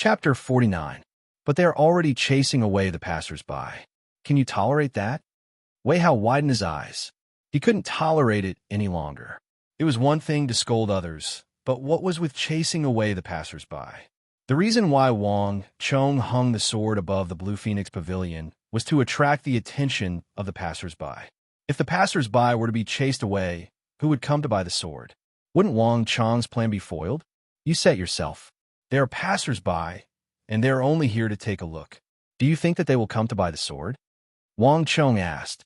Chapter 49. But they are already chasing away the passers-by. Can you tolerate that? Wei Hao widened his eyes. He couldn't tolerate it any longer. It was one thing to scold others, but what was with chasing away the passers-by? The reason why Wang Chong hung the sword above the Blue Phoenix Pavilion was to attract the attention of the passers-by. If the passers-by were to be chased away, who would come to buy the sword? Wouldn't Wang Chong's plan be foiled? You said yourself. They are passers-by, and they are only here to take a look. Do you think that they will come to buy the sword? Wang Chong asked.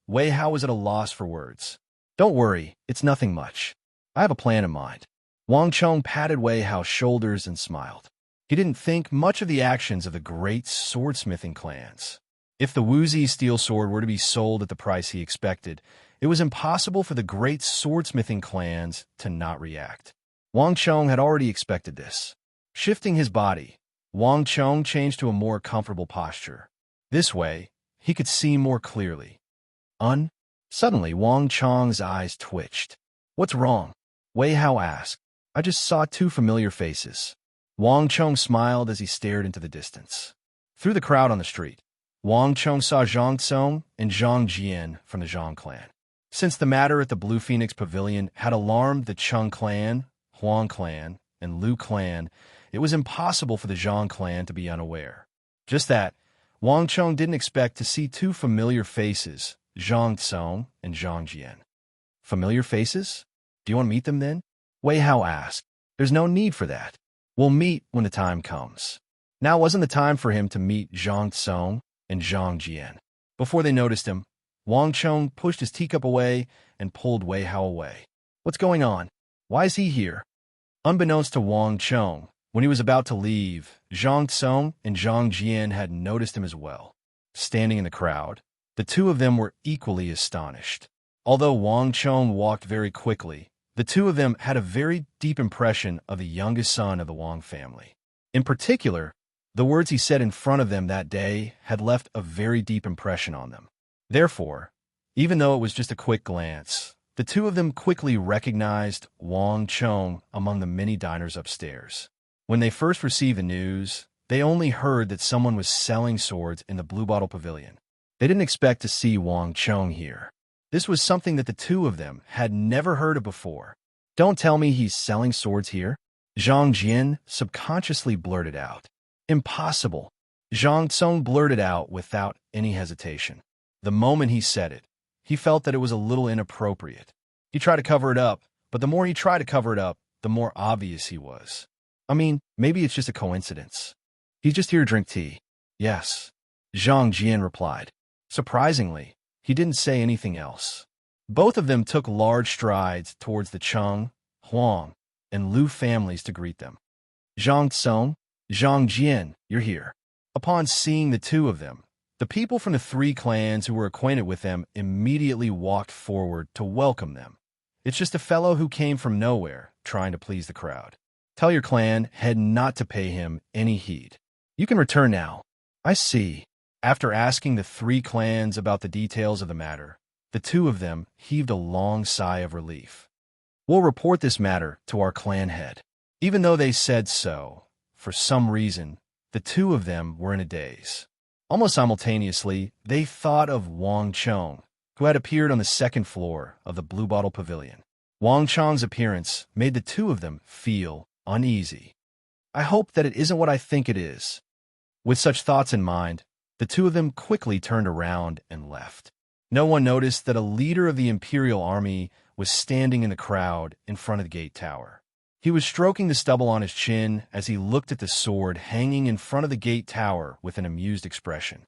Wei Hao was at a loss for words. Don't worry, it's nothing much. I have a plan in mind. Wang Chong patted Wei Hao's shoulders and smiled. He didn't think much of the actions of the great swordsmithing clans. If the Wuzi steel sword were to be sold at the price he expected, it was impossible for the great swordsmithing clans to not react. Wang Chong had already expected this. Shifting his body, Wang Chong changed to a more comfortable posture. This way, he could see more clearly. Suddenly, Wang Chong's eyes twitched. What's wrong? Wei Hao asked. I just saw two familiar faces. Wang Chong smiled as he stared into the distance. Through the crowd on the street, Wang Chong saw Zhang Tsong and Zhang Jian from the Zhang clan. Since the matter at the Blue Phoenix Pavilion had alarmed the Cheng clan, Huang clan, and Lu clan, it was impossible for the Zhang clan to be unaware. Just that, Wang Chong didn't expect to see two familiar faces, Zhang Tsong and Zhang Jian. Familiar faces? Do you want to meet them then? Wei Hao asked. There's no need for that. We'll meet when the time comes. Now wasn't the time for him to meet Zhang Tsong and Zhang Jian. Before they noticed him, Wang Chong pushed his teacup away and pulled Wei Hao away. What's going on? Why is he here? Unbeknownst to Wang Chong, when he was about to leave, Zhang Tsong and Zhang Jian had noticed him as well. Standing in the crowd, the two of them were equally astonished. Although Wang Chong walked very quickly, the two of them had a very deep impression of the youngest son of the Wang family. In particular, the words he said in front of them that day had left a very deep impression on them. Therefore, even though it was just a quick glance, the two of them quickly recognized Wang Chong among the many diners upstairs. When they first received the news, they only heard that someone was selling swords in the Blue Bottle Pavilion. They didn't expect to see Wang Chong here. This was something that the two of them had never heard of before. Don't tell me he's selling swords here? Zhang Jian subconsciously blurted out. Impossible. Zhang Tsong blurted out without any hesitation. The moment he said it, he felt that it was a little inappropriate. He tried to cover it up, but the more he tried to cover it up, the more obvious he was. I mean, maybe it's just a coincidence. He's just here to drink tea. Yes, Zhang Jian replied. Surprisingly, he didn't say anything else. Both of them took large strides towards the Cheng, Huang, and Lu families to greet them. Zhang Tsong, Zhang Jian, you're here. Upon seeing the two of them, the people from the three clans who were acquainted with them immediately walked forward to welcome them. It's just a fellow who came from nowhere, trying to please the crowd. Tell your clan head not to pay him any heed. You can return now. I see. After asking the three clans about the details of the matter, the two of them heaved a long sigh of relief. We'll report this matter to our clan head. Even though they said so, for some reason, the two of them were in a daze. Almost simultaneously, they thought of Wang Chong, who had appeared on the second floor of the Blue Bottle Pavilion. Wang Chong's appearance made the two of them feel uneasy. I hope that it isn't what I think it is. With such thoughts in mind, the two of them quickly turned around and left. No one noticed that a leader of the Imperial Army was standing in the crowd in front of the gate tower. He was stroking the stubble on his chin as he looked at the sword hanging in front of the gate tower with an amused expression.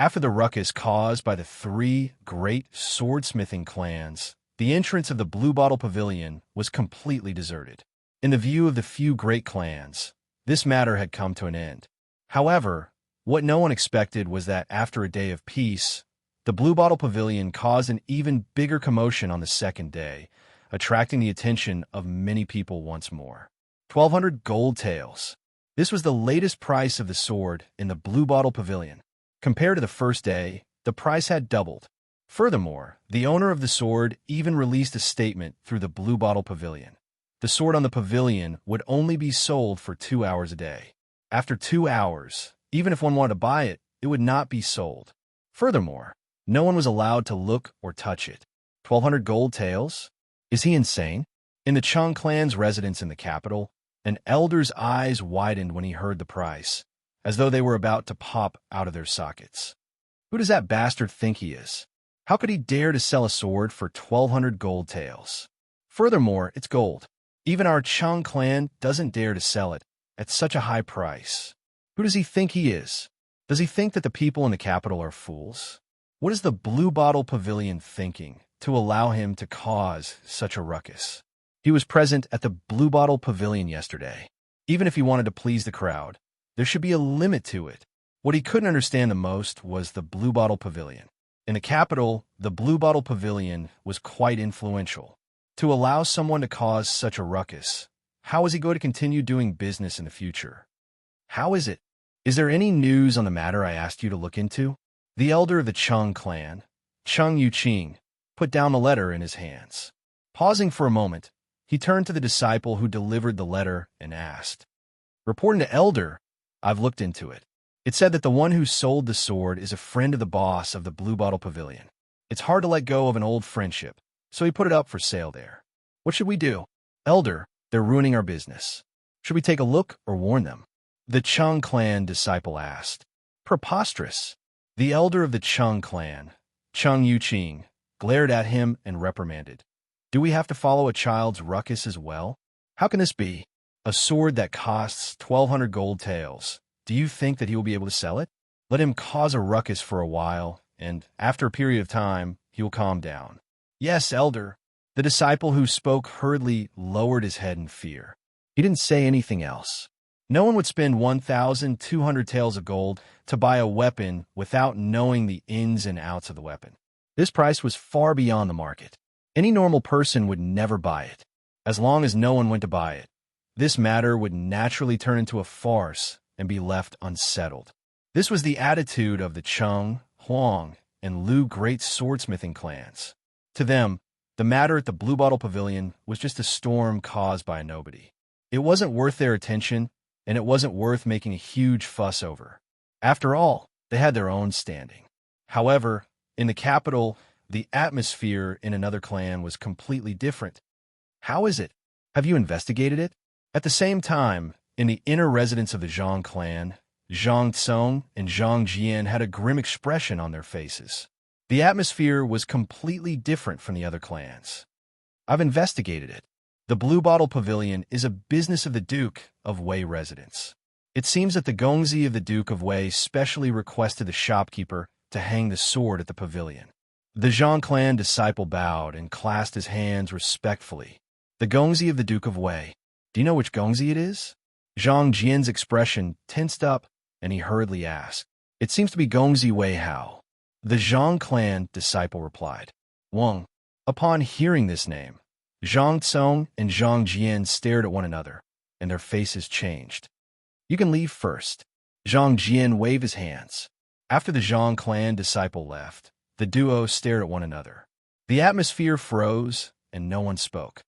After the ruckus caused by the three great swordsmithing clans, the entrance of the Blue Bottle Pavilion was completely deserted. In the view of the few great clans, this matter had come to an end. However, what no one expected was that after a day of peace, the Blue Bottle Pavilion caused an even bigger commotion on the second day, attracting the attention of many people once more. 1,200 gold taels. This was the latest price of the sword in the Blue Bottle Pavilion. Compared to the first day, the price had doubled. Furthermore, the owner of the sword even released a statement through the Blue Bottle Pavilion. The sword on the pavilion would only be sold for 2 hours a day. After 2 hours, even if one wanted to buy it, it would not be sold. Furthermore, no one was allowed to look or touch it. 1,200 gold taels? Is he insane? In the Chung clan's residence in the capital, an elder's eyes widened when he heard the price, as though they were about to pop out of their sockets. Who does that bastard think he is? How could he dare to sell a sword for 1,200 gold taels? Furthermore, it's gold. Even our Chung clan doesn't dare to sell it at such a high price. Who does he think he is? Does he think that the people in the capital are fools? What is the Blue Bottle Pavilion thinking to allow him to cause such a ruckus? He was present at the Blue Bottle Pavilion yesterday. Even if he wanted to please the crowd, there should be a limit to it. What he couldn't understand the most was the Blue Bottle Pavilion. In the capital, the Blue Bottle Pavilion was quite influential. To allow someone to cause such a ruckus, how is he going to continue doing business in the future? How is it? Is there any news on the matter I asked you to look into? The elder of the Chung clan, Chung Yuqing, put down the letter in his hands. Pausing for a moment, he turned to the disciple who delivered the letter and asked, "Reporting to Elder, I've looked into it. It said that the one who sold the sword is a friend of the boss of the Blue Bottle Pavilion. It's hard to let go of an old friendship, so he put it up for sale there. What should we do? Elder, they're ruining our business. Should we take a look or warn them?" The Chung clan disciple asked. Preposterous. The elder of the Chung clan, Chung Yuqing, glared at him and reprimanded. Do we have to follow a child's ruckus as well? How can this be? A sword that costs 1,200 gold taels. Do you think that he will be able to sell it? Let him cause a ruckus for a while, and after a period of time, he will calm down. Yes, elder. The disciple who spoke hurriedly lowered his head in fear. He didn't say anything else. No one would spend 1,200 taels of gold to buy a weapon without knowing the ins and outs of the weapon. This price was far beyond the market. Any normal person would never buy it. As long as no one went to buy it, this matter would naturally turn into a farce and be left unsettled. This was the attitude of the Chung, Huang, and Lu great swordsmithing clans. To them, the matter at the Blue Bottle Pavilion was just a storm caused by a nobody. It wasn't worth their attention, and it wasn't worth making a huge fuss over. After all, they had their own standing. However, in the capital, the atmosphere in another clan was completely different. How is it? Have you investigated it? At the same time, in the inner residence of the Zhang clan, Zhang Tsong and Zhang Jian had a grim expression on their faces. The atmosphere was completely different from the other clans. I've investigated it. The Blue Bottle Pavilion is a business of the Duke of Wei residence. It seems that the Gongzi of the Duke of Wei specially requested the shopkeeper to hang the sword at the pavilion. The Zhang clan disciple bowed and clasped his hands respectfully. The Gongzi of the Duke of Wei. Do you know which Gongzi it is? Zhang Jian's expression tensed up, and he hurriedly asked. It seems to be Gongzi Wei Hao. The Zhang clan disciple replied. Wang. Upon hearing this name, Zhang Tsong and Zhang Jian stared at one another, and their faces changed. You can leave first. Zhang Jian waved his hands. After the Zhang clan disciple left, the duo stared at one another. The atmosphere froze, and no one spoke.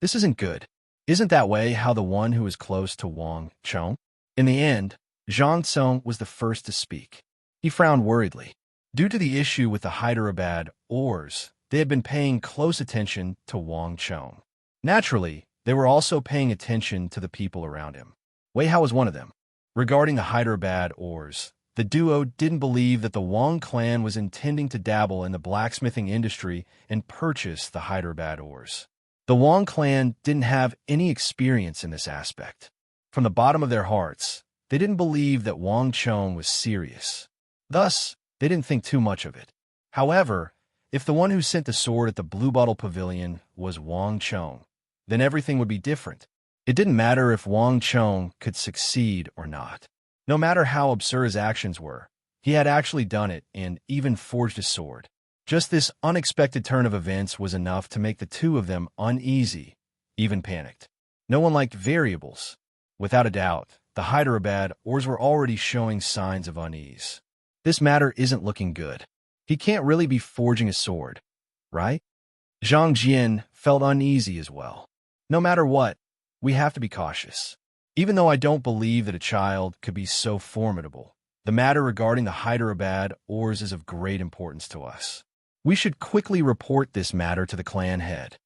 This isn't good. Isn't that way how the one who is close to Wang Chong? In the end, Zhang Tsong was the first to speak. He frowned worriedly. Due to the issue with the Hyderabad ores, they had been paying close attention to Wang Chong. Naturally, they were also paying attention to the people around him. Wei Hao was one of them. Regarding the Hyderabad ores, the duo didn't believe that the Wang clan was intending to dabble in the blacksmithing industry and purchase the Hyderabad ores. The Wang clan didn't have any experience in this aspect. From the bottom of their hearts, they didn't believe that Wang Chong was serious. Thus, they didn't think too much of it. However, if the one who sent the sword at the Blue Bottle Pavilion was Wang Chong, then everything would be different. It didn't matter if Wang Chong could succeed or not. No matter how absurd his actions were, he had actually done it and even forged a sword. Just this unexpected turn of events was enough to make the two of them uneasy, even panicked. No one liked variables. Without a doubt, the Hyderabad ores were already showing signs of unease. This matter isn't looking good. He can't really be forging a sword, right? Zhang Jian felt uneasy as well. No matter what, we have to be cautious. Even though I don't believe that a child could be so formidable, the matter regarding the Hyderabad ores is of great importance to us. We should quickly report this matter to the clan head.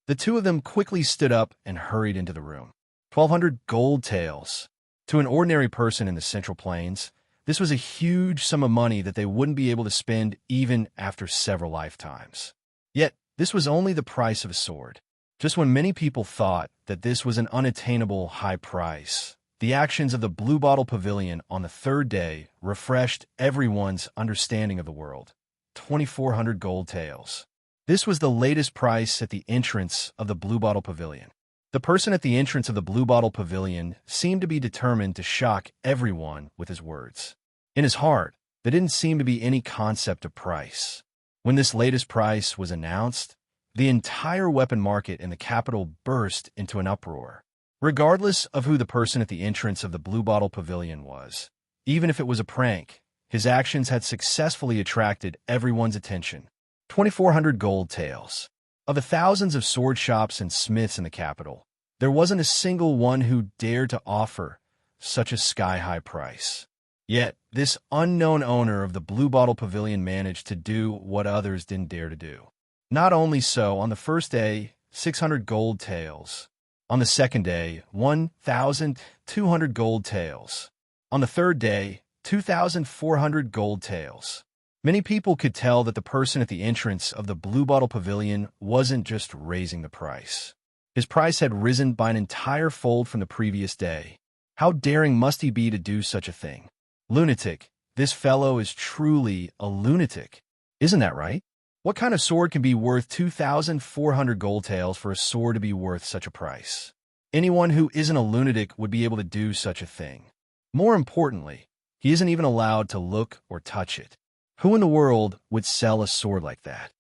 The two of them quickly stood up and hurried into the room. 1,200 gold taels. To an ordinary person in the Central Plains, this was a huge sum of money that they wouldn't be able to spend even after several lifetimes. Yet, this was only the price of a sword. Just when many people thought that this was an unattainable high price, the actions of the Blue Bottle Pavilion on the third day refreshed everyone's understanding of the world. 2,400 gold taels. This was the latest price at the entrance of the Blue Bottle Pavilion. The person at the entrance of the Blue Bottle Pavilion seemed to be determined to shock everyone with his words. In his heart, there didn't seem to be any concept of price. When this latest price was announced, the entire weapon market in the capital burst into an uproar. Regardless of who the person at the entrance of the Blue Bottle Pavilion was, even if it was a prank, his actions had successfully attracted everyone's attention. 2,400 gold taels. Of the thousands of sword shops and smiths in the capital, there wasn't a single one who dared to offer such a sky-high price. Yet, this unknown owner of the Blue Bottle Pavilion managed to do what others didn't dare to do. Not only so, on the first day, 600 gold taels. On the second day, 1,200 gold taels. On the third day, 2,400 gold taels. Many people could tell that the person at the entrance of the Blue Bottle Pavilion wasn't just raising the price. His price had risen by an entire fold from the previous day. How daring must he be to do such a thing? Lunatic. This fellow is truly a lunatic. Isn't that right? What kind of sword can be worth 2,400 gold taels for a sword to be worth such a price? Anyone who isn't a lunatic would be able to do such a thing. More importantly, he isn't even allowed to look or touch it. Who in the world would sell a sword like that?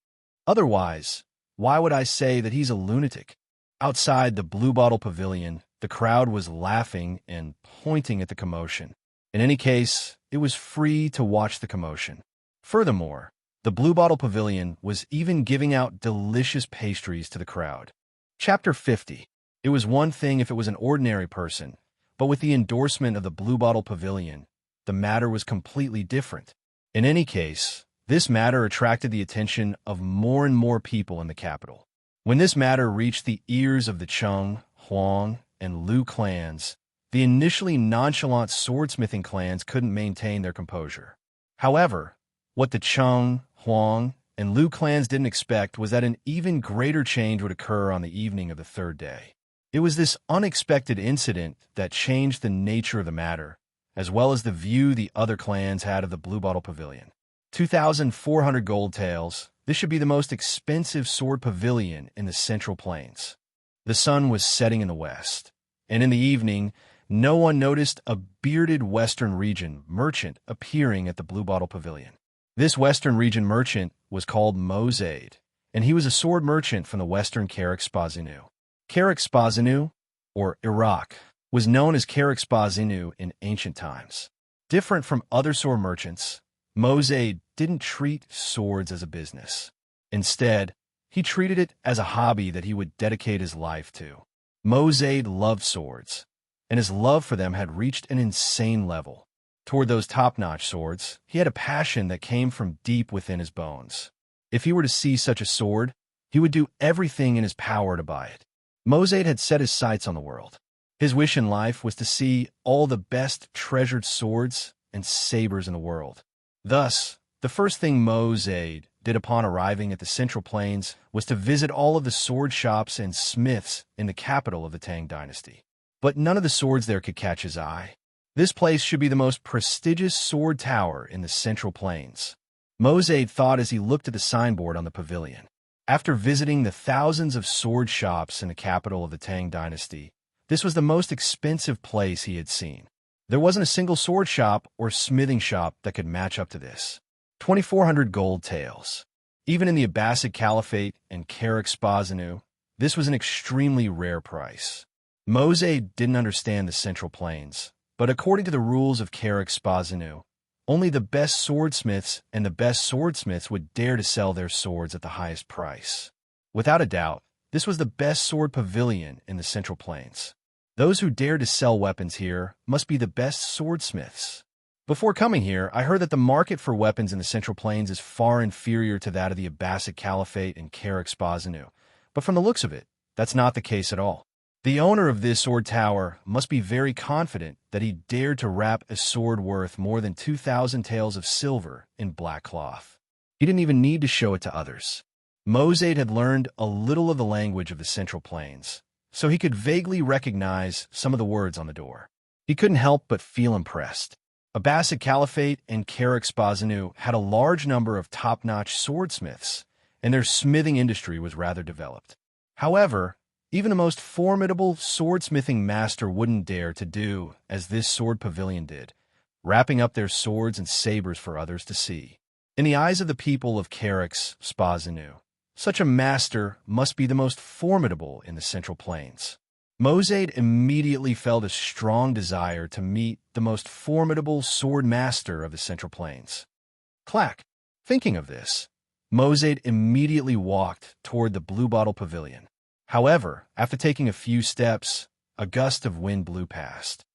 Otherwise, why would I say that he's a lunatic? Outside the Blue Bottle Pavilion, the crowd was laughing and pointing at the commotion. In any case, it was free to watch the commotion. Furthermore, the Blue Bottle Pavilion was even giving out delicious pastries to the crowd. Chapter 50. It was one thing if it was an ordinary person, but with the endorsement of the Blue Bottle Pavilion, the matter was completely different. In any case, this matter attracted the attention of more and more people in the capital. When this matter reached the ears of the Chung, Huang, and Lu clans, the initially nonchalant swordsmithing clans couldn't maintain their composure. However, what the Chung, Huang, and Lu clans didn't expect was that an even greater change would occur on the evening of the third day. It was this unexpected incident that changed the nature of the matter, as well as the view the other clans had of the Blue Bottle Pavilion. 2,400 gold taels. This should be the most expensive sword pavilion in the Central Plains. The sun was setting in the west, and in the evening, no one noticed a bearded Western region merchant appearing at the Blue Bottle Pavilion. This Western region merchant was called Mozaid, and he was a sword merchant from the Western Karak-Spazinu. Karak-Spazinu, or Iraq, was known as Karak-Spazinu in ancient times. Different from other sword merchants, Mozaid didn't treat swords as a business. Instead, he treated it as a hobby that he would dedicate his life to. Mozaid loved swords, and his love for them had reached an insane level. Toward those top-notch swords, he had a passion that came from deep within his bones. If he were to see such a sword, he would do everything in his power to buy it. Mozaid had set his sights on the world. His wish in life was to see all the best treasured swords and sabers in the world. Thus, the first thing Mozaid did upon arriving at the Central Plains was to visit all of the sword shops and smiths in the capital of the Tang dynasty. But none of the swords there could catch his eye. This place should be the most prestigious sword tower in the Central Plains. Mozaid thought as he looked at the signboard on the pavilion. After visiting the thousands of sword shops in the capital of the Tang dynasty, this was the most expensive place he had seen. There wasn't a single sword shop or smithing shop that could match up to this. 2,400 gold taels. Even in the Abbasid Caliphate and Karak-Spazinu, this was an extremely rare price. Mozaid didn't understand the Central Plains, but according to the rules of Karak-Spazinu, only the best swordsmiths and the best swordsmiths would dare to sell their swords at the highest price. Without a doubt, This was the best sword pavilion in the Central Plains. Those who dared to sell weapons here must be the best swordsmiths. Before coming here, I heard that the market for weapons in the Central Plains is far inferior to that of the Abbasid Caliphate and Karak-Spazinu. But from the looks of it, that's not the case at all. The owner of this sword tower must be very confident that he dared to wrap a sword worth more than 2,000 taels of silver in black cloth. He didn't even need to show it to others. Mosade had learned a little of the language of the Central Plains, so he could vaguely recognize some of the words on the door. He couldn't help but feel impressed. Abbasid Caliphate and Karak-Spazinu had a large number of top-notch swordsmiths, and their smithing industry was rather developed. However, even the most formidable swordsmithing master wouldn't dare to do as this sword pavilion did, wrapping up their swords and sabers for others to see. In the eyes of the people of Karak-Spazinu, such a master must be the most formidable in the Central Plains. Mosade immediately felt a strong desire to meet the most formidable sword master of the Central Plains. Clack! Thinking of this, Mosade immediately walked toward the Blue Bottle Pavilion. However, after taking a few steps, a gust of wind blew past.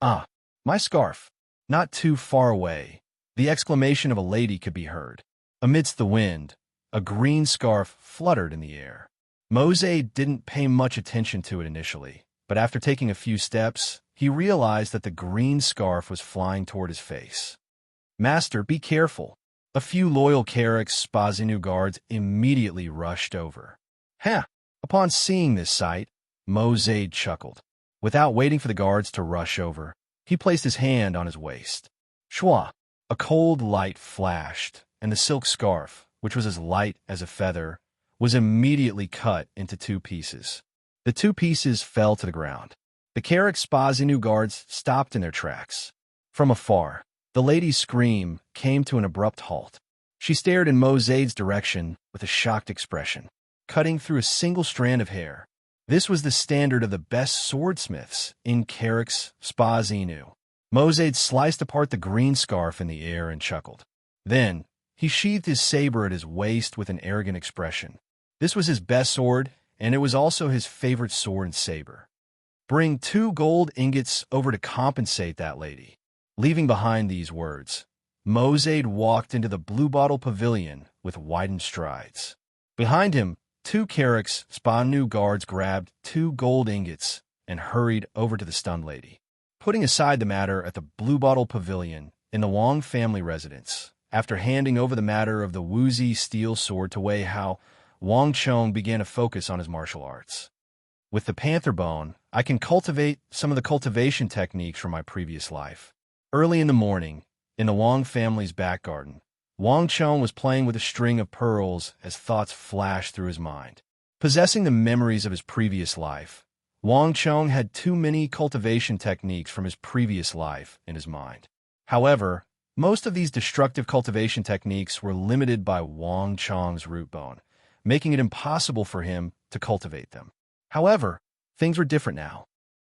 "Ah, my scarf!" Not too far away, the exclamation of a lady could be heard. Amidst the wind, a green scarf fluttered in the air. Mosade didn't pay much attention to it initially, but after taking a few steps, he realized that the green scarf was flying toward his face. "Master, be careful." A few loyal Karak-Spazinu guards immediately rushed over. "Ha!" Upon seeing this sight, Mosade chuckled. Without waiting for the guards to rush over, he placed his hand on his waist. Shwa! A cold light flashed, and the silk scarf, which was as light as a feather, was immediately cut into two pieces. The two pieces fell to the ground. The Karak-Spazinu guards stopped in their tracks. From afar, the lady's scream came to an abrupt halt. She stared in Mosade's direction with a shocked expression, cutting through a single strand of hair. This was the standard of the best swordsmiths in Karak-Spazinu. Mosade sliced apart the green scarf in the air and chuckled. Then, he sheathed his saber at his waist with an arrogant expression. This was his best sword, and it was also his favorite sword and saber. "Bring 2 gold ingots over to compensate that lady." Leaving behind these words, Mosade walked into the Blue Bottle Pavilion with widened strides. Behind him, 2 Karak-Spazinu guards grabbed 2 gold ingots and hurried over to the stunned lady. Putting aside the matter at the Blue Bottle Pavilion in the Wang family residence, after handing over the matter of the Wuzi steel sword to Wei Hao, Wang Chong began to focus on his martial arts. With the panther bone, I can cultivate some of the cultivation techniques from my previous life. Early in the morning, in the Wang family's back garden, Wang Chong was playing with a string of pearls as thoughts flashed through his mind. Possessing the memories of his previous life, Wang Chong had too many cultivation techniques from his previous life in his mind. However, most of these destructive cultivation techniques were limited by Wang Chong's root bone, making it impossible for him to cultivate them. However, things were different now.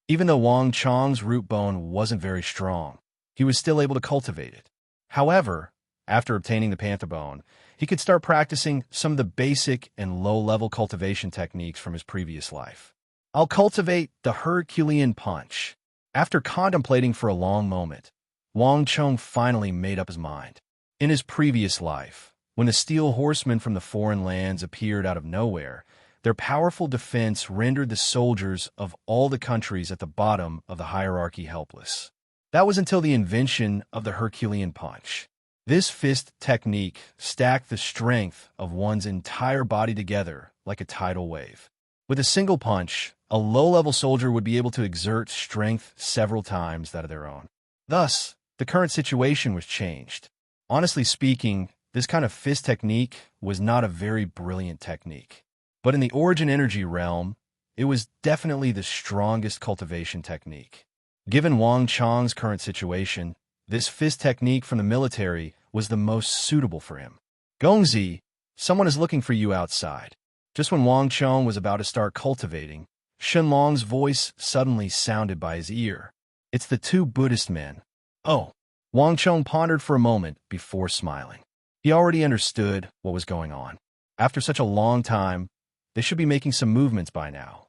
Even though Wang Chong's root bone wasn't very strong, he was still able to cultivate it. However, after obtaining the panther bone, he could start practicing some of the basic and low-level cultivation techniques from his previous life. "I'll cultivate the Herculean punch." After contemplating for a long moment, Wang Chong finally made up his mind. In his previous life, when the steel horsemen from the foreign lands appeared out of nowhere, their powerful defense rendered the soldiers of all the countries at the bottom of the hierarchy helpless. That was until the invention of the Herculean punch. This fist technique stacked the strength of one's entire body together like a tidal wave. With a single punch, a low-level soldier would be able to exert strength several times that of their own. Thus, the current situation was changed. Honestly speaking, this kind of fist technique was not a very brilliant technique. But in the origin energy realm, it was definitely the strongest cultivation technique. Given Wang Chong's current situation, this fist technique from the military was the most suitable for him. "Gongzi, someone is looking for you outside." Just when Wang Chong was about to start cultivating, Shenlong's voice suddenly sounded by his ear. "It's the 2 Buddhist men." "Oh." Wang Chong pondered for a moment before smiling. He already understood what was going on. After such a long time, They should be making some movements by now.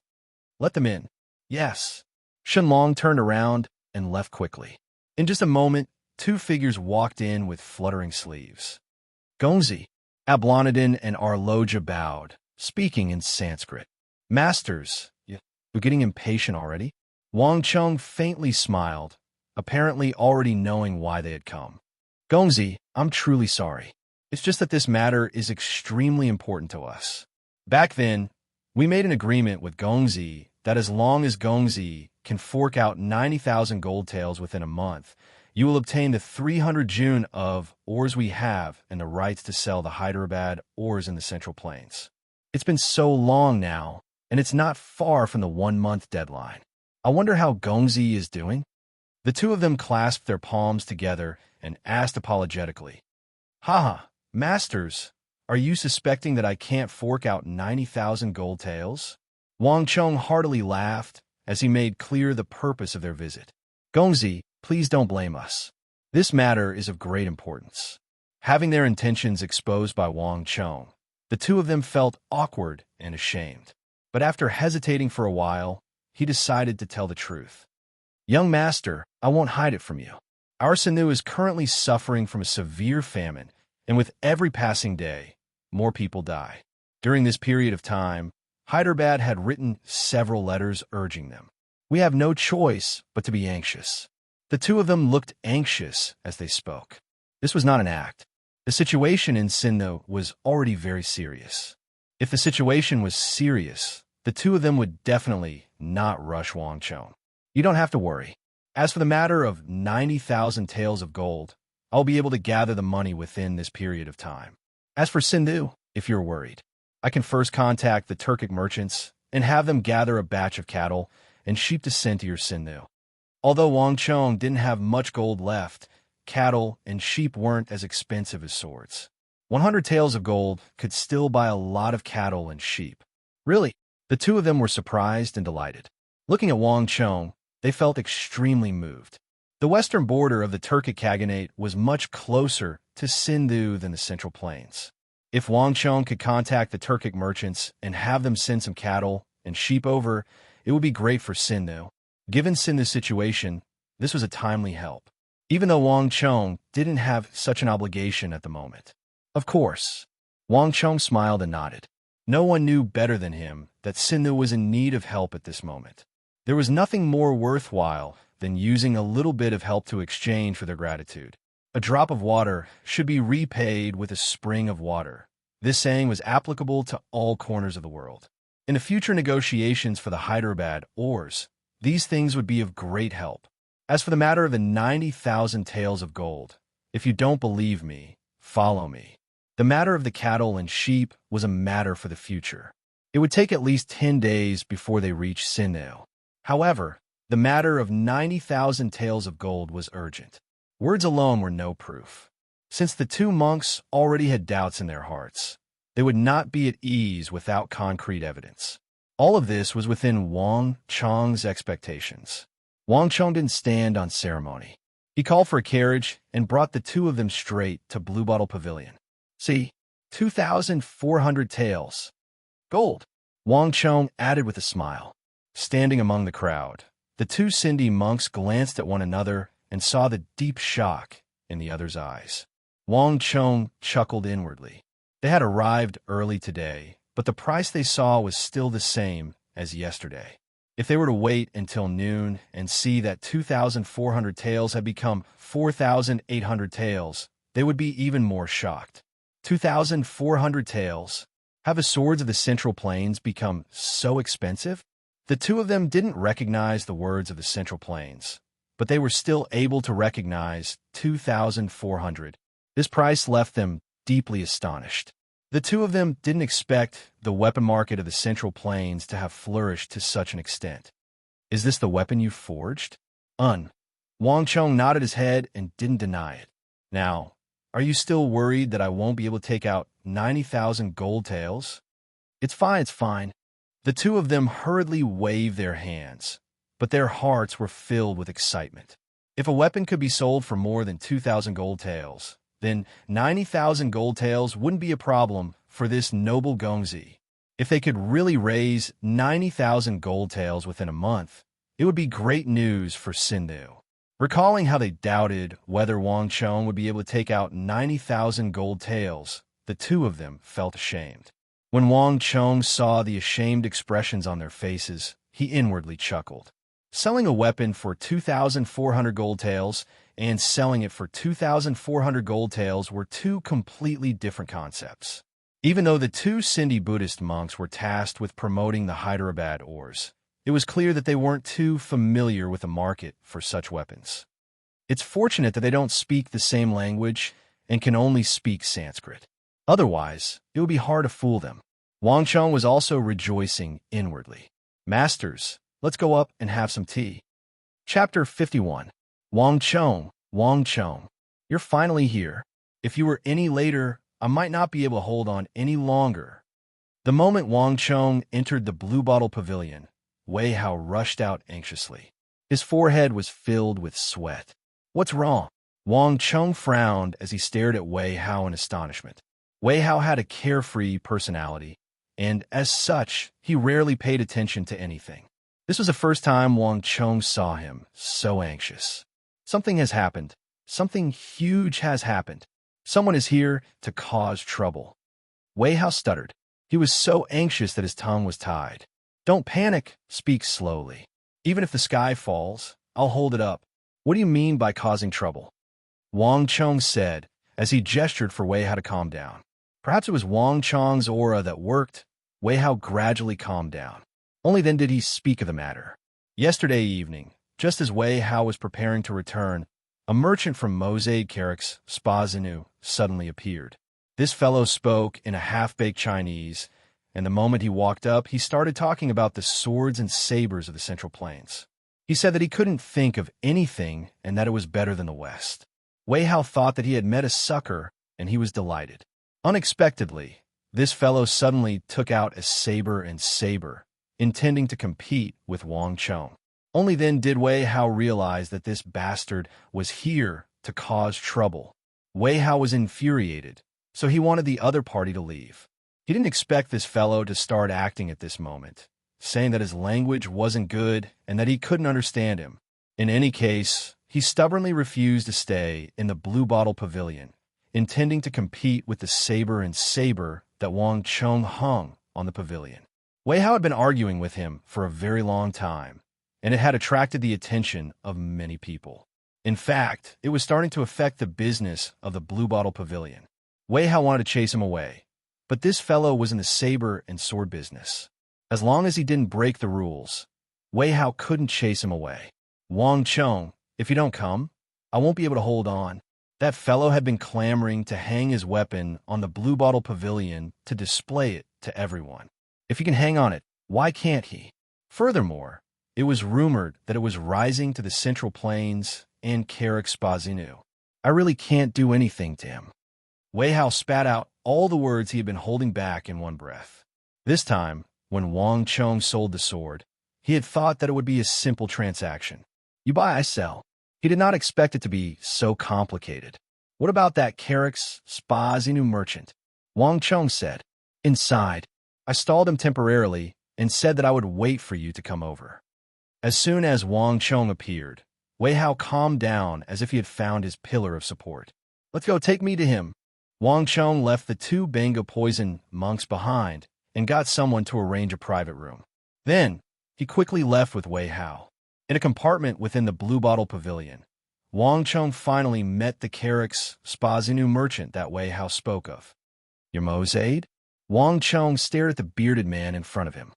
Let them in. Yes. Shenlong turned around and left quickly. In just a moment, two figures walked in with fluttering sleeves. Gongzi, Ablonidin and Arloja bowed, speaking in Sanskrit. Masters, you're getting impatient already? Wang Chung faintly smiled, apparently already knowing why they had come. Gongzi, I'm truly sorry. It's just that this matter is extremely important to us. Back then, we made an agreement with Gongzi that as long as Gongzi can fork out 90,000 gold taels within a month, you will obtain the 300 June of ores we have and the rights to sell the Hyderabad ores in the Central Plains. It's been so long now, and it's not far from the 1-month deadline. I wonder how Gongzi is doing? The two of them clasped their palms together and asked apologetically, Haha, masters, are you suspecting that I can't fork out 90,000 gold taels? Wang Chung heartily laughed as he made clear the purpose of their visit. Gongzi, please don't blame us. This matter is of great importance. Having their intentions exposed by Wang Chung, the two of them felt awkward and ashamed. But after hesitating for a while, he decided to tell the truth. Young master, I won't hide it from you. Our Sanu is currently suffering from a severe famine, and with every passing day, more people die. During this period of time, Hyderabad had written several letters urging them. We have no choice but to be anxious. The two of them looked anxious as they spoke. This was not an act. The situation in Sindhu was already very serious. If the situation was serious, the two of them would definitely not rush Wang Chung. You don't have to worry. As for the matter of 90,000 taels of gold, I'll be able to gather the money within this period of time. As for Sindhu, if you're worried, I can first contact the Turkic merchants and have them gather a batch of cattle and sheep to send to your Sindhu. Although Wang Chung didn't have much gold left, cattle and sheep weren't as expensive as swords. 100 taels of gold could still buy a lot of cattle and sheep. Really, the two of them were surprised and delighted. Looking at Wang Chung, they felt extremely moved. The western border of the Turkic Khaganate was much closer to Sindhu than the Central Plains. If Wang Chung could contact the Turkic merchants and have them send some cattle and sheep over, it would be great for Sindhu. Given Sindhu's situation, this was a timely help, even though Wang Chung didn't have such an obligation at the moment. Of course, Wang Chung smiled and nodded. No one knew better than him that Sindhu was in need of help at this moment. There was nothing more worthwhile than using a little bit of help to exchange for their gratitude. A drop of water should be repaid with a spring of water. This saying was applicable to all corners of the world. In the future negotiations for the Hyderabad ores, these things would be of great help. As for the matter of the 90,000 taels of gold, if you don't believe me, follow me. The matter of the cattle and sheep was a matter for the future. It would take at least 10 days before they reached Sindhu. However, the matter of 90,000 taels of gold was urgent. Words alone were no proof. Since the two monks already had doubts in their hearts, they would not be at ease without concrete evidence. All of this was within Wang Chung's expectations. Wang Chung didn't stand on ceremony. He called for a carriage and brought the two of them straight to Blue Bottle Pavilion. See, 2,400 taels. Gold, Wang Chung added with a smile. Standing among the crowd, the two Sindhi monks glanced at one another and saw the deep shock in the other's eyes. Wang Chung chuckled inwardly. They had arrived early today, but the price they saw was still the same as yesterday. If they were to wait until noon and see that 2,400 taels had become 4,800 taels, they would be even more shocked. 2,400 taels? Have the swords of the Central Plains become so expensive? The two of them didn't recognize the words of the Central Plains, but they were still able to recognize 2,400. This price left them deeply astonished. The two of them didn't expect the weapon market of the Central Plains to have flourished to such an extent. Is this the weapon you forged? Wang Chung nodded his head and didn't deny it. Now, are you still worried that I won't be able to take out 90,000 gold taels? It's fine. The two of them hurriedly waved their hands, but their hearts were filled with excitement. If a weapon could be sold for more than 2,000 gold taels, then 90,000 gold taels wouldn't be a problem for this noble Gongzi. If they could really raise 90,000 gold taels within a month, it would be great news for Sindhu. Recalling how they doubted whether Wang Chong would be able to take out 90,000 gold taels, the two of them felt ashamed. When Wang Chong saw the ashamed expressions on their faces, he inwardly chuckled. Selling a weapon for 2,400 gold taels and selling it for 2,400 gold taels were two completely different concepts. Even though the two Sindhi Buddhist monks were tasked with promoting the Hyderabad ores, it was clear that they weren't too familiar with the market for such weapons. It's fortunate that they don't speak the same language and can only speak Sanskrit. Otherwise, it would be hard to fool them. Wang Chong was also rejoicing inwardly. Masters, let's go up and have some tea. Chapter 51. Wang Chong, you're finally here. If you were any later, I might not be able to hold on any longer. The moment Wang Chong entered the Blue Bottle Pavilion, Wei Hao rushed out anxiously. His forehead was filled with sweat. What's wrong? Wang Chong frowned as he stared at Wei Hao in astonishment. Wei Hao had a carefree personality, and as such, he rarely paid attention to anything. This was the first time Wang Chong saw him so anxious. Something has happened. Something huge has happened. Someone is here to cause trouble. Wei Hao stuttered. He was so anxious that his tongue was tied. Don't panic, speak slowly. Even if the sky falls, I'll hold it up. What do you mean by causing trouble? Wang Chong said, as he gestured for Wei Hao to calm down. Perhaps it was Wang Chong's aura that worked. Wei Hao gradually calmed down. Only then did he speak of the matter. Yesterday evening, just as Wei Hao was preparing to return, a merchant from Mosade Carrick's Spa Zinu suddenly appeared. This fellow spoke in a half-baked Chinese, and the moment he walked up, he started talking about the swords and sabers of the Central Plains. He said that he couldn't think of anything and that it was better than the West. Wei Hao thought that he had met a sucker, and he was delighted. Unexpectedly, this fellow suddenly took out a saber and saber, intending to compete with Wang Chong. Only then did Wei Hao realize that this bastard was here to cause trouble. Wei Hao was infuriated, so he wanted the other party to leave. He didn't expect this fellow to start acting at this moment, saying that his language wasn't good and that he couldn't understand him. In any case, he stubbornly refused to stay in the Blue Bottle Pavilion, intending to compete with the saber and saber that Wang Chong hung on the pavilion. Wei Hao had been arguing with him for a very long time, and it had attracted the attention of many people. In fact, it was starting to affect the business of the Blue Bottle Pavilion. Wei Hao wanted to chase him away, but this fellow was in the saber and sword business. As long as he didn't break the rules, Wei Hao couldn't chase him away. Wang Chong, if you don't come, I won't be able to hold on. That fellow had been clamoring to hang his weapon on the Blue Bottle Pavilion to display it to everyone. If he can hang on it, why can't he? Furthermore, it was rumored that it was rising to the Central Plains and Carrick Spa Zinu. I really can't do anything to him. Wei Hao spat out all the words he had been holding back in one breath. This time, when Wang Chong sold the sword, he had thought that it would be a simple transaction. You buy, I sell. He did not expect it to be so complicated. What about that Carrick's Spa Zinu merchant? Wang Chong said. Inside. I stalled him temporarily and said that I would wait for you to come over. As soon as Wang Chong appeared, Wei Hao calmed down as if he had found his pillar of support. Let's go, take me to him. Wang Chong left the two Benga poison monks behind and got someone to arrange a private room. Then, he quickly left with Wei Hao. In a compartment within the Blue Bottle Pavilion, Wang Chong finally met the Carrick's Spa Zinu merchant that Wei Hao spoke of. Your Mosade? Wang Chong stared at the bearded man in front of him.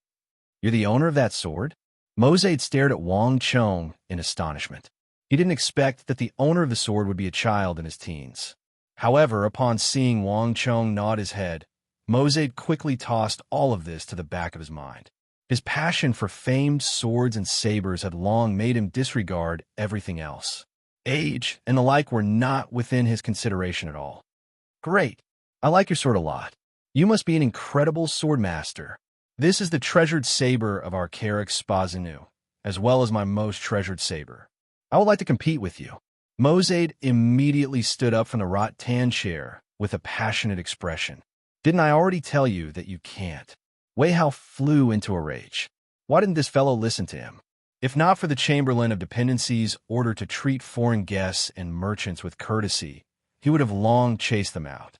You're the owner of that sword? Mosade stared at Wang Chong in astonishment. He didn't expect that the owner of the sword would be a child in his teens. However, upon seeing Wang Chong nod his head, Mosade quickly tossed all of this to the back of his mind. His passion for famed swords and sabers had long made him disregard everything else. Age and the like were not within his consideration at all. Great. I like your sword a lot. You must be an incredible sword master. This is the treasured saber of our Carrick Spa Zinu, as well as my most treasured saber. I would like to compete with you. Mosade immediately stood up from the rattan chair with a passionate expression. Didn't I already tell you that you can't? Wei Hao flew into a rage. Why didn't this fellow listen to him? If not for the Chamberlain of Dependency's order to treat foreign guests and merchants with courtesy, he would have long chased them out.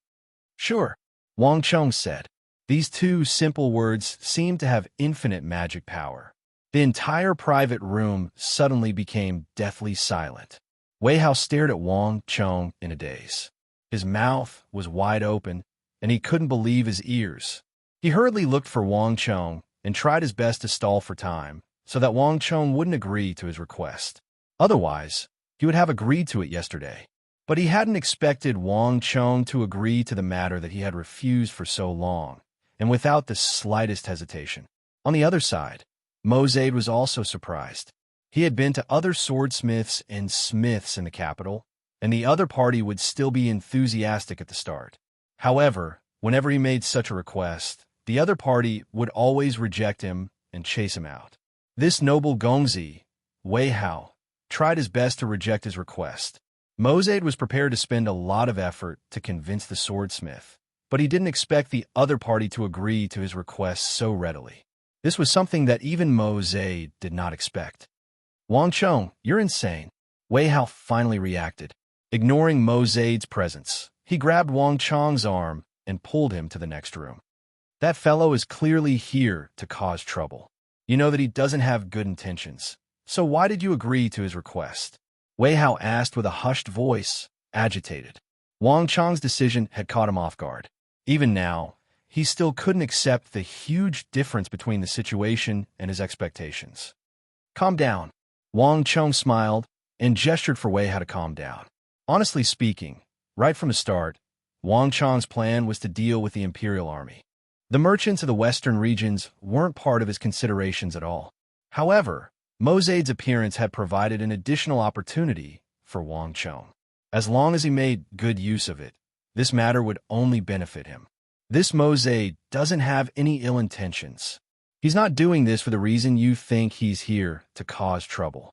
Sure, Wang Chong said. These two simple words seemed to have infinite magic power. The entire private room suddenly became deathly silent. Wei Hao stared at Wang Chong in a daze. His mouth was wide open, and he couldn't believe his ears. He hurriedly looked for Wang Chong and tried his best to stall for time so that Wang Chong wouldn't agree to his request. Otherwise, he would have agreed to it yesterday. But he hadn't expected Wang Chong to agree to the matter that he had refused for so long, and without the slightest hesitation. On the other side, Mozaid was also surprised. He had been to other swordsmiths and smiths in the capital, and the other party would still be enthusiastic at the start. However, whenever he made such a request, the other party would always reject him and chase him out. This noble Gongzi, Wei Hao, tried his best to reject his request. Mozaid was prepared to spend a lot of effort to convince the swordsmith, but he didn't expect the other party to agree to his request so readily. This was something that even Mozaid did not expect. Wang Chong, you're insane. Wei Hao finally reacted. Ignoring Mozaid's presence, he grabbed Wang Chong's arm and pulled him to the next room. That fellow is clearly here to cause trouble. You know that he doesn't have good intentions. So why did you agree to his request? Wei Hao asked with a hushed voice, agitated. Wang Chong's decision had caught him off guard. Even now, he still couldn't accept the huge difference between the situation and his expectations. Calm down. Wang Chong smiled and gestured for Wei Hao to calm down. Honestly speaking, right from the start, Wang Chong's plan was to deal with the Imperial Army. The merchants of the western regions weren't part of his considerations at all. However, Mozaid's appearance had provided an additional opportunity for Wang Chong. As long as he made good use of it, this matter would only benefit him. This Mozaid doesn't have any ill intentions. He's not doing this for the reason you think he's here to cause trouble.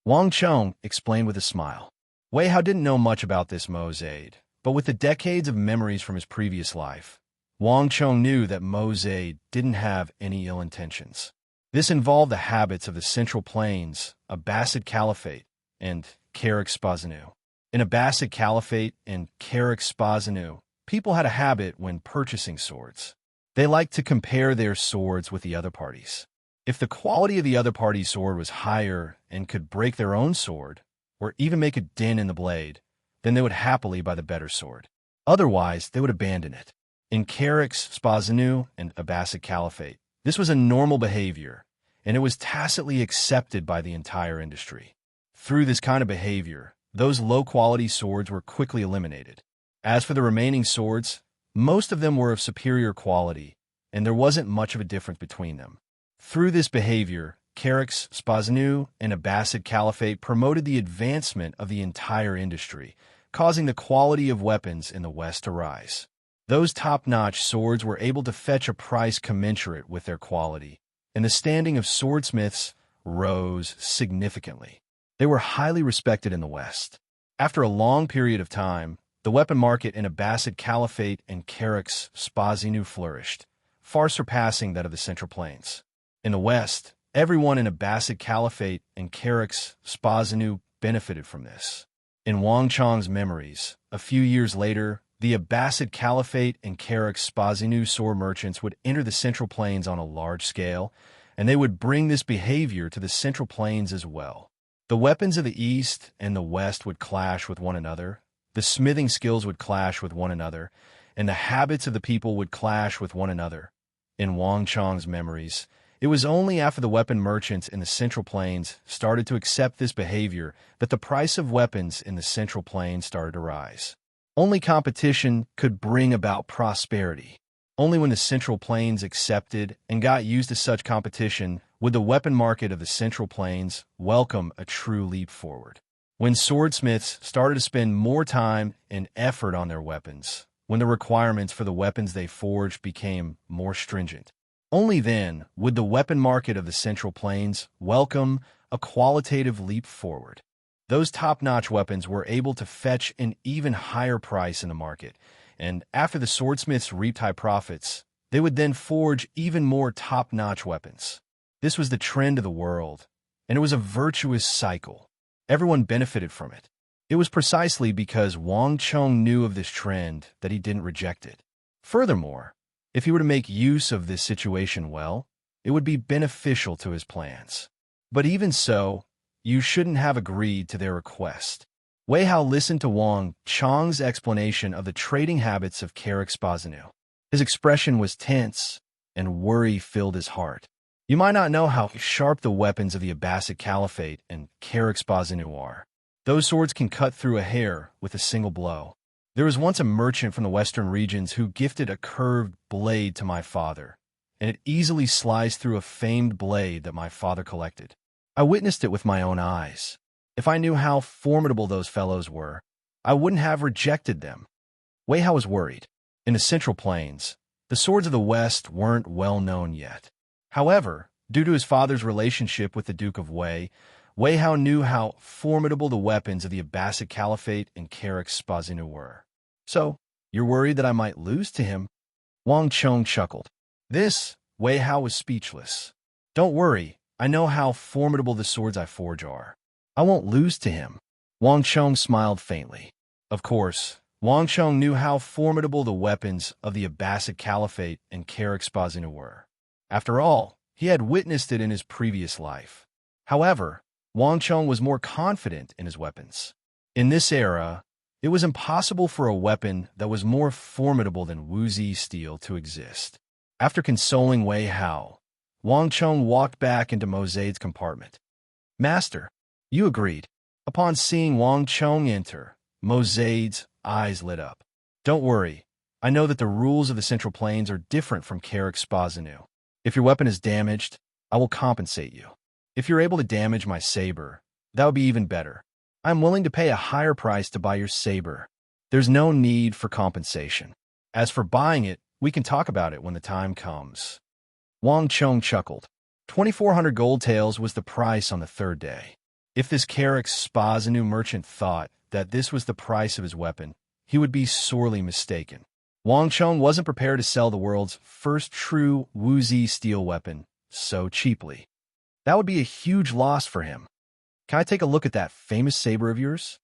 Wang Chong explained with a smile. Wei Hao didn't know much about this Mozaid, but with the decades of memories from his previous life, Wang Chong knew that Mozaid didn't have any ill intentions. This involved the habits of the Central Plains, Abbasid Caliphate, and Karak-Spazanu. In Abbasid Caliphate and Karak-Spazanu, people had a habit when purchasing swords. They liked to compare their swords with the other party's. If the quality of the other party's sword was higher and could break their own sword, or even make a dent in the blade, then they would happily buy the better sword. Otherwise, they would abandon it. In Karak-Spazanu and Abbasid Caliphate, this was a normal behavior, and it was tacitly accepted by the entire industry. Through this kind of behavior, those low-quality swords were quickly eliminated. As for the remaining swords, most of them were of superior quality, and there wasn't much of a difference between them. Through this behavior, Karak-Spazanu and Abbasid Caliphate promoted the advancement of the entire industry, causing the quality of weapons in the West to rise. Those top-notch swords were able to fetch a price commensurate with their quality, and the standing of swordsmiths rose significantly. They were highly respected in the West. After a long period of time, the weapon market in Abbasid Caliphate and Karak-Spazanu flourished, far surpassing that of the Central Plains. In the West, everyone in Abbasid Caliphate and Karak-Spazanu benefited from this. In Wang Chong's memories, a few years later, the Abbasid Caliphate and Karak-Spazanu sword merchants would enter the Central Plains on a large scale, and they would bring this behavior to the Central Plains as well. The weapons of the East and the West would clash with one another, the smithing skills would clash with one another, and the habits of the people would clash with one another. In Wang Chong's memories, it was only after the weapon merchants in the Central Plains started to accept this behavior that the price of weapons in the Central Plains started to rise. Only competition could bring about prosperity. Only when the Central Plains accepted and got used to such competition would the weapon market of the Central Plains welcome a true leap forward. When swordsmiths started to spend more time and effort on their weapons, when the requirements for the weapons they forged became more stringent, only then would the weapon market of the Central Plains welcome a qualitative leap forward. Those top-notch weapons were able to fetch an even higher price in the market, and after the swordsmiths reaped high profits, They would then forge even more top-notch weapons. This was the trend of the world, and it was a virtuous cycle. Everyone benefited from it. It was precisely because Wang Chong knew of this trend that he didn't reject it. Furthermore, if he were to make use of this situation well, it would be beneficial to his plans. But even so, you shouldn't have agreed to their request. Wei Hao listened to Wang Chong's explanation of the trading habits of Carrick Spazinu. His expression was tense, and worry filled his heart. You might not know how sharp the weapons of the Abbasid Caliphate and Carrick Spazinu are. Those swords can cut through a hair with a single blow. There was once a merchant from the western regions who gifted a curved blade to my father, and it easily sliced through a famed blade that my father collected. I witnessed it with my own eyes. If I knew how formidable those fellows were, I wouldn't have rejected them. Wei Hao was worried. In the Central Plains, the swords of the West weren't well known yet. However, due to his father's relationship with the Duke of Wei, Wei Hao knew how formidable the weapons of the Abbasid Caliphate and Carrick Spazinu were. So, you're worried that I might lose to him? Wang Chong chuckled. Wei Hao was speechless. Don't worry, I know how formidable the swords I forge are. I won't lose to him. Wang Chong smiled faintly. Of course, Wang Chong knew how formidable the weapons of the Abbasid Caliphate and Carrick Spazinu were. After all, he had witnessed it in his previous life. However, Wang Chong was more confident in his weapons. In this era, it was impossible for a weapon that was more formidable than Wuzi steel to exist. After consoling Wei Hao, Wang Chong walked back into Mozade's compartment. Master, you agreed. Upon seeing Wang Chong enter, Mozade's eyes lit up. Don't worry, I know that the rules of the Central Plains are different from Carrick Spazinu. If your weapon is damaged, I will compensate you. If you're able to damage my saber, that would be even better. I'm willing to pay a higher price to buy your saber. There's no need for compensation. As for buying it, we can talk about it when the time comes. Wang Chong chuckled. 2,400 gold taels was the price on the third day. If this Carrick Spazinu merchant thought that this was the price of his weapon, he would be sorely mistaken. Wang Chong wasn't prepared to sell the world's first true Wuzi steel weapon so cheaply. That would be a huge loss for him. Can I take a look at that famous saber of yours?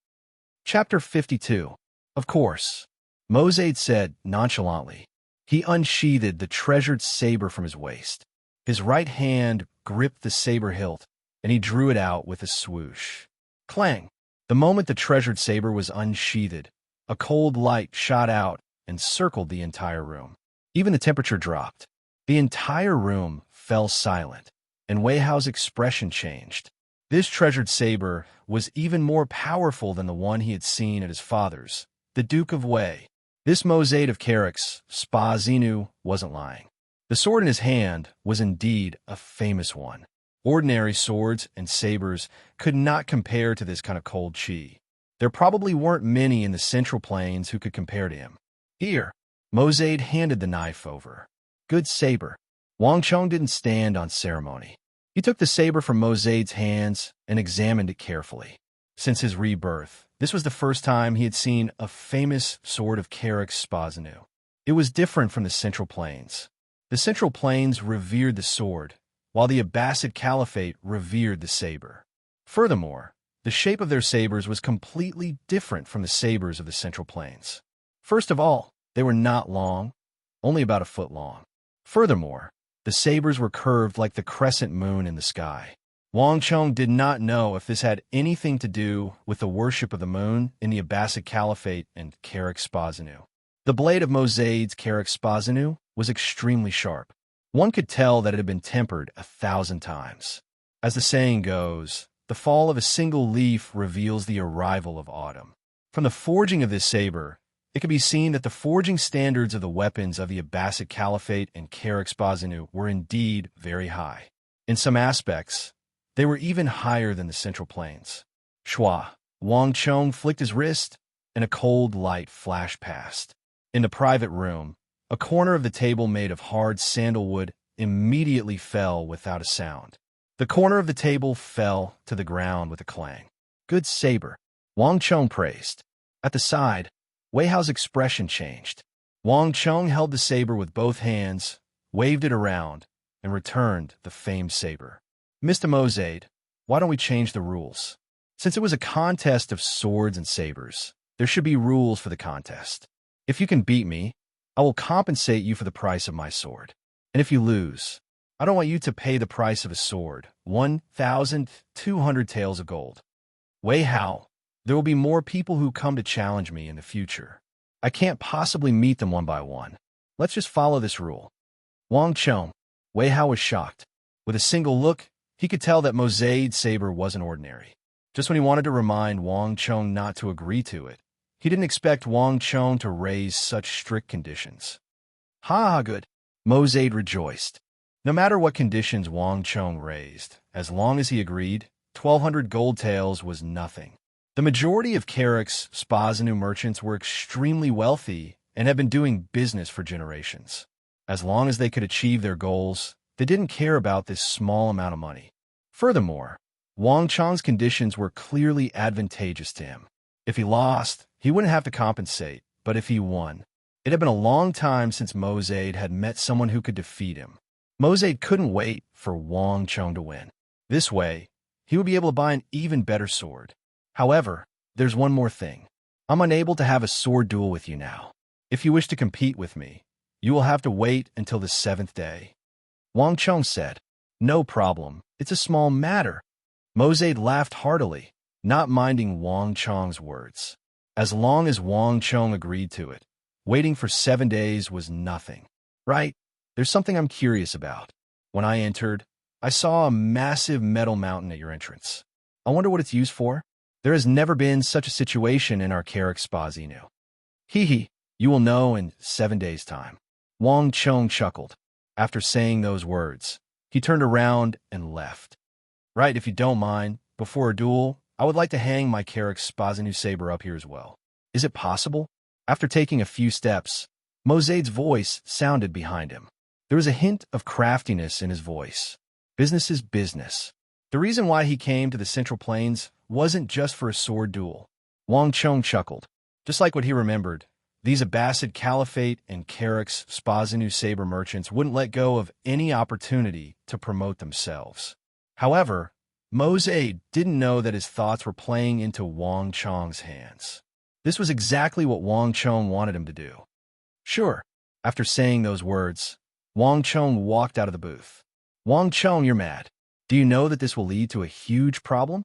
Chapter 52. Of course, Mozade said nonchalantly. He unsheathed the treasured saber from his waist. His right hand gripped the saber hilt, and he drew it out with a swoosh. Clang! The moment the treasured saber was unsheathed, a cold light shot out and circled the entire room. Even the temperature dropped. The entire room fell silent, and Wei Hao's expression changed. This treasured saber was even more powerful than the one he had seen at his father's, the Duke of Wei. This Mozade of Carrick's Spazinu wasn't lying. The sword in his hand was indeed a famous one. Ordinary swords and sabers could not compare to this kind of cold chi. There probably weren't many in the Central Plains who could compare to him. Here, Mozade handed the knife over. Good saber. Wang Chong didn't stand on ceremony. He took the saber from Mozade's hands and examined it carefully. Since his rebirth, this was the first time he had seen a famous sword of Carrick Spazinu. It was different from the Central Plains. The Central Plains revered the sword, while the Abbasid Caliphate revered the saber. Furthermore, the shape of their sabers was completely different from the sabers of the Central Plains. First of all, they were not long, only about a foot long. Furthermore, the sabers were curved like the crescent moon in the sky. Wang Chong did not know if this had anything to do with the worship of the moon in the Abbasid Caliphate and Carrick Spazinu. The blade of Mozade's Carrick Spazinu was extremely sharp. One could tell that it had been tempered 1,000 times. As the saying goes, the fall of a single leaf reveals the arrival of autumn. From the forging of this saber, it can be seen that the forging standards of the weapons of the Abbasid Caliphate and Carrick Spazinu were indeed very high. In some aspects, they were even higher than the Central Plains. Shua, Wang Chong flicked his wrist, and a cold light flashed past. In the private room, a corner of the table made of hard sandalwood immediately fell without a sound. The corner of the table fell to the ground with a clang. Good saber, Wang Chong praised. At the side, Wei Hao's expression changed. Wang Cheng held the saber with both hands, waved it around, and returned the famed saber. Mr. Mozade, why don't we change the rules? Since it was a contest of swords and sabers, there should be rules for the contest. If you can beat me, I will compensate you for the price of my sword. And if you lose, I don't want you to pay the price of a sword, 1,200 taels of gold. Wei Hao, there will be more people who come to challenge me in the future. I can't possibly meet them one by one. Let's just follow this rule. Wang Cheng, Wei Hao was shocked. With a single look, he could tell that Mozade's saber wasn't ordinary. Just when he wanted to remind Wang Cheng not to agree to it, he didn't expect Wang Cheng to raise such strict conditions. Ha, good. Mozade rejoiced. No matter what conditions Wang Cheng raised, as long as he agreed, 1,200 gold taels was nothing. The majority of Carrick's Spazanu merchants were extremely wealthy and had been doing business for generations. As long as they could achieve their goals, they didn't care about this small amount of money. Furthermore, Wang Cheng's conditions were clearly advantageous to him. If he lost, he wouldn't have to compensate, but if he won, it had been a long time since Mozade had met someone who could defeat him. Mozade couldn't wait for Wang Cheng to win. This way, he would be able to buy an even better sword. However, there's one more thing. I'm unable to have a sword duel with you now. If you wish to compete with me, you will have to wait until the 7th day. Wang Cheng said, No problem, it's a small matter. Mozade laughed heartily, not minding Wang Cheng's words. As long as Wang Cheng agreed to it, waiting for 7 days was nothing. Right? There's something I'm curious about. When I entered, I saw a massive metal mountain at your entrance. I wonder what it's used for? There has never been such a situation in our Carrick Spazinu. Hee, you will know in 7 days' time. Wang Cheng chuckled. After saying those words, he turned around and left. Right, if you don't mind, before a duel, I would like to hang my Carrick Spazinu saber up here as well. Is it possible? After taking a few steps, Mozade's voice sounded behind him. There was a hint of craftiness in his voice. Business is business. The reason why he came to the Central Plains wasn't just for a sword duel. Wang Cheng chuckled. Just like what he remembered, these Abbasid Caliphate and Carrick's Spazinu saber merchants wouldn't let go of any opportunity to promote themselves. However, Mozade didn't know that his thoughts were playing into Wang Cheng's hands. This was exactly what Wang Cheng wanted him to do. Sure. After saying those words, Wang Cheng walked out of the booth. Wang Cheng, you're mad. Do you know that this will lead to a huge problem?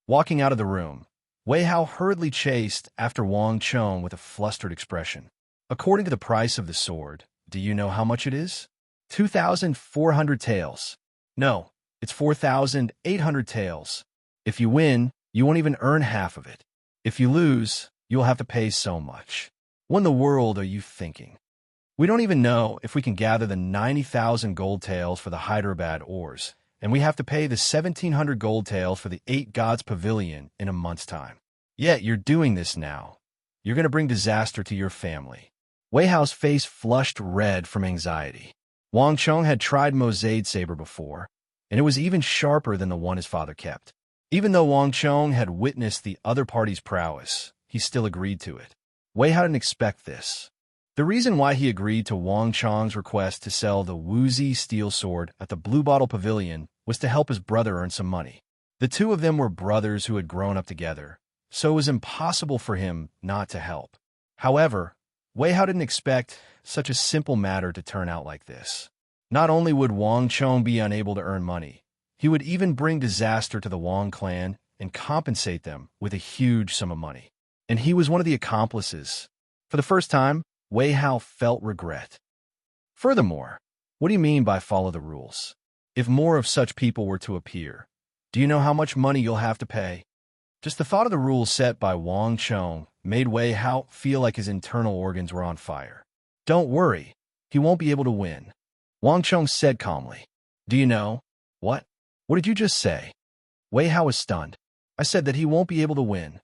Walking out of the room, Wei Hao hurriedly chased after Wang Cheng with a flustered expression. According to the price of the sword, do you know how much it is? 2,400 taels. No, it's 4,800 taels. If you win, you won't even earn half of it. If you lose, you'll have to pay so much. What in the world are you thinking? We don't even know if we can gather the 90,000 gold taels for the Hyderabad ores, and we have to pay the 1,700 gold taels for the 8 Gods Pavilion in a month's time. Yet you're doing this now. You're going to bring disaster to your family. Wei Hao's face flushed red from anxiety. Wang Cheng had tried Mozade's saber before, and it was even sharper than the one his father kept. Even though Wang Cheng had witnessed the other party's prowess, he still agreed to it. Wei Hao didn't expect this. The reason why he agreed to Wang Cheng's request to sell the Wuzi steel sword at the Blue Bottle Pavilion was to help his brother earn some money. The two of them were brothers who had grown up together, so it was impossible for him not to help. However, Wei Hao didn't expect such a simple matter to turn out like this. Not only would Wang Cheng be unable to earn money, he would even bring disaster to the Wang clan and compensate them with a huge sum of money. And he was one of the accomplices. For the first time, Wei Hao felt regret. Furthermore, what do you mean by follow the rules? If more of such people were to appear, do you know how much money you'll have to pay? Just the thought of the rules set by Wang Cheng made Wei Hao feel like his internal organs were on fire. Don't worry, he won't be able to win. Wang Cheng said calmly. Do you know? What? What did you just say? Wei Hao was stunned. I said that he won't be able to win.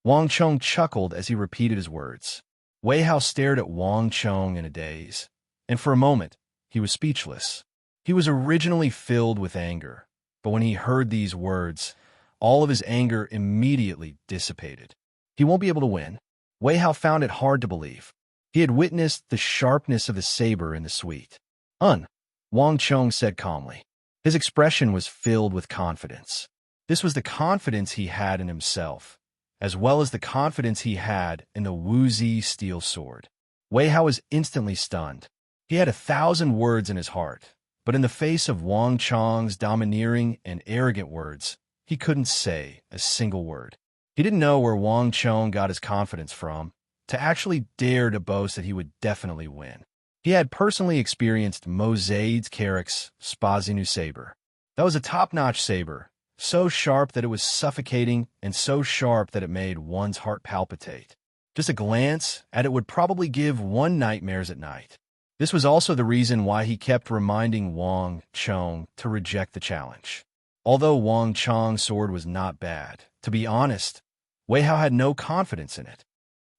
Wang Cheng chuckled as he repeated his words. Wei Hao stared at Wang Cheng in a daze, and for a moment, he was speechless. He was originally filled with anger, but when he heard these words, all of his anger immediately dissipated. He won't be able to win. Wei Hao found it hard to believe. He had witnessed the sharpness of the saber in the suite. Un, Wang Chong said calmly. His expression was filled with confidence. This was the confidence he had in himself, as well as the confidence he had in the Wuzi steel sword. Wei Hao was instantly stunned. He had 1,000 words in his heart, but in the face of Wang Chong's domineering and arrogant words, he couldn't say a single word. He didn't know where Wang Chong got his confidence from, to actually dare to boast that he would definitely win. He had personally experienced Mozade's Carrick's Spazinu saber. That was a top-notch saber, so sharp that it was suffocating and so sharp that it made one's heart palpitate. Just a glance at it would probably give one nightmares at night. This was also the reason why he kept reminding Wang Chong to reject the challenge. Although Wang Chong's sword was not bad, to be honest, Wei Hao had no confidence in it.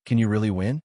Can you really win?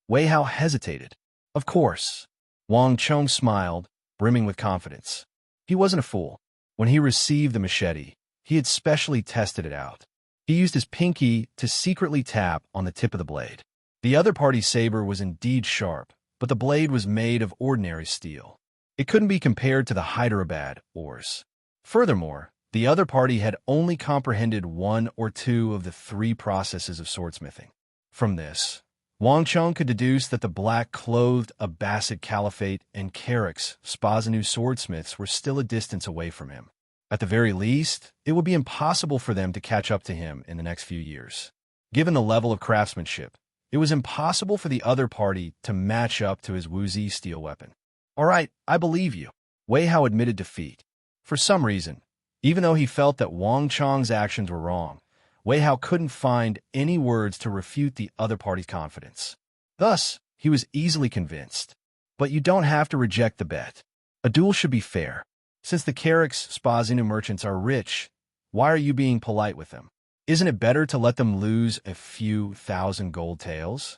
Wei Hao hesitated. Of course. Wang Chong smiled, brimming with confidence. He wasn't a fool. When he received the machete, he had specially tested it out. He used his pinky to secretly tap on the tip of the blade. The other party's saber was indeed sharp, but the blade was made of ordinary steel. It couldn't be compared to the Hyderabad ores. Furthermore, the other party had only comprehended one or two of the 3 processes of swordsmithing. From this, Wang Chong could deduce that the black-clothed Abbasid Caliphate and Carrick's Spazinu swordsmiths were still a distance away from him. At the very least, it would be impossible for them to catch up to him in the next few years. Given the level of craftsmanship, it was impossible for the other party to match up to his Wuzi steel weapon. All right, I believe you. Wei Hao admitted defeat. For some reason, even though he felt that Wang Chong's actions were wrong, Wei Hao couldn't find any words to refute the other party's confidence. Thus, he was easily convinced. But you don't have to reject the bet. A duel should be fair. Since the Carrick's Spazinu merchants are rich, why are you being polite with them? Isn't it better to let them lose a few thousand gold taels?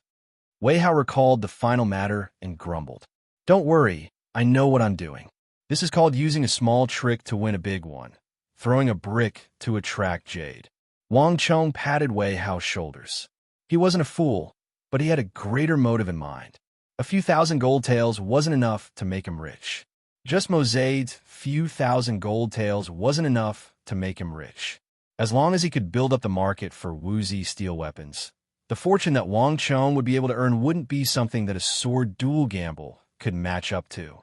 Wei Hao recalled the final matter and grumbled. Don't worry, I know what I'm doing. This is called using a small trick to win a big one, throwing a brick to attract jade. Wang Chong patted Wei Hao's shoulders. He wasn't a fool, but he had a greater motive in mind. A few thousand gold taels wasn't enough to make him rich. Just Mozade's few thousand gold taels wasn't enough to make him rich. As long as he could build up the market for Wuzi steel weapons, the fortune that Wang Chong would be able to earn wouldn't be something that a sword duel gamble could match up to.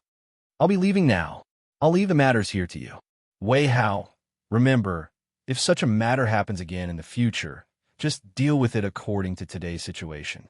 I'll be leaving now. I'll leave the matters here to you. Wei Hao, remember, if such a matter happens again in the future, just deal with it according to today's situation.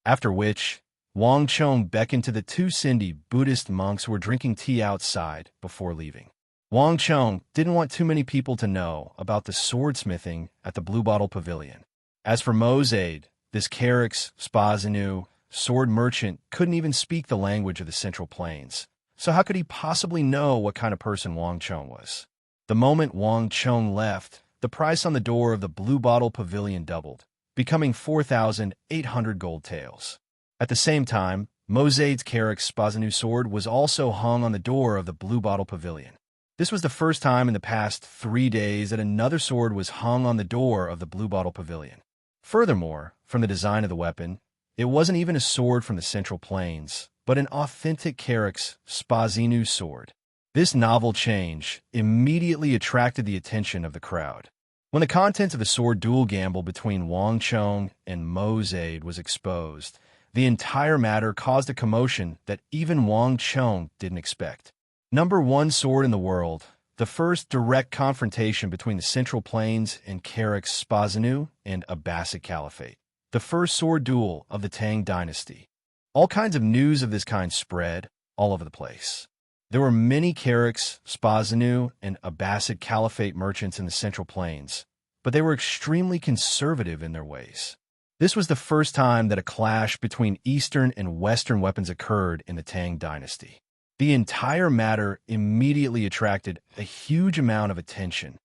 After which, Wang Chong beckoned to the 2 Sindhi Buddhist monks who were drinking tea outside before leaving. Wang Chong didn't want too many people to know about the swordsmithing at the Blue Bottle Pavilion. As for Mozade, this Carrick's Spazinu sword merchant couldn't even speak the language of the Central Plains, so how could he possibly know what kind of person Wang Chong was? The moment Wang Chong left, the price on the door of the Blue Bottle Pavilion doubled, becoming 4,800 gold taels. At the same time, Mozade's Carrick's Spazinu sword was also hung on the door of the Blue Bottle Pavilion. This was the first time in the past 3 days that another sword was hung on the door of the Blue Bottle Pavilion. Furthermore, from the design of the weapon, it wasn't even a sword from the Central Plains, but an authentic Carrick's Spazinu sword. This novel change immediately attracted the attention of the crowd. When the contents of the sword duel gamble between Wang Chong and Mozade was exposed, the entire matter caused a commotion that even Wang Chong didn't expect. Number 1 sword in the world, the first direct confrontation between the Central Plains and Carrick's Spazinu and Abbasid Caliphate. The first sword duel of the Tang dynasty. All kinds of news of this kind spread all over the place. There were many Carrick's, Spazinu, and Abbasid Caliphate merchants in the Central Plains, but they were extremely conservative in their ways. This was the first time that a clash between Eastern and Western weapons occurred in the Tang dynasty. The entire matter immediately attracted a huge amount of attention.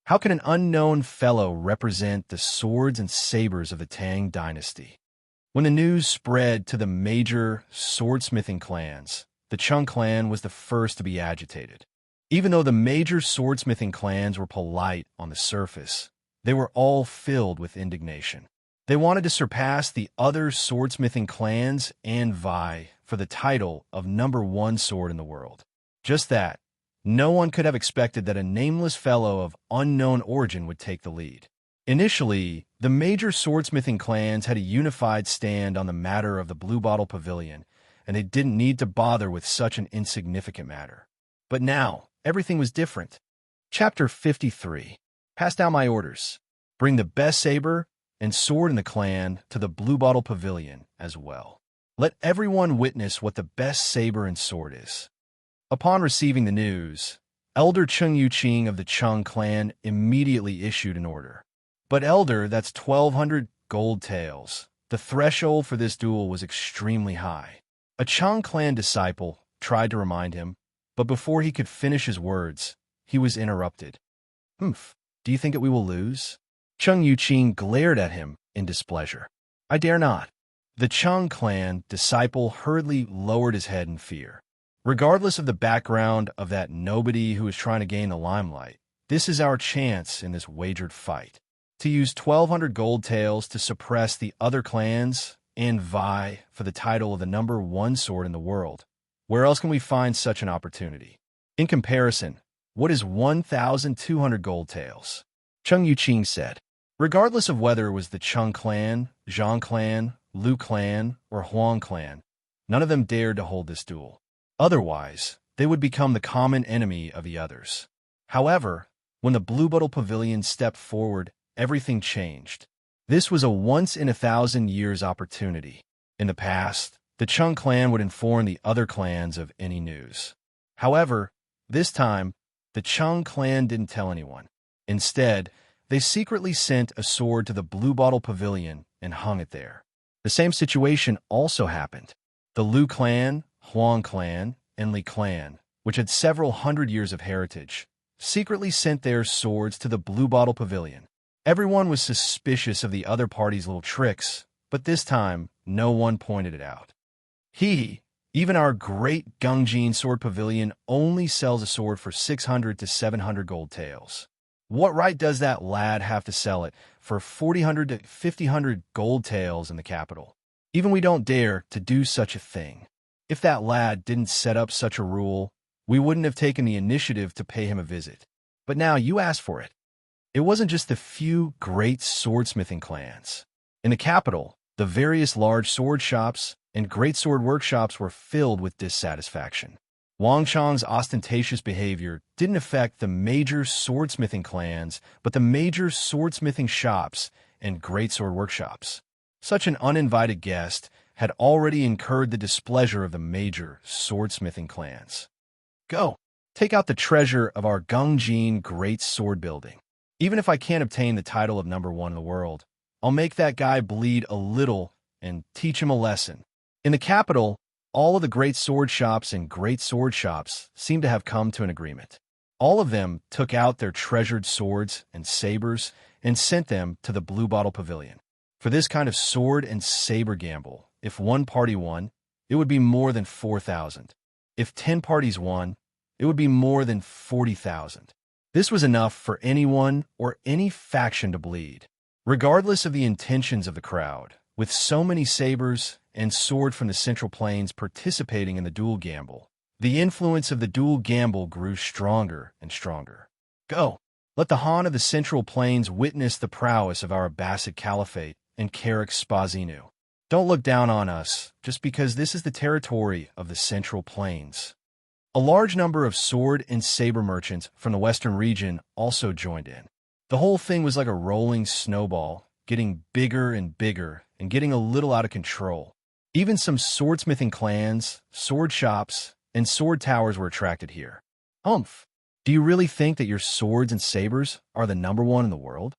How can an unknown fellow represent the swords and sabers of the Tang dynasty? When the news spread to the major swordsmithing clans, the Chung clan was the first to be agitated. Even though the major swordsmithing clans were polite on the surface, they were all filled with indignation. They wanted to surpass the other swordsmithing clans and vie for the title of #1 sword in the world. Just that, no one could have expected that a nameless fellow of unknown origin would take the lead. Initially, the major swordsmithing clans had a unified stand on the matter of the Bluebottle Pavilion, and they didn't need to bother with such an insignificant matter. But now, everything was different. Chapter 53. Pass down my orders. Bring the best saber and sword in the clan to the Bluebottle Pavilion as well. Let everyone witness what the best saber and sword is. Upon receiving the news, Elder Chung Yuqing of the Chung clan immediately issued an order. But Elder, that's 1,200 gold taels. The threshold for this duel was extremely high. A Chung clan disciple tried to remind him, but before he could finish his words, he was interrupted. "Humph, do you think that we will lose?" Chung Yuqing glared at him in displeasure. "I dare not." The Chung clan disciple hurriedly lowered his head in fear. Regardless of the background of that nobody who is trying to gain the limelight, this is our chance in this wagered fight. To use 1,200 gold taels to suppress the other clans and vie for the title of the #1 sword in the world. Where else can we find such an opportunity? In comparison, what is 1,200 gold taels? Chung Yuqing said. Regardless of whether it was the Chung clan, Zhang clan, Lu clan, or Huang clan, none of them dared to hold this duel. Otherwise, they would become the common enemy of the others. However, when the Bluebottle Pavilion stepped forward, everything changed. This was a once-in-a-thousand-years opportunity. In the past, the Chung clan would inform the other clans of any news. However, this time, the Chung clan didn't tell anyone. Instead, they secretly sent a sword to the Bluebottle Pavilion and hung it there. The same situation also happened. The Lu clan, Huang clan, and Li clan, which had several hundred years of heritage, secretly sent their swords to the Bluebottle Pavilion. Everyone was suspicious of the other party's little tricks, but this time, no one pointed it out. Even our great Gungjin Sword Pavilion only sells a sword for 600 to 700 gold taels. What right does that lad have to sell it for 400 to 500 gold taels in the capital? Even we don't dare to do such a thing. If that lad didn't set up such a rule, we wouldn't have taken the initiative to pay him a visit. But now you asked for it. It wasn't just the few great swordsmithing clans. In the capital, the various large sword shops and great sword workshops were filled with dissatisfaction. Wang Chang's ostentatious behavior didn't affect the major swordsmithing clans, but the major swordsmithing shops and great sword workshops. Such an uninvited guest had already incurred the displeasure of the major swordsmithing clans. Go, take out the treasure of our Gungjin great sword building. Even if I can't obtain the title of #1 in the world, I'll make that guy bleed a little and teach him a lesson. In the capital, all of the great sword shops and great sword shops seemed to have come to an agreement. All of them took out their treasured swords and sabers and sent them to the Bluebottle Pavilion. For this kind of sword and saber gamble, if one party won, it would be more than 4,000. If 10 parties won, it would be more than 40,000. This was enough for anyone or any faction to bleed. Regardless of the intentions of the crowd, with so many sabers and sword from the Central Plains participating in the duel gamble, the influence of the duel gamble grew stronger and stronger. Go, let the Han of the Central Plains witness the prowess of our Abbasid Caliphate and Carrick Spazinu. Don't look down on us just because this is the territory of the Central Plains. A large number of sword and saber merchants from the western region also joined in. The whole thing was like a rolling snowball, getting bigger and bigger and getting a little out of control. Even some swordsmithing clans, sword shops, and sword towers were attracted here. Humph! Do you really think that your swords and sabers are the #1 in the world?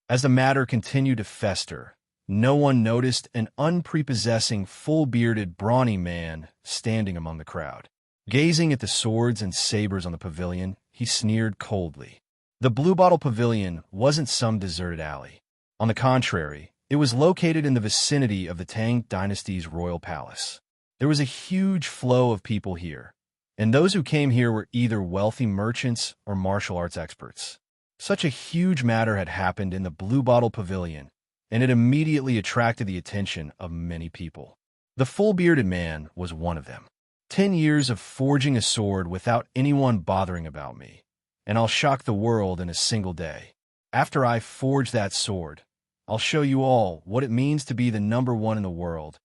As the matter continued to fester, no one noticed an unprepossessing, full-bearded, brawny man standing among the crowd. Gazing at the swords and sabers on the pavilion, he sneered coldly. The Bluebottle Pavilion wasn't some deserted alley. On the contrary, it was located in the vicinity of the Tang Dynasty's royal palace. There was a huge flow of people here, and those who came here were either wealthy merchants or martial arts experts. Such a huge matter had happened in the Bluebottle Pavilion, and it immediately attracted the attention of many people. The full-bearded man was one of them. 10 years of forging a sword without anyone bothering about me, and I'll shock the world in a single day. After I forge that sword, I'll show you all what it means to be the number one in the world.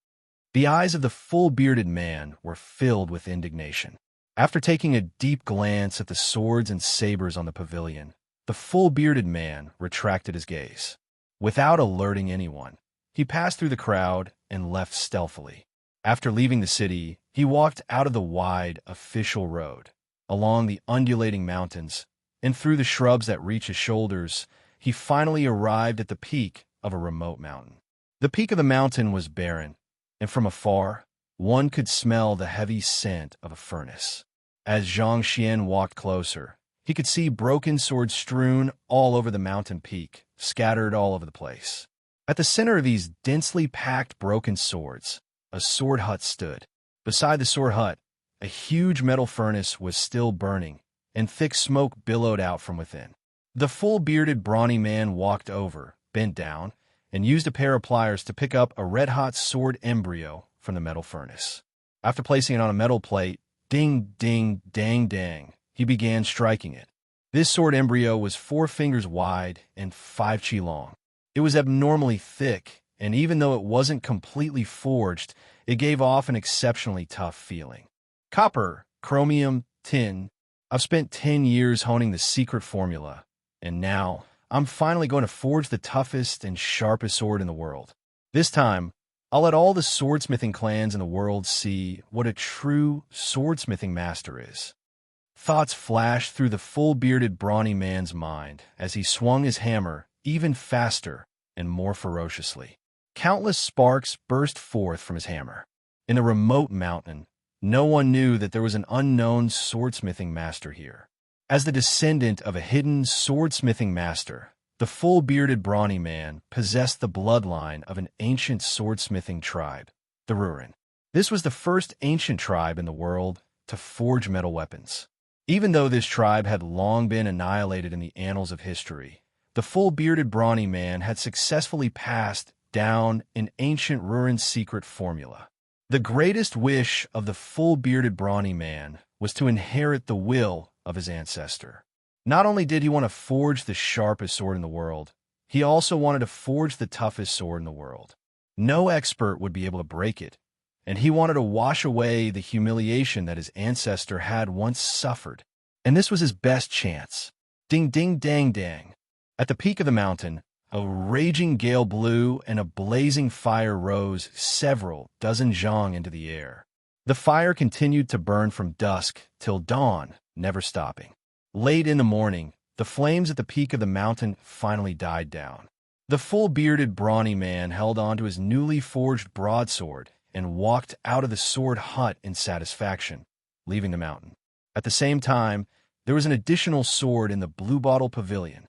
The eyes of the full-bearded man were filled with indignation. After taking a deep glance at the swords and sabers on the pavilion, the full-bearded man retracted his gaze. Without alerting anyone, he passed through the crowd and left stealthily. After leaving the city, he walked out of the wide, official road, along the undulating mountains, and through the shrubs that reach his shoulders. He finally arrived at the peak of a remote mountain. The peak of the mountain was barren, and from afar, one could smell the heavy scent of a furnace. As Zhang Xian walked closer, he could see broken swords strewn all over the mountain peak, scattered all over the place. At the center of these densely packed broken swords, a sword hut stood. Beside the sword hut, a huge metal furnace was still burning, and thick smoke billowed out from within. The full-bearded, brawny man walked over, bent down, and used a pair of pliers to pick up a red-hot sword embryo from the metal furnace. After placing it on a metal plate, ding, ding, dang, dang, he began striking it. This sword embryo was 4 fingers wide and 5 chi long. It was abnormally thick, and even though it wasn't completely forged, it gave off an exceptionally tough feeling. Copper, chromium, tin. I've spent 10 years honing the secret formula, and now I'm finally going to forge the toughest and sharpest sword in the world. This time, I'll let all the swordsmithing clans in the world see what a true swordsmithing master is. Thoughts flashed through the full-bearded, brawny man's mind as he swung his hammer even faster and more ferociously. Countless sparks burst forth from his hammer. In a remote mountain, no one knew that there was an unknown swordsmithing master here. As the descendant of a hidden swordsmithing master, the full-bearded, brawny man possessed the bloodline of an ancient swordsmithing tribe, the Rurin. This was the first ancient tribe in the world to forge metal weapons. Even though this tribe had long been annihilated in the annals of history, the full-bearded, brawny man had successfully passed down an ancient Rurin secret formula. The greatest wish of the full-bearded, brawny man was to inherit the will of his ancestor. Not only did he want to forge the sharpest sword in the world, he also wanted to forge the toughest sword in the world. No expert would be able to break it, and he wanted to wash away the humiliation that his ancestor had once suffered. And this was his best chance. Ding, ding, dang, dang. At the peak of the mountain, a raging gale blew and a blazing fire rose several dozen zhang into the air. The fire continued to burn from dusk till dawn, never stopping. Late in the morning, the flames at the peak of the mountain finally died down. The full-bearded, brawny man held on to his newly forged broadsword and walked out of the sword hut in satisfaction, leaving the mountain. At the same time, there was an additional sword in the Blue Bottle Pavilion.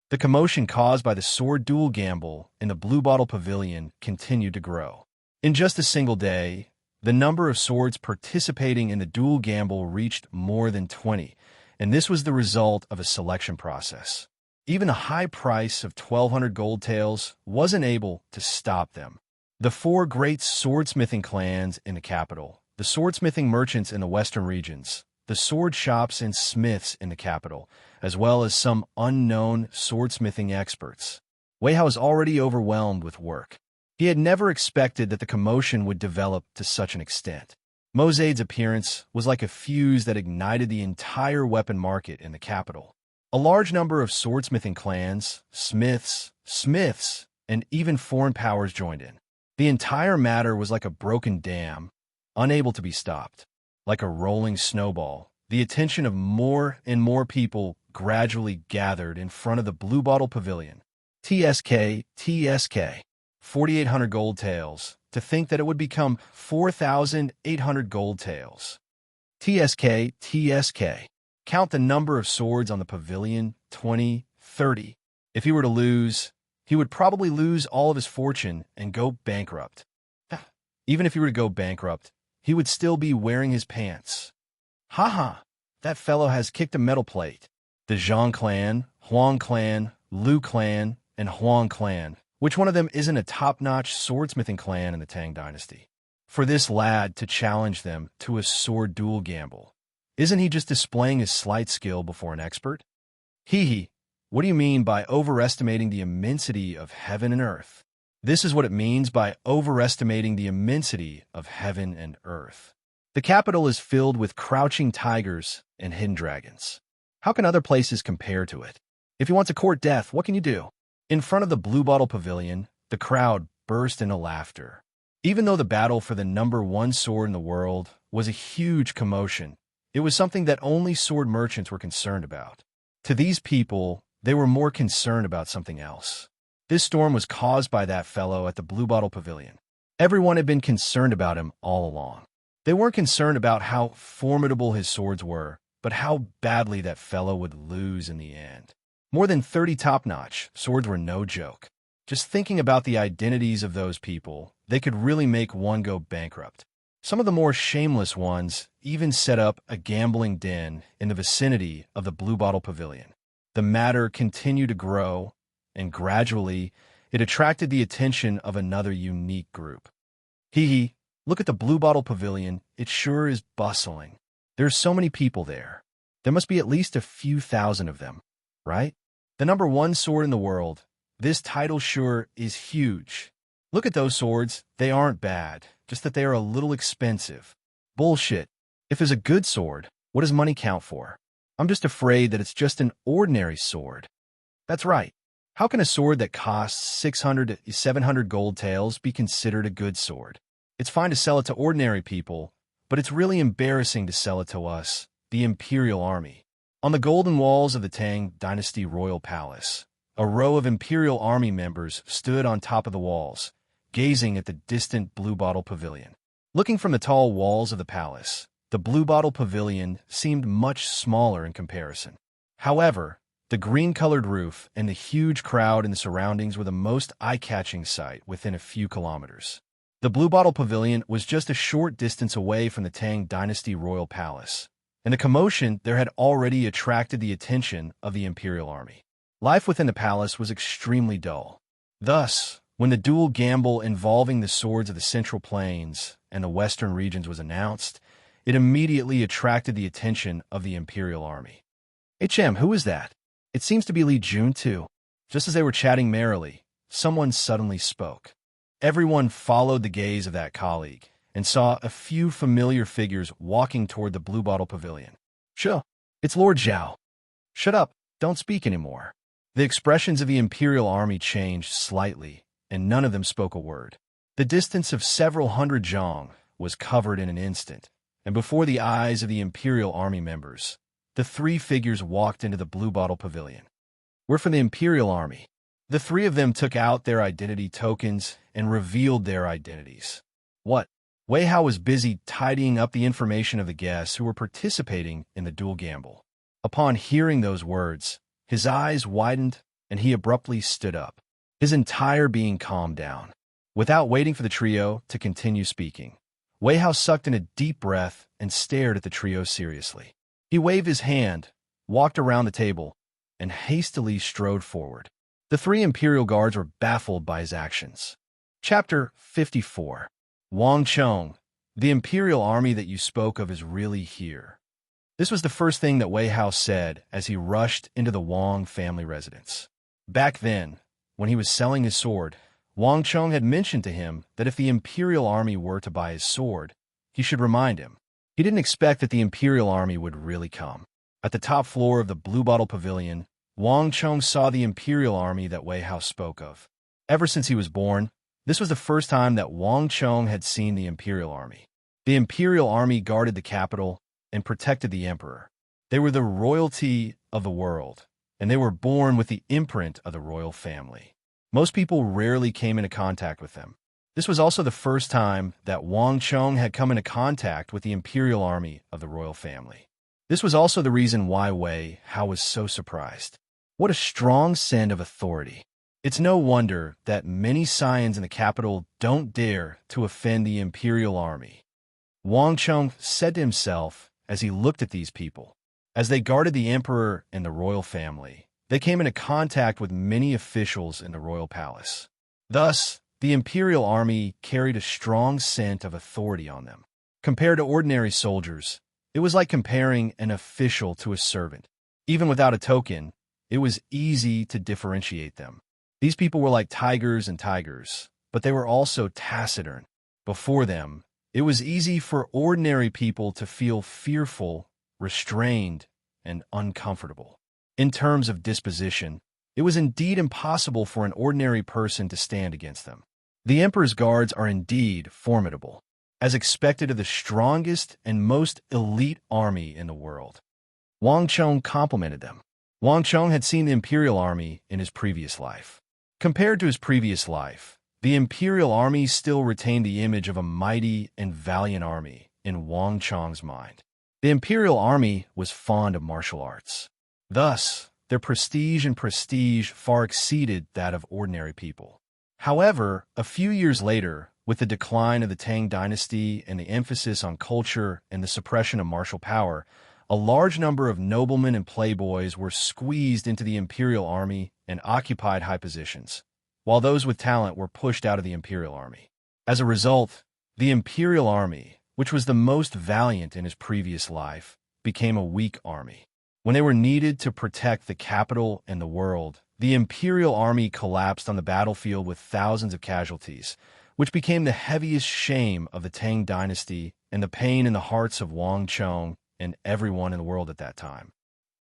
The commotion caused by the sword duel gamble in the Blue Bottle Pavilion continued to grow. In just a single day, the number of swords participating in the duel gamble reached more than 20, and this was the result of a selection process. Even a high price of 1,200 gold taels wasn't able to stop them. The 4 great swordsmithing clans in the capital, the swordsmithing merchants in the western regions, the sword shops and smiths in the capital, as well as some unknown swordsmithing experts. Wei Hao was already overwhelmed with work. He had never expected that the commotion would develop to such an extent. Mozade's appearance was like a fuse that ignited the entire weapon market in the capital. A large number of swordsmithing clans, smiths, and even foreign powers joined in. The entire matter was like a broken dam, unable to be stopped. Like a rolling snowball, the attention of more and more people gradually gathered in front of the Blue Bottle Pavilion. TSK, 4,800 gold taels. To think that it would become 4,800 gold taels. TSK. Count the number of swords on the pavilion, 20, 30. If he were to lose, he would probably lose all of his fortune and go bankrupt. Even if he were to go bankrupt, he would still be wearing his pants. That fellow has kicked a metal plate. The Zhang clan, Huang clan, Lu clan, and Huang clan Which one of them isn't a top-notch swordsmithing clan in the Tang dynasty? For this lad to challenge them to a sword duel gamble, isn't he just displaying his slight skill before an expert? Hee, what do you mean by overestimating the immensity of heaven and earth? This is what it means by overestimating the immensity of heaven and earth. The capital is filled with crouching tigers and hidden dragons. How can other places compare to it? If you want to court death, what can you do? In front of the Blue Bottle Pavilion, the crowd burst into laughter. Even though the battle for the #1 sword in the world was a huge commotion, it was something that only sword merchants were concerned about. To these people, they were more concerned about something else. This storm was caused by that fellow at the Blue Bottle Pavilion. Everyone had been concerned about him all along. They weren't concerned about how formidable his swords were, but how badly that fellow would lose in the end. More than 30 top-notch swords were no joke. Just thinking about the identities of those people, they could really make one go bankrupt. Some of the more shameless ones even set up a gambling den in the vicinity of the Blue Bottle Pavilion. The matter continued to grow, and gradually, it attracted the attention of another unique group. Look at the Blue Bottle Pavilion. It sure is bustling. There's so many people there. There must be at least a few thousand of them, right? The #1 sword in the world. This title sure is huge. Look at those swords. They aren't bad, just that they are a little expensive. Bullshit. If it's a good sword, what does money count for? I'm just afraid that it's just an ordinary sword. That's right. How can a sword that costs 600 to 700 gold taels be considered a good sword? It's fine to sell it to ordinary people, but it's really embarrassing to sell it to us, the Imperial Army. On the golden walls of the Tang Dynasty Royal Palace, a row of Imperial Army members stood on top of the walls, gazing at the distant Blue Bottle Pavilion. Looking from the tall walls of the palace, the Blue Bottle Pavilion seemed much smaller in comparison. However, the green-colored roof and the huge crowd in the surroundings were the most eye-catching sight within a few kilometers. The Blue Bottle Pavilion was just a short distance away from the Tang Dynasty Royal Palace, and the commotion there had already attracted the attention of the Imperial Army. Life within the palace was extremely dull. Thus, when the dual gamble involving the swords of the Central Plains and the Western regions was announced, it immediately attracted the attention of the Imperial Army. "HM, who is that? It seems to be Li Jun too." Just as they were chatting merrily, someone suddenly spoke. Everyone followed the gaze of that colleague and saw a few familiar figures walking toward the Blue Bottle Pavilion. "Sure, it's Lord Zhao." "Shut up, don't speak anymore." The expressions of the Imperial Army changed slightly, and none of them spoke a word. The distance of several hundred zhang was covered in an instant, and before the eyes of the Imperial Army members, the three figures walked into the Blue Bottle Pavilion. "We're from the Imperial Army." The three of them took out their identity tokens and revealed their identities. What? Wei Hao was busy tidying up the information of the guests who were participating in the dual gamble. Upon hearing those words, his eyes widened and he abruptly stood up. His entire being calmed down. Without waiting for the trio to continue speaking, Wei Hao sucked in a deep breath and stared at the trio seriously. He waved his hand, walked around the table, and hastily strode forward. The three Imperial Guards were baffled by his actions. Chapter 54. Wang Chong, the Imperial Army that you spoke of is really here. This was the first thing that Wei Hao said as he rushed into the Wang family residence. Back then, when he was selling his sword, Wang Chong had mentioned to him that if the Imperial Army were to buy his sword, he should remind him. He didn't expect that the Imperial Army would really come. At the top floor of the Blue Bottle Pavilion, Wang Chong saw the Imperial Army that Wei Hao spoke of. Ever since he was born, this was the first time that Wang Chong had seen the Imperial Army. The Imperial Army guarded the capital and protected the emperor. They were the royalty of the world, and they were born with the imprint of the royal family. Most people rarely came into contact with them. This was also the first time that Wang Chong had come into contact with the Imperial Army of the royal family. This was also the reason why Wei Hao was so surprised. What a strong scent of authority. It's no wonder that many scions in the capital don't dare to offend the Imperial Army. Wang Chong said to himself as he looked at these people. As they guarded the emperor and the royal family, they came into contact with many officials in the royal palace. Thus, the imperial army carried a strong scent of authority on them. Compared to ordinary soldiers, it was like comparing an official to a servant. Even without a token, it was easy to differentiate them. These people were like tigers and tigers, but they were also taciturn. Before them, it was easy for ordinary people to feel fearful, restrained, and uncomfortable. In terms of disposition, it was indeed impossible for an ordinary person to stand against them. The emperor's guards are indeed formidable, as expected of the strongest and most elite army in the world. Wang Chong complimented them. Wang Chong had seen the imperial army in his previous life. Compared to his previous life, the imperial army still retained the image of a mighty and valiant army in Wang Chong's mind. The imperial army was fond of martial arts. Thus, their prestige far exceeded that of ordinary people. However, a few years later, with the decline of the Tang dynasty and the emphasis on culture and the suppression of martial power, a large number of noblemen and playboys were squeezed into the imperial army and occupied high positions, while those with talent were pushed out of the imperial army. As a result, the imperial army, which was the most valiant in his previous life, became a weak army. When they were needed to protect the capital and the world, the imperial army collapsed on the battlefield with thousands of casualties, which became the heaviest shame of the Tang dynasty and the pain in the hearts of Wang Chong and everyone in the world at that time.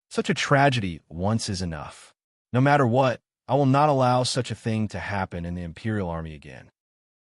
Such a tragedy once is enough. No matter what, I will not allow such a thing to happen in the imperial army again.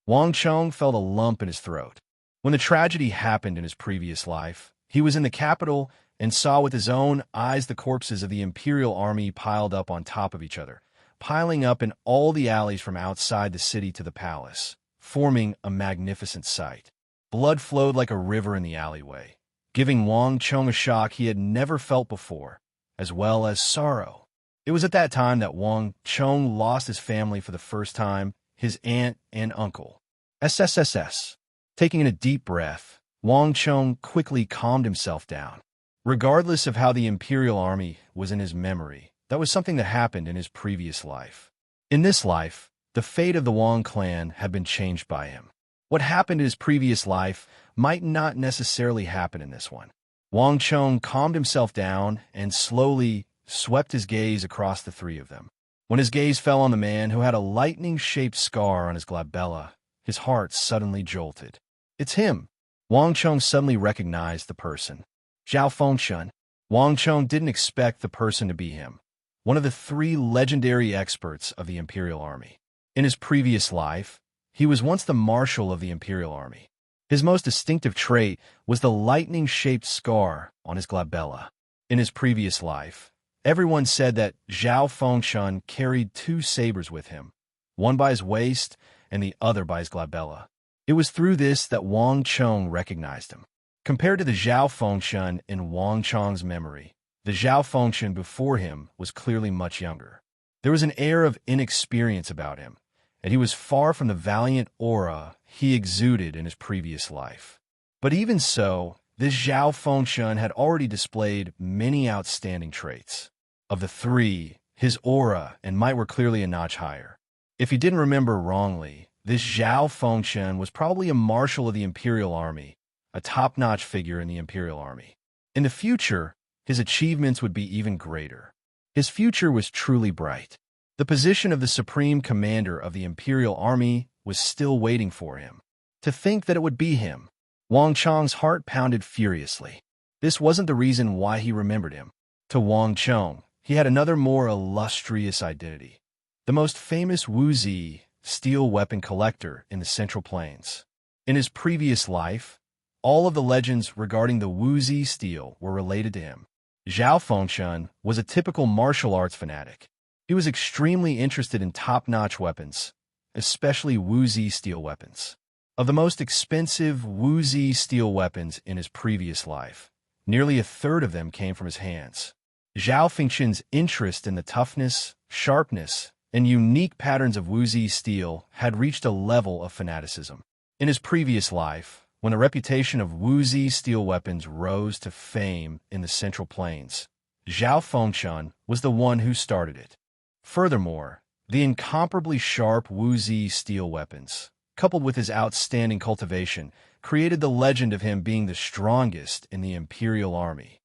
Wang Chong felt a lump in his throat. When the tragedy happened in his previous life, he was in the capital and saw with his own eyes the corpses of the imperial army piled up on top of each other, piling up in all the alleys from outside the city to the palace, forming a magnificent sight. Blood flowed like a river in the alleyway, giving Wang Chong a shock he had never felt before, as well as sorrow. It was at that time that Wang Chong lost his family for the first time, his aunt and uncle. SSSS. Taking in a deep breath, Wang Chong quickly calmed himself down. Regardless of how the imperial army was in his memory, that was something that happened in his previous life. In this life, the fate of the Wang clan had been changed by him. What happened in his previous life might not necessarily happen in this one. Wang Chong calmed himself down and slowly swept his gaze across the three of them. When his gaze fell on the man who had a lightning-shaped scar on his glabella, his heart suddenly jolted. It's him! Wang Chong suddenly recognized the person. Zhao Fengshun. Wang Chong didn't expect the person to be him, one of the three legendary experts of the imperial army. In his previous life, he was once the marshal of the imperial army. His most distinctive trait was the lightning-shaped scar on his glabella. In his previous life, everyone said that Zhao Fengshun carried two sabers with him, one by his waist and the other by his glabella. It was through this that Wang Chong recognized him. Compared to the Zhao Fengshun in Wang Chong's memory, the Zhao Fengshun before him was clearly much younger. There was an air of inexperience about him, and he was far from the valiant aura he exuded in his previous life. But even so, this Zhao Fengshun had already displayed many outstanding traits. Of the three, his aura and might were clearly a notch higher. If he didn't remember wrongly, this Zhao Fengshun was probably a marshal of the imperial army, a top-notch figure in the imperial army. In the future, his achievements would be even greater. His future was truly bright. The position of the supreme commander of the imperial army was still waiting for him. To think that it would be him. Wang Chong's heart pounded furiously. This wasn't the reason why he remembered him. To Wang Chong, he had another more illustrious identity. The most famous Wuzi steel weapon collector in the Central Plains. In his previous life, all of the legends regarding the Wuzi steel were related to him. Zhao Fengshun was a typical martial arts fanatic. He was extremely interested in top-notch weapons, especially Wuzi steel weapons. Of the most expensive Wuzi steel weapons in his previous life, nearly a third of them came from his hands. Zhao Fengshun's interest in the toughness, sharpness, and unique patterns of Wuzi steel had reached a level of fanaticism. In his previous life, when the reputation of Wuzi steel weapons rose to fame in the Central Plains, Zhao Fengshun was the one who started it. Furthermore, The incomparably sharp Wuzi steel weapons, coupled with his outstanding cultivation, created the legend of him being the strongest in the Imperial Army.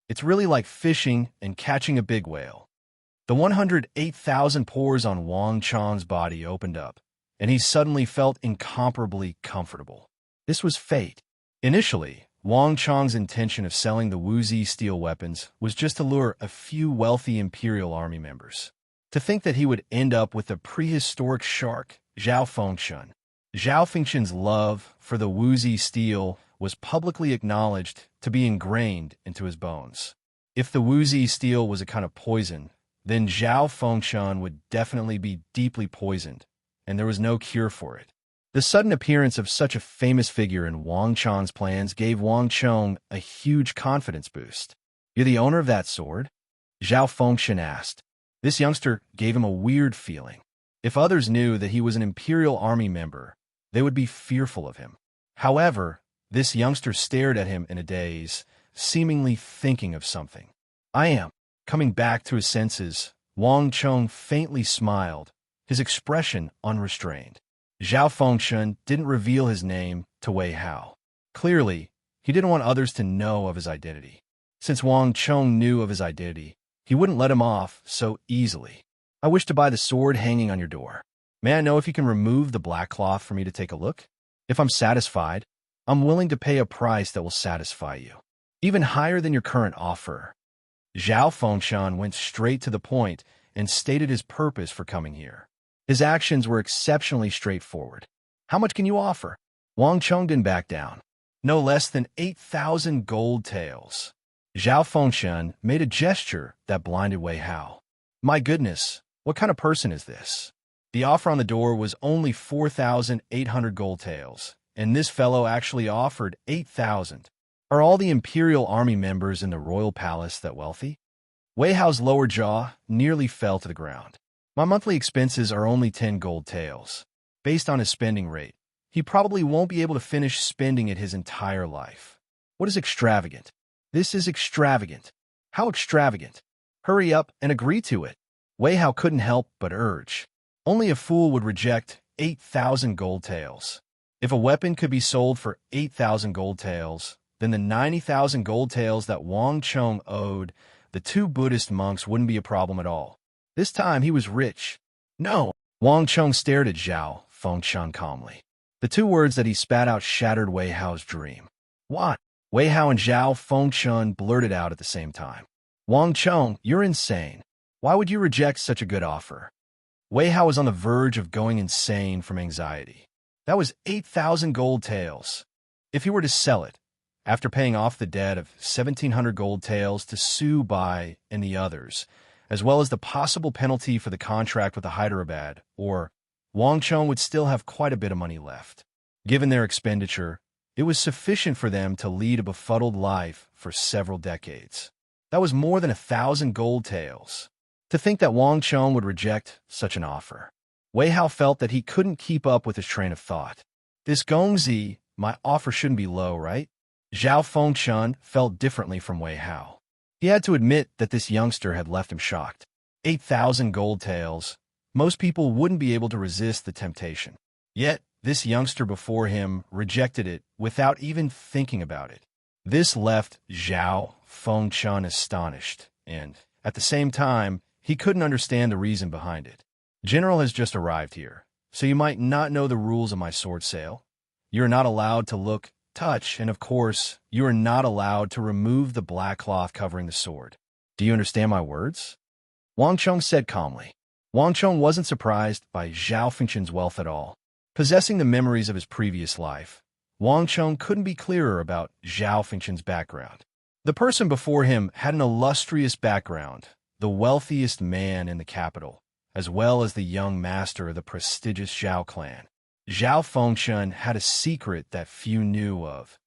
It's really like fishing and catching a big whale. The 108,000 pores on Wang Chang's body opened up, and he suddenly felt incomparably comfortable. This was fate. Initially, Wang Chang's intention of selling the Wuzi steel weapons was just to lure a few wealthy Imperial Army members. To think that he would end up with the prehistoric shark, Zhao Fengshen. Zhao Fengshen's love for the Wuzi steel was publicly acknowledged to be ingrained into his bones. If the Wuzi steel was a kind of poison, then Zhao Fengshen would definitely be deeply poisoned, and there was no cure for it. The sudden appearance of such a famous figure in Wang Chang's plans gave Wang Chang a huge confidence boost. "You're the owner of that sword?" Zhao Fengshen asked. This youngster gave him a weird feeling. If others knew that he was an Imperial Army member, they would be fearful of him. However, this youngster stared at him in a daze, seemingly thinking of something. "I am." Coming back to his senses, Wang Chang faintly smiled, his expression unrestrained. Zhao Fengshen didn't reveal his name to Wei Hao. Clearly, he didn't want others to know of his identity. Since Wang Chang knew of his identity, he wouldn't let him off so easily. "I wish to buy the sword hanging on your door. May I know if you can remove the black cloth for me to take a look? If I'm satisfied, I'm willing to pay a price that will satisfy you, even higher than your current offer." Zhao Fengshen went straight to the point and stated his purpose for coming here. His actions were exceptionally straightforward. "How much can you offer?" Wang Chang didn't back down. "No less than 8,000 gold taels." Zhao Fengshen made a gesture that blinded Wei Hao. "My goodness, what kind of person is this?" The offer on the door was only 4,800 gold taels, and this fellow actually offered 8,000. Are all the Imperial Army members in the royal palace that wealthy? Wei Hao's lower jaw nearly fell to the ground. "My monthly expenses are only 10 gold taels. Based on his spending rate, he probably won't be able to finish spending it his entire life. What is extravagant? This is extravagant. How extravagant? Hurry up and agree to it." Wei Hao couldn't help but urge. Only a fool would reject 8,000 gold taels. If a weapon could be sold for 8,000 gold taels, then the 90,000 gold taels that Wang Chang owed the two Buddhist monks wouldn't be a problem at all. This time he was rich. "No." Wang Chang stared at Zhao Fengshen calmly. The two words that he spat out shattered Wei Hao's dream. "What?" Wei Hao and Zhao Fengshen blurted out at the same time. "Wang Chang, you're insane. Why would you reject such a good offer?" Wei Hao was on the verge of going insane from anxiety. That was 8,000 gold taels. If he were to sell it, after paying off the debt of 1,700 gold taels to Su Bai and the others, as well as the possible penalty for the contract with the Hyderabad, or Wang Chang would still have quite a bit of money left. Given their expenditure, it was sufficient for them to lead a befuddled life for several decades. That was more than 1,000 gold taels. To think that Wang Chang would reject such an offer. Wei Hao felt that he couldn't keep up with his train of thought. "This Gongzi, my offer shouldn't be low, right?" Zhao Fengshen felt differently from Wei Hao. He had to admit that this youngster had left him shocked. 8,000 gold taels. Most people wouldn't be able to resist the temptation. Yet, this youngster before him rejected it without even thinking about it. This left Zhao Fengshen astonished, and, at the same time, he couldn't understand the reason behind it. "General has just arrived here, so you might not know the rules of my sword sale. You are not allowed to look, touch, and of course, you are not allowed to remove the black cloth covering the sword. Do you understand my words?" Wang Chang said calmly. Wang Chang wasn't surprised by Zhao Fengshen's wealth at all. Possessing the memories of his previous life, Wang Chang couldn't be clearer about Zhao Fengshen's background. The person before him had an illustrious background, the wealthiest man in the capital, as well as the young master of the prestigious Zhao clan. Zhao Fengshen had a secret that few knew of.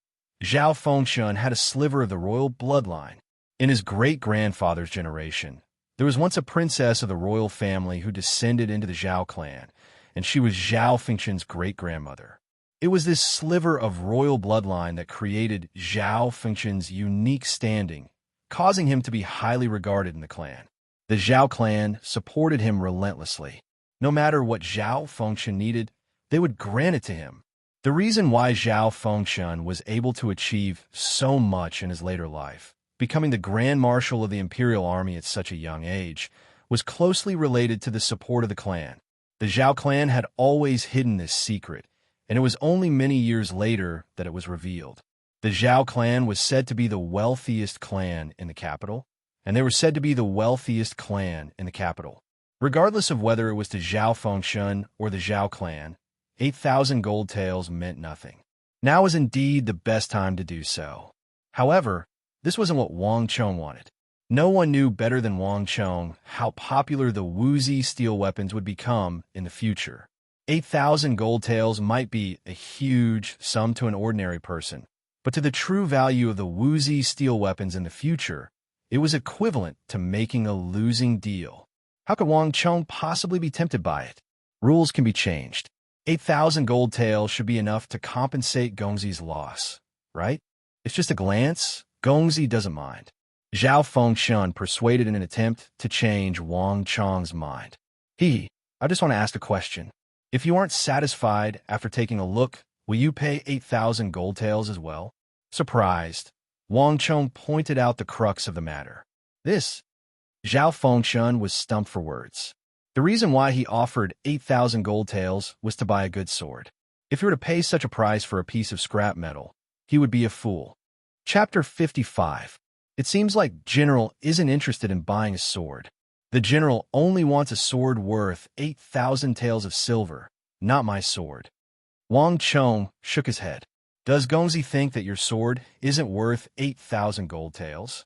Zhao Fengshen had a sliver of the royal bloodline. In his great-grandfather's generation, there was once a princess of the royal family who descended into the Zhao clan, and she was Zhao Fengshen's great-grandmother. It was this sliver of royal bloodline that created Zhao Fengshen's unique standing, causing him to be highly regarded in the clan. The Zhao clan supported him relentlessly. No matter what Zhao Fengshen needed, they would grant it to him. The reason why Zhao Fengshen was able to achieve so much in his later life, becoming the Grand Marshal of the Imperial Army at such a young age, was closely related to the support of the clan. The Zhao clan had always hidden this secret, and it was only many years later that it was revealed. The Zhao clan was said to be the wealthiest clan in the capital, and they were said to be the wealthiest clan in the capital. Regardless of whether it was to Zhao Fengshen or the Zhao clan, 8,000 gold taels meant nothing. Now was indeed the best time to do so. However, this wasn't what Wang Chong wanted. No one knew better than Wang Chong how popular the Wuzi steel weapons would become in the future. 8,000 gold taels might be a huge sum to an ordinary person, but to the true value of the Wuzi steel weapons in the future, it was equivalent to making a losing deal. How could Wang Chong possibly be tempted by it? Rules can be changed. 8,000 gold taels should be enough to compensate Gongzi's loss, right? It's just a glance. Gongzi doesn't mind. Zhao Fengshen persuaded in an attempt to change Wang Chong's mind. I just want to ask a question. If you aren't satisfied after taking a look, will you pay 8,000 gold taels as well? Surprised, Wang Chong pointed out the crux of the matter. Zhao Fengshen was stumped for words. The reason why he offered 8,000 gold taels was to buy a good sword. If you were to pay such a price for a piece of scrap metal, he would be a fool. Chapter 55. It seems like General isn't interested in buying a sword. The General only wants a sword worth 8,000 taels of silver, not my sword. Wang Chong shook his head. Does Gongzi think that your sword isn't worth 8,000 gold taels?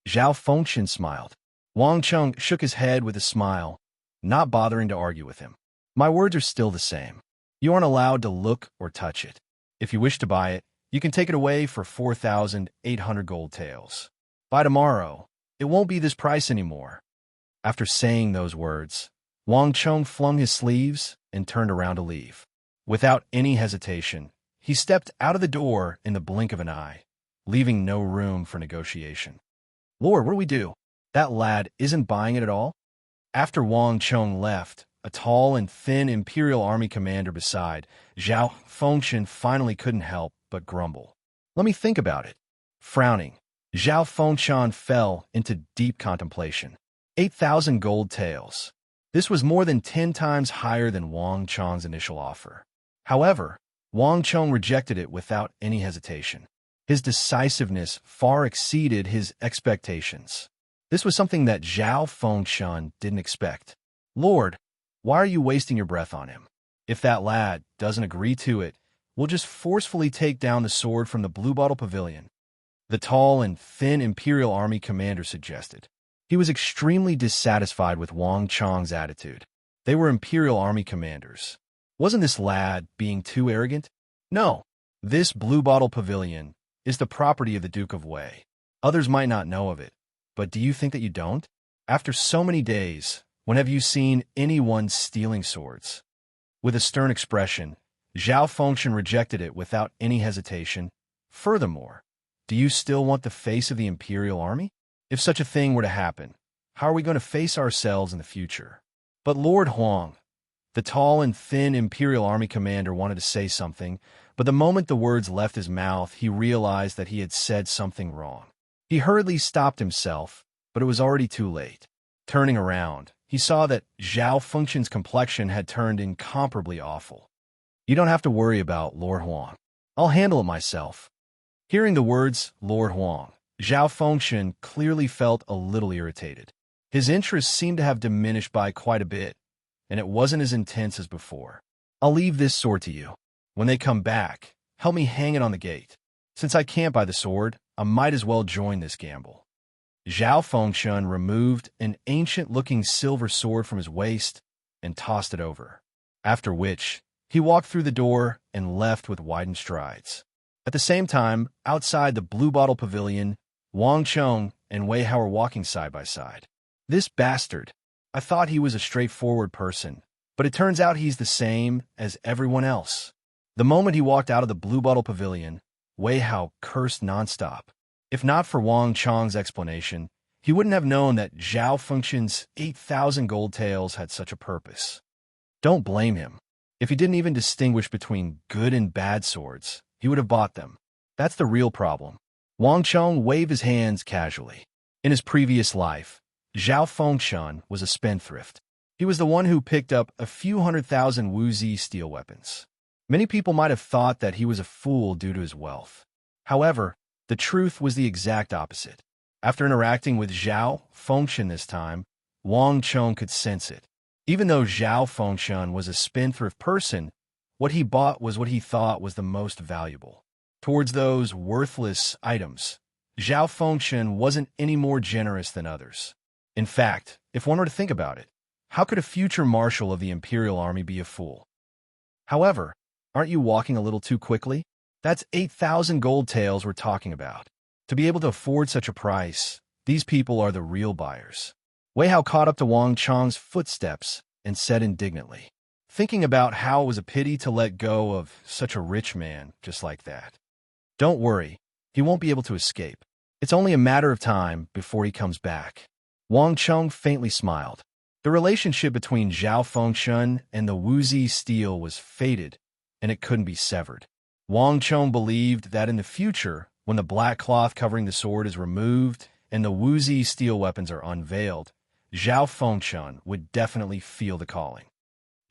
Zhao Fengshen smiled. Wang Chong shook his head with a smile, not bothering to argue with him. My words are still the same. You aren't allowed to look or touch it. If you wish to buy it, you can take it away for 4,800 gold taels. By tomorrow, it won't be this price anymore. After saying those words, Wang Chong flung his sleeves and turned around to leave. Without any hesitation, he stepped out of the door in the blink of an eye, leaving no room for negotiation. Lord, what do we do? That lad isn't buying it at all? After Wang Chong left, a tall and thin Imperial Army commander beside Zhao Fengshen finally couldn't help but grumble. Let me think about it. Frowning, Zhao Fengshen fell into deep contemplation. 8,000 gold taels. This was more than 10 times higher than Wang Chong's initial offer. However, Wang Chong rejected it without any hesitation. His decisiveness far exceeded his expectations. This was something that Zhao Fengshen didn't expect. Lord, why are you wasting your breath on him? If that lad doesn't agree to it, we'll just forcefully take down the sword from the Blue Bottle Pavilion. The tall and thin Imperial Army commander suggested. He was extremely dissatisfied with Wang Chong's attitude. They were Imperial Army commanders. Wasn't this lad being too arrogant? No. This Blue Bottle Pavilion is the property of the Duke of Wei. Others might not know of it, but do you think that you don't? After so many days, when have you seen anyone stealing swords? With a stern expression, Zhao Fengshen rejected it without any hesitation. Furthermore, do you still want the face of the Imperial Army? If such a thing were to happen, how are we going to face ourselves in the future? But Lord Huang, the tall and thin Imperial Army commander, wanted to say something, but the moment the words left his mouth, he realized that he had said something wrong. He hurriedly stopped himself, but it was already too late. Turning around, he saw that Zhao Fengshen's complexion had turned incomparably awful. You don't have to worry about Lord Huang. I'll handle it myself. Hearing the words Lord Huang, Zhao Fengshen clearly felt a little irritated. His interest seemed to have diminished by quite a bit, and it wasn't as intense as before. I'll leave this sword to you. When they come back, help me hang it on the gate. Since I can't buy the sword, I might as well join this gamble. Zhao Fengshen removed an ancient-looking silver sword from his waist and tossed it over, after which he walked through the door and left with widened strides. At the same time, outside the Blue Bottle Pavilion, Wang Chong and Wei Hao were walking side by side. This bastard. I thought he was a straightforward person, but it turns out he's the same as everyone else. The moment he walked out of the Blue Bottle Pavilion, Wei Hao cursed nonstop. If not for Wang Chong's explanation, he wouldn't have known that Zhao Fengxian's 8,000 gold taels had such a purpose. Don't blame him. If he didn't even distinguish between good and bad swords, he would have bought them. That's the real problem. Wang Chong waved his hands casually. In his previous life, Zhao Fengxian was a spendthrift. He was the one who picked up a few 100,000 Wuzi steel weapons. Many people might have thought that he was a fool due to his wealth. However, the truth was the exact opposite. After interacting with Zhao Fengxian this time, Wang Chong could sense it. Even though Zhao Fengxian was a spendthrift person, what he bought was what he thought was the most valuable. Towards those worthless items, Zhao Fengxian wasn't any more generous than others. In fact, if one were to think about it, how could a future marshal of the Imperial Army be a fool? However, aren't you walking a little too quickly? That's 8,000 gold taels we're talking about. To be able to afford such a price, these people are the real buyers. Wei Hao caught up to Wang Chong's footsteps and said indignantly, thinking about how it was a pity to let go of such a rich man just like that. Don't worry, he won't be able to escape. It's only a matter of time before he comes back. Wang Chong faintly smiled. The relationship between Zhao Fengxian and the Wuzi steel was fated, and it couldn't be severed. Wang Chong believed that in the future, when the black cloth covering the sword is removed and the Wuzi steel weapons are unveiled, Zhao Fengxian would definitely feel the calling.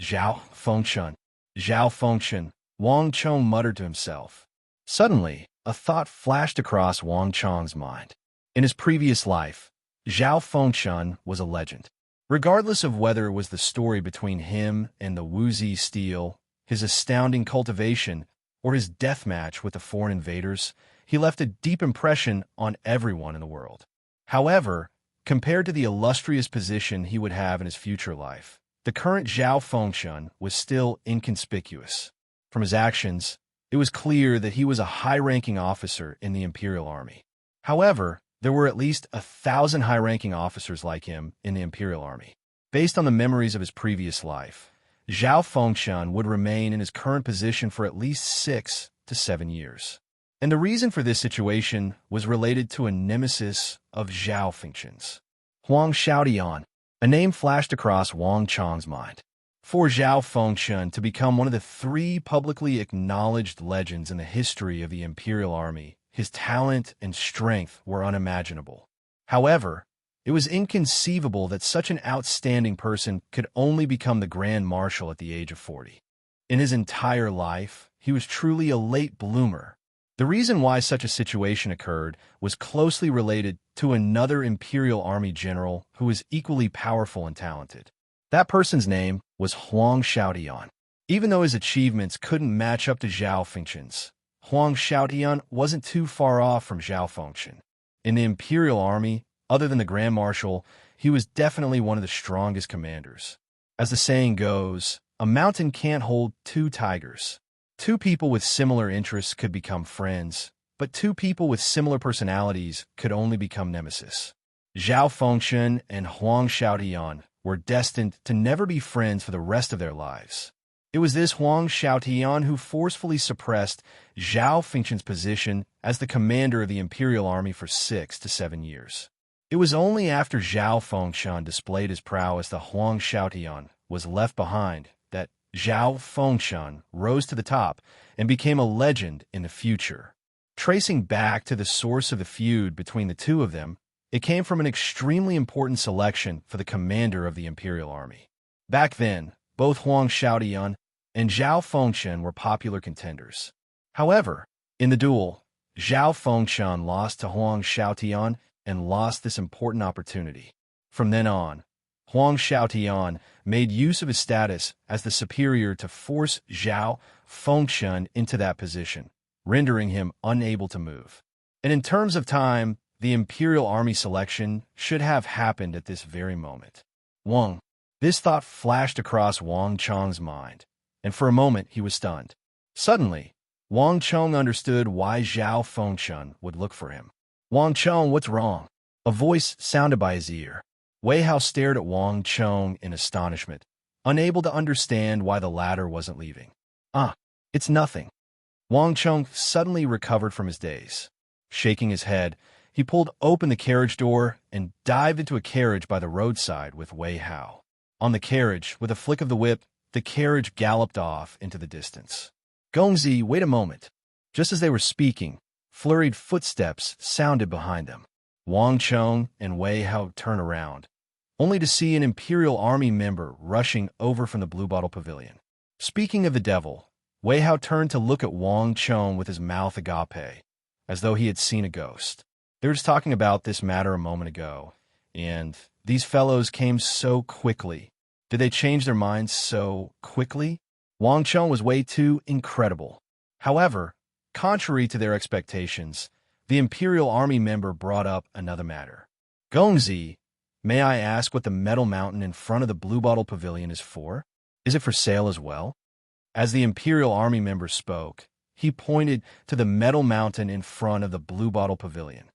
Zhao Fengxian, Zhao Fengxian, Wang Chong muttered to himself. Suddenly, a thought flashed across Wang Chong's mind. In his previous life, Zhao Fengxian was a legend. Regardless of whether it was the story between him and the Wuzi steel, his astounding cultivation, or his death match with the foreign invaders, he left a deep impression on everyone in the world. However, compared to the illustrious position he would have in his future life, the current Zhao Fengxian was still inconspicuous. From his actions, it was clear that he was a high-ranking officer in the Imperial Army. However, there were at least 1,000 high-ranking officers like him in the Imperial Army. Based on the memories of his previous life, Zhao Fengxian would remain in his current position for at least 6 to 7 years. And the reason for this situation was related to a nemesis of Zhao Fengxian's. Huang Xiaotian, a name flashed across Wang Chong's mind. For Zhao Fengxian to become one of the 3 publicly acknowledged legends in the history of the Imperial Army, his talent and strength were unimaginable. However, it was inconceivable that such an outstanding person could only become the Grand Marshal at the age of 40. In his entire life, he was truly a late bloomer. The reason why such a situation occurred was closely related to another Imperial Army general who was equally powerful and talented. That person's name was Huang Xiaotian. Even though his achievements couldn't match up to Zhao Fengxian's, Huang Xiaotian wasn't too far off from Zhao Fengxian. In the Imperial Army, other than the Grand Marshal, he was definitely one of the strongest commanders. As the saying goes, a mountain can't hold 2 tigers. 2 people with similar interests could become friends, but 2 people with similar personalities could only become nemesis. Zhao Fengxian and Huang Xiaotian were destined to never be friends for the rest of their lives. It was this Huang Xiaotian who forcefully suppressed Zhao Fengxian's position as the commander of the Imperial Army for 6 to 7 years. It was only after Zhao Fengxian displayed his prowess that Huang Xiaotian was left behind that Zhao Fengxian rose to the top and became a legend in the future. Tracing back to the source of the feud between the 2 of them, it came from an extremely important selection for the commander of the Imperial Army. Back then, both Huang Xiaotian and Zhao Fengxian were popular contenders. However, in the duel, Zhao Fengxian lost to Huang Xiaotian and lost this important opportunity. From then on, Huang Xiaotian made use of his status as the superior to force Zhao Fengxian into that position, rendering him unable to move. And in terms of time, the Imperial Army selection should have happened at this very moment. Wang. This thought flashed across Wang Chong's mind, and for a moment he was stunned. Suddenly, Wang Chong understood why Zhao Fengxian would look for him. Wang Chong, what's wrong? A voice sounded by his ear. Wei Hao stared at Wang Chong in astonishment, unable to understand why the latter wasn't leaving. It's nothing. Wang Chong suddenly recovered from his daze. Shaking his head, He pulled open the carriage door and dived into a carriage by the roadside with Wei Hao. On the carriage, with a flick of the whip, the carriage galloped off into the distance. Gongzi, wait a moment. Just as they were speaking, flurried footsteps sounded behind them. Wang Chong and Wei Hao turned around, only to see an Imperial Army member rushing over from the Blue Bottle Pavilion. Speaking of the devil, Wei Hao turned to look at Wang Chong with his mouth agape, as though he had seen a ghost. They were just talking about this matter a moment ago, and these fellows came so quickly. Did they change their minds so quickly? Wang Chong was way too incredible. However, contrary to their expectations, the Imperial Army member brought up another matter. Gongzi, may I ask what the metal mountain in front of the Blue Bottle Pavilion is for? Is it for sale as well? As the Imperial Army member spoke, he pointed to the metal mountain in front of the Blue Bottle Pavilion.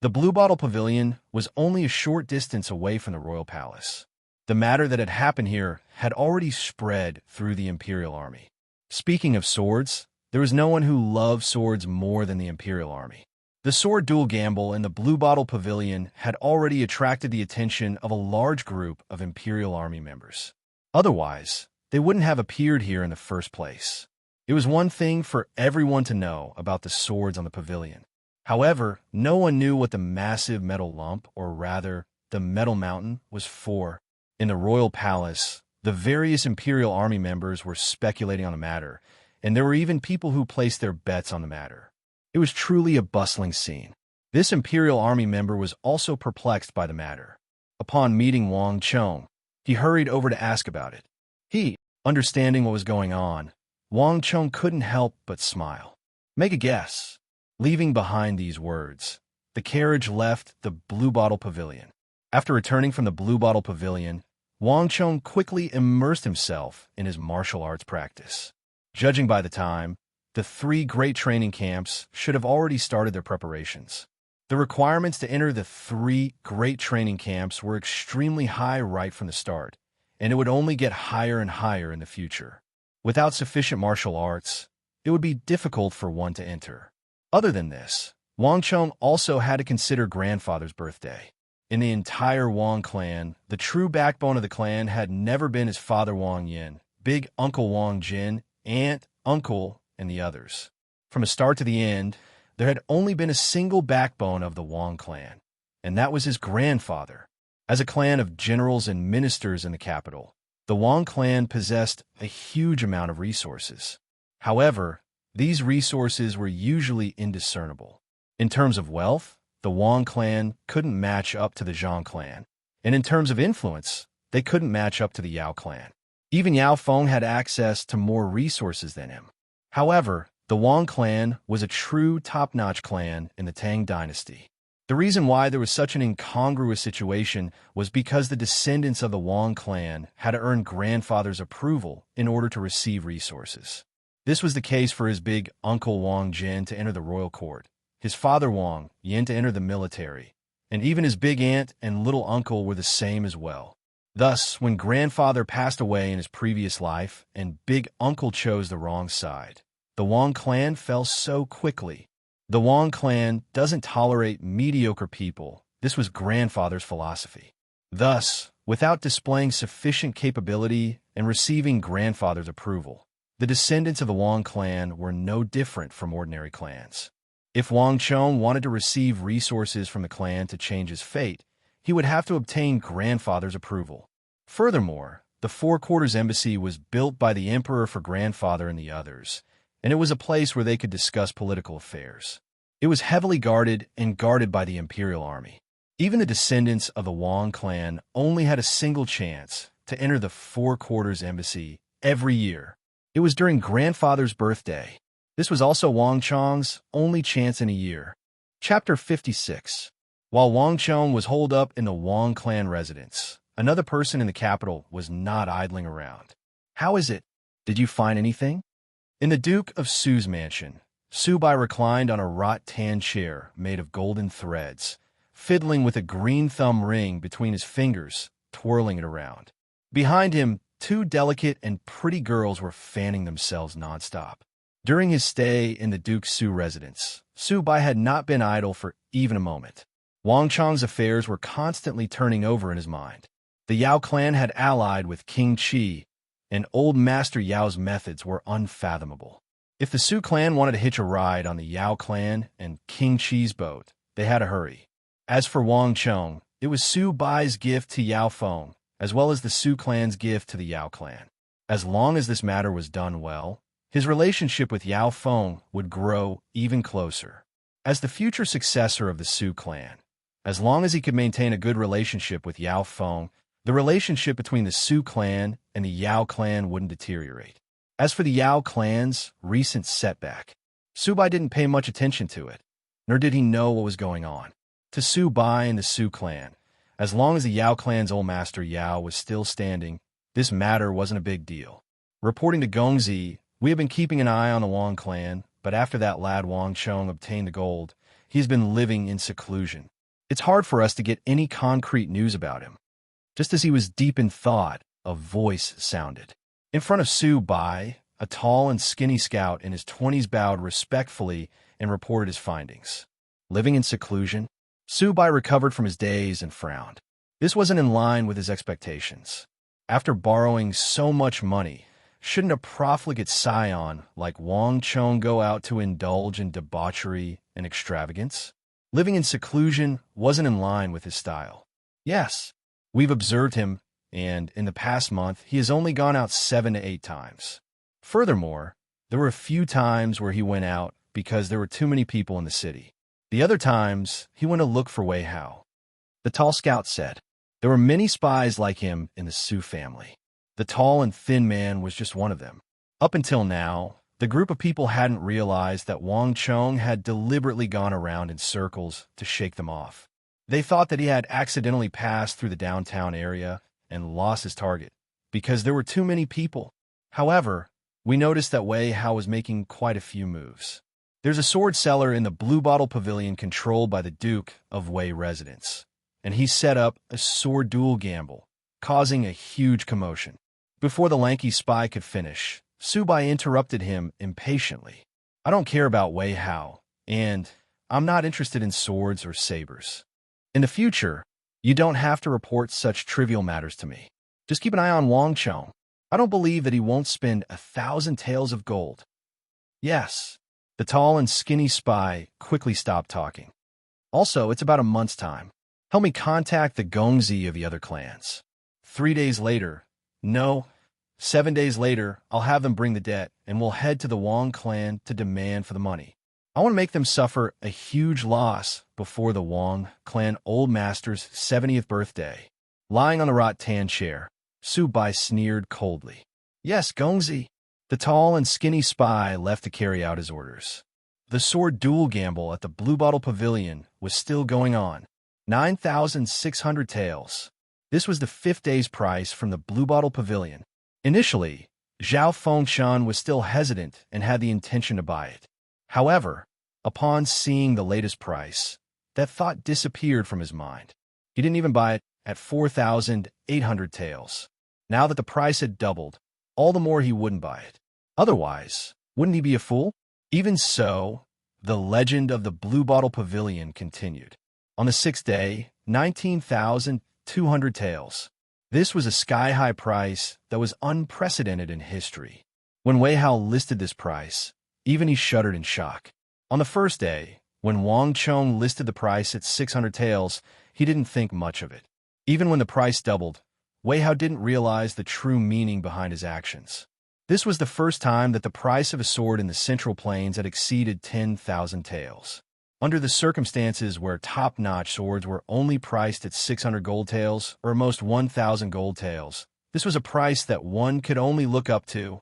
The Blue Bottle Pavilion was only a short distance away from the royal palace. The matter that had happened here had already spread through the Imperial Army. Speaking of swords, there was no one who loved swords more than the Imperial Army. The sword duel gamble in the Blue Bottle Pavilion had already attracted the attention of a large group of Imperial Army members. Otherwise, they wouldn't have appeared here in the first place. It was one thing for everyone to know about the swords on the pavilion. However, no one knew what the massive metal lump, or rather, the metal mountain, was for. In the royal palace, the various Imperial Army members were speculating on the matter, and there were even people who placed their bets on the matter. It was truly a bustling scene. This Imperial Army member was also perplexed by the matter. Upon meeting Wang Chong, he hurried over to ask about it. Understanding what was going on, Wang Chong couldn't help but smile. Make a guess. Leaving behind these words, the carriage left the Blue Bottle Pavilion. After returning from the Blue Bottle Pavilion, Wang Chong quickly immersed himself in his martial arts practice. Judging by the time, the 3 great training camps should have already started their preparations. The requirements to enter the 3 great training camps were extremely high right from the start, and it would only get higher and higher in the future. Without sufficient martial arts, it would be difficult for one to enter. Other than this, Wang Chong also had to consider grandfather's birthday. In the entire Wang clan, the true backbone of the clan had never been his father Wang Yin, big uncle Wang Jin, aunt, uncle, and the others. From the start to the end, there had only been a single backbone of the Wang clan, and that was his grandfather. As a clan of generals and ministers in the capital, the Wang clan possessed a huge amount of resources. However, these resources were usually indiscernible. In terms of wealth, the Wang clan couldn't match up to the Zhang clan, and in terms of influence, they couldn't match up to the Yao clan. Even Yao Feng had access to more resources than him. However, the Wang clan was a true top-notch clan in the Tang dynasty. The reason why there was such an incongruous situation was because the descendants of the Wang clan had to earn grandfather's approval in order to receive resources. This was the case for his big uncle Wang Jin to enter the royal court, his father Wang Yin to enter the military, and even his big aunt and little uncle were the same as well. Thus, when grandfather passed away in his previous life and big uncle chose the wrong side, the Wang clan fell so quickly. The Wang clan doesn't tolerate mediocre people. This was grandfather's philosophy. Thus, without displaying sufficient capability and receiving grandfather's approval, the descendants of the Wang clan were no different from ordinary clans. If Wang Chong wanted to receive resources from the clan to change his fate, he would have to obtain grandfather's approval. Furthermore, the Four Quarters Embassy was built by the emperor for grandfather and the others, and it was a place where they could discuss political affairs. It was heavily guarded and guarded by the Imperial Army. Even the descendants of the Wang clan only had a single chance to enter the Four Quarters Embassy every year. It was during grandfather's birthday. This was also Wang Chong's only chance in a year. Chapter 56. While Wang Chong was holed up in the Wang clan residence, another person in the capital was not idling around. How is it? Did you find anything? In the Duke of Su's mansion, Su Bai reclined on a wrought-tan chair made of golden threads, fiddling with a green thumb ring between his fingers, twirling it around. Behind him, 2 delicate and pretty girls were fanning themselves nonstop. During his stay in the Duke's Su residence, Su Bai had not been idle for even a moment. Wang Chong's affairs were constantly turning over in his mind. The Yao clan had allied with King Qi, and Old Master Yao's methods were unfathomable. If the Su clan wanted to hitch a ride on the Yao clan and King Qi's boat, they had to hurry. As for Wang Chong, it was Su Bai's gift to Yao Feng, as well as the Su clan's gift to the Yao clan. As long as this matter was done well, his relationship with Yao Feng would grow even closer. As the future successor of the Su clan, as long as he could maintain a good relationship with Yao Feng, the relationship between the Su clan and the Yao clan wouldn't deteriorate. As for the Yao clan's recent setback, Su Bai didn't pay much attention to it, nor did he know what was going on. To Su Bai and the Su clan, as long as the Yao clan's old master Yao was still standing, this matter wasn't a big deal. Reporting to Gongzi, we have been keeping an eye on the Wang clan, but after that lad Wang Chong obtained the gold, he's been living in seclusion. It's hard for us to get any concrete news about him. Just as he was deep in thought, a voice sounded. In front of Su Bai, a tall and skinny scout in his 20s bowed respectfully and reported his findings. Living in seclusion, Su Bai recovered from his daze and frowned. This wasn't in line with his expectations. After borrowing so much money, shouldn't a profligate scion like Wang Chong go out to indulge in debauchery and extravagance? Living in seclusion wasn't in line with his style. Yes, we've observed him, and in the past month, he has only gone out 7 to 8 times. Furthermore, there were a few times where he went out because there were too many people in the city. The other times, he went to look for Wei Hao. The tall scout said. There were many spies like him in the Su family. The tall and thin man was just one of them. Up until now, the group of people hadn't realized that Wang Chong had deliberately gone around in circles to shake them off. They thought that he had accidentally passed through the downtown area and lost his target, because there were too many people. However, we noticed that Wei Hao was making quite a few moves. There's a sword seller in the Blue Bottle Pavilion controlled by the Duke of Wei residence, and he set up a sword duel gamble, causing a huge commotion. Before the lanky spy could finish, Su Bai interrupted him impatiently. I don't care about Wei Hao, and I'm not interested in swords or sabers. In the future, you don't have to report such trivial matters to me. Just keep an eye on Wang Chong. I don't believe that he won't spend 1,000 taels of gold. Yes. The tall and skinny spy quickly stopped talking. Also, it's about a month's time. Help me contact the Gongzi of the other clans. 3 days later, no, 7 days later, I'll have them bring the debt, and we'll head to the Wang clan to demand for the money. I want to make them suffer a huge loss before the Wang clan old master's 70th birthday. Lying on the rattan chair, Su Bai sneered coldly. Yes, Gongzi. The tall and skinny spy left to carry out his orders. The sword duel gamble at the Blue Bottle Pavilion was still going on. 9,600 taels. This was the 5th day's price from the Blue Bottle Pavilion. Initially, Zhao Fengshan was still hesitant and had the intention to buy it. However, upon seeing the latest price, that thought disappeared from his mind. He didn't even buy it at 4,800 taels. Now that the price had doubled, all the more he wouldn't buy it. Otherwise, wouldn't he be a fool? Even so, the legend of the Blue Bottle Pavilion continued. On the 6th day, 19,200 taels. This was a sky-high price that was unprecedented in history. When Wei Hao listed this price, even he shuddered in shock. On the first day, when Wang Chong listed the price at 600 taels, he didn't think much of it. Even when the price doubled, Wei Hao didn't realize the true meaning behind his actions. This was the first time that the price of a sword in the Central Plains had exceeded 10,000 taels. Under the circumstances where top-notch swords were only priced at 600 gold taels or at most 1,000 gold taels, this was a price that one could only look up to.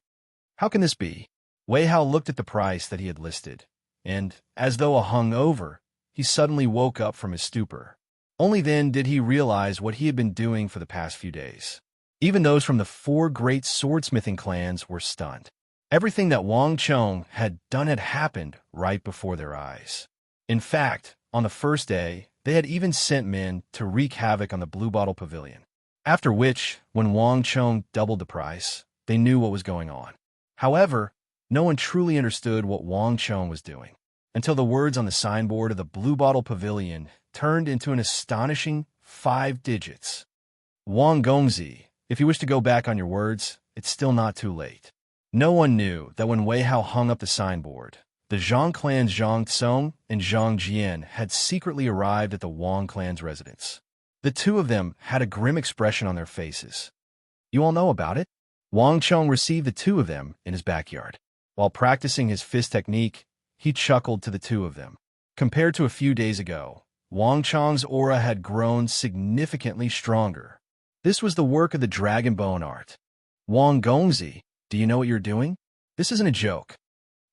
How can this be? Wei Hao looked at the price that he had listed, and, as though hungover, he suddenly woke up from his stupor. Only then did he realize what he had been doing for the past few days. Even those from the 4 great swordsmithing clans were stunned. Everything that Wang Chong had done had happened right before their eyes. In fact, on the first day, they had even sent men to wreak havoc on the Blue Bottle Pavilion. After which, when Wang Chong doubled the price, they knew what was going on. However, no one truly understood what Wang Chong was doing, until the words on the signboard of the Blue Bottle Pavilion turned into an astonishing 5 digits. Wang Gongzi, if you wish to go back on your words, it's still not too late. No one knew that when Wei Hao hung up the signboard, the Zhang clan's Zhang Tsong and Zhang Jian had secretly arrived at the Wang clan's residence. The two of them had a grim expression on their faces. You all know about it? Wang Chong received the two of them in his backyard. While practicing his fist technique, he chuckled to the two of them. Compared to a few days ago, Wang Chong's aura had grown significantly stronger. This was the work of the dragon bone art. Wang Gongzi, do you know what you're doing? This isn't a joke.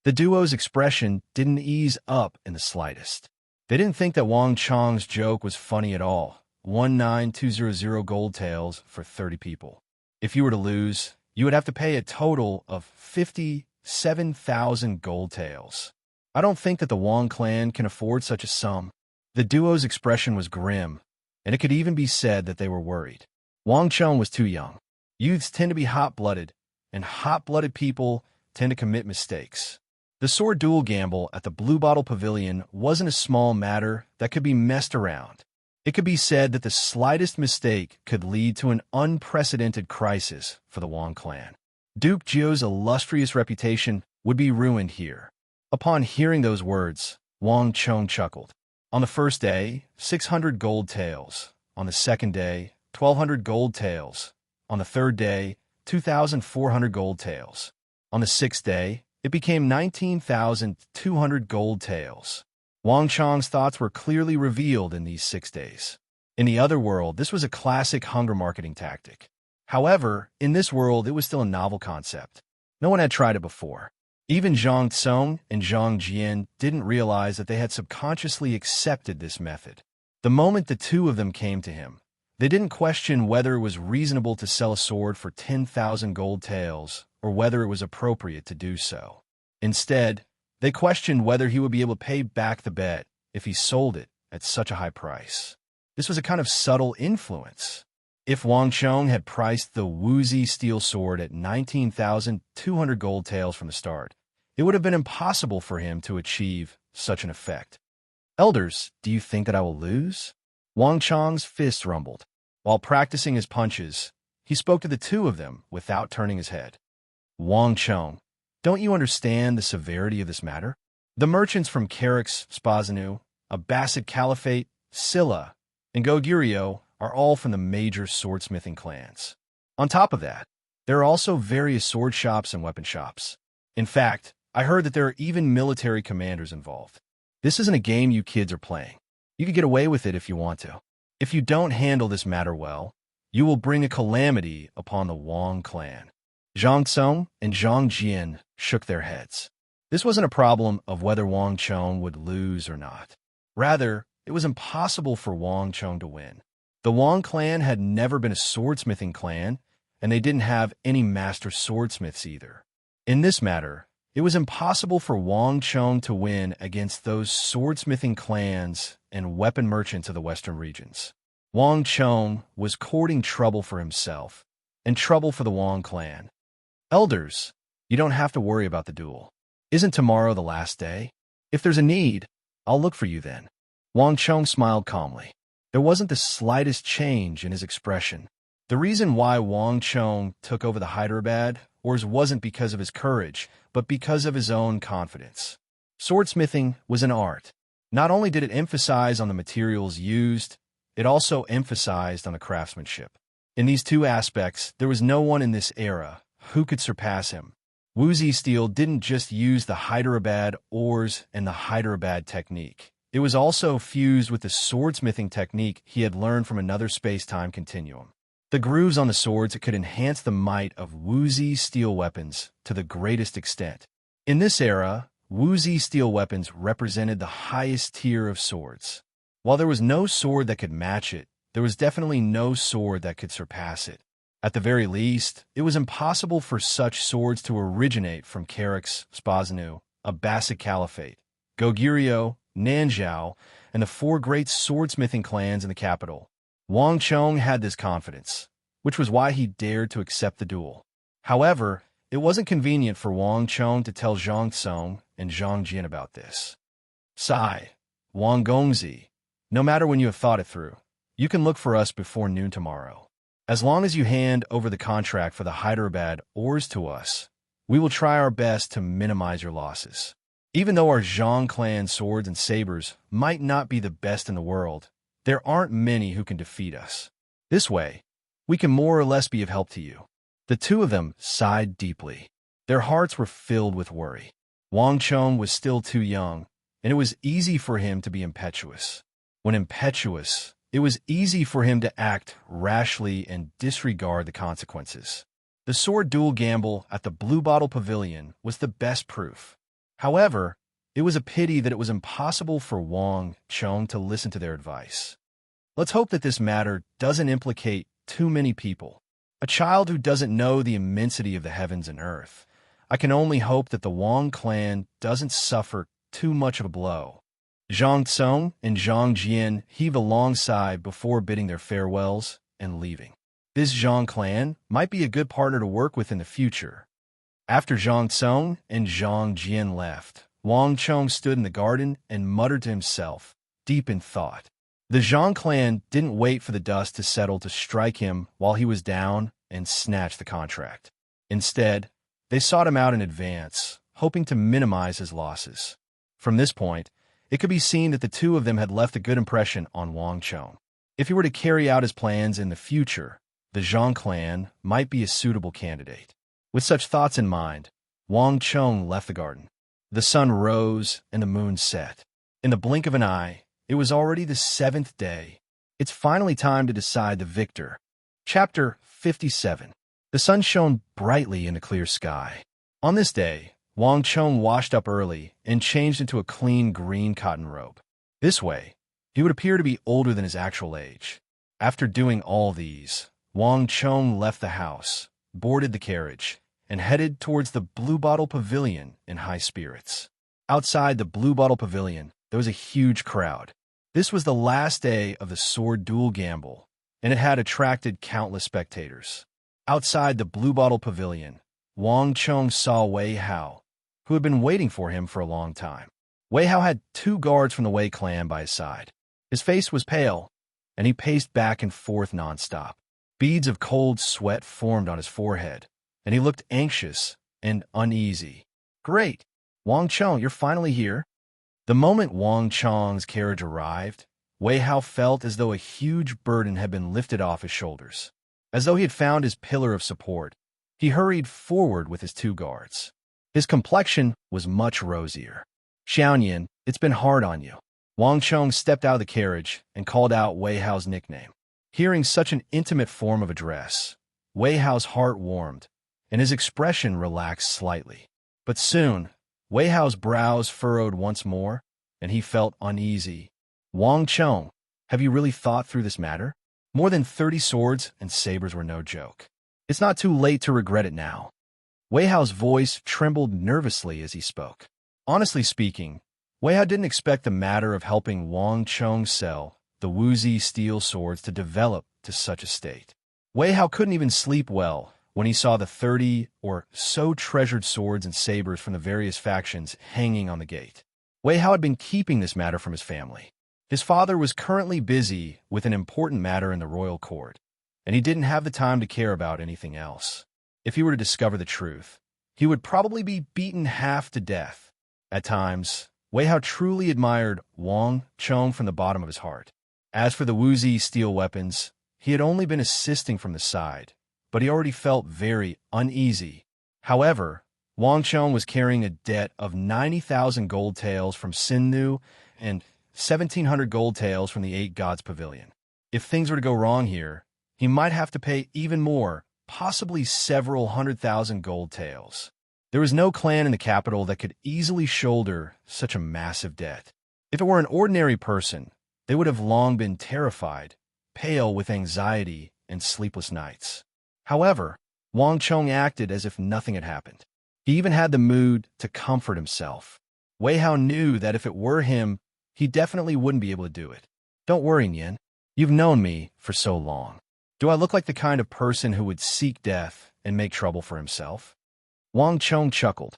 The duo's expression didn't ease up in the slightest. They didn't think that Wang Chong's joke was funny at all. 19200 gold taels for 30 people. If you were to lose, you would have to pay a total of 57,000 gold taels. I don't think that the Wang clan can afford such a sum. The duo's expression was grim, and it could even be said that they were worried. Wang Chong was too young. Youths tend to be hot-blooded, and hot-blooded people tend to commit mistakes. The sword duel gamble at the Blue Bottle Pavilion wasn't a small matter that could be messed around. It could be said that the slightest mistake could lead to an unprecedented crisis for the Wang clan. Duke Jiu's illustrious reputation would be ruined here. Upon hearing those words, Wang Chong chuckled. On the first day, 600 gold taels. On the second day, 1,200 gold taels. On the third day, 2,400 gold taels. On the sixth day, it became 19,200 gold taels. Wang Chong's thoughts were clearly revealed in these 6 days. In the other world, this was a classic hunger marketing tactic. However, in this world, it was still a novel concept. No one had tried it before. Even Zhang Tsong and Zhang Jian didn't realize that they had subconsciously accepted this method. The moment the two of them came to him, they didn't question whether it was reasonable to sell a sword for 10,000 gold taels or whether it was appropriate to do so. Instead, they questioned whether he would be able to pay back the bet if he sold it at such a high price. This was a kind of subtle influence. If Wang Chong had priced the Wuzi steel sword at 19,200 gold taels from the start, it would have been impossible for him to achieve such an effect. Elders, do you think that I will lose? Wang Chong's fist rumbled. While practicing his punches, he spoke to the two of them without turning his head. Wang Chong, don't you understand the severity of this matter? The merchants from Carrick's Spazanu, Abbasid Caliphate, Silla, and Goguryeo are all from the major swordsmithing clans. On top of that, there are also various sword shops and weapon shops. In fact, I heard that there are even military commanders involved. This isn't a game you kids are playing. You could get away with it if you want to. If you don't handle this matter well, you will bring a calamity upon the Wang clan. Zhang Tsong and Zhang Jian shook their heads. This wasn't a problem of whether Wang Chong would lose or not. Rather, it was impossible for Wang Chong to win. The Wang clan had never been a swordsmithing clan, and they didn't have any master swordsmiths either. In this matter, it was impossible for Wang Chong to win against those swordsmithing clans and weapon merchants of the western regions. Wang Chong was courting trouble for himself, and trouble for the Wang clan. Elders, you don't have to worry about the duel. Isn't tomorrow the last day? If there's a need, I'll look for you then. Wang Chong smiled calmly. There wasn't the slightest change in his expression. The reason why Wang Chong took over the Hyderabad Wars wasn't because of his courage, but because of his own confidence. Swordsmithing was an art. Not only did it emphasize on the materials used, it also emphasized on the craftsmanship. In these two aspects, there was no one in this era who could surpass him. Wuzi Steel didn't just use the Hyderabad ores and the Hyderabad technique. It was also fused with the swordsmithing technique he had learned from another space-time continuum. The grooves on the swords could enhance the might of Wuzi steel weapons to the greatest extent. In this era, Wuzi steel weapons represented the highest tier of swords. While there was no sword that could match it, there was definitely no sword that could surpass it. At the very least, it was impossible for such swords to originate from Carrick's Spazanu, Abbasid Caliphate, Goguryeo, Nanzhao, and the four great swordsmithing clans in the capital. Wang Chong had this confidence, which was why he dared to accept the duel. However, it wasn't convenient for Wang Chong to tell Zhang Tsong and Zhang Jian about this. Sigh, Wang Gongzi, No matter when you have thought it through, you can look for us before noon tomorrow. As long as you hand over the contract for the Hyderabad ores to us, we will try our best to minimize your losses. Even though our Zhang clan swords and sabers might not be the best in the world, there aren't many who can defeat us. This way, we can more or less be of help to you." The two of them sighed deeply. Their hearts were filled with worry. Wang Chong was still too young, and it was easy for him to be impetuous. When impetuous, it was easy for him to act rashly and disregard the consequences. The sword duel gamble at the Blue Bottle Pavilion was the best proof. However, it was a pity that it was impossible for Wang Chong to listen to their advice. Let's hope that this matter doesn't implicate too many people. A child who doesn't know the immensity of the heavens and earth. I can only hope that the Wang clan doesn't suffer too much of a blow. Zhang Tsong and Zhang Jian heaved a long sigh before bidding their farewells and leaving. This Zhang clan might be a good partner to work with in the future. After Zhang Tsong and Zhang Jian left, Wang Chong stood in the garden and muttered to himself, deep in thought. The Zhang clan didn't wait for the dust to settle to strike him while he was down and snatch the contract. Instead, they sought him out in advance, hoping to minimize his losses. From this point, it could be seen that the two of them had left a good impression on Wang Chong. If he were to carry out his plans in the future, the Zhang clan might be a suitable candidate. With such thoughts in mind, Wang Chong left the garden. The sun rose and the moon set. In the blink of an eye, it was already the 7th day. It's finally time to decide the victor. Chapter 57. The sun shone brightly in the clear sky. On this day, Wang Chong washed up early and changed into a clean green cotton robe. This way, he would appear to be older than his actual age. After doing all these, Wang Chong left the house, boarded the carriage, and headed towards the Blue Bottle Pavilion in high spirits. Outside the Blue Bottle Pavilion, there was a huge crowd. This was the last day of the sword duel gamble, and it had attracted countless spectators. Outside the Blue Bottle Pavilion, Wang Chong saw Wei Hao, who had been waiting for him for a long time. Wei Hao had 2 guards from the Wei clan by his side. His face was pale, and he paced back and forth nonstop. Beads of cold sweat formed on his forehead, and he looked anxious and uneasy. "Great! Wang Chong, you're finally here." The moment Wang Chong's carriage arrived, Wei Hao felt as though a huge burden had been lifted off his shoulders. As though he had found his pillar of support, he hurried forward with his 2 guards. His complexion was much rosier. "Xiaoyan, it's been hard on you." Wang Chong stepped out of the carriage and called out Wei Hao's nickname. Hearing such an intimate form of address, Wei Hao's heart warmed, and his expression relaxed slightly. But soon, Wei Hao's brows furrowed once more, and he felt uneasy. "Wang Chong, have you really thought through this matter? More than 30 swords and sabers were no joke. It's not too late to regret it now." Wei Hao's voice trembled nervously as he spoke. Honestly speaking, Wei Hao didn't expect the matter of helping Wang Chong sell the Wuzi steel swords to develop to such a state. Wei Hao couldn't even sleep well when he saw the 30 or so treasured swords and sabers from the various factions hanging on the gate. Wei Hao had been keeping this matter from his family. His father was currently busy with an important matter in the royal court, and he didn't have the time to care about anything else. If he were to discover the truth, he would probably be beaten half to death. At times, Wei Hao truly admired Wang Chong from the bottom of his heart. As for the Wuzi steel weapons, he had only been assisting from the side, but he already felt very uneasy. However, Wang Chong was carrying a debt of 90,000 gold taels from Sinnu and 1,700 gold taels from the 8 Gods Pavilion. If things were to go wrong here, he might have to pay even more, possibly several 100,000 gold taels. There was no clan in the capital that could easily shoulder such a massive debt. If it were an ordinary person, they would have long been terrified, pale with anxiety and sleepless nights. However, Wang Chong acted as if nothing had happened. He even had the mood to comfort himself. Wei Hao knew that if it were him, he definitely wouldn't be able to do it. "Don't worry, Nian. You've known me for so long. Do I look like the kind of person who would seek death and make trouble for himself?" Wang Chong chuckled.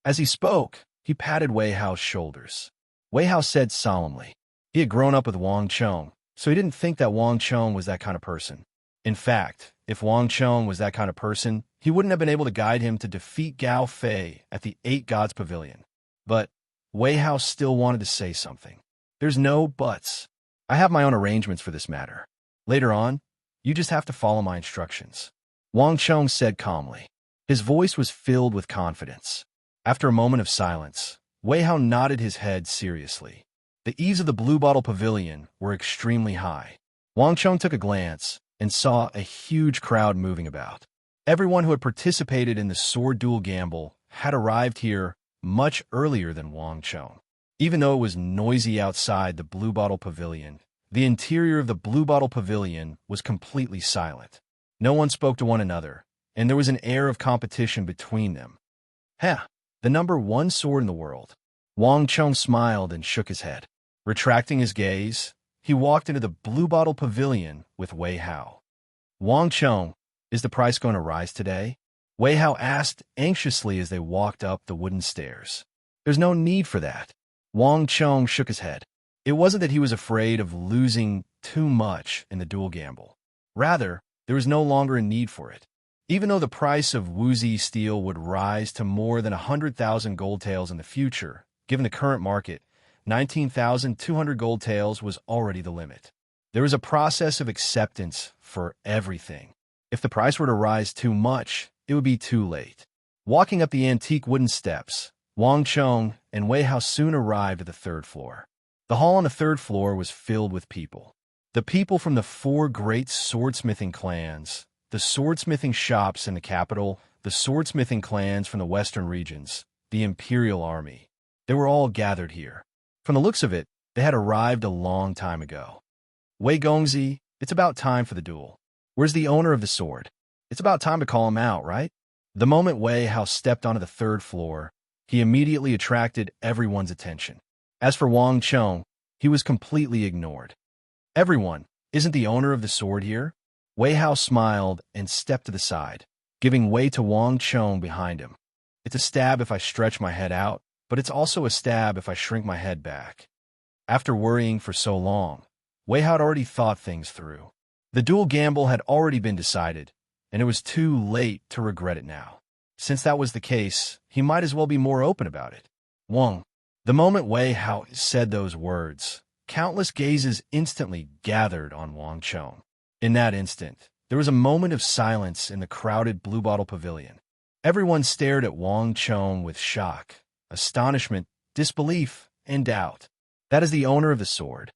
As he spoke, he patted Wei Hao's shoulders. Wei Hao said solemnly, He had grown up with Wang Chong, so he didn't think that Wang Chong was that kind of person. In fact, if Wang Chong was that kind of person, he wouldn't have been able to guide him to defeat Gao Fei at the Eight Gods Pavilion. But Wei Hao still wanted to say something. There's no buts. I have my own arrangements for this matter. Later on, you just have to follow my instructions. Wang Chong said calmly. His voice was filled with confidence. After a moment of silence, Wei Hao nodded his head seriously. The eaves of the Blue Bottle Pavilion were extremely high. Wang Chong took a glance and saw a huge crowd moving about. Everyone who had participated in the sword duel gamble had arrived here much earlier than Wang Chong. Even though it was noisy outside the Blue Bottle Pavilion, the interior of the Blue Bottle Pavilion was completely silent. No one spoke to one another, and there was an air of competition between them. The number one sword in the world. Wang Chong smiled and shook his head. Retracting his gaze, he walked into the Blue Bottle Pavilion with Wei Hao. Wang Chong, is the price going to rise today? Wei Hao asked anxiously as they walked up the wooden stairs. There's no need for that. Wang Chong shook his head. It wasn't that he was afraid of losing too much in the duel gamble. Rather, there was no longer a need for it. Even though the price of Wuxi steel would rise to more than 100,000 gold taels in the future, given the current market, 19,200 gold taels was already the limit. There was a process of acceptance for everything. If the price were to rise too much, it would be too late. Walking up the antique wooden steps, Wang Chong and Wei Hao soon arrived at the third floor. The hall on the third floor was filled with people. The people from the four great swordsmithing clans, the swordsmithing shops in the capital, the swordsmithing clans from the western regions, the Imperial Army. They were all gathered here. From the looks of it, they had arrived a long time ago. Wei Gongzi, it's about time for the duel. Where's the owner of the sword? It's about time to call him out, right? The moment Wei Hao stepped onto the third floor, he immediately attracted everyone's attention. As for Wang Chong, he was completely ignored. Everyone, isn't the owner of the sword here? Wei Hao smiled and stepped to the side, giving way to Wang Chong behind him. It's a stab if I stretch my head out, but it's also a stab if I shrink my head back. After worrying for so long, Wei Hao had already thought things through. The duel gamble had already been decided, and it was too late to regret it now. Since that was the case, he might as well be more open about it. Wang. The moment Wei Hao said those words, countless gazes instantly gathered on Wang Chong. In that instant, there was a moment of silence in the crowded Blue Bottle Pavilion. Everyone stared at Wang Chong with shock, astonishment, disbelief, and doubt. That is the owner of the sword.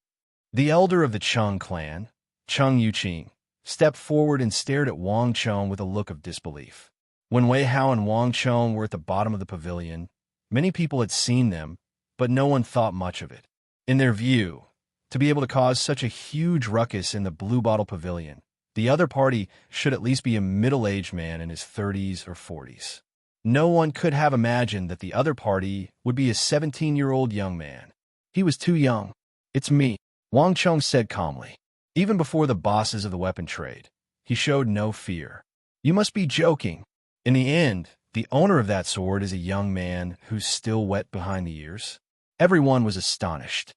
The elder of the Cheng clan, Cheng Yuqing, stepped forward and stared at Wang Chong with a look of disbelief. When Wei Hao and Wang Chong were at the bottom of the pavilion, many people had seen them, but no one thought much of it. In their view, to be able to cause such a huge ruckus in the Blue Bottle Pavilion, the other party should at least be a middle-aged man in his 30s or 40s. No one could have imagined that the other party would be a 17-year-old young man. He was too young. It's me, Wang Chong said calmly. Even before the bosses of the weapon trade, he showed no fear. You must be joking. In the end, the owner of that sword is a young man who's still wet behind the ears. Everyone was astonished.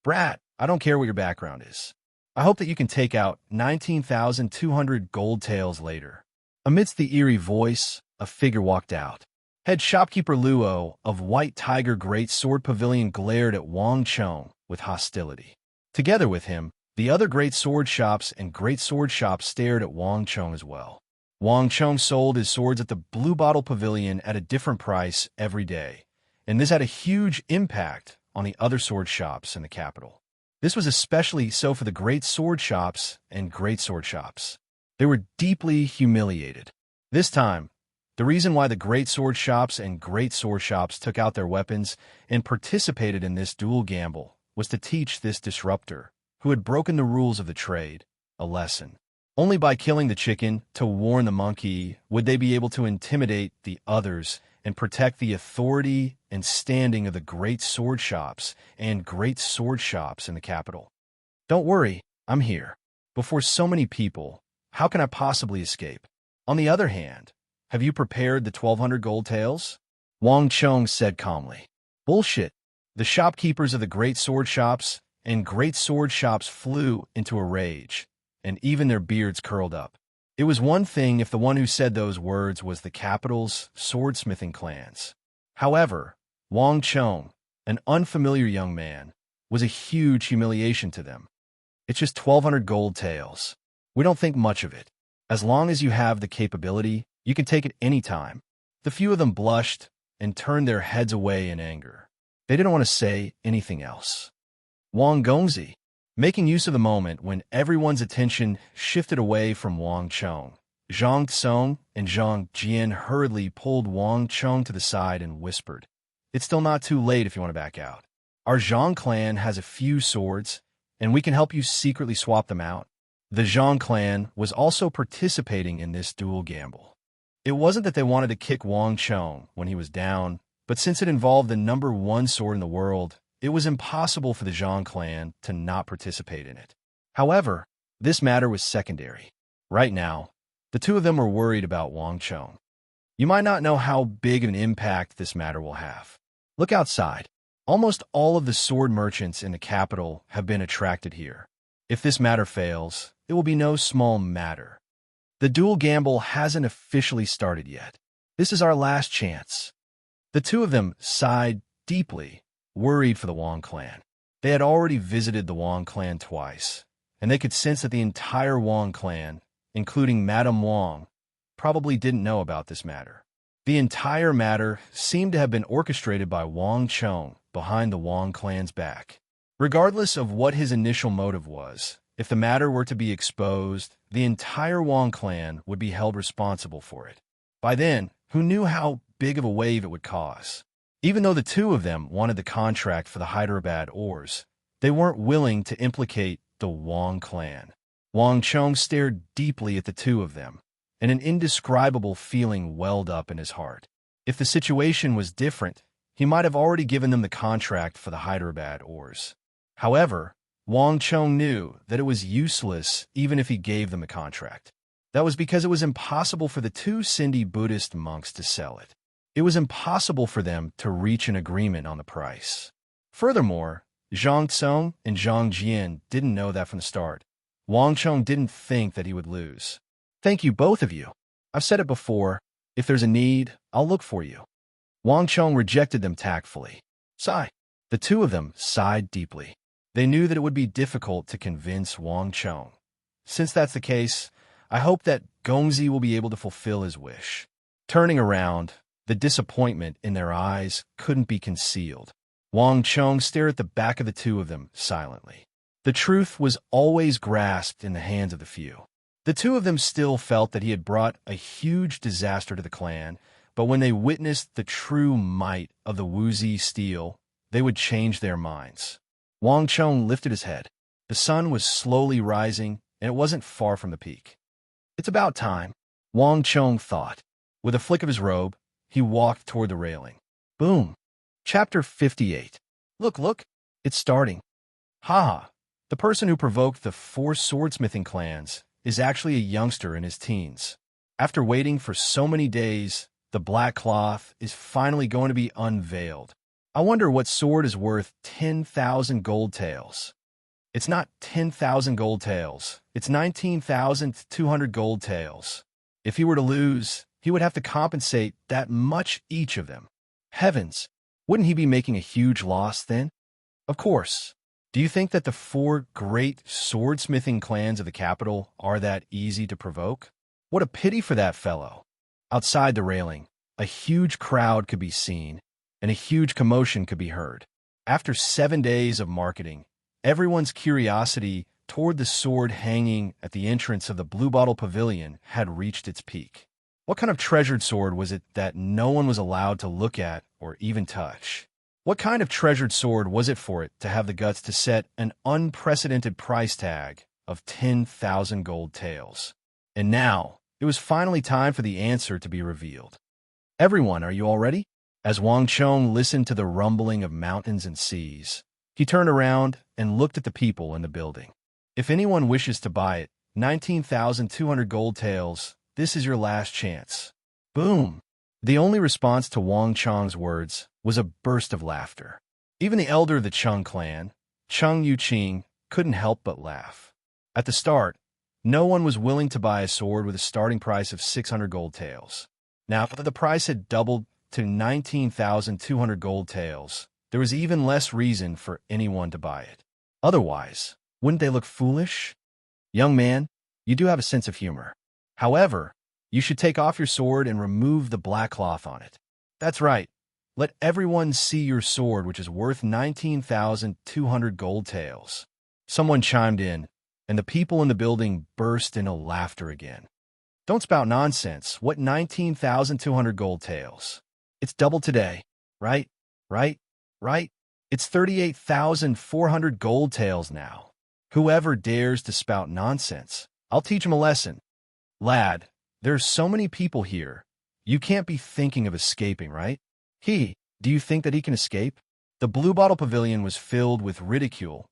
Brat, I don't care what your background is. I hope that you can take out 19,200 gold taels later. Amidst the eerie voice, a figure walked out. Head shopkeeper Luo of White Tiger Great Sword Pavilion glared at Wang Chong with hostility. Together with him, the other great sword shops and great sword shops stared at Wang Chong as well. Wang Chong sold his swords at the Blue Bottle Pavilion at a different price every day, and this had a huge impact on the other sword shops in the capital. This was especially so for the great sword shops and great sword shops. They were deeply humiliated. This time, the reason why the great sword shops and great sword shops took out their weapons and participated in this duel gamble was to teach this disruptor, who had broken the rules of the trade, a lesson. Only by killing the chicken to warn the monkey would they be able to intimidate the others and protect the authority and standing of the great sword shops and great sword shops in the capital. Don't worry, I'm here. Before so many people, how can I possibly escape? On the other hand, have you prepared the 1,200 gold taels? Wang Chong said calmly. Bullshit. The shopkeepers of the great sword shops and great sword shops flew into a rage, and even their beards curled up. It was one thing if the one who said those words was the capital's swordsmithing clans. However, Wang Chong, an unfamiliar young man, was a huge humiliation to them. It's just 1,200 gold taels. We don't think much of it. As long as you have the capability, you can take it any time. The few of them blushed and turned their heads away in anger. They didn't want to say anything else. Wang Gongzi, making use of the moment when everyone's attention shifted away from Wang Chong, Zhang Tsong and Zhang Jian hurriedly pulled Wang Chong to the side and whispered, "It's still not too late if you want to back out. Our Zhang clan has a few swords, and we can help you secretly swap them out." The Zhang clan was also participating in this duel gamble. It wasn't that they wanted to kick Wang Chong when he was down, but since it involved the #1 sword in the world, it was impossible for the Zhang clan to not participate in it. However, this matter was secondary. Right now, the two of them were worried about Wang Chong. You might not know how big of an impact this matter will have. Look outside. Almost all of the sword merchants in the capital have been attracted here. If this matter fails, it will be no small matter. The duel gamble hasn't officially started yet. This is our last chance. The two of them sighed deeply, worried for the Wang clan. They had already visited the Wang clan twice, and they could sense that the entire Wang clan, including Madame Wang, probably didn't know about this matter. The entire matter seemed to have been orchestrated by Wang Chong behind the Wang clan's back. Regardless of what his initial motive was, if the matter were to be exposed, the entire Wang clan would be held responsible for it. By then, who knew how big of a wave it would cause? Even though the two of them wanted the contract for the Hyderabad ores, they weren't willing to implicate the Wang clan. Wang Chong stared deeply at the two of them, and an indescribable feeling welled up in his heart. If the situation was different, he might have already given them the contract for the Hyderabad ores. However, Wang Chong knew that it was useless even if he gave them the contract. That was because it was impossible for the two Sindhi Buddhist monks to sell it. It was impossible for them to reach an agreement on the price. Furthermore, Zhang Tsong and Zhang Jian didn't know that from the start. Wang Chong didn't think that he would lose. "Thank you, both of you. I've said it before. If there's a need, I'll look for you." Wang Chong rejected them tactfully. Sigh. The two of them sighed deeply. They knew that it would be difficult to convince Wang Chong. Since that's the case, I hope that Gongzi will be able to fulfill his wish. Turning around, the disappointment in their eyes couldn't be concealed. Wang Chong stared at the back of the two of them silently. The truth was always grasped in the hands of the few. The two of them still felt that he had brought a huge disaster to the clan, but when they witnessed the true might of the Wuzi steel, they would change their minds. Wang Chong lifted his head. The sun was slowly rising, and it wasn't far from the peak. "It's about time," Wang Chong thought. With a flick of his robe, he walked toward the railing. Boom. Chapter 58. Look, it's starting. Haha, the person who provoked the 4 swordsmithing clans is actually a youngster in his teens. After waiting for so many days, the black cloth is finally going to be unveiled. I wonder what sword is worth 10,000 gold taels. It's not 10,000 gold taels. It's 19,200 gold taels. If he were to lose, he would have to compensate that much each of them. Heavens, wouldn't he be making a huge loss then? Of course. Do you think that the 4 great swordsmithing clans of the capital are that easy to provoke? What a pity for that fellow. Outside the railing, a huge crowd could be seen, and a huge commotion could be heard. After 7 days of marketing, everyone's curiosity toward the sword hanging at the entrance of the Blue Bottle Pavilion had reached its peak. What kind of treasured sword was it that no one was allowed to look at or even touch? What kind of treasured sword was it for it to have the guts to set an unprecedented price tag of 10,000 gold taels? And now, it was finally time for the answer to be revealed. Everyone, are you all ready? As Wang Chong listened to the rumbling of mountains and seas, he turned around and looked at the people in the building. If anyone wishes to buy it, 19,200 gold taels, this is your last chance. Boom! The only response to Wang Chong's words was a burst of laughter. Even the elder of the Chung clan, Chung Yuqing, couldn't help but laugh. At the start, no one was willing to buy a sword with a starting price of 600 gold taels. Now that the price had doubled to 19,200 gold taels, there was even less reason for anyone to buy it. Otherwise, wouldn't they look foolish? Young man, you do have a sense of humor. However, you should take off your sword and remove the black cloth on it. That's right. Let everyone see your sword, which is worth 19,200 gold taels. Someone chimed in, and the people in the building burst into laughter again. Don't spout nonsense. What 19,200 gold taels? It's double today, right? Right? It's 38,400 gold taels now. Whoever dares to spout nonsense, I'll teach him a lesson. Lad, there's so many people here. You can't be thinking of escaping, right? Do you think that he can escape? The Blue Bottle Pavilion was filled with ridicule,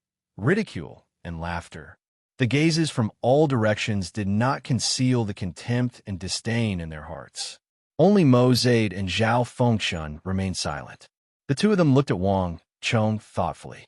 and laughter. The gazes from all directions did not conceal the contempt and disdain in their hearts. Only Mo Zaid and Zhao Fengshun remained silent. The two of them looked at Wang Chong thoughtfully.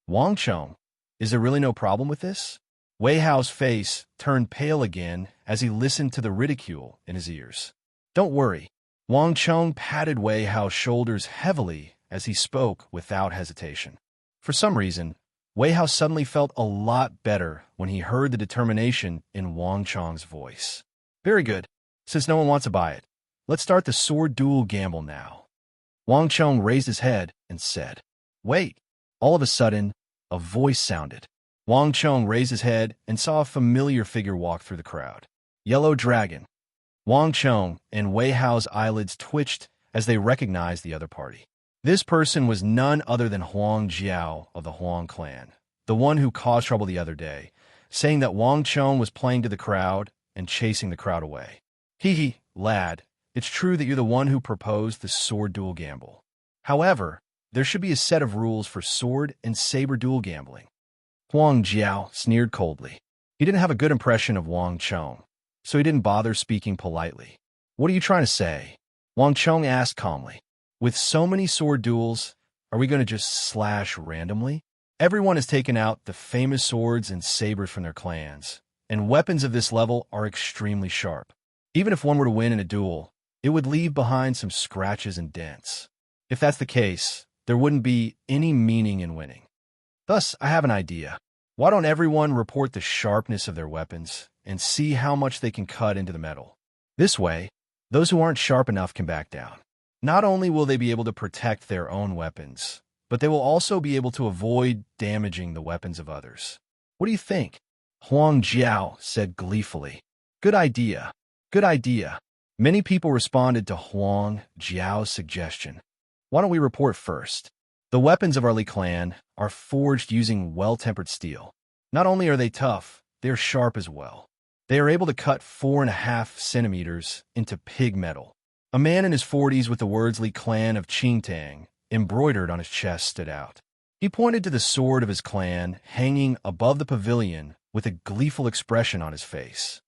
Wang Chong, is there really no problem with this? Wei Hao's face turned pale again as he listened to the ridicule in his ears. Don't worry. Wang Chong patted Wei Hao's shoulders heavily as he spoke without hesitation. For some reason, Wei Hao suddenly felt a lot better when he heard the determination in Wang Chong's voice. Very good. Since no one wants to buy it, let's start the sword duel gamble now. Wang Chong raised his head and said, Wait. All of a sudden, a voice sounded. Wang Chong raised his head and saw a familiar figure walk through the crowd. Yellow Dragon. Wang Chong and Wei Hao's eyelids twitched as they recognized the other party. This person was none other than Huang Jiao of the Huang clan, the one who caused trouble the other day, saying that Wang Chong was playing to the crowd and chasing the crowd away. Lad, it's true that you're the one who proposed the sword duel gamble. However, there should be a set of rules for sword and saber duel gambling. Huang Jiao sneered coldly. He didn't have a good impression of Wang Chong, so he didn't bother speaking politely. What are you trying to say? Wang Chong asked calmly. With so many sword duels, are we going to just slash randomly? Everyone has taken out the famous swords and sabers from their clans, and weapons of this level are extremely sharp. Even if one were to win in a duel, it would leave behind some scratches and dents. If that's the case, there wouldn't be any meaning in winning. Thus, I have an idea. Why don't everyone report the sharpness of their weapons and see how much they can cut into the metal? This way, those who aren't sharp enough can back down. Not only will they be able to protect their own weapons, but they will also be able to avoid damaging the weapons of others. What do you think? Huang Jiao said gleefully. Good idea. Good idea. Many people responded to Huang Jiao's suggestion. Why don't we report first? The weapons of our Li clan are forged using well-tempered steel. Not only are they tough, they are sharp as well. They are able to cut 4.5 centimeters into pig metal. A man in his 40s with the words Li Clan of Qingtang embroidered on his chest stood out. He pointed to the sword of his clan hanging above the pavilion with a gleeful expression on his face.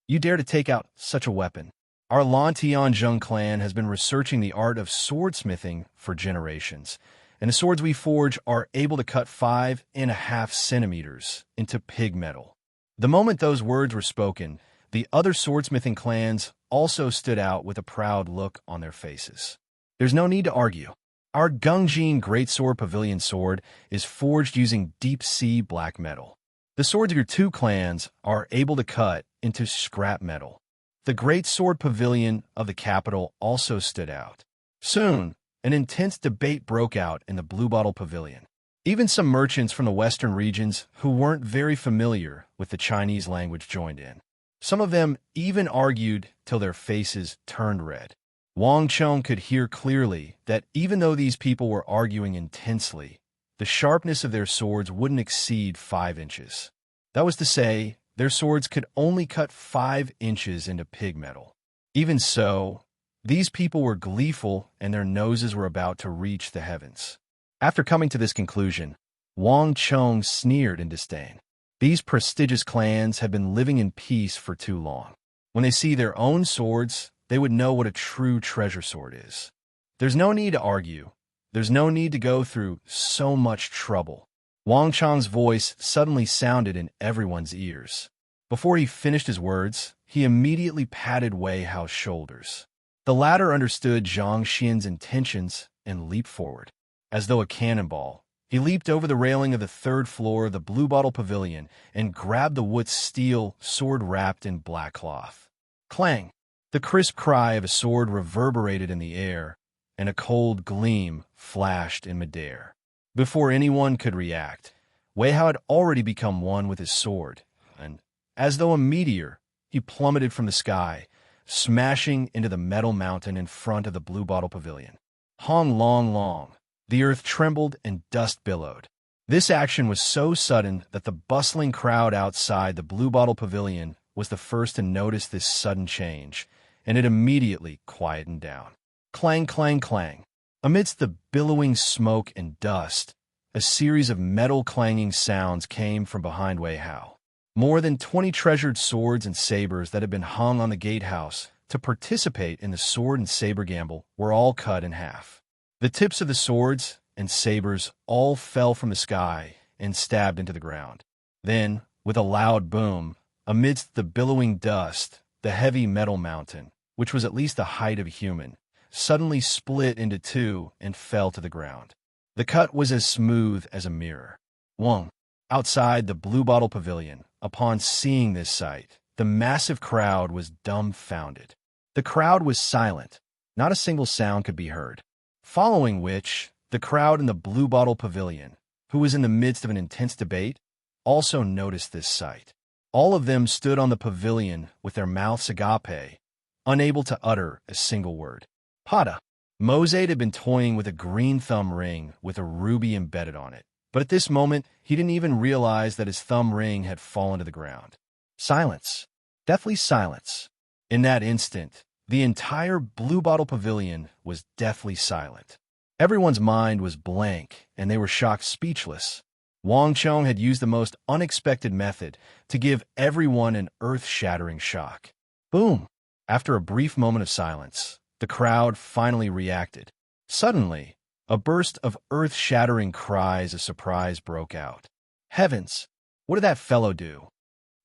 You dare to take out such a weapon? Our Lan Tianzheng clan has been researching the art of swordsmithing for generations, and the swords we forge are able to cut 5.5 centimeters into pig metal. The moment those words were spoken, the other swordsmithing clans also stood out with a proud look on their faces. There's no need to argue. Our Gungjin Greatsword Pavilion sword is forged using deep-sea black metal. The swords of your two clans are able to cut into scrap metal. The Greatsword Pavilion of the capital also stood out. Soon, an intense debate broke out in the Blue Bottle Pavilion. Even some merchants from the western regions who weren't very familiar with the Chinese language joined in. Some of them even argued till their faces turned red. Wang Chong could hear clearly that even though these people were arguing intensely, the sharpness of their swords wouldn't exceed 5 inches. That was to say, their swords could only cut 5 inches into pig metal. Even so, these people were gleeful and their noses were about to reach the heavens. After coming to this conclusion, Wang Chong sneered in disdain. These prestigious clans have been living in peace for too long. When they see their own swords, they would know what a true treasure sword is. There's no need to argue. There's no need to go through so much trouble. Wang Chang's voice suddenly sounded in everyone's ears. Before he finished his words, he immediately patted Wei Hao's shoulders. The latter understood Zhang Xian's intentions and leaped forward. As though a cannonball, he leaped over the railing of the third floor of the Blue Bottle Pavilion and grabbed the wood steel sword wrapped in black cloth. Clang! The crisp cry of a sword reverberated in the air, and a cold gleam flashed in midair. Before anyone could react, Wei Hao had already become one with his sword, and, as though a meteor, he plummeted from the sky, smashing into the metal mountain in front of the Blue Bottle Pavilion. Hong long long, the earth trembled and dust billowed. This action was so sudden that the bustling crowd outside the Blue Bottle Pavilion was the first to notice this sudden change, and it immediately quietened down. Clang, clang, clang. Amidst the billowing smoke and dust, a series of metal clanging sounds came from behind Wei Hao. More than 20 treasured swords and sabers that had been hung on the gatehouse to participate in the sword and saber gamble were all cut in half. The tips of the swords and sabers all fell from the sky and stabbed into the ground. Then, with a loud boom, amidst the billowing dust, the heavy metal mountain, which was at least the height of a human, suddenly split into two and fell to the ground. The cut was as smooth as a mirror. Wang, outside the Blue Bottle Pavilion, upon seeing this sight, the massive crowd was dumbfounded. The crowd was silent. Not a single sound could be heard. Following which, the crowd in the Blue Bottle Pavilion, who was in the midst of an intense debate, also noticed this sight. All of them stood on the pavilion with their mouths agape, unable to utter a single word. Pada. Mosade had been toying with a green thumb ring with a ruby embedded on it, but at this moment, he didn't even realize that his thumb ring had fallen to the ground. Silence. Deathly silence. In that instant, the entire Blue Bottle Pavilion was deathly silent. Everyone's mind was blank, and they were shocked speechless. Wang Chong had used the most unexpected method to give everyone an earth-shattering shock. Boom! After a brief moment of silence, the crowd finally reacted. Suddenly, a burst of earth-shattering cries of surprise broke out. Heavens! What did that fellow do?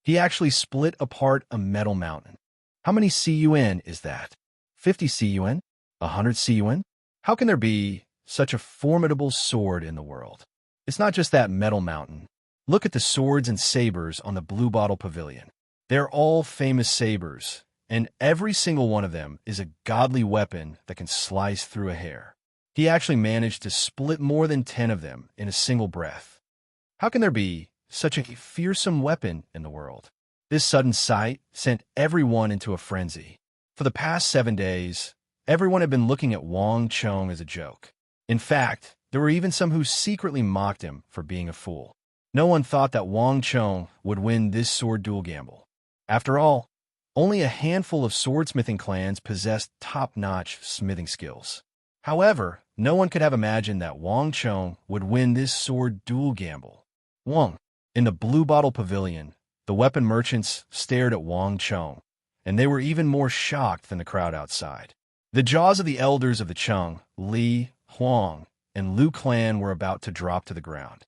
He actually split apart a metal mountain. How many CUN is that? 50 CUN? 100 CUN? How can there be such a formidable sword in the world? It's not just that metal mountain. Look at the swords and sabers on the Blue Bottle Pavilion. They're all famous sabers, and every single one of them is a godly weapon that can slice through a hair. He actually managed to split more than 10 of them in a single breath. How can there be such a fearsome weapon in the world? This sudden sight sent everyone into a frenzy. For the past 7 days, everyone had been looking at Wang Chong as a joke. In fact, there were even some who secretly mocked him for being a fool. No one thought that Wang Chong would win this sword duel gamble. After all, only a handful of swordsmithing clans possessed top-notch smithing skills. However, no one could have imagined that Wang Chong would win this sword duel gamble. Wang. In the Blue Bottle Pavilion, the weapon merchants stared at Wang Chong, and they were even more shocked than the crowd outside. The jaws of the elders of the Cheng, Li, Huang, and Lu clan were about to drop to the ground.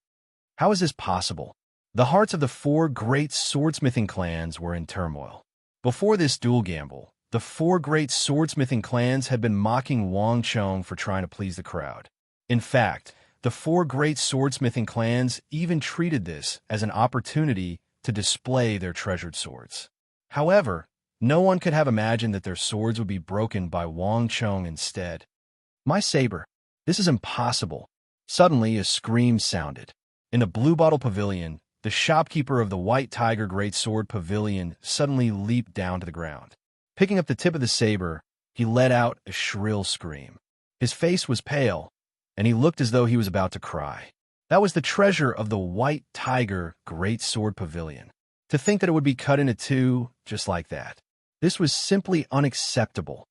How is this possible? The hearts of the 4 great swordsmithing clans were in turmoil. Before this duel gamble, the 4 great swordsmithing clans had been mocking Wang Chong for trying to please the crowd. In fact, the 4 great swordsmithing clans even treated this as an opportunity to display their treasured swords. However, no one could have imagined that their swords would be broken by Wang Chong instead. My saber. This is impossible. Suddenly, a scream sounded. In the Blue Bottle Pavilion, the shopkeeper of the White Tiger Great Sword Pavilion suddenly leaped down to the ground. Picking up the tip of the saber, he let out a shrill scream. His face was pale, and he looked as though he was about to cry. That was the treasure of the White Tiger Great Sword Pavilion. To think that it would be cut into 2 just like that. This was simply unacceptable.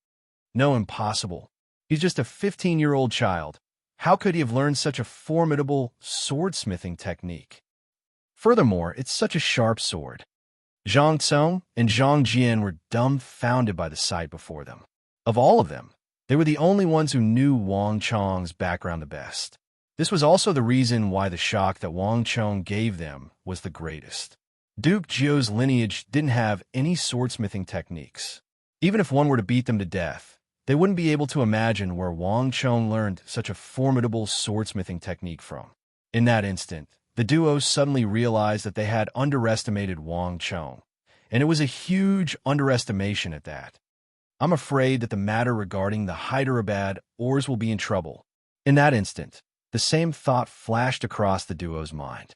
No, impossible. He's just a 15-year-old child. How could he have learned such a formidable swordsmithing technique? Furthermore, it's such a sharp sword. Zhang Tsong and Zhang Jian were dumbfounded by the sight before them. Of all of them, They were the only ones who knew Wang Chong's background the best. This was also the reason why the shock that Wang Chong gave them was the greatest. Duke Jiu's lineage didn't have any swordsmithing techniques. Even if one were to beat them to death, they wouldn't be able to imagine where Wang Chong learned such a formidable swordsmithing technique from. In that instant, the duo suddenly realized that they had underestimated Wang Chong, and it was a huge underestimation at that. I'm afraid that the matter regarding the Hyderabad ores will be in trouble. In that instant, the same thought flashed across the duo's mind.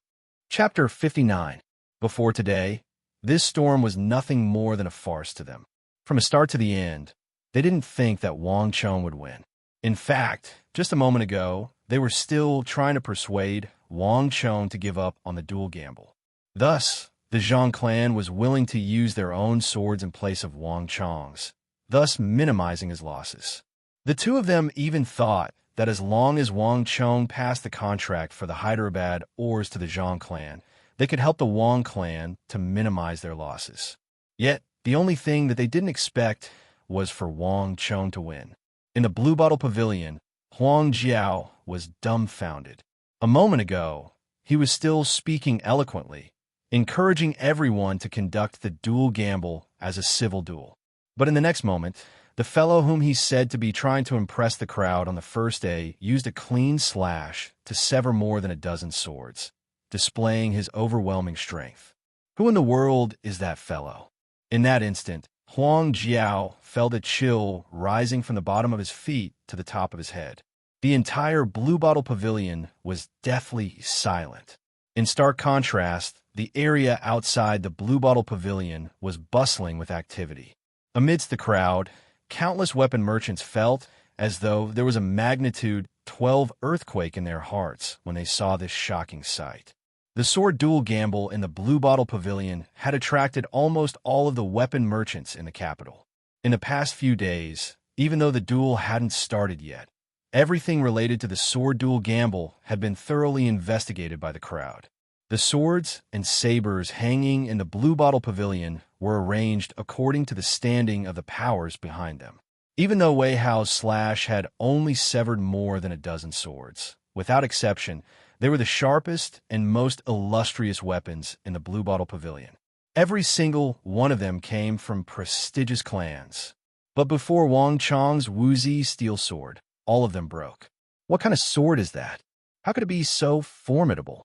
Chapter 59. Before today, this storm was nothing more than a farce to them. From the start to the end, they didn't think that Wang Chong would win. In fact, just a moment ago, they were still trying to persuade Wang Chong to give up on the duel gamble. Thus, the Zhang clan was willing to use their own swords in place of Wang Chong's, thus minimizing his losses. The two of them even thought that as long as Wang Chong passed the contract for the Hyderabad ores to the Zhang clan, they could help the Wang clan to minimize their losses. Yet, the only thing that they didn't expect was for Wang Chong to win. In the Blue Bottle Pavilion, Huang Jiao was dumbfounded. A moment ago, he was still speaking eloquently, encouraging everyone to conduct the duel gamble as a civil duel. But in the next moment, the fellow whom he said to be trying to impress the crowd on the first day used a clean slash to sever more than a dozen swords, displaying his overwhelming strength. Who in the world is that fellow? In that instant, Huang Jiao felt a chill rising from the bottom of his feet to the top of his head. The entire Blue Bottle Pavilion was deathly silent. In stark contrast, the area outside the Blue Bottle Pavilion was bustling with activity. Amidst the crowd, countless weapon merchants felt as though there was a magnitude 12 earthquake in their hearts when they saw this shocking sight. The sword duel gamble in the Blue Bottle Pavilion had attracted almost all of the weapon merchants in the capital. In the past few days, even though the duel hadn't started yet, everything related to the sword duel gamble had been thoroughly investigated by the crowd. The swords and sabers hanging in the Blue Bottle Pavilion were arranged according to the standing of the powers behind them. Even though Wei Hao's slash had only severed more than a dozen swords, without exception, they were the sharpest and most illustrious weapons in the Blue Bottle Pavilion. Every single one of them came from prestigious clans. But before Wang Chong's Wuzi steel sword, all of them broke. What kind of sword is that? How could it be so formidable?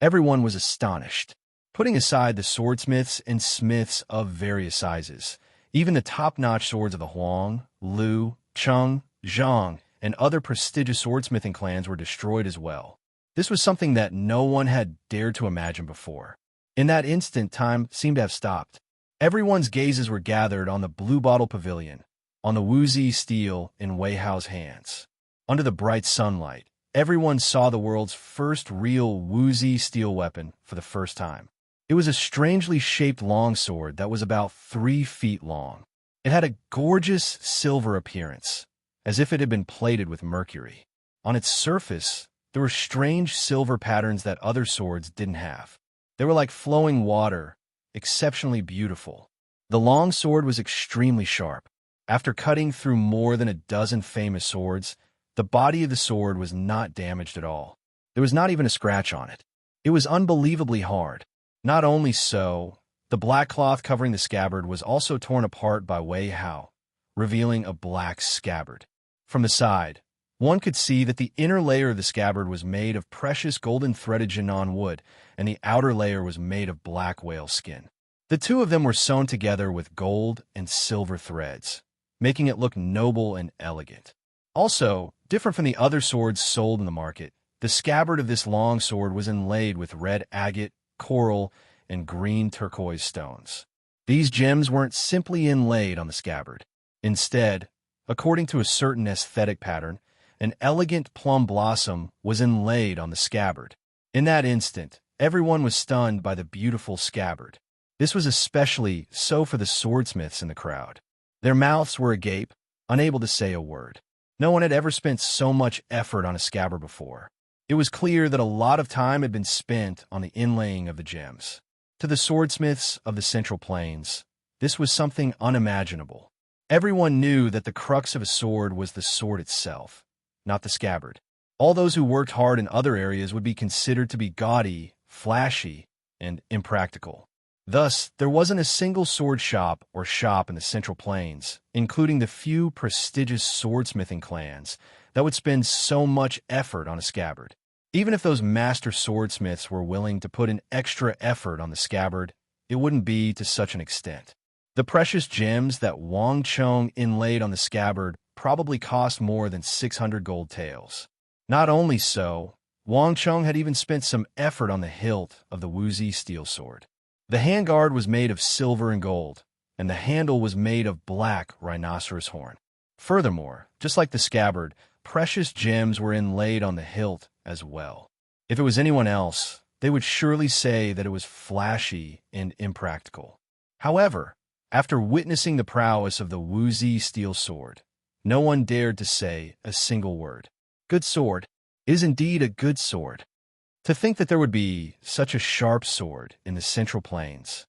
Everyone was astonished. Putting aside the swordsmiths and smiths of various sizes, even the top-notch swords of the Huang, Lu, Cheng, Zhang, and other prestigious swordsmithing clans were destroyed as well. This was something that no one had dared to imagine before. In that instant, time seemed to have stopped. Everyone's gazes were gathered on the Blue Bottle Pavilion, on the Wuzi steel in Wei Hao's hands. Under the bright sunlight, everyone saw the world's first real Wuzi steel weapon for the first time. It was a strangely shaped longsword that was about 3 feet long. It had a gorgeous silver appearance, as if it had been plated with mercury. On its surface, there were strange silver patterns that other swords didn't have. They were like flowing water, exceptionally beautiful. The long sword was extremely sharp. After cutting through more than a dozen famous swords, the body of the sword was not damaged at all. There was not even a scratch on it. It was unbelievably hard. Not only so, the black cloth covering the scabbard was also torn apart by Wei Hao, revealing a black scabbard. From the side, one could see that the inner layer of the scabbard was made of precious golden-threaded Jinan wood, and the outer layer was made of black whale skin. The two of them were sewn together with gold and silver threads, making it look noble and elegant. Also, different from the other swords sold in the market, the scabbard of this long sword was inlaid with red agate, coral, and green turquoise stones. These gems weren't simply inlaid on the scabbard. Instead, according to a certain aesthetic pattern, an elegant plum blossom was inlaid on the scabbard. In that instant, everyone was stunned by the beautiful scabbard. This was especially so for the swordsmiths in the crowd. Their mouths were agape, unable to say a word. No one had ever spent so much effort on a scabbard before. It was clear that a lot of time had been spent on the inlaying of the gems. To the swordsmiths of the Central Plains, this was something unimaginable. Everyone knew that the crux of a sword was the sword itself, not the scabbard. All those who worked hard in other areas would be considered to be gaudy, flashy, and impractical. Thus, there wasn't a single sword shop or shop in the Central Plains, including the few prestigious swordsmithing clans, that would spend so much effort on a scabbard. Even if those master swordsmiths were willing to put an extra effort on the scabbard, it wouldn't be to such an extent. The precious gems that Wang Chong inlaid on the scabbard probably cost more than 600 gold taels. Not only so, Wang Chong had even spent some effort on the hilt of the Wuzi steel sword. The handguard was made of silver and gold, and the handle was made of black rhinoceros horn. Furthermore, just like the scabbard, precious gems were inlaid on the hilt as well. If it was anyone else, they would surely say that it was flashy and impractical. However, after witnessing the prowess of the Wuzi steel sword, no one dared to say a single word. Good sword. It is indeed a good sword. To think that there would be such a sharp sword in the Central Plains.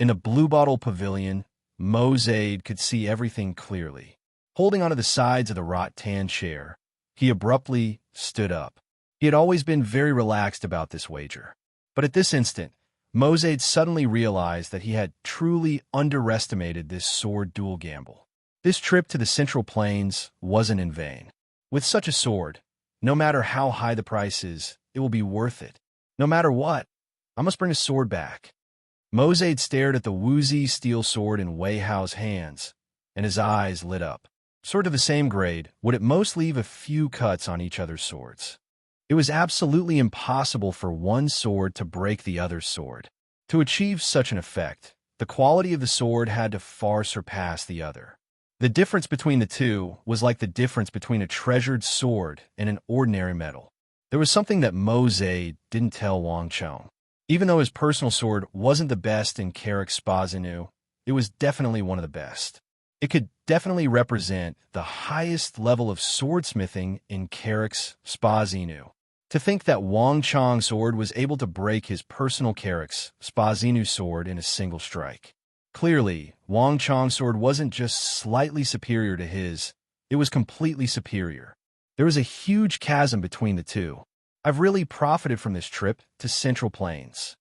In a Blue Bottle pavilion, Mozaid could see everything clearly. Holding onto the sides of the wrought-tan chair, he abruptly stood up. He had always been very relaxed about this wager. But at this instant, Mozaid suddenly realized that he had truly underestimated this sword duel gamble. This trip to the Central Plains wasn't in vain. With such a sword, no matter how high the price is, it will be worth it. No matter what, I must bring a sword back. Mozaid stared at the Wuzi steel sword in Wei Hao's hands, and his eyes lit up. Sword of the same grade, would at most leave a few cuts on each other's swords. It was absolutely impossible for one sword to break the other's sword. To achieve such an effect, the quality of the sword had to far surpass the other. The difference between the two was like the difference between a treasured sword and an ordinary metal. There was something that Mozaid didn't tell Wang Chong. Even though his personal sword wasn't the best in Carrick Spazinu, it was definitely one of the best. It could definitely represent the highest level of swordsmithing in Carrick's Spazinu. To think that Wang Chong's sword was able to break his personal Carrick's Spazinu sword in a single strike. Clearly, Wang Chong's sword wasn't just slightly superior to his, it was completely superior. There was a huge chasm between the two. I've really profited from this trip to Central Plains.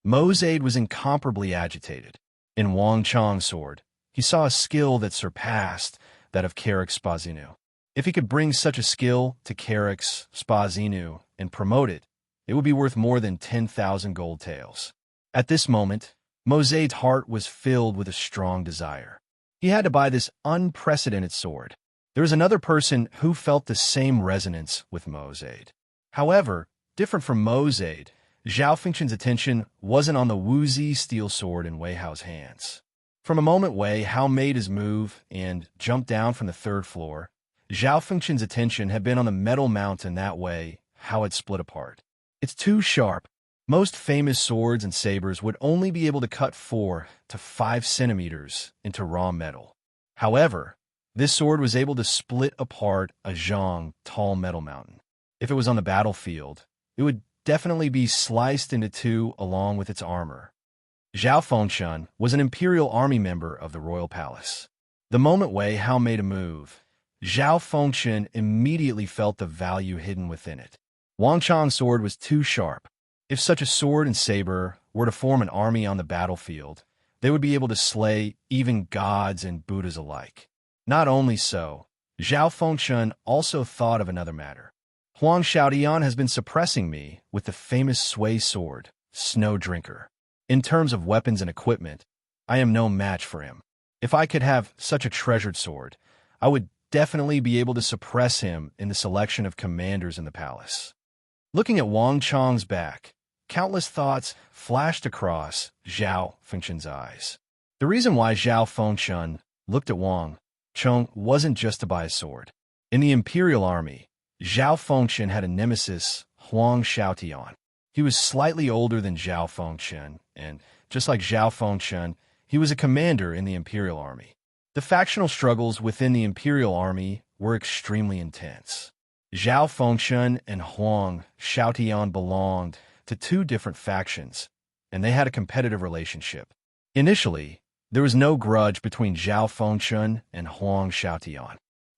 Mozaid was incomparably agitated. In Wang Chong's sword, he saw a skill that surpassed that of Carrick's Spazinu. If he could bring such a skill to Carrick's Spazinu and promote it, it would be worth more than 10,000 gold taels. At this moment, Mozaid's heart was filled with a strong desire. He had to buy this unprecedented sword. There was another person who felt the same resonance with Mozaid. However, different from Mozaid, Zhao Fengchen's attention wasn't on the Wuzi steel sword in Wei Hao's hands. From a moment Wei Hao made his move and jumped down from the third floor, Zhao Fengchen's attention had been on the metal mountain that way, how it split apart. It's too sharp. Most famous swords and sabers would only be able to cut 4 to 5 centimeters into raw metal. However, this sword was able to split apart a zhang tall metal mountain. If it was on the battlefield, it would definitely be sliced into two along with its armor. Zhao Fengshen was an imperial army member of the royal palace. The moment Wei Hao made a move, Zhao Fengshen immediately felt the value hidden within it. Wang Chong's sword was too sharp. If such a sword and saber were to form an army on the battlefield, they would be able to slay even gods and Buddhas alike. Not only so, Zhao Fengshen also thought of another matter. Huang Xiaodian has been suppressing me with the famous Sui sword, Snow Drinker. In terms of weapons and equipment, I am no match for him. If I could have such a treasured sword, I would definitely be able to suppress him in the selection of commanders in the palace. Looking at Wang Chong's back, countless thoughts flashed across Zhao Fengshen's eyes. The reason why Zhao Fengshen looked at Wang Chong wasn't just to buy a sword. In the imperial army, Zhao Fengshen had a nemesis, Huang Xiaotian. He was slightly older than Zhao Fengshen, and just like Zhao Fengshen, he was a commander in the imperial army. The factional struggles within the imperial army were extremely intense. Zhao Fengshen and Huang Xiaotian belonged to two different factions, and they had a competitive relationship. Initially, There was no grudge between Zhao Fengchun and Huang Xiaotian.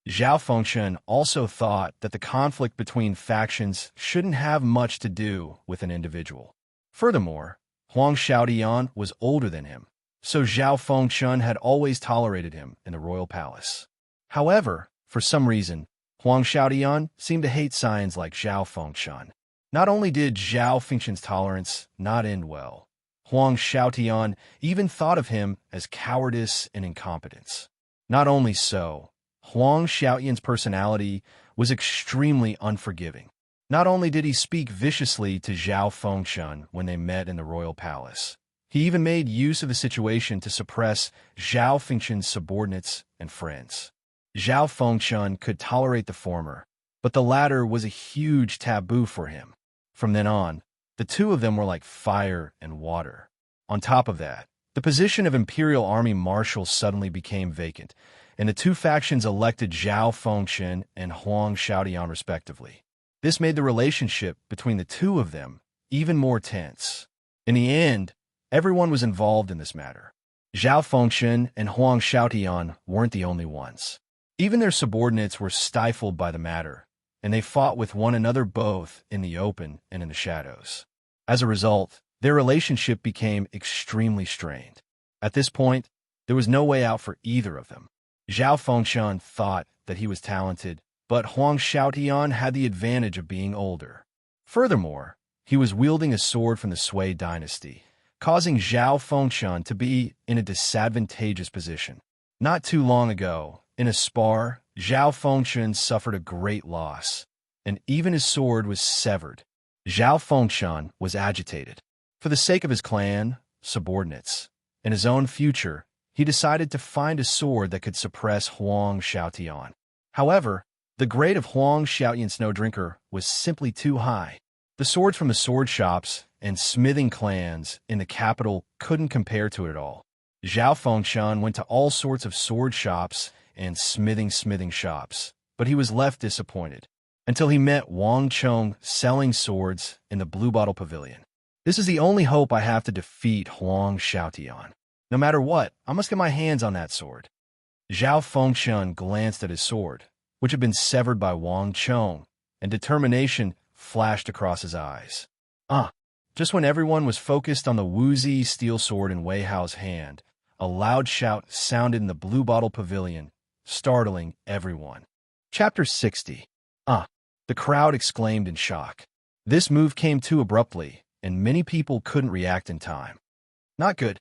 Zhao Fengchun also thought that the conflict between factions shouldn't have much to do with an individual. Furthermore, Huang Xiaotian was older than him, so Zhao Fengchun had always tolerated him in the royal palace. However, for some reason, Huang Xiaotian seemed to hate scions like Zhao Fengchun. Not only did Zhao Fengchun's tolerance not end well, Huang Xiaotian even thought of him as cowardice and incompetence. Not only so, Huang Xiaotian's personality was extremely unforgiving. Not only did he speak viciously to Zhao Fengchun when they met in the royal palace, he even made use of the situation to suppress Zhao Fengchun's subordinates and friends. Zhao Fengchun could tolerate the former, but the latter was a huge taboo for him. From then on, the two of them were like fire and water. On top of that, the position of Imperial Army Marshal suddenly became vacant, and the two factions elected Zhao Fengchun and Huang Xiaotian respectively. This made the relationship between the two of them even more tense. In the end, everyone was involved in this matter. Zhao Fengchun and Huang Xiaotian weren't the only ones. Even their subordinates were stifled by the matter, and they fought with one another both in the open and in the shadows. As a result, their relationship became extremely strained. At this point, there was no way out for either of them. Zhao Fengchun thought that he was talented, but Huang Xiaotian had the advantage of being older. Furthermore, he was wielding a sword from the Sui dynasty, causing Zhao Fengchun to be in a disadvantageous position. Not too long ago, in a spar, Zhao Fengchun suffered a great loss, and even his sword was severed. Zhao Fengchun was agitated. For the sake of his clan, subordinates, and his own future, he decided to find a sword that could suppress Huang Xiaotian. However, the grade of Huang Xiaotian Snowdrinker was simply too high. The swords from the sword shops and smithing clans in the capital couldn't compare to it at all. Zhao Fengchun went to all sorts of sword shops and smithing shops, but he was left disappointed until he met Wang Chong selling swords in the Blue Bottle Pavilion. This is the only hope I have to defeat Huang Xiaotian. No matter what, I must get my hands on that sword. Zhao Fengchun glanced at his sword, which had been severed by Wang Chong, and determination flashed across his eyes. Just when everyone was focused on the woozy steel sword in Wei Hao's hand, a loud shout sounded in the Blue Bottle Pavilion, startling everyone. Chapter 60. The crowd exclaimed in shock. This move came too abruptly, and many people couldn't react in time. Not good.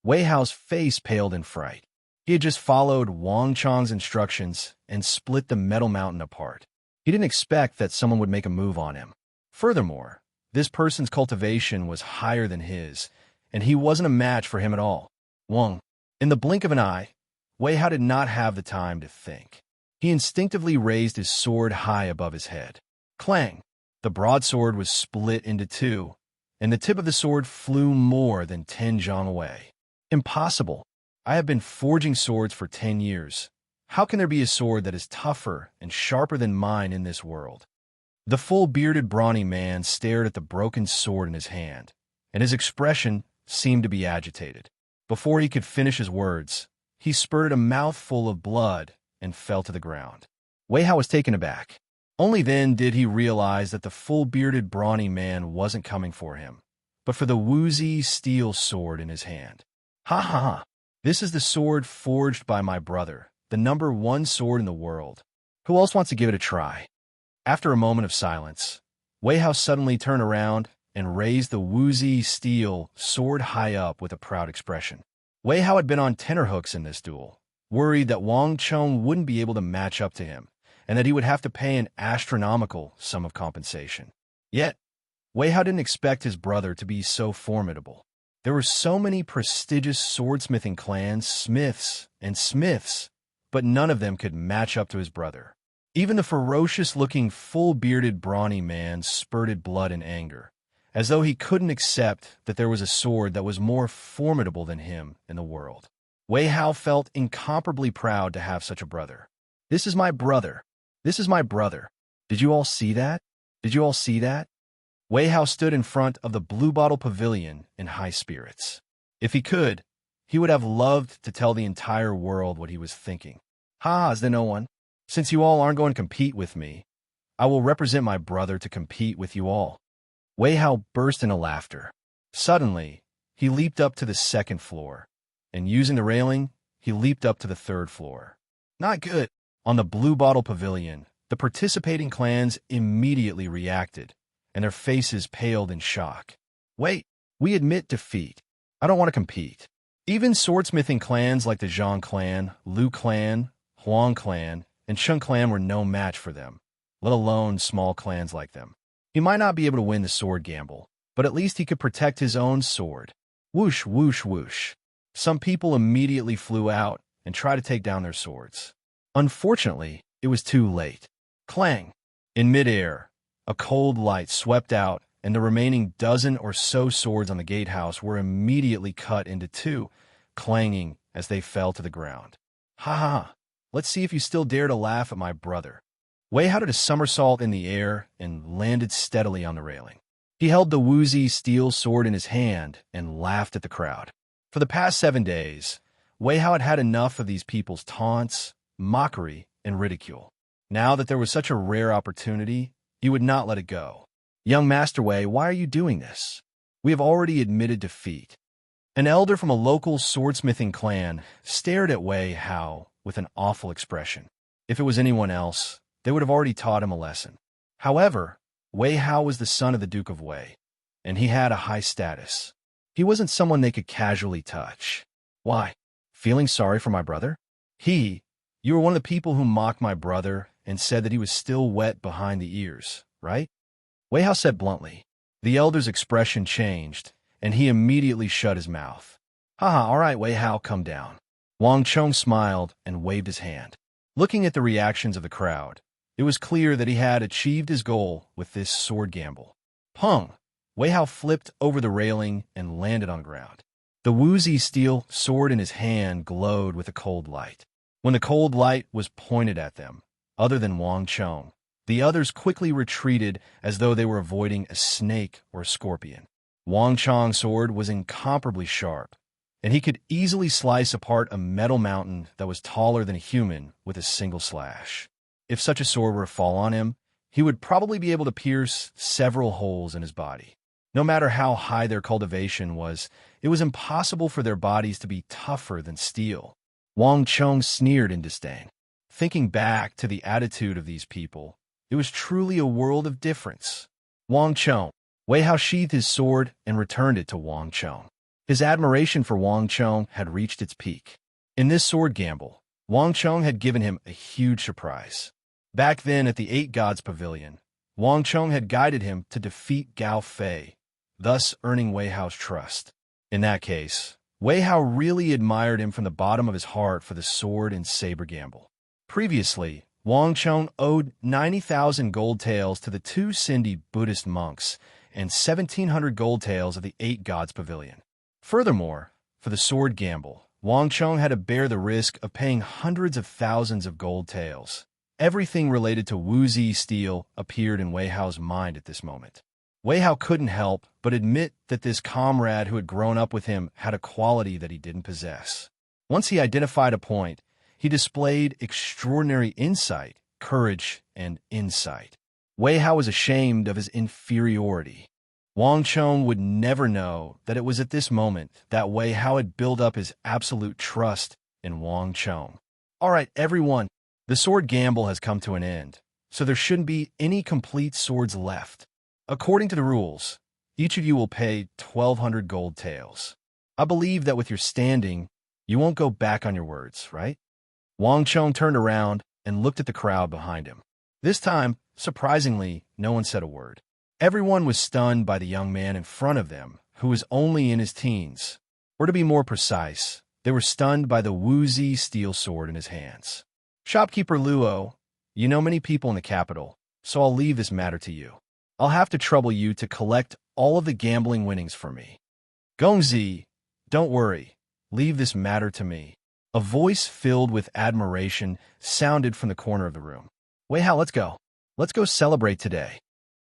Wei Hao's face paled in fright. He had just followed Wang Chong's instructions and split the metal mountain apart. He didn't expect that someone would make a move on him. Furthermore, this person's cultivation was higher than his, and he wasn't a match for him at all. Wang. In the blink of an eye, Wei Hao did not have the time to think. He instinctively raised his sword high above his head. Clang! The broadsword was split into two, and the tip of the sword flew more than 10 zhang away. Impossible! I have been forging swords for 10 years. How can there be a sword that is tougher and sharper than mine in this world? The full-bearded brawny man stared at the broken sword in his hand, and his expression seemed to be agitated. Before he could finish his words, he spurted a mouthful of blood and fell to the ground. Wei Hao was taken aback. Only then did he realize that the full-bearded brawny man wasn't coming for him, but for the woozy steel sword in his hand. Ha ha ha! This is the sword forged by my brother, the #1 sword in the world. Who else wants to give it a try? After a moment of silence, Wei Hao suddenly turned around and raised the woozy steel sword high up with a proud expression. Wei Hao had been on tenterhooks in this duel, worried that Wang Chong wouldn't be able to match up to him, and that he would have to pay an astronomical sum of compensation. Yet, Wei Hao didn't expect his brother to be so formidable. There were so many prestigious swordsmithing clans, smiths, but none of them could match up to his brother. Even the ferocious-looking, full-bearded, brawny man spurted blood in anger, as though he couldn't accept that there was a sword that was more formidable than him in the world. Wei Hao felt incomparably proud to have such a brother. This is my brother. This is my brother. Did you all see that? Did you all see that? Wei Hao stood in front of the Blue Bottle Pavilion in high spirits. If he could, He would have loved to tell the entire world what he was thinking. Ha, is there no one? Since you all aren't going to compete with me, I will represent my brother to compete with you all. Wei Hao burst into laughter. Suddenly, he leaped up to the second floor, and using the railing, he leaped up to the third floor. Not good. On the Blue Bottle Pavilion, the participating clans immediately reacted, and their faces paled in shock. Wait, we admit defeat. I don't want to compete. Even swordsmithing clans like the Zhang clan, Liu clan, Huang clan, and Shun clan were no match for them, let alone small clans like them. He might not be able to win the sword gamble, but at least he could protect his own sword. Whoosh, whoosh, whoosh. Some people immediately flew out and tried to take down their swords. Unfortunately, it was too late. Clang! In midair, a cold light swept out, and the remaining dozen or so swords on the gatehouse were immediately cut into two, clanging as they fell to the ground. Ha ha ha! Let's see if you still dare to laugh at my brother. Wei Hao did a somersault in the air and landed steadily on the railing. He held the woozy steel sword in his hand and laughed at the crowd. For the past 7 days, Wei Hao had had enough of these people's taunts, mockery, and ridicule. Now that there was such a rare opportunity, he would not let it go. Young Master Wei, why are you doing this? We have already admitted defeat. An elder from a local swordsmithing clan stared at Wei Hao with an awful expression. If it was anyone else, they would have already taught him a lesson. However, Wei Hao was the son of the Duke of Wei, and he had a high status. He wasn't someone they could casually touch. Why? Feeling sorry for my brother? You were one of the people who mocked my brother and said that he was still wet behind the ears, right? Wei Hao said bluntly. The elder's expression changed, and he immediately shut his mouth. Haha, all right, Wei Hao, come down. Wang Chong smiled and waved his hand. Looking at the reactions of the crowd, it was clear that he had achieved his goal with this sword gamble. Pung! Wei Hao flipped over the railing and landed on the ground. The woozy steel sword in his hand glowed with a cold light. When the cold light was pointed at them, other than Wang Chong, the others quickly retreated as though they were avoiding a snake or a scorpion. Wang Chong's sword was incomparably sharp, and he could easily slice apart a metal mountain that was taller than a human with a single slash. If such a sword were to fall on him, he would probably be able to pierce several holes in his body. No matter how high their cultivation was, it was impossible for their bodies to be tougher than steel. Wang Chong sneered in disdain. Thinking back to the attitude of these people, it was truly a world of difference. Wang Chong. Wei Hao sheathed his sword and returned it to Wang Chong. His admiration for Wang Chong had reached its peak. In this sword gamble, Wang Chong had given him a huge surprise. Back then at the Eight Gods Pavilion, Wang Chong had guided him to defeat Gao Fei, thus earning Wei Hao's trust. In that case, Wei Hao really admired him from the bottom of his heart for the sword and saber gamble. Previously, Wang Chong owed 90,000 gold taels to the two Cindy Buddhist monks and 1,700 gold taels of the Eight Gods Pavilion. Furthermore, for the sword gamble, Wang Chong had to bear the risk of paying hundreds of thousands of gold taels. Everything related to woozy steel appeared in Wei Hao's mind at this moment. Wei Hao couldn't help but admit that this comrade who had grown up with him had a quality that he didn't possess. Once he identified a point, he displayed extraordinary insight, courage, and insight. Wei Hao was ashamed of his inferiority. Wang Chong would never know that it was at this moment that Wei Hao had built up his absolute trust in Wang Chong. All right, everyone, the sword gamble has come to an end, so there shouldn't be any complete swords left. According to the rules, each of you will pay 1,200 gold taels. I believe that with your standing, you won't go back on your words, right? Wang Chong turned around and looked at the crowd behind him. This time, surprisingly, no one said a word. Everyone was stunned by the young man in front of them, who was only in his teens. Or to be more precise, they were stunned by the woozy steel sword in his hands. Shopkeeper Luo, you know many people in the capital, so I'll leave this matter to you. I'll have to trouble you to collect all of the gambling winnings for me. Gongzi, don't worry. Leave this matter to me. A voice filled with admiration sounded from the corner of the room. Wei Hao, let's go. Let's go celebrate today.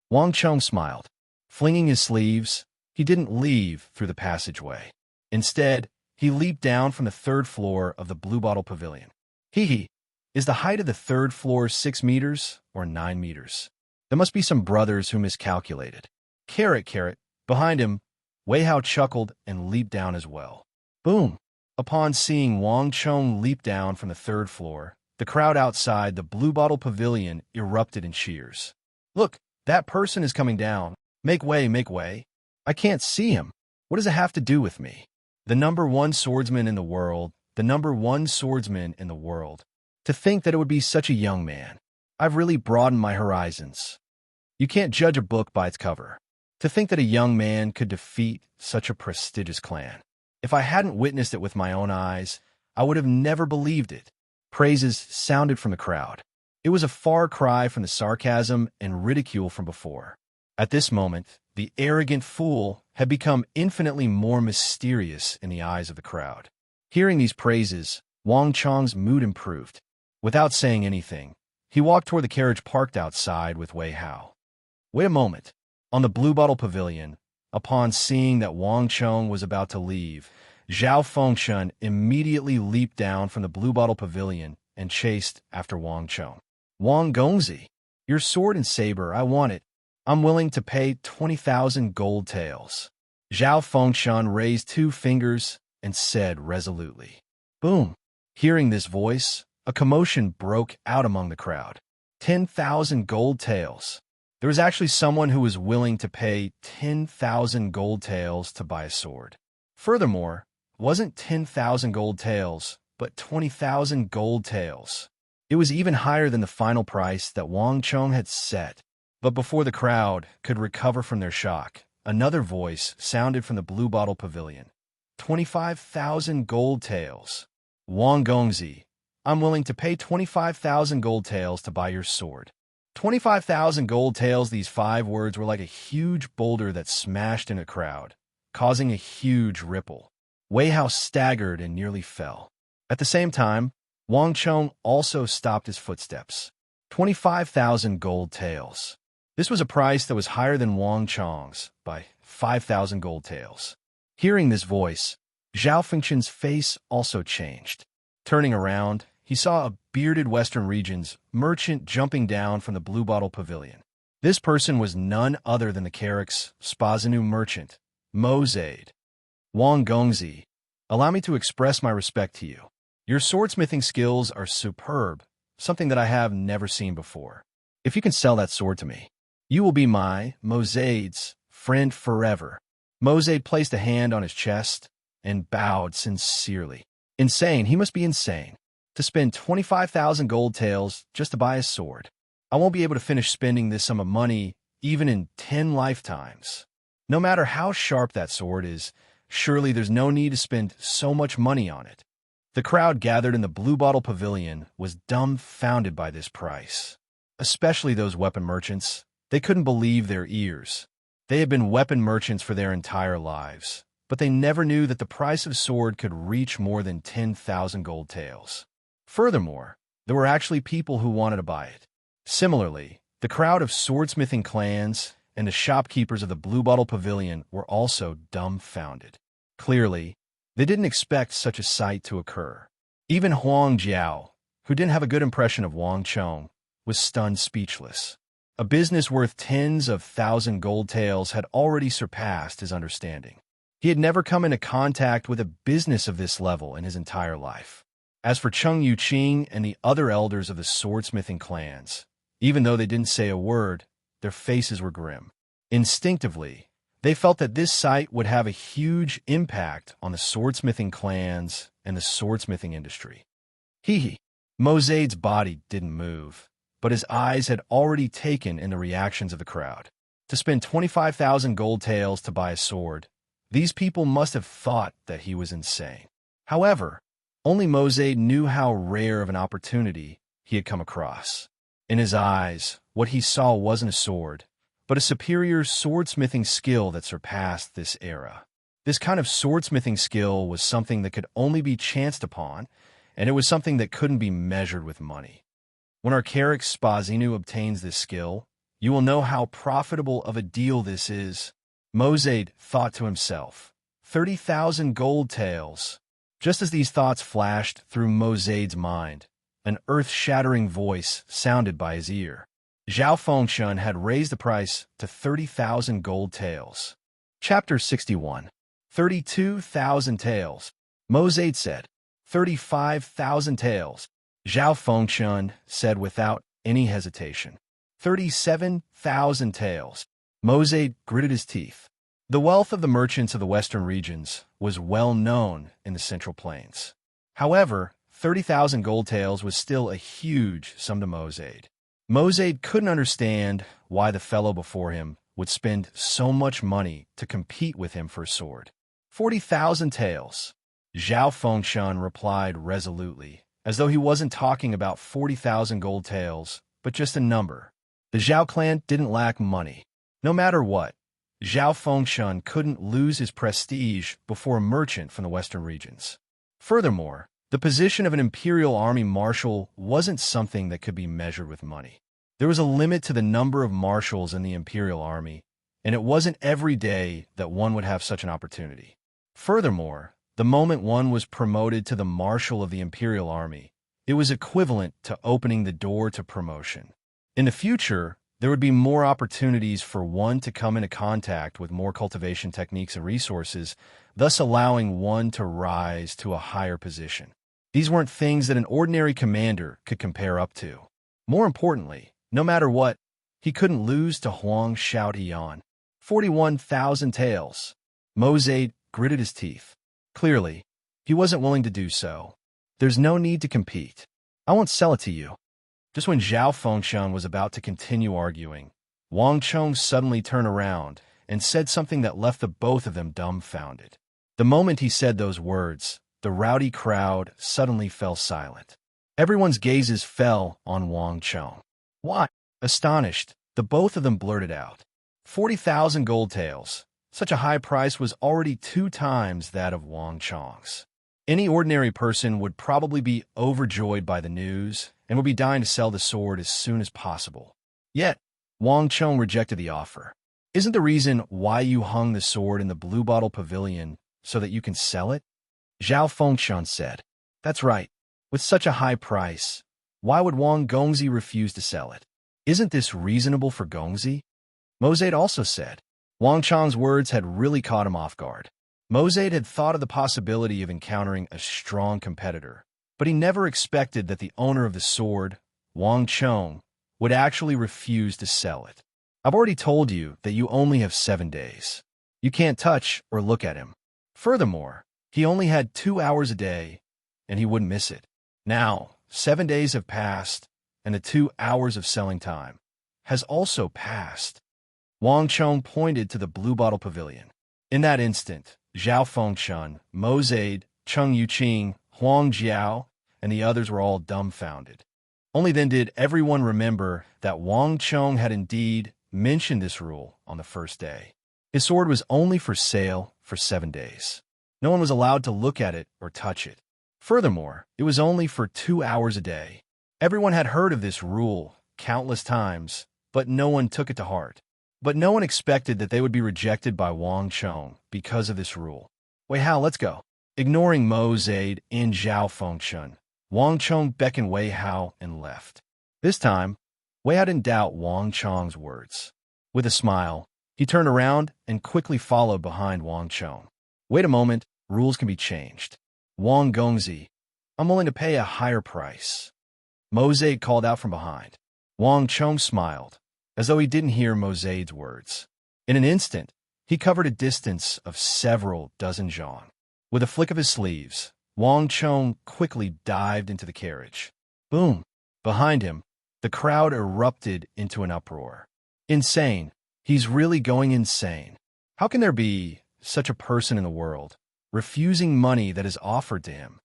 Wang Chong smiled. Flinging his sleeves, he didn't leave through the passageway. Instead, He leaped down from the third floor of the Blue Bottle Pavilion. Hee. Is the height of the third floor 6 meters or 9 meters? There must be some brothers who miscalculated. Carrot. Behind him, Wei Hao chuckled and leaped down as well. Boom! Upon seeing Wang Chong leap down from the third floor, the crowd outside the Blue Bottle Pavilion erupted in cheers. Look, that person is coming down. Make way. I can't see him. What does it have to do with me? The number one swordsman in the world. To think that it would be such a young man. I've really broadened my horizons. You can't judge a book by its cover. To think that a young man could defeat such a prestigious clan. If I hadn't witnessed it with my own eyes, I would have never believed it. Praises sounded from the crowd. It was a far cry from the sarcasm and ridicule from before. At this moment, the arrogant fool had become infinitely more mysterious in the eyes of the crowd. Hearing these praises, Wang Chong's mood improved. Without saying anything, he walked toward the carriage parked outside with Wei Hao. Wait a moment. On the Blue Bottle Pavilion, upon seeing that Wang Chong was about to leave, Zhao Fengshen immediately leaped down from the Blue Bottle Pavilion and chased after Wang Chong. Wang Gongzi, your sword and saber, I want it. I'm willing to pay 20,000 gold taels. Zhao Fengshen raised 2 fingers and said resolutely. Boom! Hearing this voice, a commotion broke out among the crowd. 10,000 gold taels. There was actually someone who was willing to pay 10,000 gold taels to buy a sword. Furthermore, it wasn't 10,000 gold taels, but 20,000 gold taels. It was even higher than the final price that Wang Chong had set. But before the crowd could recover from their shock, another voice sounded from the Blue Bottle Pavilion. 25,000 gold taels. Wang Gongzi, I'm willing to pay 25,000 gold taels to buy your sword. 25,000 gold taels. These 5 words were like a huge boulder that smashed in a crowd, causing a huge ripple. Wei Hao staggered and nearly fell. At the same time, Wang Chong also stopped his footsteps. 25,000 gold taels. This was a price that was higher than Wang Chong's by 5,000 gold taels. Hearing this voice, Zhao Fengshen's face also changed. Turning around, he saw a bearded Western Regions merchant jumping down from the Blue Bottle Pavilion. This person was none other than the Carrick's Spazinu merchant, Mo Zaid. Wang Gongzi, allow me to express my respect to you. Your swordsmithing skills are superb, something that I have never seen before. If you can sell that sword to me, you will be my, Mo Zaid's, friend forever. Mo Zaid placed a hand on his chest and bowed sincerely. Insane, he must be insane. To spend 25,000 gold taels just to buy a sword. I won't be able to finish spending this sum of money even in 10 lifetimes. No matter how sharp that sword is, surely there's no need to spend so much money on it. The crowd gathered in the Blue Bottle Pavilion was dumbfounded by this price. Especially those weapon merchants. They couldn't believe their ears. They had been weapon merchants for their entire lives, but they never knew that the price of a sword could reach more than 10,000 gold taels. Furthermore, there were actually people who wanted to buy it. Similarly, the crowd of swordsmithing clans and the shopkeepers of the Blue Bottle Pavilion were also dumbfounded. Clearly, they didn't expect such a sight to occur. Even Huang Jiao, who didn't have a good impression of Wang Chong, was stunned speechless. A business worth tens of thousand gold taels had already surpassed his understanding. He had never come into contact with a business of this level in his entire life. As for Cheng Yuqing and the other elders of the swordsmithing clans, even though they didn't say a word, their faces were grim. Instinctively, they felt that this sight would have a huge impact on the swordsmithing clans and the swordsmithing industry. Mo Zaid's body didn't move, but his eyes had already taken in the reactions of the crowd. To spend 25,000 gold taels to buy a sword, these people must have thought that he was insane. However, only Mo Zaid knew how rare of an opportunity he had come across. In his eyes, what he saw wasn't a sword, but a superior swordsmithing skill that surpassed this era. This kind of swordsmithing skill was something that could only be chanced upon, and it was something that couldn't be measured with money. When our Carrick Spazinu obtains this skill, you will know how profitable of a deal this is. Mo Zaid thought to himself, 30,000 gold taels. Just as these thoughts flashed through Mo Zaid's mind, an earth-shattering voice sounded by his ear. Zhao Fengshan had raised the price to 30,000 gold taels. Chapter 61. 32,000 taels. Mo Zaid said. 35,000 taels. Zhao Fengshan said without any hesitation. 37,000 taels. Mo Zaid gritted his teeth. The wealth of the merchants of the western regions was well known in the Central Plains. However, 30,000 gold taels was still a huge sum to Mo Zaid. Mo Zaid couldn't understand why the fellow before him would spend so much money to compete with him for a sword. 40,000 taels. Zhao Fengshan replied resolutely, as though he wasn't talking about 40,000 gold taels, but just a number. The Zhao clan didn't lack money. No matter what, Zhao Fengshan couldn't lose his prestige before a merchant from the western regions. Furthermore, the position of an imperial army marshal wasn't something that could be measured with money. There was a limit to the number of marshals in the imperial army, and it wasn't every day that one would have such an opportunity. Furthermore, the moment one was promoted to the marshal of the imperial army, it was equivalent to opening the door to promotion. In the future, there would be more opportunities for one to come into contact with more cultivation techniques and resources, thus allowing one to rise to a higher position. These weren't things that an ordinary commander could compare up to. More importantly, no matter what, he couldn't lose to Huang Xiaotian. 41,000 taels. Mo Zaid gritted his teeth. Clearly, he wasn't willing to do so. There's no need to compete. I won't sell it to you. Just when Zhao Fengshan was about to continue arguing, Wang Chong suddenly turned around and said something that left the both of them dumbfounded. The moment he said those words, the rowdy crowd suddenly fell silent. Everyone's gazes fell on Wang Chong. Why? Astonished, the both of them blurted out. 40,000 gold taels. Such a high price was already 2 times that of Wang Chong's. Any ordinary person would probably be overjoyed by the news and would be dying to sell the sword as soon as possible. Yet, Wang Chong rejected the offer. Isn't the reason why you hung the sword in the Blue Bottle Pavilion so that you can sell it? Zhao Fengshan said. That's right. With such a high price, why would Wang Gongzi refuse to sell it? Isn't this reasonable for Gongzi? Mo Zaid also said. Wang Chong's words had really caught him off guard. Mo Zaid had thought of the possibility of encountering a strong competitor, but he never expected that the owner of the sword, Wang Chong, would actually refuse to sell it. I've already told you that you only have 7 days. You can't touch or look at him. Furthermore, he only had 2 hours a day, and he wouldn't miss it. Now, 7 days have passed, and the 2 hours of selling time has also passed. Wang Chong pointed to the Blue Bottle Pavilion. In that instant, Zhao Fengshan, Mo Zaid, Cheng Yuqing, Huang Jiao, and the others were all dumbfounded. Only then did everyone remember that Wang Chong had indeed mentioned this rule on the first day. His sword was only for sale for 7 days. No one was allowed to look at it or touch it. Furthermore, it was only for 2 hours a day. Everyone had heard of this rule countless times, but no one took it to heart. But no one expected that they would be rejected by Wang Chong because of this rule. Wei Hao, let's go. Ignoring Mo Zaid and Zhao Fengshan, Wang Chong beckoned Wei Hao and left. This time, Wei Hao didn't doubt Wang Chong's words. With a smile, he turned around and quickly followed behind Wang Chong. Wait a moment, rules can be changed. Wang Gongzi, I'm willing to pay a higher price. Mo Zaid called out from behind. Wang Chong smiled, as though he didn't hear Mo Zaid's words. In an instant, he covered a distance of several dozen zhang. With a flick of his sleeves, Wang Chong quickly dived into the carriage. Boom! Behind him, the crowd erupted into an uproar. Insane! He's really going insane. How can there be such a person in the world, refusing money that is offered to him?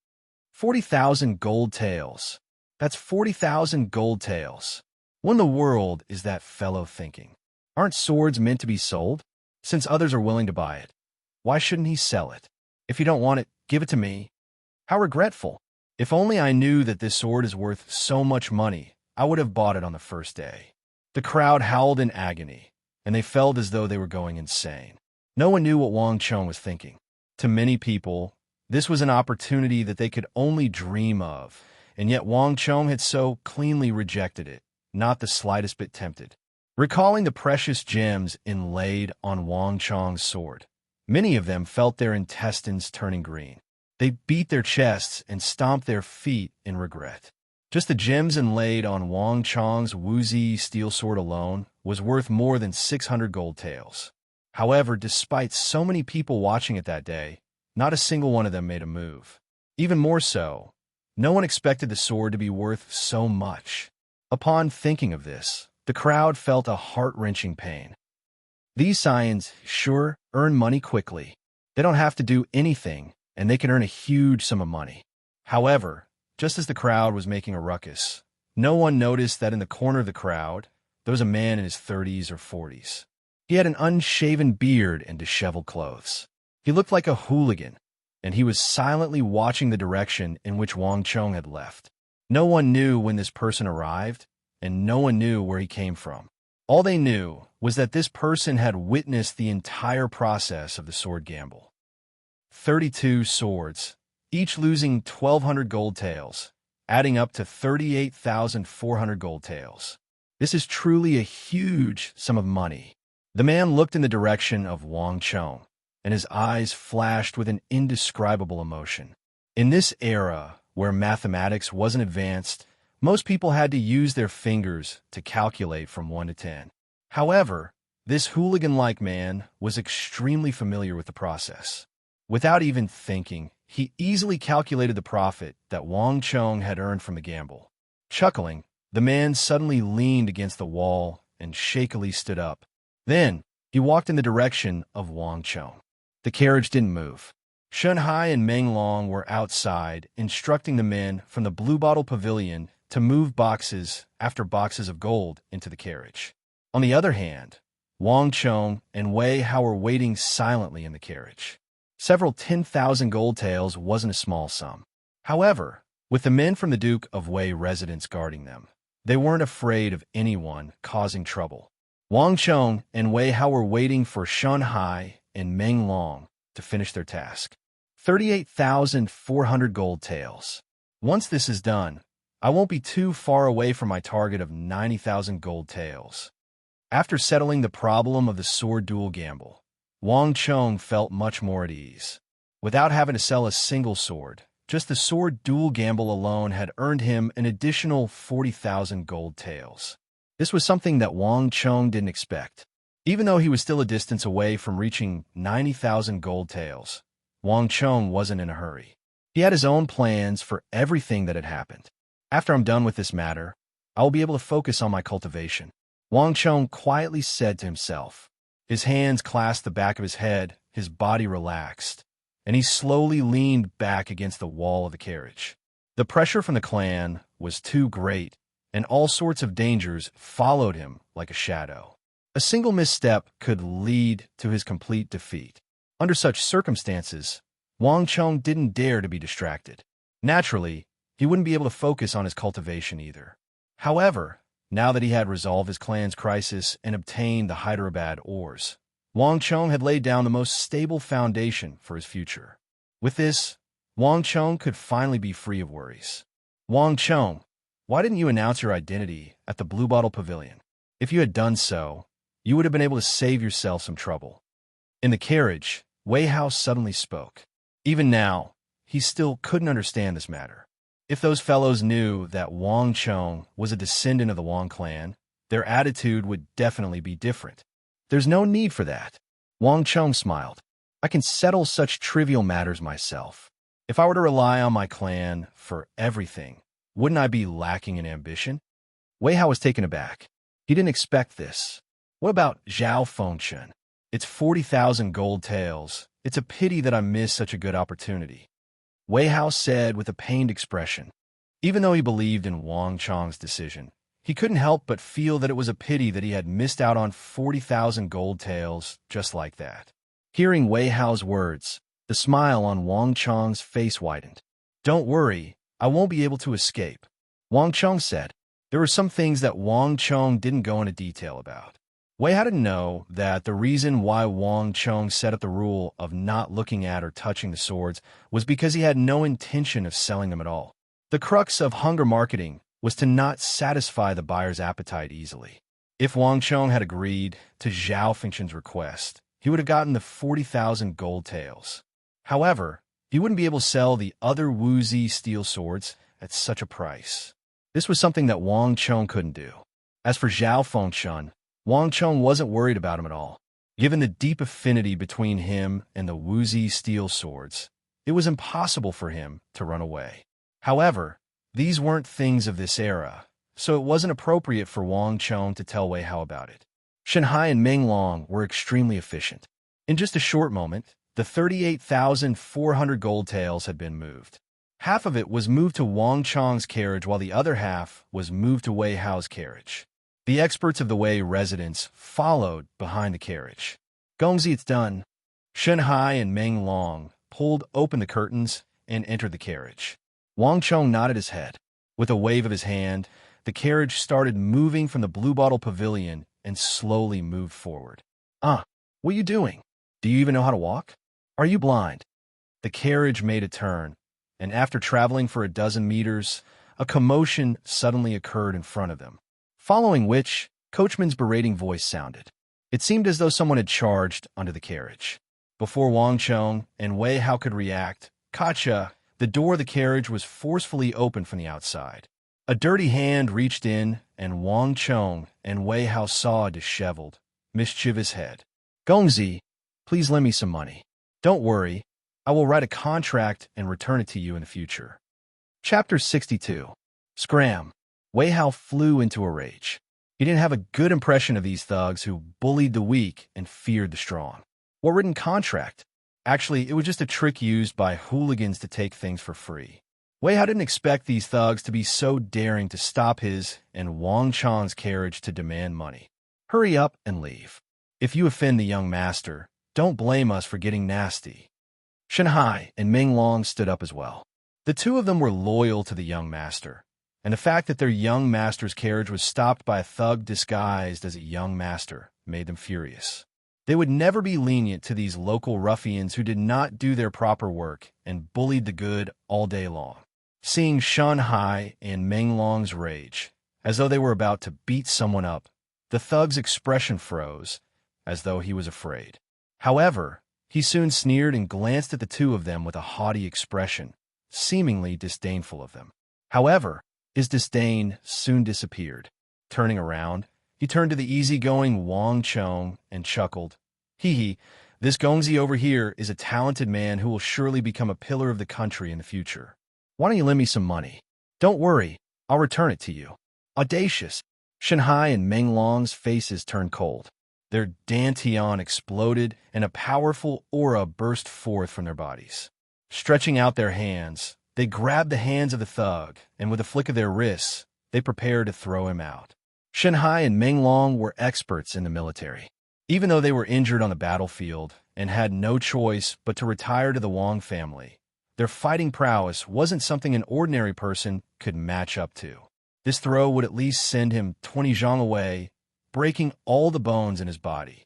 40,000 gold taels. That's 40,000 gold taels. What in the world is that fellow thinking? Aren't swords meant to be sold? Since others are willing to buy it, why shouldn't he sell it? If you don't want it, give it to me. How regretful. If only I knew that this sword is worth so much money, I would have bought it on the first day. The crowd howled in agony, and they felt as though they were going insane. No one knew what Wang Chong was thinking. To many people, This was an opportunity that they could only dream of, and yet Wang Chong had so cleanly rejected it, not the slightest bit tempted. Recalling the precious gems inlaid on Wang Chong's sword, many of them felt their intestines turning green. They beat their chests and stomped their feet in regret. Just the gems inlaid on Wang Chong's woozy steel sword alone was worth more than 600 gold taels. However, despite so many people watching it that day, not a single one of them made a move. Even more so, no one expected the sword to be worth so much. Upon thinking of this, the crowd felt a heart-wrenching pain. These Saiyans sure earn money quickly. They don't have to do anything, and they can earn a huge sum of money. However, just as the crowd was making a ruckus, no one noticed that in the corner of the crowd, there was a man in his 30s or 40s. He had an unshaven beard and disheveled clothes. He looked like a hooligan, and he was silently watching the direction in which Wang Chong had left. No one knew when this person arrived, and no one knew where he came from. All they knew was that this person had witnessed the entire process of the sword gamble. 32 swords, each losing 1,200 gold taels, adding up to 38,400 gold taels. This is truly a huge sum of money. The man looked in the direction of Wang Chong, and his eyes flashed with an indescribable emotion. In this era, where mathematics wasn't advanced, most people had to use their fingers to calculate from 1 to 10. However, this hooligan-like man was extremely familiar with the process. Without even thinking, he easily calculated the profit that Wang Chong had earned from the gamble. Chuckling, the man suddenly leaned against the wall and shakily stood up. Then, he walked in the direction of Wang Chong. The carriage didn't move. Shun Hai and Meng Long were outside, instructing the men from the Blue Bottle Pavilion to move boxes after boxes of gold into the carriage. On the other hand, Wang Chong and Wei Hao were waiting silently in the carriage. Several 10,000 gold taels wasn't a small sum. However, with the men from the Duke of Wei residence guarding them, they weren't afraid of anyone causing trouble. Wang Chong and Wei Hao were waiting for Shun Hai and Meng Long to finish their task. 38,400 gold taels. Once this is done, I won't be too far away from my target of 90,000 gold taels. After settling the problem of the sword duel gamble, Wang Chong felt much more at ease. Without having to sell a single sword, just the sword duel gamble alone had earned him an additional 40,000 gold taels. This was something that Wang Chong didn't expect. Even though he was still a distance away from reaching 90,000 gold taels, Wang Chong wasn't in a hurry. He had his own plans for everything that had happened. After I'm done with this matter, I will be able to focus on my cultivation, Wang Chong quietly said to himself. His hands clasped the back of his head, his body relaxed, and he slowly leaned back against the wall of the carriage. The pressure from the clan was too great, and all sorts of dangers followed him like a shadow. A single misstep could lead to his complete defeat. Under such circumstances, Wang Chong didn't dare to be distracted. Naturally, he wouldn't be able to focus on his cultivation either. However, now that he had resolved his clan's crisis and obtained the Hyderabad ores, Wang Chong had laid down the most stable foundation for his future. With this, Wang Chong could finally be free of worries. Wang Chong, why didn't you announce your identity at the Blue Bottle Pavilion? If you had done so, you would have been able to save yourself some trouble. In the carriage, Wei Hao suddenly spoke. Even now, he still couldn't understand this matter. If those fellows knew that Wang Chong was a descendant of the Wang clan, their attitude would definitely be different. There's no need for that. Wang Chong smiled. I can settle such trivial matters myself. If I were to rely on my clan for everything, wouldn't I be lacking in ambition? Wei Hao was taken aback. He didn't expect this. What about Zhao Fengchen? It's 40,000 gold taels. It's a pity that I missed such a good opportunity, Wei Hao said with a pained expression. Even though he believed in Wang Chong's decision, he couldn't help but feel that it was a pity that he had missed out on 40,000 gold taels just like that. Hearing Wei Hao's words, the smile on Wang Chong's face widened. Don't worry, I won't be able to escape, Wang Chong said. There were some things that Wang Chong didn't go into detail about. Wei had to know that the reason why Wang Chong set up the rule of not looking at or touching the swords was because he had no intention of selling them at all. The crux of hunger marketing was to not satisfy the buyer's appetite easily. If Wang Chong had agreed to Zhao Fengchen's request, he would have gotten the 40,000 gold taels. However, he wouldn't be able to sell the other Wuzi steel swords at such a price. This was something that Wang Chong couldn't do. As for Zhao Fengchen, Wang Chong wasn't worried about him at all. Given the deep affinity between him and the Wuzi steel swords, it was impossible for him to run away. However, these weren't things of this era, so it wasn't appropriate for Wang Chong to tell Wei Hao about it. Shanhai and Ming Long were extremely efficient. In just a short moment, the 38,400 gold taels had been moved. Half of it was moved to Wang Chong's carriage while the other half was moved to Wei Hao's carriage. The experts of the Wei residence followed behind the carriage. Gongzi, it's done. Shanhai and Ming Long pulled open the curtains and entered the carriage. Wang Chong nodded his head. With a wave of his hand, the carriage started moving from the Blue Bottle Pavilion and slowly moved forward. What are you doing? Do you even know how to walk? Are you blind? The carriage made a turn, and after traveling for a dozen meters, a commotion suddenly occurred in front of them, following which, Coachman's berating voice sounded. It seemed as though someone had charged under the carriage. Before Wang Chong and Wei Hao could react, Kacha, the door of the carriage was forcefully opened from the outside. A dirty hand reached in, and Wang Chong and Wei Hao saw a disheveled, mischievous head. Gongzi, please lend me some money. Don't worry, I will write a contract and return it to you in the future. Chapter 62. Scram. Wei Hao flew into a rage. He didn't have a good impression of these thugs who bullied the weak and feared the strong. What written contract? Actually, it was just a trick used by hooligans to take things for free. Wei Hao didn't expect these thugs to be so daring to stop his and Wang Chong's carriage to demand money. Hurry up and leave. If you offend the young master, don't blame us for getting nasty. Shanhai and Ming Long stood up as well. The two of them were loyal to the young master, and the fact that their young master's carriage was stopped by a thug disguised as a young master made them furious. They would never be lenient to these local ruffians who did not do their proper work and bullied the good all day long. Seeing Shanhai and Ming Long's rage, as though they were about to beat someone up, the thug's expression froze, as though he was afraid. However, he soon sneered and glanced at the two of them with a haughty expression, seemingly disdainful of them. However, his disdain soon disappeared. Turning around, he turned to the easygoing Wang Chong and chuckled. Hee, this Gongzi over here is a talented man who will surely become a pillar of the country in the future. Why don't you lend me some money? Don't worry, I'll return it to you. Audacious. Shanhai and Ming Long's faces turned cold. Their dantian exploded, and a powerful aura burst forth from their bodies. Stretching out their hands, they grabbed the hands of the thug, and with a flick of their wrists, they prepared to throw him out. Shanhai and Ming Long were experts in the military. Even though they were injured on the battlefield and had no choice but to retire to the Wang family, their fighting prowess wasn't something an ordinary person could match up to. This throw would at least send him 20 zhang away, breaking all the bones in his body.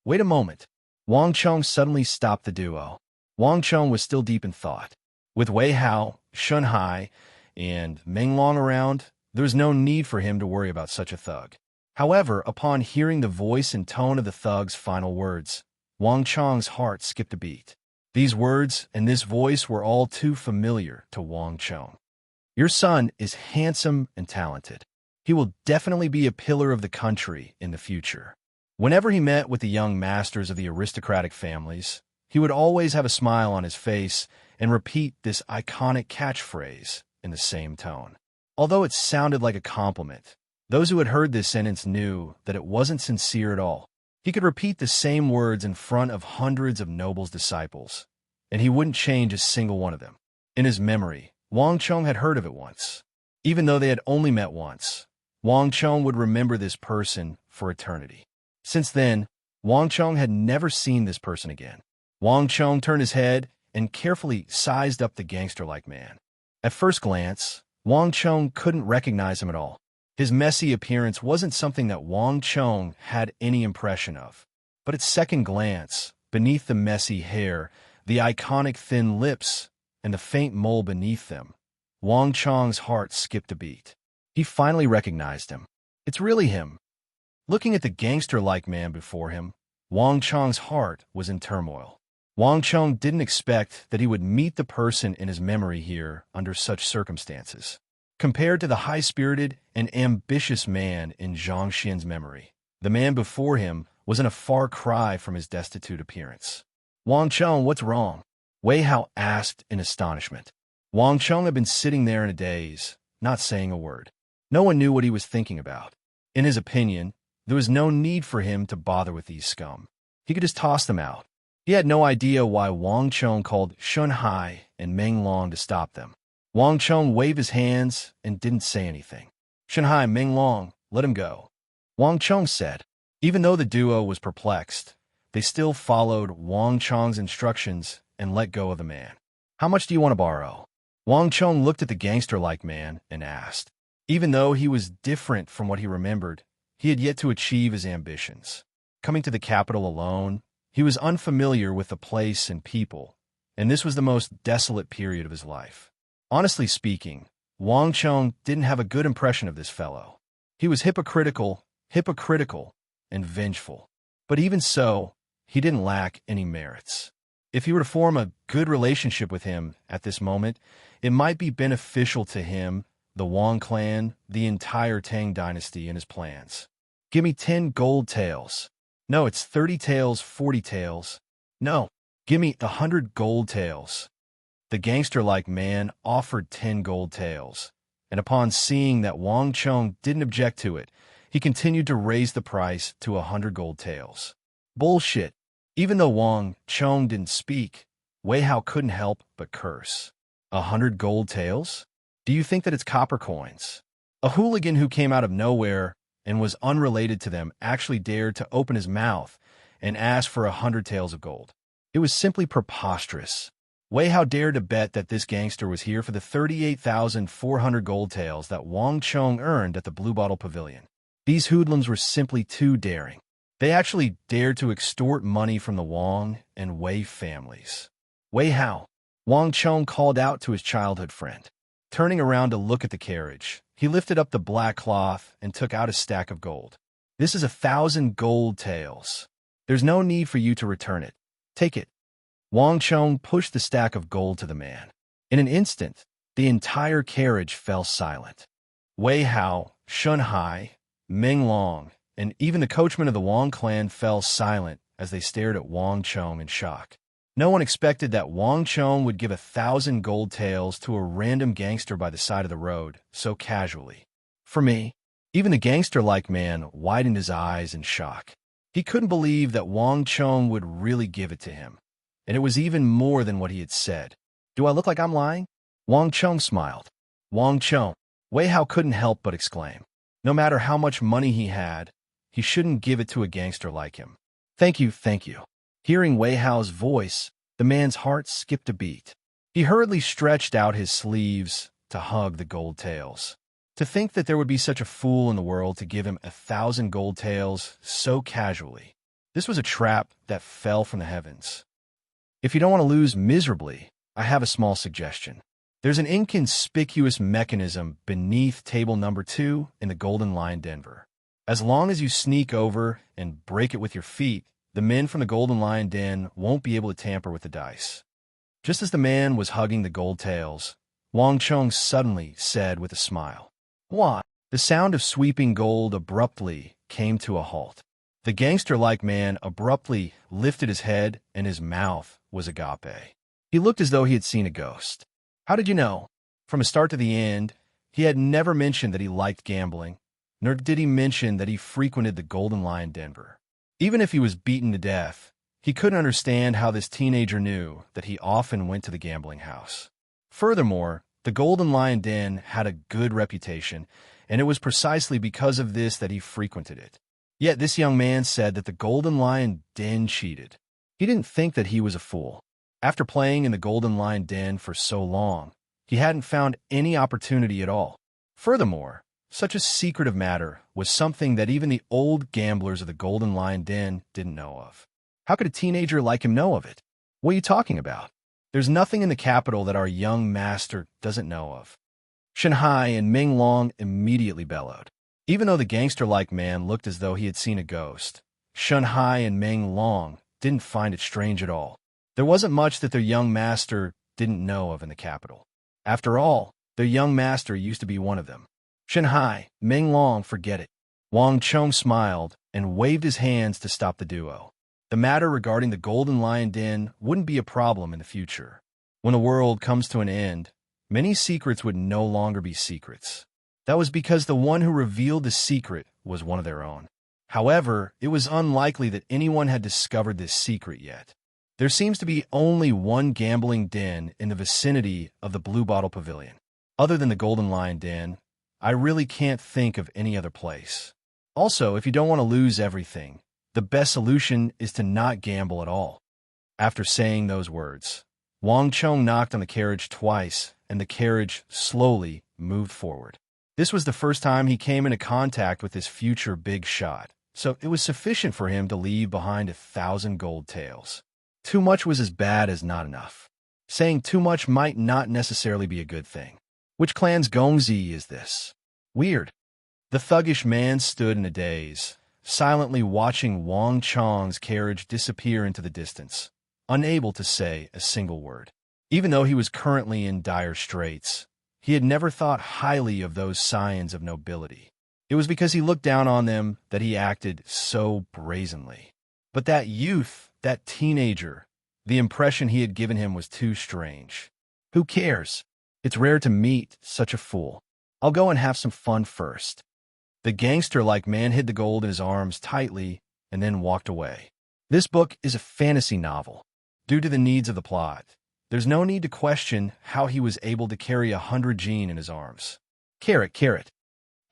Wait a moment. Wang Chong suddenly stopped the duo. Wang Chong was still deep in thought. With Wei Hao, Shanhai, and Ming Long around, there was no need for him to worry about such a thug. However, upon hearing the voice and tone of the thug's final words, Wang Chong's heart skipped a beat. These words and this voice were all too familiar to Wang Chong. Your son is handsome and talented. He will definitely be a pillar of the country in the future. Whenever he met with the young masters of the aristocratic families, he would always have a smile on his face and repeat this iconic catchphrase in the same tone. Although it sounded like a compliment, those who had heard this sentence knew that it wasn't sincere at all. He could repeat the same words in front of hundreds of nobles' disciples, and he wouldn't change a single one of them. In his memory, Wang Chong had heard of it once. Even though they had only met once, Wang Chong would remember this person for eternity. Since then, Wang Chong had never seen this person again. Wang Chong turned his head and carefully sized up the gangster-like man. At first glance, Wang Chong couldn't recognize him at all. His messy appearance wasn't something that Wang Chong had any impression of. But at second glance, beneath the messy hair, the iconic thin lips, and the faint mole beneath them, Wang Chong's heart skipped a beat. He finally recognized him. It's really him. Looking at the gangster-like man before him, Wang Chong's heart was in turmoil. Wang Chong didn't expect that he would meet the person in his memory here under such circumstances. Compared to the high-spirited and ambitious man in Zhang Xian's memory, the man before him was in a far cry from his destitute appearance. "Wang Chong, what's wrong?" Wei Hao asked in astonishment. Wang Chong had been sitting there in a daze, not saying a word. No one knew what he was thinking about. In his opinion, there was no need for him to bother with these scum. He could just toss them out. He had no idea why Wang Chong called Shun Hai and Meng Long to stop them. Wang Chong waved his hands and didn't say anything. "Shun Hai, Meng Long, let him go," Wang Chong said. Even though the duo was perplexed, they still followed Wang Chong's instructions and let go of the man. "How much do you want to borrow?" Wang Chong looked at the gangster-like man and asked. Even though he was different from what he remembered, he had yet to achieve his ambitions. Coming to the capital alone, he was unfamiliar with the place and people, and this was the most desolate period of his life. Honestly speaking, Wang Chong didn't have a good impression of this fellow. He was hypocritical, and vengeful. But even so, he didn't lack any merits. If he were to form a good relationship with him at this moment, it might be beneficial to him, the Wang clan, the entire Tang dynasty, and his plans. "Give me 10 gold taels." "No, it's 30 taels, 40 taels." "No, give me 100 gold taels." The gangster-like man offered 10 gold taels, and upon seeing that Wang Chong didn't object to it, he continued to raise the price to 100 gold taels. Bullshit. Even though Wang Chong didn't speak, Wei Hao couldn't help but curse. 100 gold taels? Do you think that it's copper coins? A hooligan who came out of nowhere and was unrelated to them actually dared to open his mouth and ask for 100 taels of gold. It was simply preposterous. Wei Hao dared to bet that this gangster was here for the 38,400 gold taels that Wang Chong earned at the Blue Bottle Pavilion. These hoodlums were simply too daring. They actually dared to extort money from the Wang and Wei families. "Wei Hao," Wang Chong called out to his childhood friend. Turning around to look at the carriage, he lifted up the black cloth and took out a stack of gold. "This is 1,000 gold taels. There's no need for you to return it. Take it." Wang Chong pushed the stack of gold to the man. In an instant, the entire carriage fell silent. Wei Hao, Shun Hai, Meng Long, and even the coachman of the Wang clan fell silent as they stared at Wang Chong in shock. No one expected that Wang Chong would give 1,000 gold taels to a random gangster by the side of the road so casually. For me, even the gangster-like man widened his eyes in shock. He couldn't believe that Wang Chong would really give it to him. And it was even more than what he had said. "Do I look like I'm lying?" Wang Chong smiled. "Wang Chong," Wei Hao couldn't help but exclaim. No matter how much money he had, he shouldn't give it to a gangster like him. Thank you. Hearing Wei Hao's voice, the man's heart skipped a beat. He hurriedly stretched out his sleeves to hug the gold taels. To think that there would be such a fool in the world to give him 1,000 gold taels so casually. This was a trap that fell from the heavens. If you don't want to lose miserably, I have a small suggestion. There's an inconspicuous mechanism beneath table number 2 in the Golden Lion Denver. As long as you sneak over and break it with your feet, the men from the Golden Lion Den won't be able to tamper with the dice. Just as the man was hugging the gold taels, Wang Chong suddenly said with a smile, "What?" The sound of sweeping gold abruptly came to a halt. The gangster-like man abruptly lifted his head and his mouth was agape. He looked as though he had seen a ghost. "How did you know?" From the start to the end, he had never mentioned that he liked gambling, nor did he mention that he frequented the Golden Lion Denver. Even if he was beaten to death, he couldn't understand how this teenager knew that he often went to the gambling house. Furthermore, the Golden Lion Den had a good reputation, and it was precisely because of this that he frequented it. Yet this young man said that the Golden Lion Den cheated. He didn't think that he was a fool. After playing in the Golden Lion Den for so long, he hadn't found any opportunity at all. Furthermore, Such a secretive matter was something that even the old gamblers of the Golden Lion Den didn't know of. How could a teenager like him know of it? What are you talking about? There's nothing in the capital that our young master doesn't know of. Shanghai and Ming Long immediately bellowed. Even though the gangster-like man looked as though he had seen a ghost, Shanghai and Ming Long didn't find it strange at all. There wasn't much that their young master didn't know of in the capital. After all, their young master used to be one of them. Shanghai, Ming Long, forget it. Wang Chong smiled and waved his hands to stop the duo. The matter regarding the Golden Lion Den wouldn't be a problem in the future. When the world comes to an end, many secrets would no longer be secrets. That was because the one who revealed the secret was one of their own. However, it was unlikely that anyone had discovered this secret yet. There seems to be only one gambling den in the vicinity of the Blue Bottle Pavilion. Other than the Golden Lion Den, I really can't think of any other place. Also, if you don't want to lose everything, the best solution is to not gamble at all. After saying those words, Wang Chong knocked on the carriage twice, and the carriage slowly moved forward. This was the first time he came into contact with this future big shot, so it was sufficient for him to leave behind 1,000 gold taels. Too much was as bad as not enough. Saying too much might not necessarily be a good thing. Which clan's Gongzi is this? Weird. The thuggish man stood in a daze, silently watching Wang Chong's carriage disappear into the distance, unable to say a single word. Even though he was currently in dire straits, he had never thought highly of those scions of nobility. It was because he looked down on them that he acted so brazenly. But that youth, that teenager, the impression he had given him was too strange. Who cares? It's rare to meet such a fool. I'll go and have some fun first. The gangster-like man hid the gold in his arms tightly and then walked away. This book is a fantasy novel. Due to the needs of the plot, there's no need to question how he was able to carry 100 Jin in his arms. Carrot, carrot.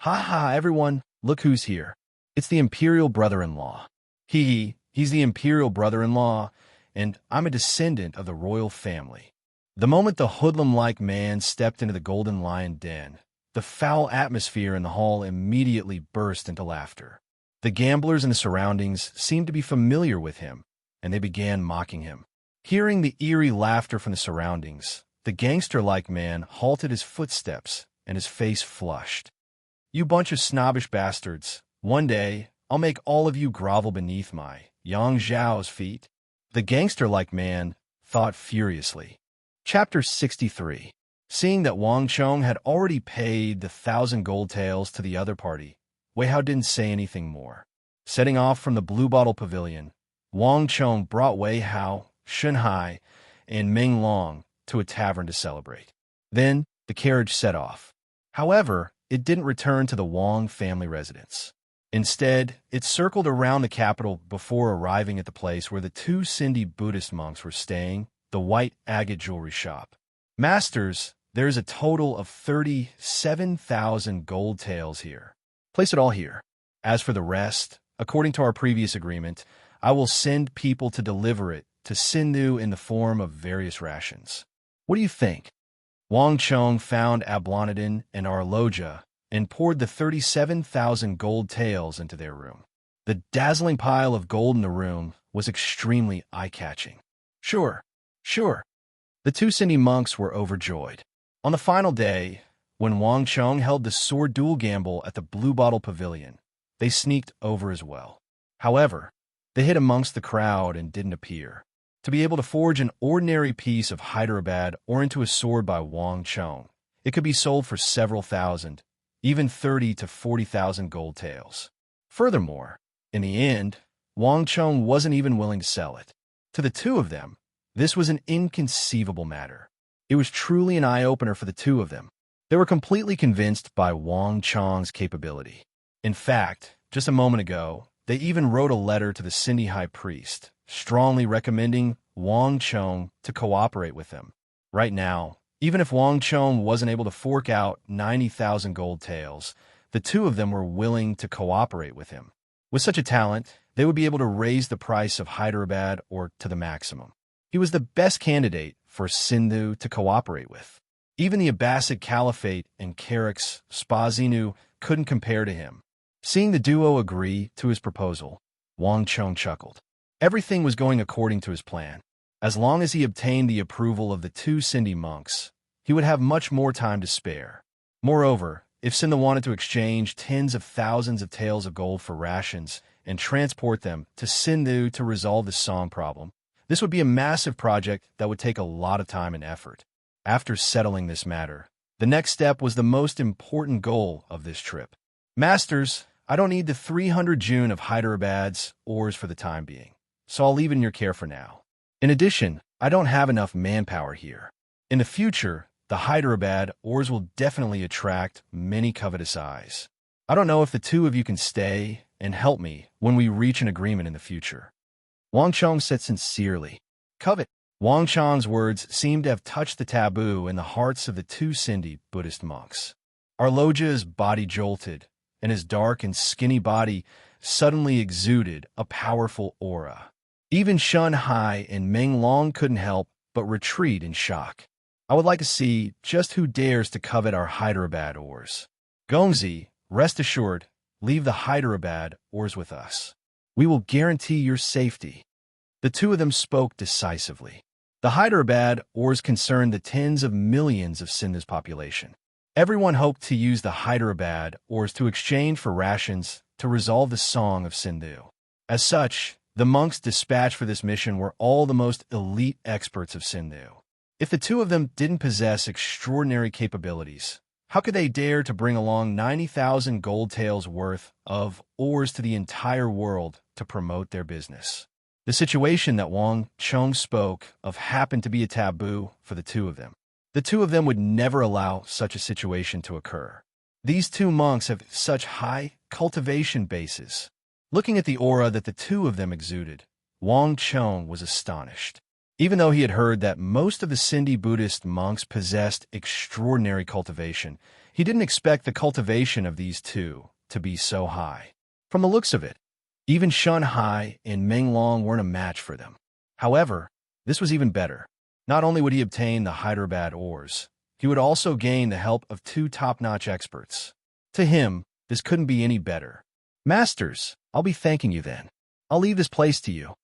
Ha ha, everyone, look who's here. It's the imperial brother-in-law. He's the imperial brother-in-law, and I'm a descendant of the royal family. The moment the hoodlum-like man stepped into the Golden Lion Den, the foul atmosphere in the hall immediately burst into laughter. The gamblers in the surroundings seemed to be familiar with him, and they began mocking him. Hearing the eerie laughter from the surroundings, the gangster-like man halted his footsteps, and his face flushed. You bunch of snobbish bastards, one day I'll make all of you grovel beneath my Yang Zhao's feet. The gangster-like man thought furiously. Chapter 63. Seeing that Wang Chong had already paid the 1,000 gold taels to the other party, Wei Hao didn't say anything more. Setting off from the Blue Bottle Pavilion, Wang Chong brought Wei Hao, Shanghai, and Ming Long to a tavern to celebrate. Then the carriage set off. However, it didn't return to the Wang family residence. Instead, it circled around the capital before arriving at the place where the two Sindhi Buddhist monks were staying, the White Agate Jewelry Shop. Masters, there's a total of 37,000 gold taels here. Place it all here. As for the rest, according to our previous agreement, I will send people to deliver it to Sindhu in the form of various rations. What do you think? Wang Chong found Ablonidin and Arloja and poured the 37,000 gold taels into their room. The dazzling pile of gold in the room was extremely eye-catching. Sure. The two Sindhi monks were overjoyed. On the final day, when Wang Chong held the sword duel gamble at the Blue Bottle Pavilion, they sneaked over as well. However, they hid amongst the crowd and didn't appear. To be able to forge an ordinary piece of Hyderabad or into a sword by Wang Chong, it could be sold for several thousand, even 30 to 40,000 gold taels. Furthermore, in the end, Wang Chong wasn't even willing to sell it. To the two of them, this was an inconceivable matter. It was truly an eye-opener for the two of them. They were completely convinced by Wang Chong's capability. In fact, just a moment ago, they even wrote a letter to the Sindhi high priest, strongly recommending Wang Chong to cooperate with them. Right now, even if Wang Chong wasn't able to fork out 90,000 gold taels, the two of them were willing to cooperate with him. With such a talent, they would be able to raise the price of Hyderabad or to the maximum. He was the best candidate for Sindhu to cooperate with. Even the Abbasid Caliphate and Carrick's Spazinu couldn't compare to him. Seeing the duo agree to his proposal, Wang Cheng chuckled. Everything was going according to his plan. As long as he obtained the approval of the two Cindy monks, he would have much more time to spare. Moreover, if Cinda wanted to exchange tens of thousands of taels of gold for rations and transport them to Sindhu to resolve the song problem, this would be a massive project that would take a lot of time and effort. After settling this matter, the next step was the most important goal of this trip. Masters, I don't need the 300 June of Hyderabad's ores for the time being, so I'll leave it in your care for now. In addition, I don't have enough manpower here. In the future, the Hyderabad ores will definitely attract many covetous eyes. I don't know if the two of you can stay and help me when we reach an agreement in the future. Wang Cheng said sincerely. Covet. Wang Cheng's words seemed to have touched the taboo in the hearts of the two Sindhi Buddhist monks. Arloja's body jolted, and his dark and skinny body suddenly exuded a powerful aura. Even Shun Hai and Meng Long couldn't help but retreat in shock. I would like to see just who dares to covet our Hyderabad ores. Gongzi, rest assured, leave the Hyderabad ores with us. We will guarantee your safety. The two of them spoke decisively. The Hyderabad ores concerned the tens of millions of Sindhu's population. Everyone hoped to use the Hyderabad ores to exchange for rations to resolve the Song of Sindhu. As such, the monks dispatched for this mission were all the most elite experts of Sindhu. If the two of them didn't possess extraordinary capabilities, how could they dare to bring along 90,000 gold taels worth of ores to the entire world to promote their business? The situation that Wang Cheng spoke of happened to be a taboo for the two of them. The two of them would never allow such a situation to occur. These two monks have such high cultivation bases. Looking at the aura that the two of them exuded, Wang Cheng was astonished. Even though he had heard that most of the Sindhi Buddhist monks possessed extraordinary cultivation, he didn't expect the cultivation of these two to be so high. From the looks of it, even Shun Hai and Meng Long weren't a match for them. However, this was even better. Not only would he obtain the Hyderabad ores, he would also gain the help of two top-notch experts. To him, this couldn't be any better. Masters, I'll be thanking you then. I'll leave this place to you.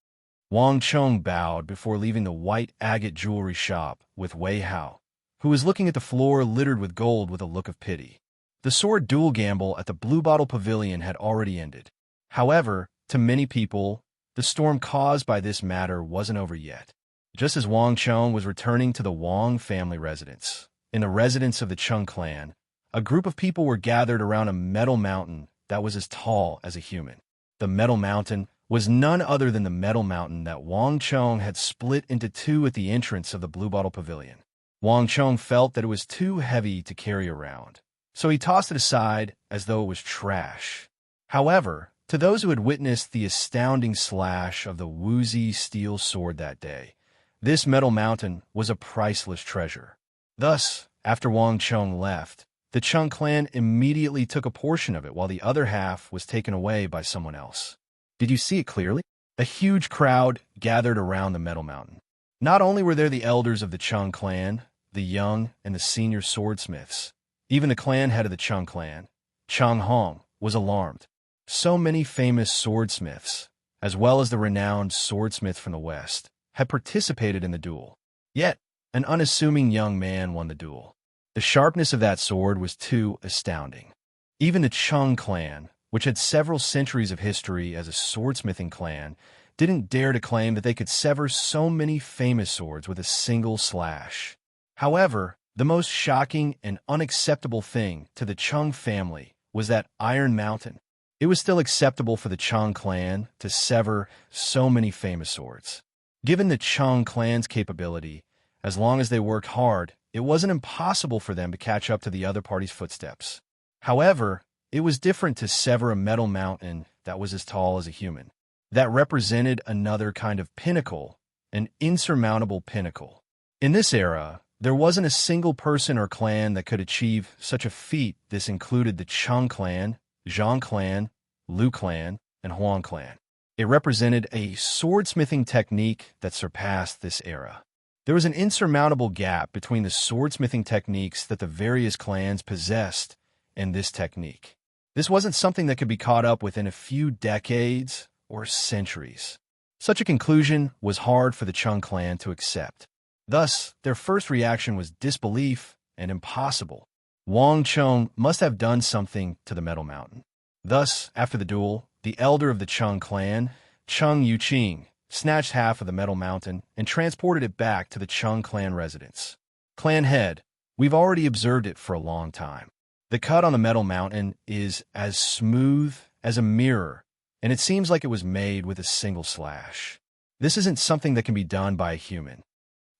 Wang Cheng bowed before leaving the white agate jewelry shop with Wei Hao, who was looking at the floor littered with gold with a look of pity. The sword duel gamble at the Blue Bottle Pavilion had already ended. However, to many people, the storm caused by this matter wasn't over yet. Just as Wang Cheng was returning to the Wang family residence, in the residence of the Chung clan, a group of people were gathered around a metal mountain that was as tall as a human. The metal mountain was none other than the metal mountain that Wang Cheng had split into two at the entrance of the Blue Bottle Pavilion. Wang Cheng felt that it was too heavy to carry around, so he tossed it aside as though it was trash. However, to those who had witnessed the astounding slash of the woozy steel sword that day, this metal mountain was a priceless treasure. Thus, after Wang Cheng left, the Chung clan immediately took a portion of it while the other half was taken away by someone else. Did you see it clearly? A huge crowd gathered around the metal mountain. Not only were there the elders of the Chung clan, the young and the senior swordsmiths, even the clan head of the Chung clan, Chang Hong, was alarmed. So many famous swordsmiths, as well as the renowned swordsmith from the West, had participated in the duel. Yet, an unassuming young man won the duel. The sharpness of that sword was too astounding. Even the Chung clan, which had several centuries of history as a swordsmithing clan, didn't dare to claim that they could sever so many famous swords with a single slash. However, the most shocking and unacceptable thing to the Chung family was that Iron Mountain. It was still acceptable for the Chung clan to sever so many famous swords. Given the Chung clan's capability, as long as they worked hard, it wasn't impossible for them to catch up to the other party's footsteps. However, it was different to sever a metal mountain that was as tall as a human. That represented another kind of pinnacle, an insurmountable pinnacle. In this era, there wasn't a single person or clan that could achieve such a feat. This included the Chung clan, Zhang clan, Liu clan, and Huang clan. It represented a swordsmithing technique that surpassed this era. There was an insurmountable gap between the swordsmithing techniques that the various clans possessed and this technique. This wasn't something that could be caught up within a few decades or centuries. Such a conclusion was hard for the Chung clan to accept. Thus, their first reaction was disbelief and impossible. Wang Chung must have done something to the Metal Mountain. Thus, after the duel, the elder of the Chung clan, Chung Yuqing, snatched half of the Metal Mountain and transported it back to the Chung clan residence. Clan head, we've already observed it for a long time. The cut on the Metal Mountain is as smooth as a mirror, and it seems like it was made with a single slash. This isn't something that can be done by a human.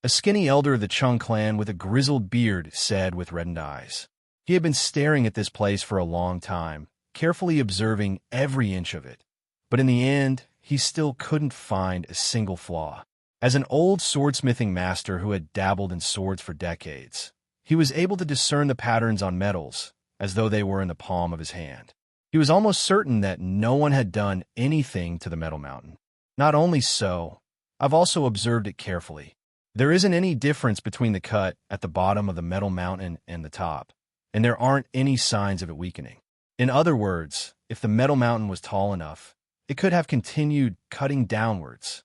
A skinny elder of the Chung clan with a grizzled beard said with reddened eyes. He had been staring at this place for a long time, carefully observing every inch of it. But in the end, he still couldn't find a single flaw. As an old swordsmithing master who had dabbled in swords for decades, he was able to discern the patterns on metals as though they were in the palm of his hand. He was almost certain that no one had done anything to the Metal Mountain. Not only so, I've also observed it carefully. There isn't any difference between the cut at the bottom of the Metal Mountain and the top, and there aren't any signs of it weakening. In other words, if the Metal Mountain was tall enough, it could have continued cutting downwards.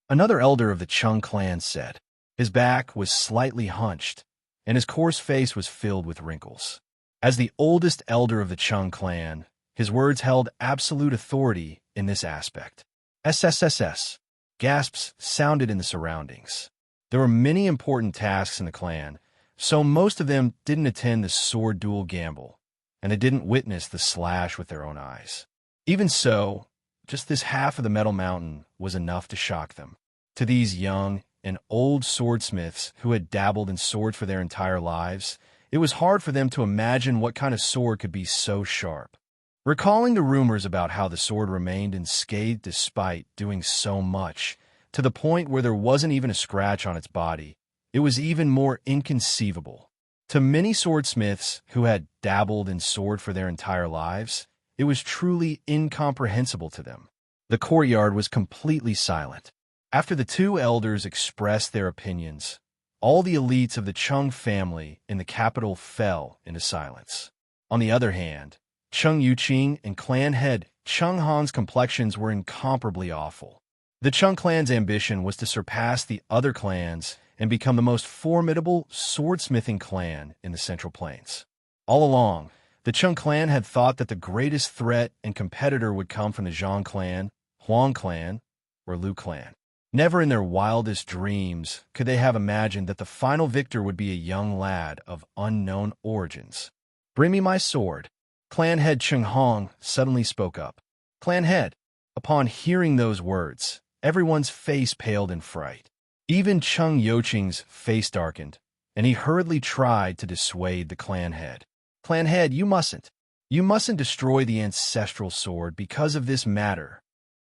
Another elder of the Chung clan said. His back was slightly hunched, and his coarse face was filled with wrinkles. As the oldest elder of the Chung clan, his words held absolute authority in this aspect. SSSS. Gasps sounded in the surroundings. There were many important tasks in the clan, so most of them didn't attend the sword duel gamble, and they didn't witness the slash with their own eyes. Even so, just this half of the Metal Mountain was enough to shock them. To these young and old swordsmiths who had dabbled in swords for their entire lives, it was hard for them to imagine what kind of sword could be so sharp. Recalling the rumors about how the sword remained unscathed despite doing so much, to the point where there wasn't even a scratch on its body, it was even more inconceivable. To many swordsmiths who had dabbled in sword for their entire lives, it was truly incomprehensible to them. The courtyard was completely silent. After the two elders expressed their opinions, all the elites of the Chung family in the capital fell into silence. On the other hand, Chung Yuqing and clan head Chung Han's complexions were incomparably awful. The Chung clan's ambition was to surpass the other clans and become the most formidable swordsmithing clan in the Central Plains. All along, the Chung clan had thought that the greatest threat and competitor would come from the Zhang clan, Huang clan, or Lu clan. Never in their wildest dreams could they have imagined that the final victor would be a young lad of unknown origins. "Bring me my sword." Clan head Chung Hong suddenly spoke up. Clan head. Upon hearing those words, everyone's face paled in fright. Even Chung Yoqing's face darkened, and he hurriedly tried to dissuade the clan head. "Clan head, you mustn't. You mustn't destroy the ancestral sword because of this matter."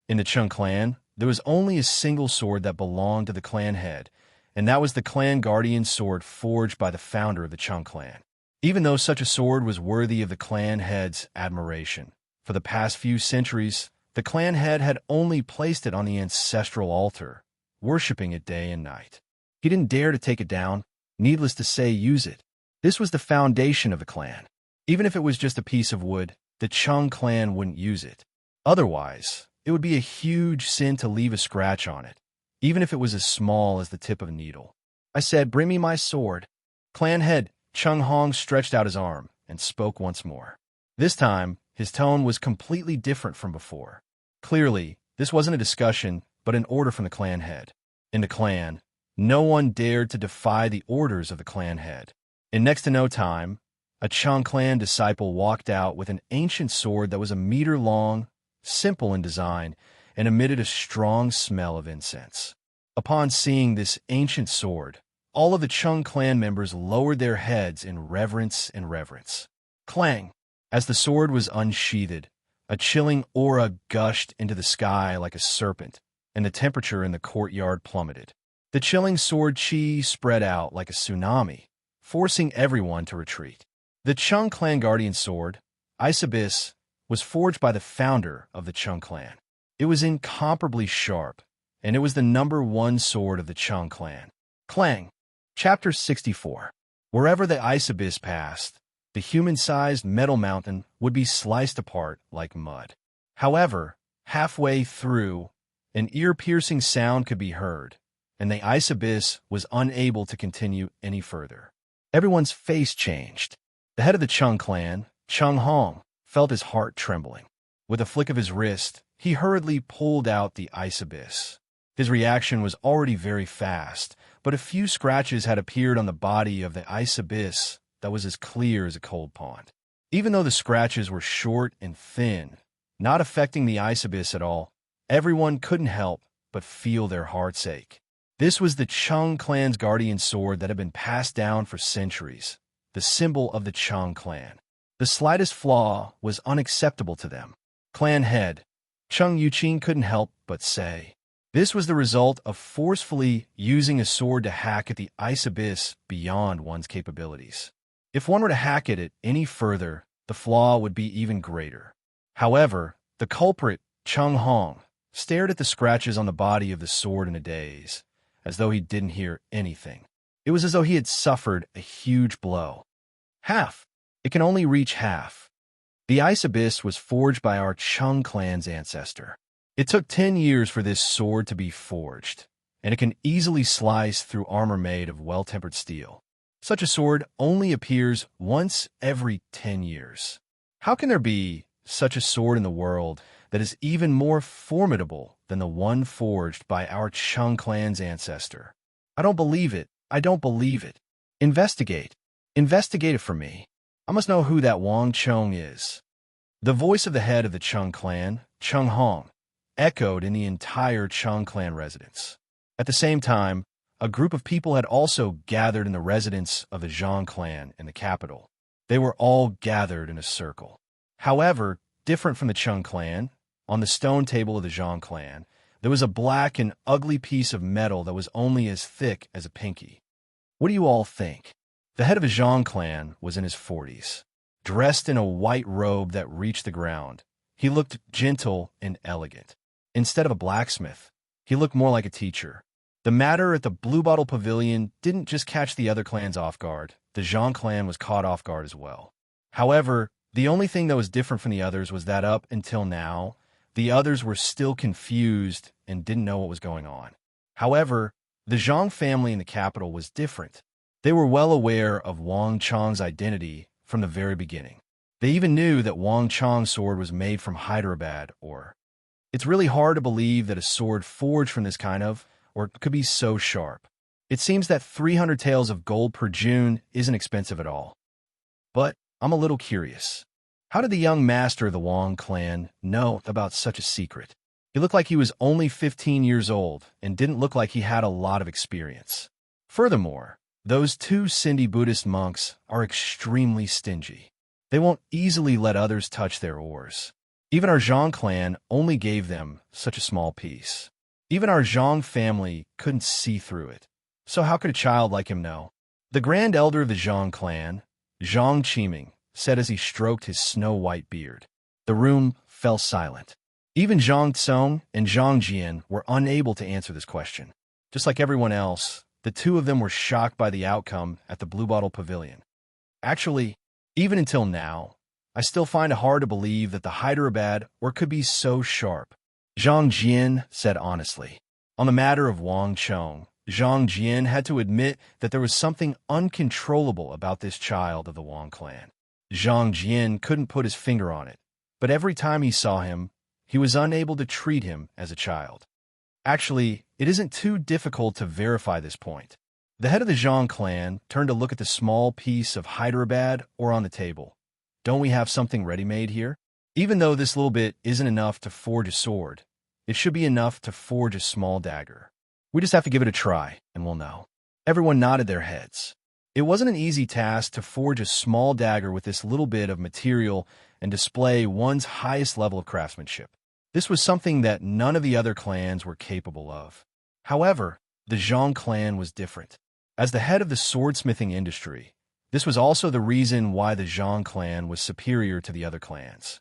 In the Chung clan, there was only a single sword that belonged to the clan head, and that was the clan guardian sword forged by the founder of the Chung clan. Even though such a sword was worthy of the clan head's admiration, for the past few centuries, the clan head had only placed it on the ancestral altar, worshipping it day and night. He didn't dare to take it down, needless to say use it. This was the foundation of the clan. Even if it was just a piece of wood, the Chung clan wouldn't use it. Otherwise, it would be a huge sin to leave a scratch on it, even if it was as small as the tip of a needle. I said, "Bring me my sword." Clan head Chung Hong stretched out his arm and spoke once more. This time, his tone was completely different from before. Clearly, this wasn't a discussion, but an order from the clan head. In the clan, no one dared to defy the orders of the clan head. In next to no time, a Chung clan disciple walked out with an ancient sword that was a meter long, simple in design, and emitted a strong smell of incense. Upon seeing this ancient sword, all of the Chung clan members lowered their heads in reverence and reverence. Clang! As the sword was unsheathed, a chilling aura gushed into the sky like a serpent, and the temperature in the courtyard plummeted. The chilling sword chi spread out like a tsunami, forcing everyone to retreat. The Chung clan guardian sword, Ice Abyss, was forged by the founder of the Chung clan. It was incomparably sharp, and it was the #1 sword of the Chung clan. Clang! Chapter 64. Wherever the Ice Abyss passed, the human-sized metal mountain would be sliced apart like mud. However, halfway through, an ear-piercing sound could be heard, and the ice abyss was unable to continue any further. Everyone's face changed. The head of the Chung clan, Chung Hong, felt his heart trembling. With a flick of his wrist, he hurriedly pulled out the ice abyss. His reaction was already very fast, but a few scratches had appeared on the body of the ice abyss that was as clear as a cold pond. Even though the scratches were short and thin, not affecting the ice abyss at all, everyone couldn't help but feel their hearts ache. This was the Chung clan's guardian sword that had been passed down for centuries, the symbol of the Chung clan. The slightest flaw was unacceptable to them. Clan head, Chung Yuqing couldn't help but say. This was the result of forcefully using a sword to hack at the ice abyss beyond one's capabilities. If one were to hack at it any further, the flaw would be even greater. However, the culprit, Chung Hong, stared at the scratches on the body of the sword in a daze, as though he didn't hear anything. It was as though he had suffered a huge blow. Half. It can only reach half. The ice abyss was forged by our Chung clan's ancestor. It took 10 years for this sword to be forged, and it can easily slice through armor made of well-tempered steel. Such a sword only appears once every 10 years. How can there be such a sword in the world that is even more formidable than the one forged by our Chung clan's ancestor? I don't believe it. I don't believe it. Investigate. Investigate it for me. I must know who that Wang Chung is. The voice of the head of the Chung clan, Chung Hong, echoed in the entire Chung clan residence. At the same time, a group of people had also gathered in the residence of the Zhang clan in the capital. They were all gathered in a circle. However, different from the Chung clan, on the stone table of the Zhang clan, there was a black and ugly piece of metal that was only as thick as a pinky. What do you all think? The head of the Zhang clan was in his 40s. Dressed in a white robe that reached the ground, he looked gentle and elegant. Instead of a blacksmith, he looked more like a teacher. The matter at the Blue Bottle Pavilion didn't just catch the other clans off guard. The Zhang clan was caught off guard as well. However, the only thing that was different from the others was that up until now, the others were still confused and didn't know what was going on. However, the Zhang family in the capital was different. They were well aware of Wang Chang's identity from the very beginning. They even knew that Wang Chang's sword was made from Hyderabad, or... It's really hard to believe that a sword forged from this kind of, or could be so sharp. It seems that 300 taels of gold per June isn't expensive at all. But I'm a little curious. How did the young master of the Wang clan know about such a secret? He looked like he was only 15 years old and didn't look like he had a lot of experience. Furthermore, those two Sindhi Buddhist monks are extremely stingy. They won't easily let others touch their ores. Even our Zhang clan only gave them such a small piece. Even our Zhang family couldn't see through it. So how could a child like him know? The grand elder of the Zhang clan, Zhang Qiming, said as he stroked his snow-white beard. The room fell silent. Even Zhang Tsong and Zhang Jian were unable to answer this question. Just like everyone else, the two of them were shocked by the outcome at the Blue Bottle Pavilion. Actually, even until now, I still find it hard to believe that the Hyderabad could be so sharp. Zhang Jian said honestly. On the matter of Wang Chong, Zhang Jian had to admit that there was something uncontrollable about this child of the Wang clan. Zhang Jian couldn't put his finger on it, but every time he saw him, he was unable to treat him as a child. Actually, it isn't too difficult to verify this point. The head of the Zhang clan turned to look at the small piece of Hyderabad on the table. Don't we have something ready-made here? Even though this little bit isn't enough to forge a sword, it should be enough to forge a small dagger. We just have to give it a try, and we'll know. Everyone nodded their heads. It wasn't an easy task to forge a small dagger with this little bit of material and display one's highest level of craftsmanship. This was something that none of the other clans were capable of. However, the Zhang clan was different. As the head of the swordsmithing industry, this was also the reason why the Zhang clan was superior to the other clans.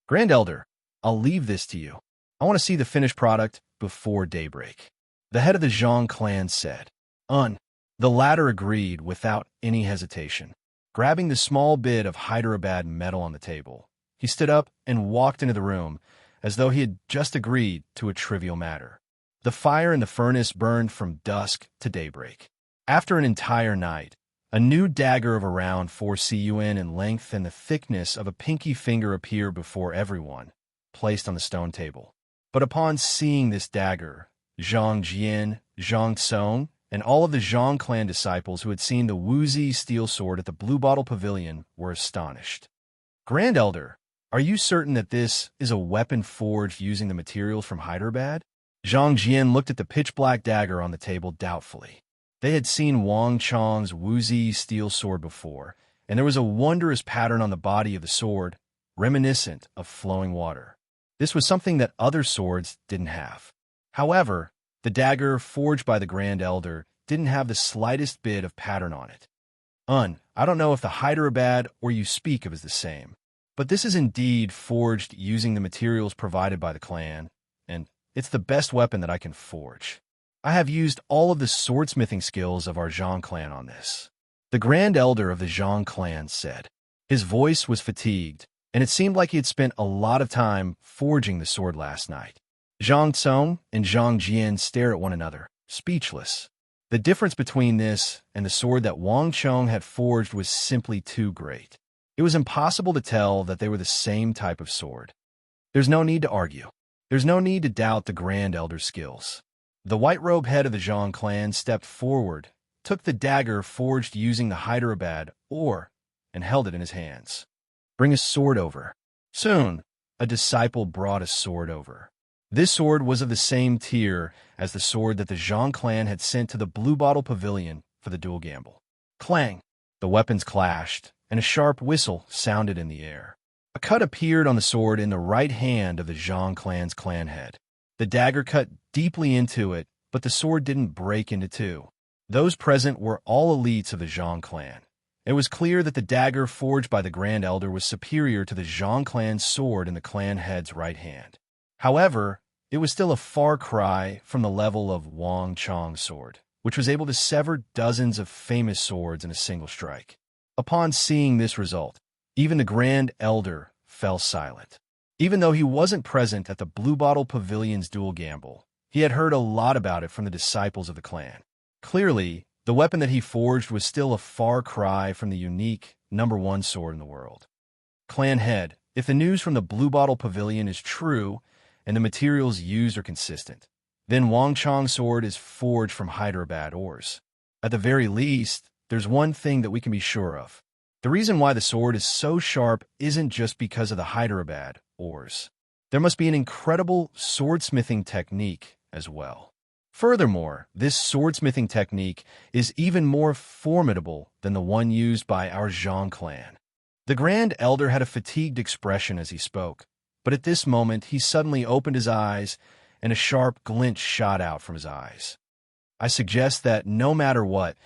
Grand Elder, I'll leave this to you. I want to see the finished product before daybreak. The head of the Zhang clan said. The latter agreed without any hesitation. Grabbing the small bit of Hyderabad metal on the table, he stood up and walked into the room as though he had just agreed to a trivial matter. The fire in the furnace burned from dusk to daybreak. After an entire night, a new dagger of around 4 cun in length and the thickness of a pinky finger appeared before everyone, placed on the stone table. But upon seeing this dagger, Zhang Jian, Zhang Tsong, and all of the Zhang clan disciples who had seen the woozy steel sword at the Blue Bottle Pavilion were astonished. Grand Elder, are you certain that this is a weapon forged using the materials from Hyderabad? Zhang Jian looked at the pitch-black dagger on the table doubtfully. They had seen Wang Chong's woozy steel sword before, and there was a wondrous pattern on the body of the sword, reminiscent of flowing water. This was something that other swords didn't have. However, the dagger forged by the Grand Elder didn't have the slightest bit of pattern on it. I don't know if the Hyderabad or you speak of is the same, but this is indeed forged using the materials provided by the clan, and it's the best weapon that I can forge. I have used all of the swordsmithing skills of our Zhang clan on this. The Grand Elder of the Zhang clan said. His voice was fatigued, and it seemed like he had spent a lot of time forging the sword last night. Zhang Tsong and Zhang Jian stare at one another, speechless. The difference between this and the sword that Wang Chong had forged was simply too great. It was impossible to tell that they were the same type of sword. There's no need to argue. There's no need to doubt the Grand Elder's skills. The white-robed head of the Zhang clan stepped forward, took the dagger forged using the Hyderabad ore, and held it in his hands. Bring a sword over. Soon, a disciple brought a sword over. This sword was of the same tier as the sword that the Zhang clan had sent to the Blue Bottle Pavilion for the duel gamble. Clang! The weapons clashed, and a sharp whistle sounded in the air. A cut appeared on the sword in the right hand of the Zhang clan's clan head. The dagger cut deeply into it, but the sword didn't break into two. Those present were all elites of the Zhang clan. It was clear that the dagger forged by the Grand Elder was superior to the Zhang clan's sword in the clan head's right hand. However, it was still a far cry from the level of Wang Chong's sword, which was able to sever dozens of famous swords in a single strike. Upon seeing this result, even the Grand Elder fell silent. Even though he wasn't present at the Blue Bottle Pavilion's duel gamble, he had heard a lot about it from the disciples of the clan. Clearly, the weapon that he forged was still a far cry from the unique #1 sword in the world. Clan head, if the news from the Blue Bottle Pavilion is true, and the materials used are consistent, then Wang Chong's sword is forged from Hyderabad ores. At the very least, there's one thing that we can be sure of. The reason why the sword is so sharp isn't just because of the Hyderabad ores. There must be an incredible swordsmithing technique as well. Furthermore, this swordsmithing technique is even more formidable than the one used by our Zhang clan. The Grand Elder had a fatigued expression as he spoke, but at this moment he suddenly opened his eyes and a sharp glint shot out from his eyes. I suggest that no matter what,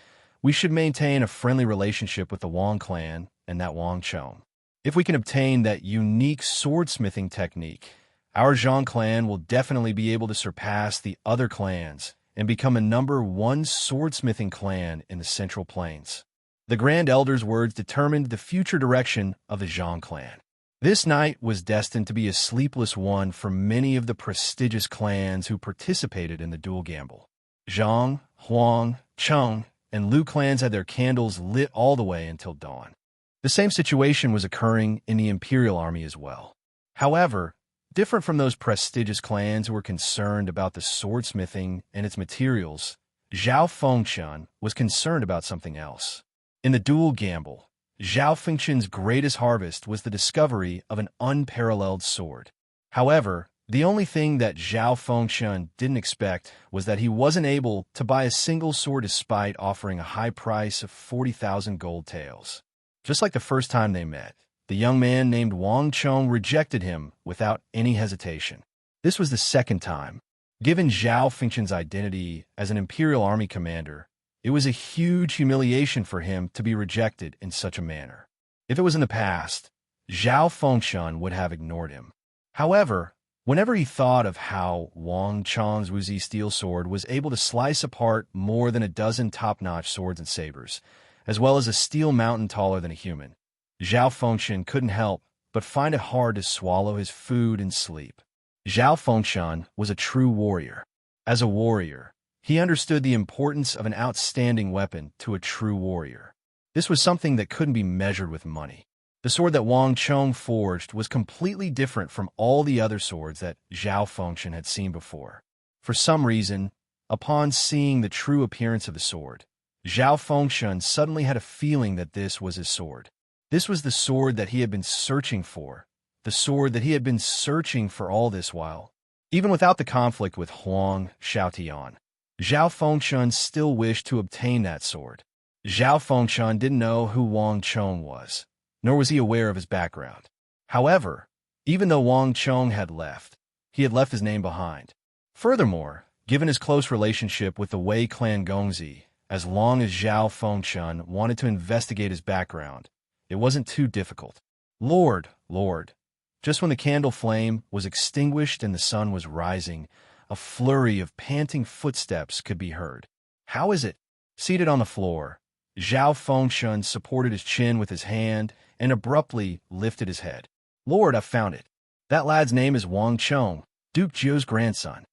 we should maintain a friendly relationship with the Wang clan and that Wang Chong. If we can obtain that unique swordsmithing technique, our Zhang clan will definitely be able to surpass the other clans and become a #1 swordsmithing clan in the Central Plains. The Grand Elder's words determined the future direction of the Zhang clan. This night was destined to be a sleepless one for many of the prestigious clans who participated in the duel gamble. Zhang, Huang, Cheng, and Lu clans had their candles lit all the way until dawn. The same situation was occurring in the Imperial Army as well. However, different from those prestigious clans who were concerned about the swordsmithing and its materials, Zhao Fengshan was concerned about something else. In the duel gamble, Zhao Fengshan's greatest harvest was the discovery of an unparalleled sword. However, the only thing that Zhao Fengshan didn't expect was that he wasn't able to buy a single sword despite offering a high price of 40,000 gold taels. Just like the first time they met, the young man named Wang Chong rejected him without any hesitation. This was the second time. Given Zhao Fengshan's identity as an Imperial Army commander, it was a huge humiliation for him to be rejected in such a manner. If it was in the past, Zhao Fengshan would have ignored him. However, whenever he thought of how Wang Chong's woozy steel sword was able to slice apart more than a dozen top-notch swords and sabers, as well as a steel mountain taller than a human. Zhao Fengshan couldn't help but find it hard to swallow his food and sleep. Zhao Fengshan was a true warrior. As a warrior, he understood the importance of an outstanding weapon to a true warrior. This was something that couldn't be measured with money. The sword that Wang Chong forged was completely different from all the other swords that Zhao Fengshan had seen before. For some reason, upon seeing the true appearance of the sword, Zhao Fengshan suddenly had a feeling that this was his sword. This was the sword that he had been searching for, the sword that he had been searching for all this while. Even without the conflict with Huang Xiaotian, Zhao Fengshan still wished to obtain that sword. Zhao Fengshan didn't know who Wang Chong was, nor was he aware of his background. However, even though Wang Chong had left, he had left his name behind. Furthermore, given his close relationship with the Wei clan Gongzi, as long as Zhao Fengshan wanted to investigate his background, it wasn't too difficult. Lord, just when the candle flame was extinguished and the sun was rising, a flurry of panting footsteps could be heard. How is it? Seated on the floor, Zhao Fengshan supported his chin with his hand and abruptly lifted his head. Lord, I've found it. That lad's name is Wang Chong, Duke Jiu's grandson.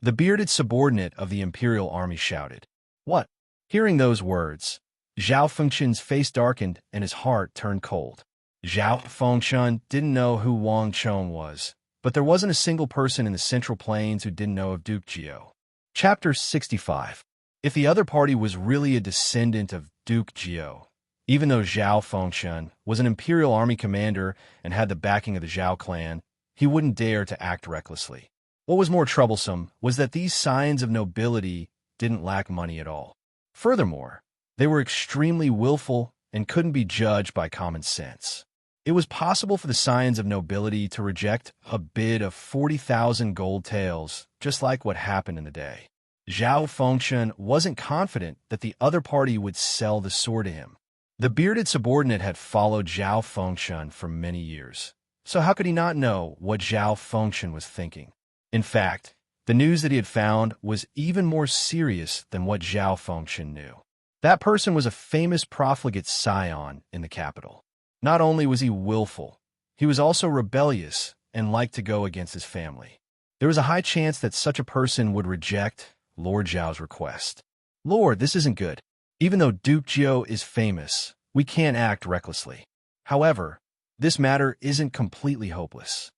The bearded subordinate of the imperial army shouted. What? Hearing those words, Zhao Fengshan's face darkened and his heart turned cold. Zhao Fengshan didn't know who Wang Chong was, but there wasn't a single person in the Central Plains who didn't know of Duke Jiu. Chapter 65. If the other party was really a descendant of Duke Jiu, even though Zhao Fengshan was an imperial army commander and had the backing of the Zhao clan, he wouldn't dare to act recklessly. What was more troublesome was that these scions of nobility didn't lack money at all. Furthermore, they were extremely willful and couldn't be judged by common sense. It was possible for the scions of nobility to reject a bid of 40,000 gold taels, just like what happened in the day. Zhao Fengshan wasn't confident that the other party would sell the sword to him. The bearded subordinate had followed Zhao Fengshan for many years, so how could he not know what Zhao Fengshan was thinking? In fact, the news that he had found was even more serious than what Zhao Fengshan knew. That person was a famous profligate scion in the capital. Not only was he willful, he was also rebellious and liked to go against his family. There was a high chance that such a person would reject Lord Zhao's request. Lord, this isn't good. Even though Duke Jiu is famous, we can't act recklessly. However, this matter isn't completely hopeless.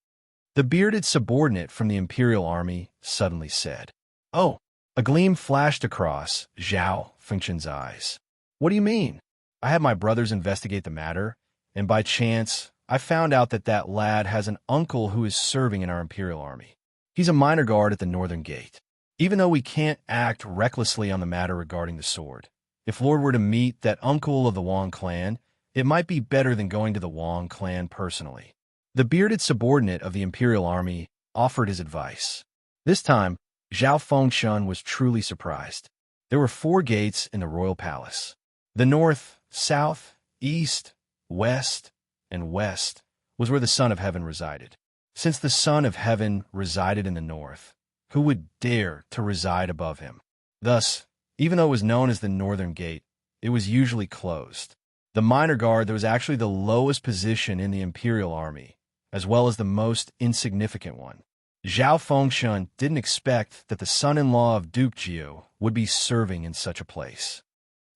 The bearded subordinate from the imperial army suddenly said. Oh, a gleam flashed across Zhao Fengshan's eyes. What do you mean? I had my brothers investigate the matter, and by chance, I found out that that lad has an uncle who is serving in our imperial army. He's a minor guard at the northern gate. Even though we can't act recklessly on the matter regarding the sword, if Lord were to meet that uncle of the Wang clan, it might be better than going to the Wang clan personally. The bearded subordinate of the imperial army offered his advice. This time, Zhao Fengshan was truly surprised. There were 4 gates in the royal palace. The north, south, east, west, and west was where the Son of Heaven resided. Since the Son of Heaven resided in the north, who would dare to reside above him? Thus, even though it was known as the Northern Gate, it was usually closed. The minor guard that was actually the lowest position in the imperial army, as well as the most insignificant one. Zhao Fengshan didn't expect that the son-in-law of Duke Jiu would be serving in such a place.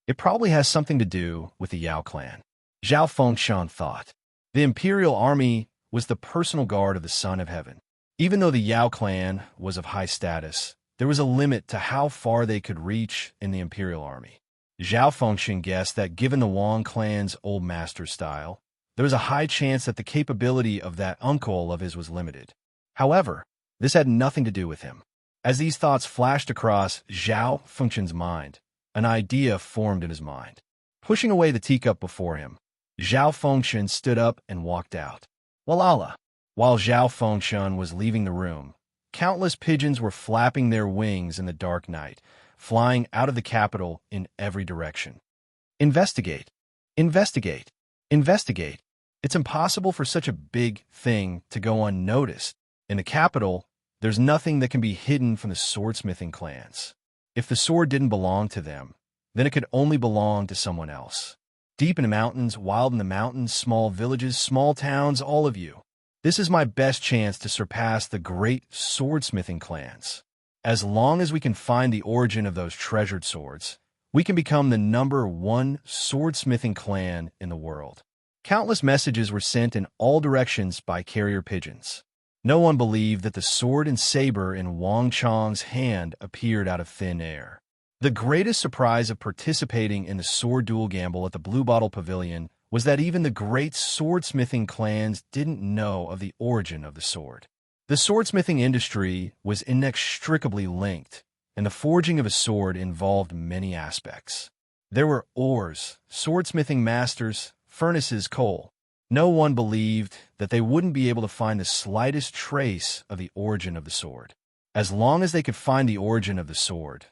It probably has something to do with the Yao clan. Zhao Fengshan thought. The imperial army was the personal guard of the Son of Heaven. Even though the Yao clan was of high status, there was a limit to how far they could reach in the imperial army. Zhao Fengshan guessed that given the Wang clan's old master style, there was a high chance that the capability of that uncle of his was limited. However, this had nothing to do with him. As these thoughts flashed across Zhao Fengshan's mind, an idea formed in his mind. Pushing away the teacup before him, Zhao Fengshan stood up and walked out. Walala! While Zhao Fengshan was leaving the room, countless pigeons were flapping their wings in the dark night, flying out of the capital in every direction. Investigate! Investigate! Investigate! It's impossible for such a big thing to go unnoticed. In the capital, there's nothing that can be hidden from the swordsmithing clans. If the sword didn't belong to them, then it could only belong to someone else. Deep in the mountains, wild in the mountains, small villages, small towns, all of you. This is my best chance to surpass the great swordsmithing clans. As long as we can find the origin of those treasured swords, we can become the #1 swordsmithing clan in the world. Countless messages were sent in all directions by carrier pigeons. No one believed that the sword and saber in Wang Chong's hand appeared out of thin air. The greatest surprise of participating in the sword duel gamble at the Blue Bottle Pavilion was that even the great swordsmithing clans didn't know of the origin of the sword. The swordsmithing industry was inextricably linked, and the forging of a sword involved many aspects. There were ores, swordsmithing masters, furnaces, coal. No one believed that they wouldn't be able to find the slightest trace of the origin of the sword. As long as they could find the origin of the sword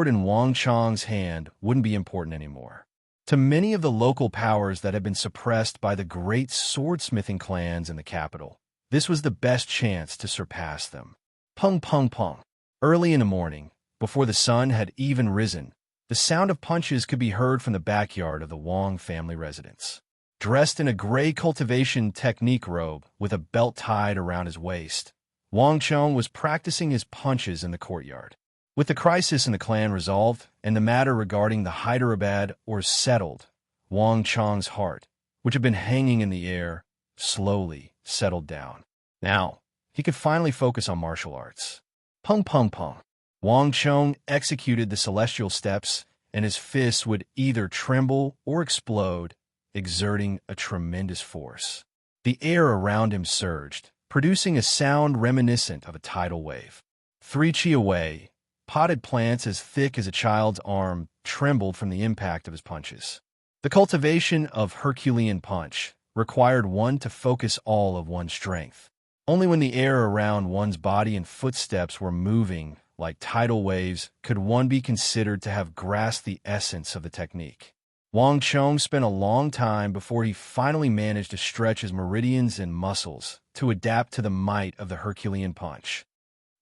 in Wang Chong's hand wouldn't be important anymore. To many of the local powers that had been suppressed by the great swordsmithing clans in the capital, this was the best chance to surpass them. Pung pung pung. Early in the morning, before the sun had even risen, the sound of punches could be heard from the backyard of the Wang family residence. Dressed in a gray cultivation technique robe with a belt tied around his waist, Wang Chong was practicing his punches in the courtyard. With the crisis in the clan resolved and the matter regarding the Hyderabad ores settled, Wang Chong's heart, which had been hanging in the air, slowly settled down. Now, he could finally focus on martial arts. Pung pung pung. Wang Chong executed the celestial steps, and his fists would either tremble or explode, exerting a tremendous force. The air around him surged, producing a sound reminiscent of a tidal wave. 3 chi away, potted plants as thick as a child's arm trembled from the impact of his punches. The cultivation of Herculean punch required one to focus all of one's strength. Only when the air around one's body and footsteps were moving like tidal waves could one be considered to have grasped the essence of the technique. Wang Chong spent a long time before he finally managed to stretch his meridians and muscles to adapt to the might of the Herculean punch.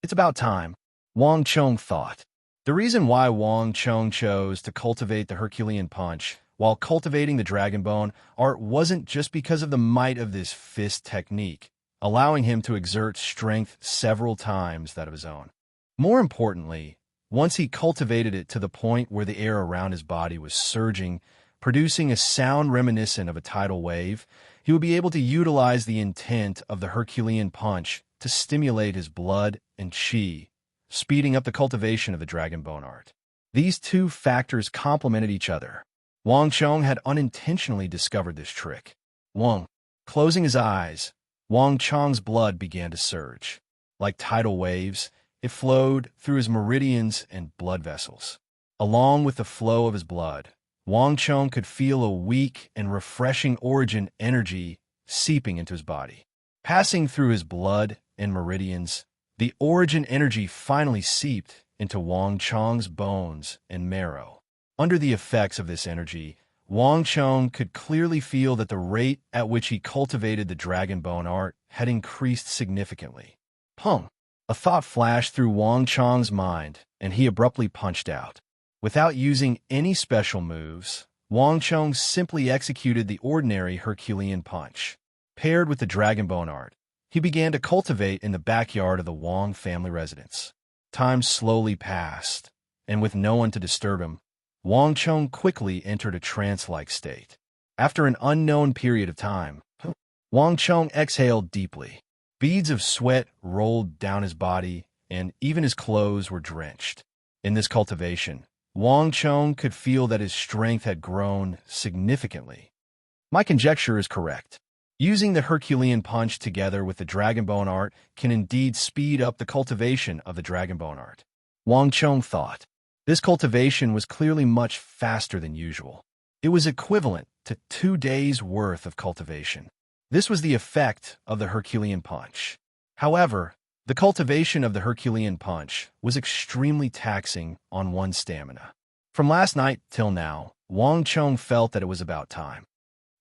It's about time, Wang Chong thought. The reason why Wang Chong chose to cultivate the Herculean punch while cultivating the dragon bone art wasn't just because of the might of this fist technique, allowing him to exert strength several times that of his own. More importantly, once he cultivated it to the point where the air around his body was surging, producing a sound reminiscent of a tidal wave, he would be able to utilize the intent of the Herculean punch to stimulate his blood and chi, speeding up the cultivation of the dragon bone art. These two factors complemented each other. Wang Chong had unintentionally discovered this trick. Closing his eyes, Wang Chong's blood began to surge. Like tidal waves, it flowed through his meridians and blood vessels. Along with the flow of his blood, Wang Chong could feel a weak and refreshing origin energy seeping into his body. Passing through his blood and meridians, the origin energy finally seeped into Wang Chong's bones and marrow. Under the effects of this energy, Wang Chong could clearly feel that the rate at which he cultivated the dragon bone art had increased significantly. Pung! A thought flashed through Wang Chong's mind, and he abruptly punched out. Without using any special moves, Wang Chong simply executed the ordinary Herculean punch. Paired with the dragon bone art, he began to cultivate in the backyard of the Wang family residence. Time slowly passed, and with no one to disturb him, Wang Chong quickly entered a trance-like state. After an unknown period of time, Wang Chong exhaled deeply. Beads of sweat rolled down his body, and even his clothes were drenched. In this cultivation, Wang Chong could feel that his strength had grown significantly. My conjecture is correct. Using the Herculean punch together with the dragon bone art can indeed speed up the cultivation of the dragon bone art. Wang Chong thought. This cultivation was clearly much faster than usual. It was equivalent to 2 days' worth of cultivation. This was the effect of the Herculean punch. However, the cultivation of the Herculean punch was extremely taxing on one's stamina. From last night till now, Wang Chong felt that it was about time.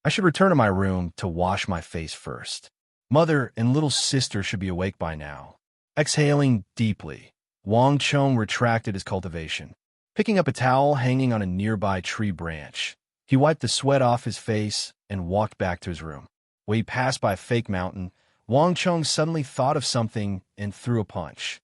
I should return to my room to wash my face first. Mother and little sister should be awake by now. Exhaling deeply, Wang Chong retracted his cultivation. Picking up a towel hanging on a nearby tree branch, he wiped the sweat off his face and walked back to his room. When he passed by a fake mountain, Wang Cheng suddenly thought of something and threw a punch.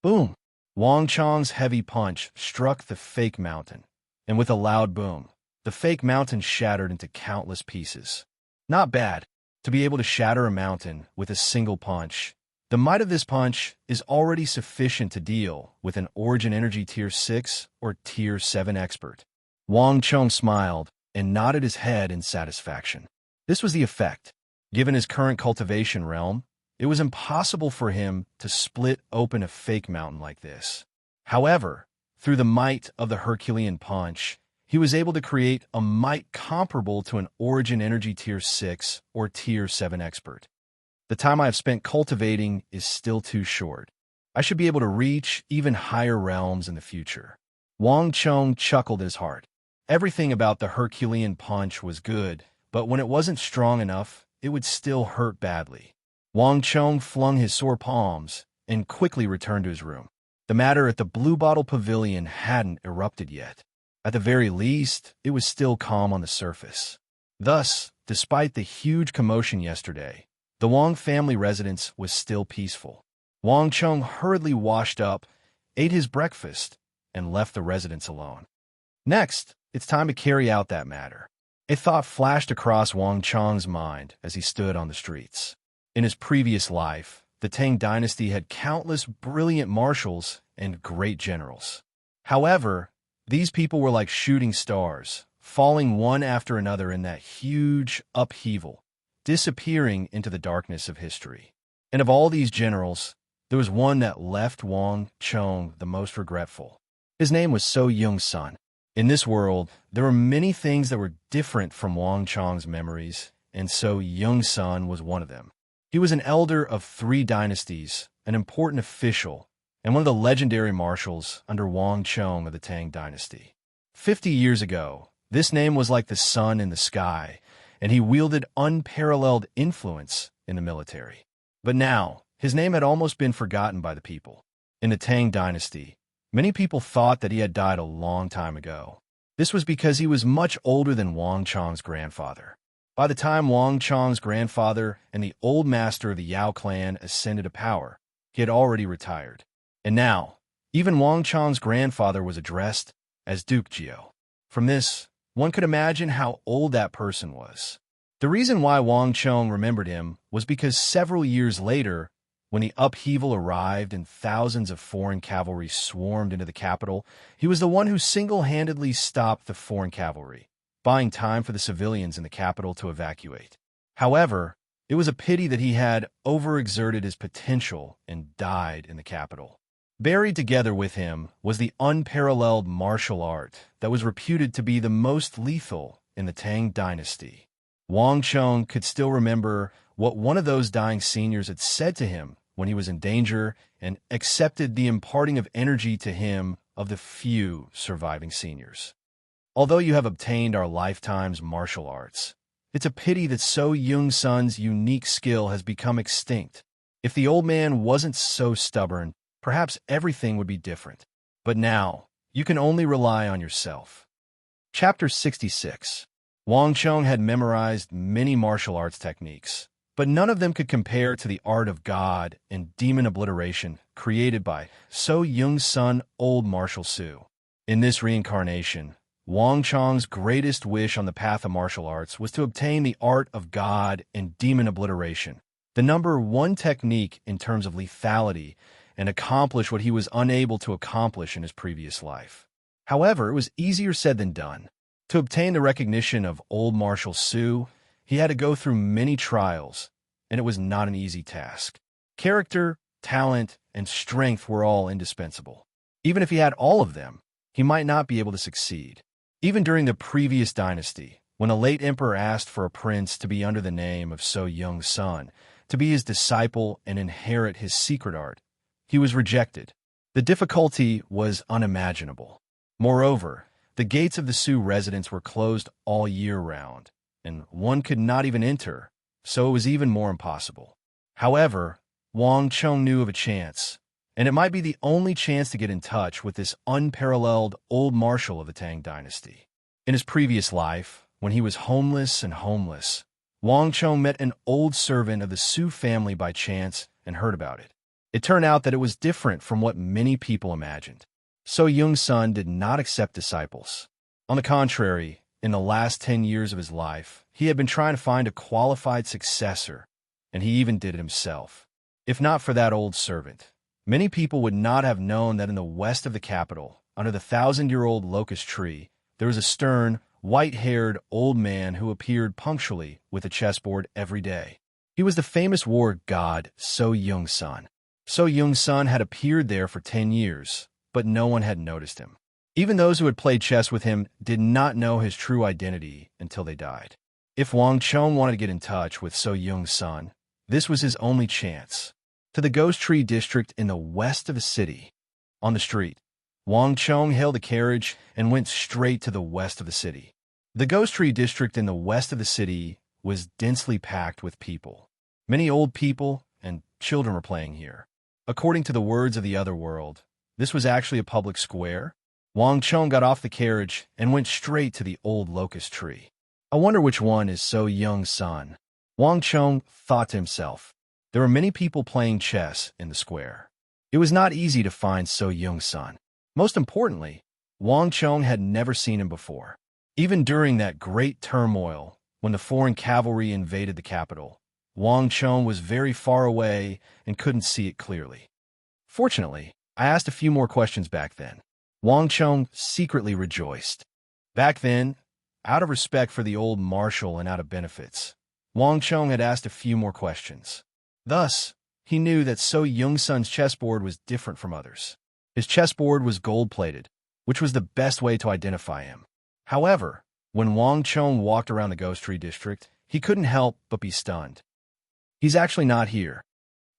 Boom! Wang Cheng's heavy punch struck the fake mountain, and with a loud boom, the fake mountain shattered into countless pieces. Not bad, to be able to shatter a mountain with a single punch. The might of this punch is already sufficient to deal with an Origin Energy Tier 6 or Tier 7 expert. Wang Cheng smiled and nodded his head in satisfaction. This was the effect. Given his current cultivation realm, it was impossible for him to split open a fake mountain like this. However, through the might of the Herculean punch, he was able to create a might comparable to an Origin Energy Tier 6 or Tier 7 expert. The time I have spent cultivating is still too short. I should be able to reach even higher realms in the future. Wang Cheng chuckled in his heart. Everything about the Herculean punch was good, but when it wasn't strong enough, it would still hurt badly. Wang Cheng flung his sore palms and quickly returned to his room. The matter at the Blue Bottle Pavilion hadn't erupted yet. At the very least, it was still calm on the surface. Thus, despite the huge commotion yesterday, the Wang family residence was still peaceful. Wang Cheng hurriedly washed up, ate his breakfast, and left the residence alone. Next, it's time to carry out that matter. A thought flashed across Wang Cheng's mind as he stood on the streets. In his previous life, the Tang dynasty had countless brilliant marshals and great generals. However, these people were like shooting stars, falling one after another in that huge upheaval, disappearing into the darkness of history. And of all these generals, there was one that left Wang Cheng the most regretful. His name was So Young-sun. In this world, there were many things that were different from Wang Cheng's memories, and So Young-sun was one of them. He was an elder of 3 dynasties, an important official, and one of the legendary marshals under Wang Cheng of the Tang dynasty. 50 years ago, this name was like the sun in the sky, and he wielded unparalleled influence in the military. But now, his name had almost been forgotten by the people. In the Tang dynasty, many people thought that he had died a long time ago. This was because he was much older than Wang Cheng's grandfather. By the time Wang Cheng's grandfather and the old master of the Yao clan ascended to power, he had already retired. And now, even Wang Cheng's grandfather was addressed as Duke Jiao. From this, one could imagine how old that person was. The reason why Wang Cheng remembered him was because several years later, when the upheaval arrived and thousands of foreign cavalry swarmed into the capital, he was the one who single-handedly stopped the foreign cavalry, buying time for the civilians in the capital to evacuate. However, it was a pity that he had overexerted his potential and died in the capital. Buried together with him was the unparalleled martial art that was reputed to be the most lethal in the Tang dynasty. Wang Cheng could still remember what one of those dying seniors had said to him when he was in danger and accepted the imparting of energy to him of the few surviving seniors. Although you have obtained our lifetime's martial arts, it's a pity that So Young-sun's unique skill has become extinct. If the old man wasn't so stubborn, perhaps everything would be different. But now, you can only rely on yourself. Chapter 66. Wang Cheng had memorized many martial arts techniques, but none of them could compare to the art of God and demon obliteration created by So Young-sun Old Marshal Su. In this reincarnation, Wang Cheng's greatest wish on the path of martial arts was to obtain the art of God and demon obliteration, the number 1 technique in terms of lethality, and accomplish what he was unable to accomplish in his previous life. However, it was easier said than done. To obtain the recognition of Old Marshal Su, he had to go through many trials, and it was not an easy task. Character, talent, and strength were all indispensable. Even if he had all of them, he might not be able to succeed. Even during the previous dynasty, when a late emperor asked for a prince to be under the name of So Young-sun, to be his disciple and inherit his secret art, he was rejected. The difficulty was unimaginable. Moreover, the gates of the Su residence were closed all year round, and one could not even enter, so it was even more impossible. However, Wang Cheng knew of a chance, and it might be the only chance to get in touch with this unparalleled old marshal of the Tang dynasty. In his previous life, when he was homeless, Wang Chong met an old servant of the Su family by chance and heard about it. It turned out that it was different from what many people imagined. So Young's son did not accept disciples. On the contrary, in the last 10 years of his life, he had been trying to find a qualified successor, and he even did it himself. If not for that old servant, many people would not have known that in the west of the capital, under the 1,000-year-old locust tree, there was a stern, white-haired old man who appeared punctually with a chessboard every day. He was the famous war god So Young's son. So Young's son had appeared there for 10 years, but no one had noticed him. Even those who had played chess with him did not know his true identity until they died. If Wang Chong wanted to get in touch with So Young's son, this was his only chance. To the Ghost Tree district in the west of the city. On the street, Wang Chong hailed a carriage and went straight to the west of the city. The Ghost Tree district in the west of the city was densely packed with people. Many old people and children were playing here. According to the words of the other world, this was actually a public square. Wang Chong got off the carriage and went straight to the old locust tree. I wonder which one is So Young's son. Wang Chong thought to himself. There were many people playing chess in the square. It was not easy to find So Young's son. Most importantly, Wang Chong had never seen him before. Even during that great turmoil, when the foreign cavalry invaded the capital, Wang Chong was very far away and couldn't see it clearly. Fortunately, I asked a few more questions back then. Wang Chong secretly rejoiced. Back then, out of respect for the old marshal and out of benefits, Wang Chong had asked a few more questions. Thus, he knew that So Young's son's chessboard was different from others. His chessboard was gold-plated, which was the best way to identify him. However, when Wang Chong walked around the Ghost Tree district, he couldn't help but be stunned. He's actually not here.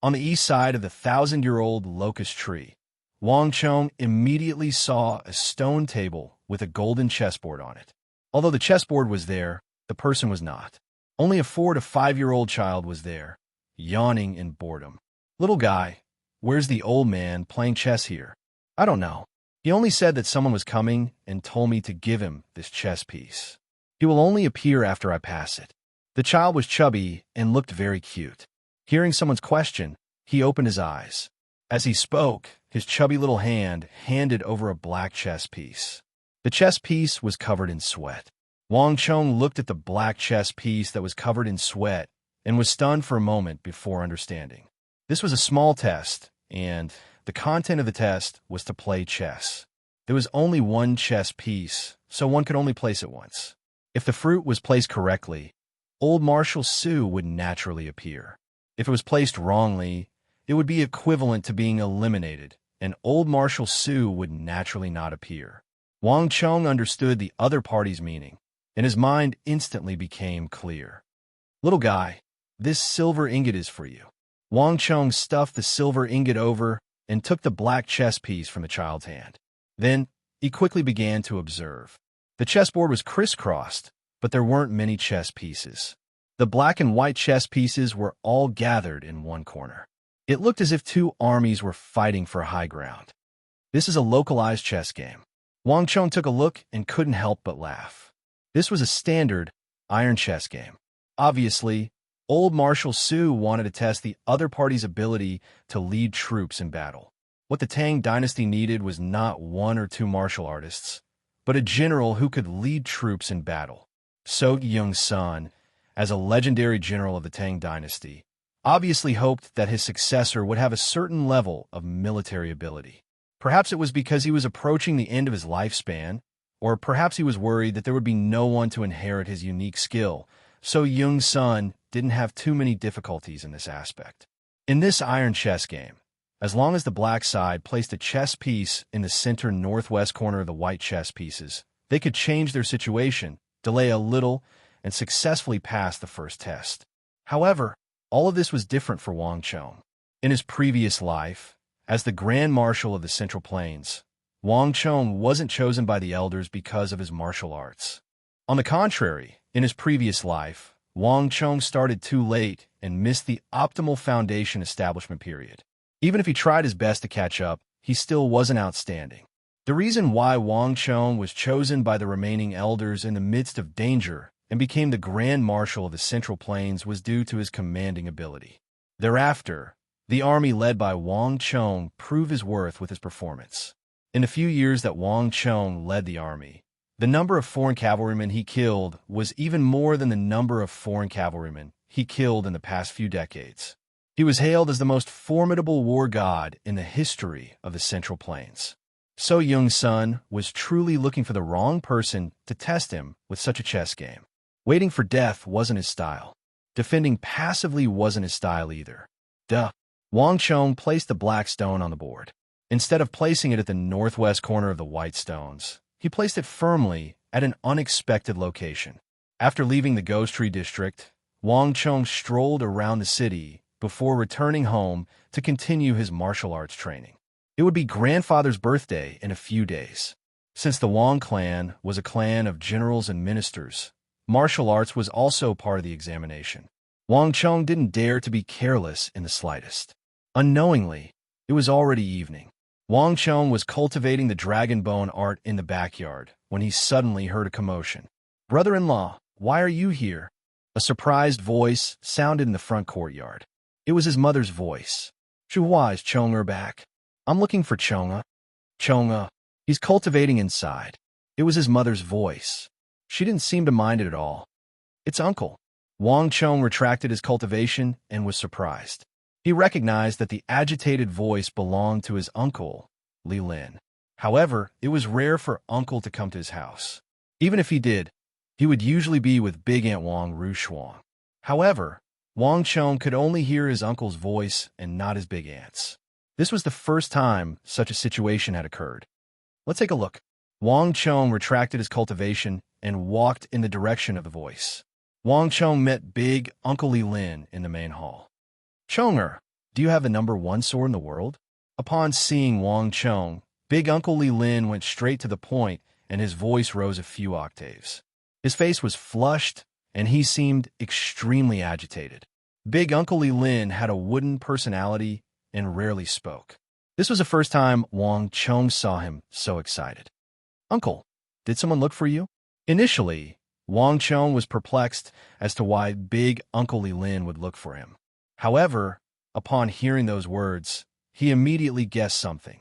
On the east side of the 1,000-year-old locust tree, Wang Chong immediately saw a stone table with a golden chessboard on it. Although the chessboard was there, the person was not. Only a 4 to 5-year-old child was there, yawning in boredom. Little guy, where's the old man playing chess here? I don't know. He only said that someone was coming and told me to give him this chess piece. He will only appear after I pass it. The child was chubby and looked very cute. Hearing someone's question, he opened his eyes. As he spoke, his chubby little hand handed over a black chess piece. The chess piece was covered in sweat. Wang Chong looked at the black chess piece that was covered in sweat and was stunned for a moment before understanding. This was a small test, and the content of the test was to play chess. There was only one chess piece, so one could only place it once. If the fruit was placed correctly, Old Marshal Su would naturally appear. If it was placed wrongly, it would be equivalent to being eliminated, and Old Marshal Su would naturally not appear. Wang Chong understood the other party's meaning, and his mind instantly became clear. Little guy, this silver ingot is for you. Wang Chong stuffed the silver ingot over and took the black chess piece from the child's hand. Then, he quickly began to observe. The chessboard was crisscrossed, but there weren't many chess pieces. The black and white chess pieces were all gathered in one corner. It looked as if two armies were fighting for high ground. This is a localized chess game. Wang Chong took a look and couldn't help but laugh. This was a standard iron chess game. Obviously, Old Marshal Su wanted to test the other party's ability to lead troops in battle. What the Tang dynasty needed was not 1 or 2 martial artists, but a general who could lead troops in battle. So Young's son, as a legendary general of the Tang dynasty, obviously hoped that his successor would have a certain level of military ability. Perhaps it was because he was approaching the end of his lifespan, or perhaps he was worried that there would be no one to inherit his unique skill, so Young's son didn't have too many difficulties in this aspect. In this iron chess game, as long as the black side placed a chess piece in the center northwest corner of the white chess pieces, they could change their situation, delay a little, and successfully pass the first test. However, all of this was different for Wang Chong. In his previous life, as the Grand Marshal of the Central Plains, Wang Chong wasn't chosen by the elders because of his martial arts. On the contrary, in his previous life, Wang Chong started too late and missed the optimal foundation establishment period. Even if he tried his best to catch up, he still wasn't outstanding. The reason why Wang Chong was chosen by the remaining elders in the midst of danger and became the Grand Marshal of the Central Plains was due to his commanding ability. Thereafter, the army led by Wang Chong proved his worth with his performance. In the few years that Wang Chong led the army, the number of foreign cavalrymen he killed was even more than the number of foreign cavalrymen he killed in the past few decades. He was hailed as the most formidable war god in the history of the Central Plains. So Young-sun was truly looking for the wrong person to test him with such a chess game. Waiting for death wasn't his style. Defending passively wasn't his style either. Wang Chong placed the black stone on the board. Instead of placing it at the northwest corner of the white stones, he placed it firmly at an unexpected location. After leaving the Ghost Tree district, Wang Chong strolled around the city before returning home to continue his martial arts training. It would be grandfather's birthday in a few days. Since the Wang clan was a clan of generals and ministers, martial arts was also part of the examination. Wang Chong didn't dare to be careless in the slightest. Unknowingly, it was already evening. Wang Chong was cultivating the dragon bone art in the backyard when he suddenly heard a commotion. "Brother-in-law, why are you here?" A surprised voice sounded in the front courtyard. It was his mother's voice. "Why is Chong back? I'm looking for Chong. Chong, he's cultivating inside." It was his mother's voice. She didn't seem to mind it at all. "It's Uncle." Wang Chong retracted his cultivation and was surprised. He recognized that the agitated voice belonged to his uncle, Li Lin. However, it was rare for Uncle to come to his house. Even if he did, he would usually be with Big Aunt Wang Rushuang. However, Wang Chong could only hear his uncle's voice and not his big aunt's. This was the first time such a situation had occurred. "Let's take a look." Wang Chong retracted his cultivation and walked in the direction of the voice. Wang Chong met Big Uncle Li Lin in the main hall. "Chonger, do you have the #1 sword in the world?" Upon seeing Wang Chong, Big Uncle Li Lin went straight to the point and his voice rose a few octaves. His face was flushed and he seemed extremely agitated. Big Uncle Li Lin had a wooden personality and rarely spoke. This was the first time Wang Chong saw him so excited. "Uncle, did someone look for you?" Initially, Wang Chong was perplexed as to why Big Uncle Li Lin would look for him. However, upon hearing those words, he immediately guessed something.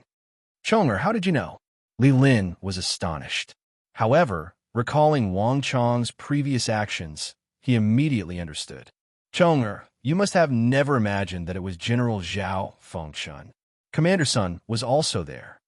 "Chonger, how did you know?" Li Lin was astonished. However, recalling Wang Chong's previous actions, he immediately understood. "Chonger, you must have never imagined that it was General Zhao Fengshan. Commander Sun was also there."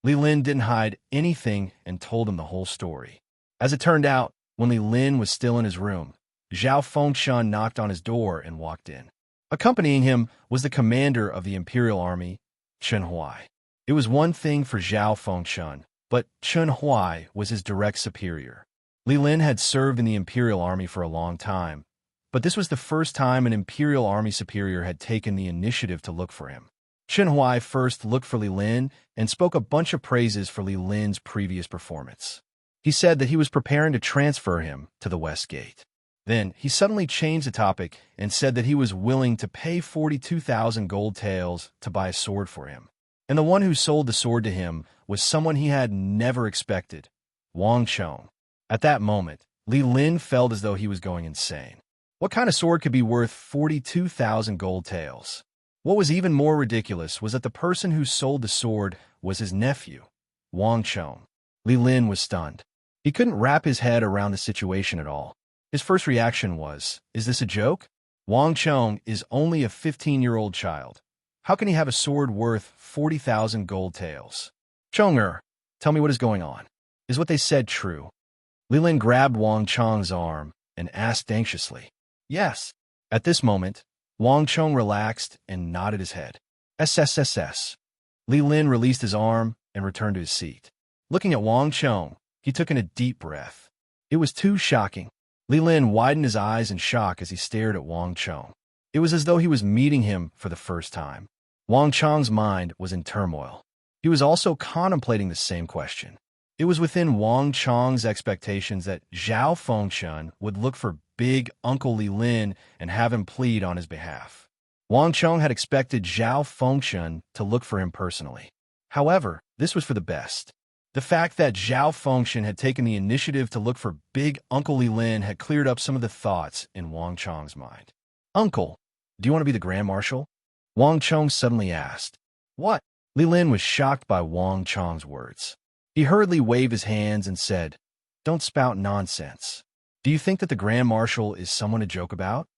Li Lin didn't hide anything and told him the whole story. As it turned out, when Li Lin was still in his room, Zhao Fengshan knocked on his door and walked in. Accompanying him was the commander of the Imperial Army, Chen Huai. It was one thing for Zhao Fengshan, but Chen Huai was his direct superior. Li Lin had served in the Imperial Army for a long time, but this was the first time an Imperial Army superior had taken the initiative to look for him. Chen Huai first looked for Li Lin and spoke a bunch of praises for Li Lin's previous performance. He said that he was preparing to transfer him to the West Gate. Then he suddenly changed the topic and said that he was willing to pay 42,000 gold taels to buy a sword for him. And the one who sold the sword to him was someone he had never expected, Wang Chong. At that moment, Li Lin felt as though he was going insane. What kind of sword could be worth 42,000 gold taels? What was even more ridiculous was that the person who sold the sword was his nephew, Wang Chong. Li Lin was stunned. He couldn't wrap his head around the situation at all. His first reaction was, "Is this a joke? Wang Chong is only a 15-year-old child. How can he have a sword worth 40,000 gold taels? Chonger, tell me what is going on. Is what they said true?" Li Lin grabbed Wang Chong's arm and asked anxiously. "Yes." At this moment, Wang Chong relaxed and nodded his head. "SSSS." Li Lin released his arm and returned to his seat. Looking at Wang Chong, he took in a deep breath. It was too shocking. Li Lin widened his eyes in shock as he stared at Wang Chong. It was as though he was meeting him for the first time. Wang Chong's mind was in turmoil. He was also contemplating the same question. It was within Wang Chong's expectations that Zhao Fengshan would look for Big Uncle Li Lin and have him plead on his behalf. Wang Chong had expected Zhao Fengshun to look for him personally. However, this was for the best. The fact that Zhao Fengshun had taken the initiative to look for Big Uncle Li Lin had cleared up some of the thoughts in Wang Chong's mind. "Uncle, do you want to be the Grand Marshal?" Wang Chong suddenly asked. "What?" Li Lin was shocked by Wang Chong's words. He hurriedly waved his hands and said, "Don't spout nonsense. Do you think that the Grand Marshal is someone to joke about?"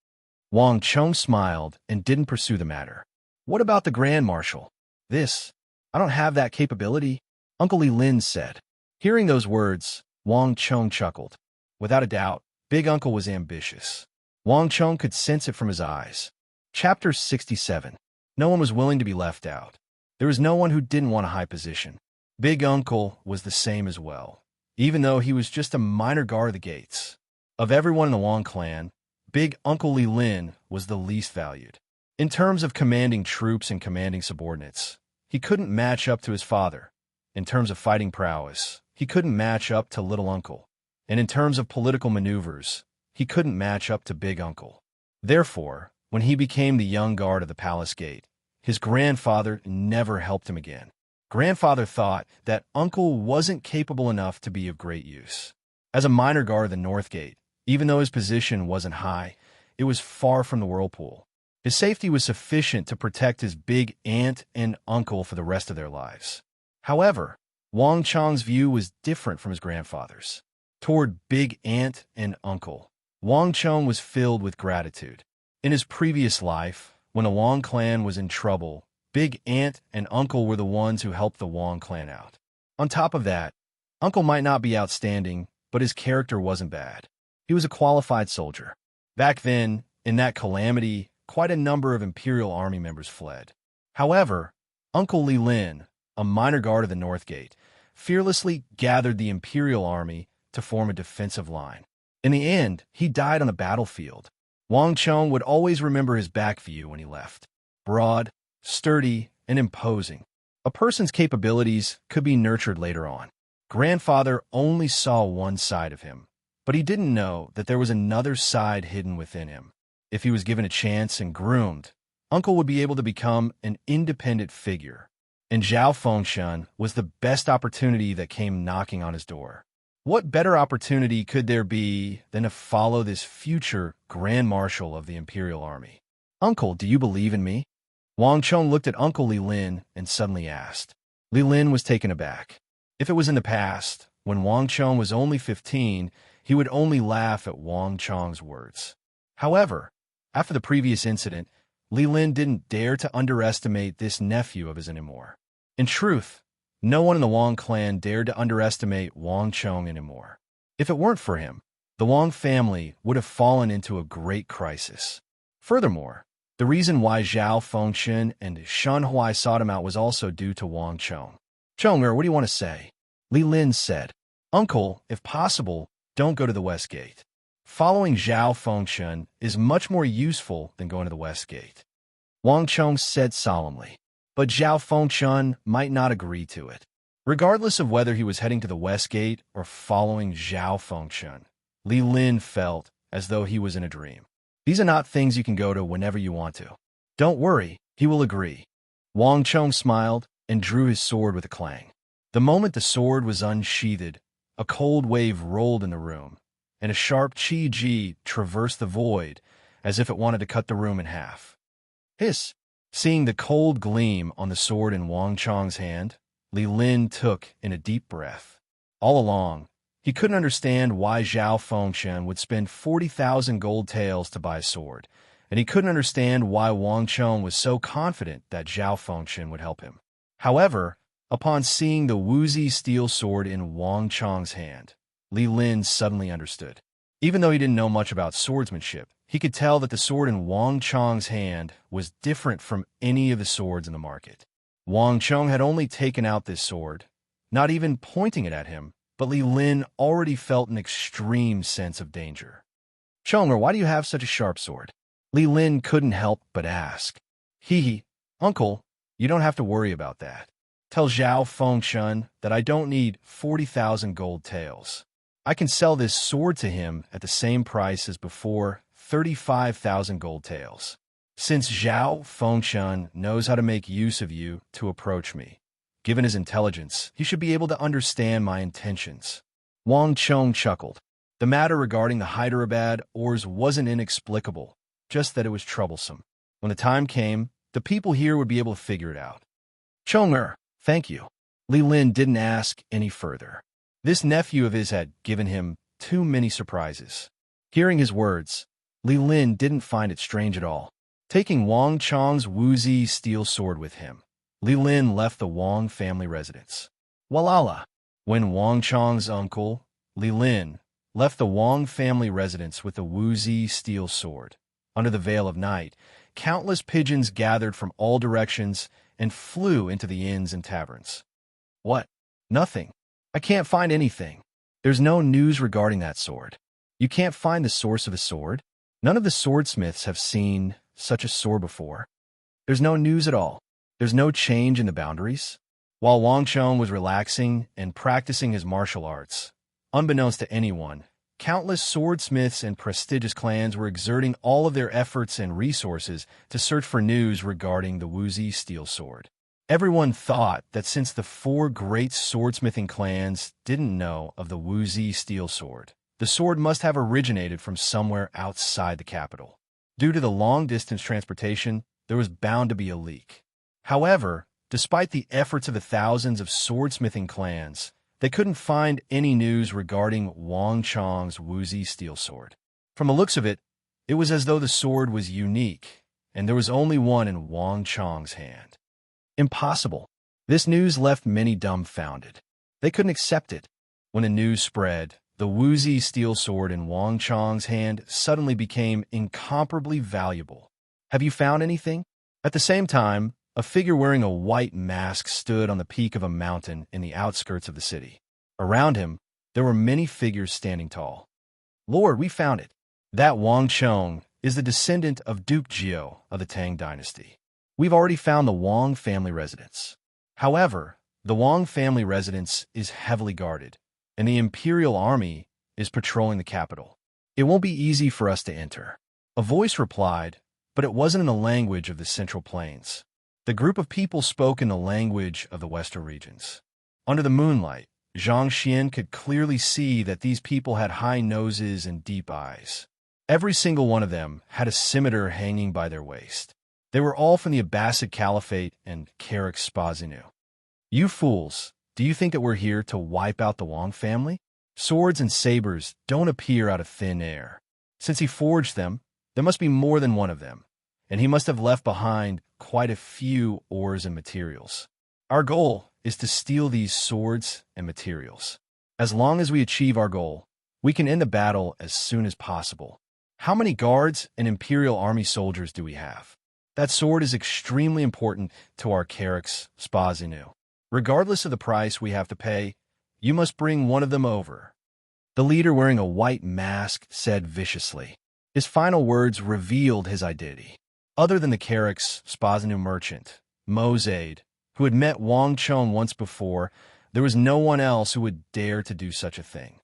Wang Chong smiled and didn't pursue the matter. "What about the Grand Marshal?" I don't have that capability," Uncle Li Lin said. Hearing those words, Wang Chong chuckled. Without a doubt, Big Uncle was ambitious. Wang Chong could sense it from his eyes. Chapter 67. No one was willing to be left out. There was no one who didn't want a high position. Big Uncle was the same as well, even though he was just a minor guard of the gates. Of everyone in the Wang clan, Big Uncle Li Lin was the least valued. In terms of commanding troops and commanding subordinates, he couldn't match up to his father. In terms of fighting prowess, he couldn't match up to Little Uncle. And in terms of political maneuvers, he couldn't match up to Big Uncle. Therefore, when he became the young guard of the palace gate, his grandfather never helped him again. Grandfather thought that Uncle wasn't capable enough to be of great use. As a minor guard of the North Gate, even though his position wasn't high, it was far from the whirlpool. His safety was sufficient to protect his big aunt and uncle for the rest of their lives. However, Wang Chong's view was different from his grandfather's. Toward big aunt and uncle, Wang Chong was filled with gratitude. In his previous life, when the Wang clan was in trouble, big aunt and uncle were the ones who helped the Wang clan out. On top of that, uncle might not be outstanding, but his character wasn't bad. He was a qualified soldier. Back then, in that calamity, quite a number of Imperial Army members fled. However, Uncle Li Lin, a minor guard of the North Gate, fearlessly gathered the Imperial Army to form a defensive line. In the end, he died on the battlefield. Wang Chong would always remember his back view when he left. Broad, sturdy, and imposing. A person's capabilities could be nurtured later on. Grandfather only saw one side of him, but he didn't know that there was another side hidden within him. If he was given a chance and groomed, Uncle would be able to become an independent figure. And Zhao Fengshun was the best opportunity that came knocking on his door. What better opportunity could there be than to follow this future Grand Marshal of the Imperial Army? "Uncle, do you believe in me?" Wang Chong looked at Uncle Li Lin and suddenly asked. Li Lin was taken aback. If it was in the past, when Wang Chong was only 15, he would only laugh at Wang Chong's words. However, after the previous incident, Li Lin didn't dare to underestimate this nephew of his anymore. In truth, no one in the Wang clan dared to underestimate Wang Chong anymore. If it weren't for him, the Wang family would have fallen into a great crisis. Furthermore, the reason why Zhao Fengshun and Shen Huai sought him out was also due to Wang Chong. "Chonger, what do you want to say?" Li Lin said. "Uncle, if possible, don't go to the West Gate. Following Zhao Fengshun is much more useful than going to the West Gate," Wang Chong said solemnly. But Zhao Fengshun might not agree to it. Regardless of whether he was heading to the West Gate or following Zhao Fengshun, Li Lin felt as though he was in a dream. These are not things you can go to whenever you want to. "Don't worry, he will agree." Wang Chong smiled and drew his sword with a clang. The moment the sword was unsheathed, a cold wave rolled in the room, and a sharp chi-ji traversed the void as if it wanted to cut the room in half. Hiss! Seeing the cold gleam on the sword in Wang Chong's hand, Li Lin took in a deep breath. All along, he couldn't understand why Zhao Fengshun would spend 40,000 gold taels to buy a sword, and he couldn't understand why Wang Chong was so confident that Zhao Fengshun would help him. However, upon seeing the woozy steel sword in Wang Chong's hand, Li Lin suddenly understood. Even though he didn't know much about swordsmanship, he could tell that the sword in Wang Chong's hand was different from any of the swords in the market. Wang Chong had only taken out this sword, not even pointing it at him, but Li Lin already felt an extreme sense of danger. "Chonger, why do you have such a sharp sword?" Li Lin couldn't help but ask. Hee, Uncle, you don't have to worry about that. Tell Zhao Fengshun that I don't need 40,000 gold taels. I can sell this sword to him at the same price as before, 35,000 gold taels. Since Zhao Fengshan knows how to make use of you to approach me, given his intelligence, he should be able to understand my intentions. Wang Chong chuckled. The matter regarding the Hyderabad ores wasn't inexplicable, just that it was troublesome. When the time came, the people here would be able to figure it out. Chong-er, thank you. Li Lin didn't ask any further. This nephew of his had given him too many surprises. Hearing his words, Li Lin didn't find it strange at all. Taking Wang Chong's woozy steel sword with him, Li Lin left the Wang family residence. Walala! When Wang Chong's uncle, Li Lin, left the Wang family residence with the woozy steel sword, under the veil of night, countless pigeons gathered from all directions and flew into the inns and taverns. What? Nothing. I can't find anything. There's no news regarding that sword. You can't find the source of a sword? None of the swordsmiths have seen such a sword before. There's no news at all. There's no change in the boundaries. While Wang Chong was relaxing and practicing his martial arts, unbeknownst to anyone, countless swordsmiths and prestigious clans were exerting all of their efforts and resources to search for news regarding the woozy steel sword. Everyone thought that since the 4 great swordsmithing clans didn't know of the woozy steel sword, the sword must have originated from somewhere outside the capital. Due to the long-distance transportation, there was bound to be a leak. However, despite the efforts of the thousands of swordsmithing clans, they couldn't find any news regarding Wang Chong's woozy steel sword. From the looks of it, it was as though the sword was unique, and there was only one in Wang Chong's hand. Impossible. This news left many dumbfounded. They couldn't accept it. When the news spread, the woozy steel sword in Wang Chong's hand suddenly became incomparably valuable. Have you found anything? At the same time, a figure wearing a white mask stood on the peak of a mountain in the outskirts of the city. Around him, there were many figures standing tall. Lord, we found it. That Wang Chong is the descendant of Duke Jiao of the Tang dynasty. We've already found the Wang family residence. However, the Wang family residence is heavily guarded, and the Imperial Army is patrolling the capital. It won't be easy for us to enter. A voice replied, but it wasn't in the language of the Central Plains. The group of people spoke in the language of the Western regions. Under the moonlight, Zhang Xian could clearly see that these people had high noses and deep eyes. Every single one of them had a scimitar hanging by their waist. They were all from the Abbasid Caliphate and Carrick Spazinu. You fools, do you think that we're here to wipe out the Wang family? Swords and sabers don't appear out of thin air. Since he forged them, there must be more than one of them, and he must have left behind quite a few ores and materials. Our goal is to steal these swords and materials. As long as we achieve our goal, we can end the battle as soon as possible. How many guards and Imperial Army soldiers do we have? That sword is extremely important to our Carrick's Spazinu. Regardless of the price we have to pay, you must bring one of them over. The leader wearing a white mask said viciously. His final words revealed his identity. Other than the Carrick's Spazinu merchant, Mozaid, who had met Wang Chong once before, there was no one else who would dare to do such a thing.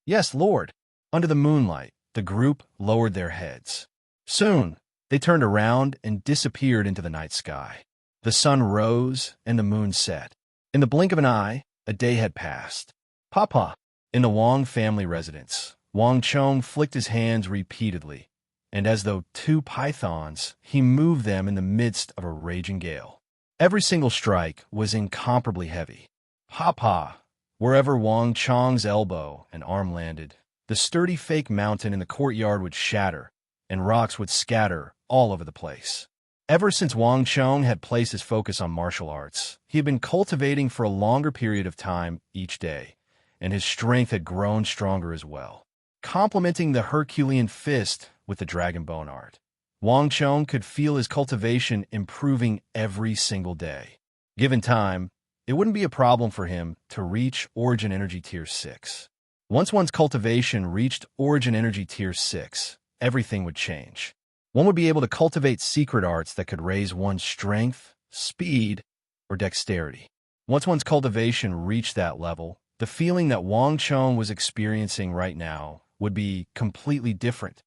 Yes, Lord. Under the moonlight, the group lowered their heads. Soon, they turned around and disappeared into the night sky. The sun rose and the moon set. In the blink of an eye, a day had passed. Papa, in the Wang family residence, Wang Chong flicked his hands repeatedly, and as though 2 pythons, he moved them in the midst of a raging gale. Every single strike was incomparably heavy. Papa, wherever Wang Chong's elbow and arm landed, the sturdy fake mountain in the courtyard would shatter, and rocks would scatter all over the place. Ever since Wang Chong had placed his focus on martial arts, he had been cultivating for a longer period of time each day, and his strength had grown stronger as well. Complementing the Herculean fist with the dragon bone art, Wang Chong could feel his cultivation improving every single day. Given time, it wouldn't be a problem for him to reach Origin Energy Tier 6. Once one's cultivation reached Origin Energy Tier 6, everything would change. One would be able to cultivate secret arts that could raise one's strength, speed, or dexterity. Once one's cultivation reached that level, the feeling that Wang Chong was experiencing right now would be completely different.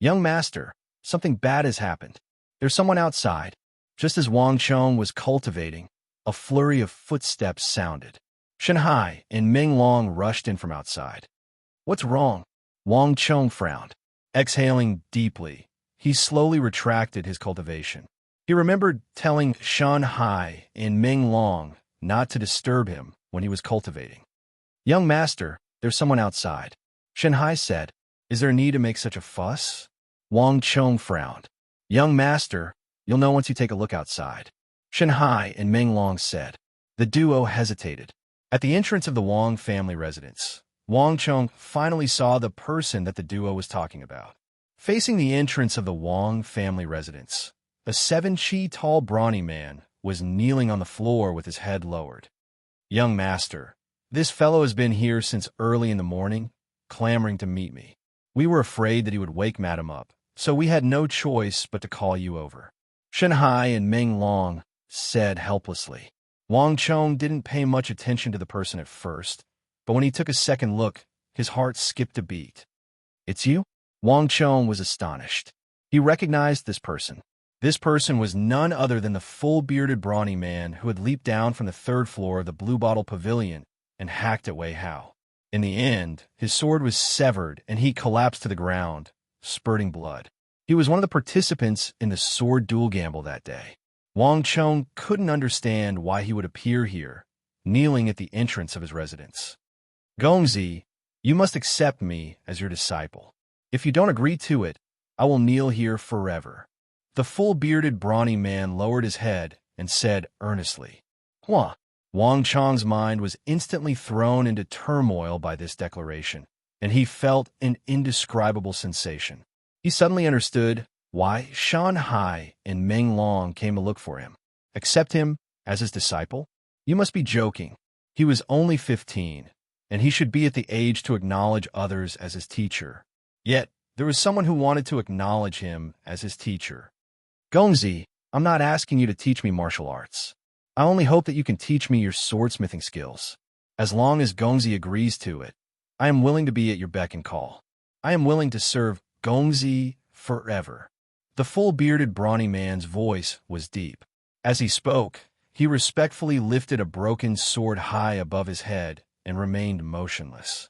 Young master, something bad has happened. There's someone outside. Just as Wang Chong was cultivating, a flurry of footsteps sounded. Shanhai and Ming Long rushed in from outside. What's wrong? Wang Chong frowned. Exhaling deeply, he slowly retracted his cultivation. He remembered telling Shanhai and Ming Long not to disturb him when he was cultivating. Young master, there's someone outside. Shanhai said. Is there a need to make such a fuss? Wang Chong frowned. Young master, you'll know once you take a look outside. Shanhai and Ming Long said. The duo hesitated. At the entrance of the Wang family residence, Wang Chong finally saw the person that the duo was talking about. Facing the entrance of the Wang family residence, a 7 chi tall brawny man was kneeling on the floor with his head lowered. Young master, this fellow has been here since early in the morning, clamoring to meet me. We were afraid that he would wake madam up, so we had no choice but to call you over. Shanhai and Ming Long said helplessly. Wang Chong didn't pay much attention to the person at first, but when he took a second look, his heart skipped a beat. It's you? Wang Chong was astonished. He recognized this person. This person was none other than the full-bearded brawny man who had leaped down from the 3rd floor of the Blue Bottle Pavilion and hacked at Wei Hao. In the end, his sword was severed and he collapsed to the ground, spurting blood. He was one of the participants in the sword duel gamble that day. Wang Chong couldn't understand why he would appear here, kneeling at the entrance of his residence. Gongzi, you must accept me as your disciple. If you don't agree to it, I will kneel here forever. The full-bearded brawny man lowered his head and said earnestly. Huh. Wang Chong's mind was instantly thrown into turmoil by this declaration, and he felt an indescribable sensation. He suddenly understood why Shanhai and Ming Long came to look for him. Accept him as his disciple? You must be joking. He was only 15, and he should be at the age to acknowledge others as his teacher. Yet, there was someone who wanted to acknowledge him as his teacher. Gongzi, I'm not asking you to teach me martial arts. I only hope that you can teach me your swordsmithing skills. As long as Gongzi agrees to it, I am willing to be at your beck and call. I am willing to serve Gongzi forever. The full-bearded brawny man's voice was deep. As he spoke, he respectfully lifted a broken sword high above his head and remained motionless.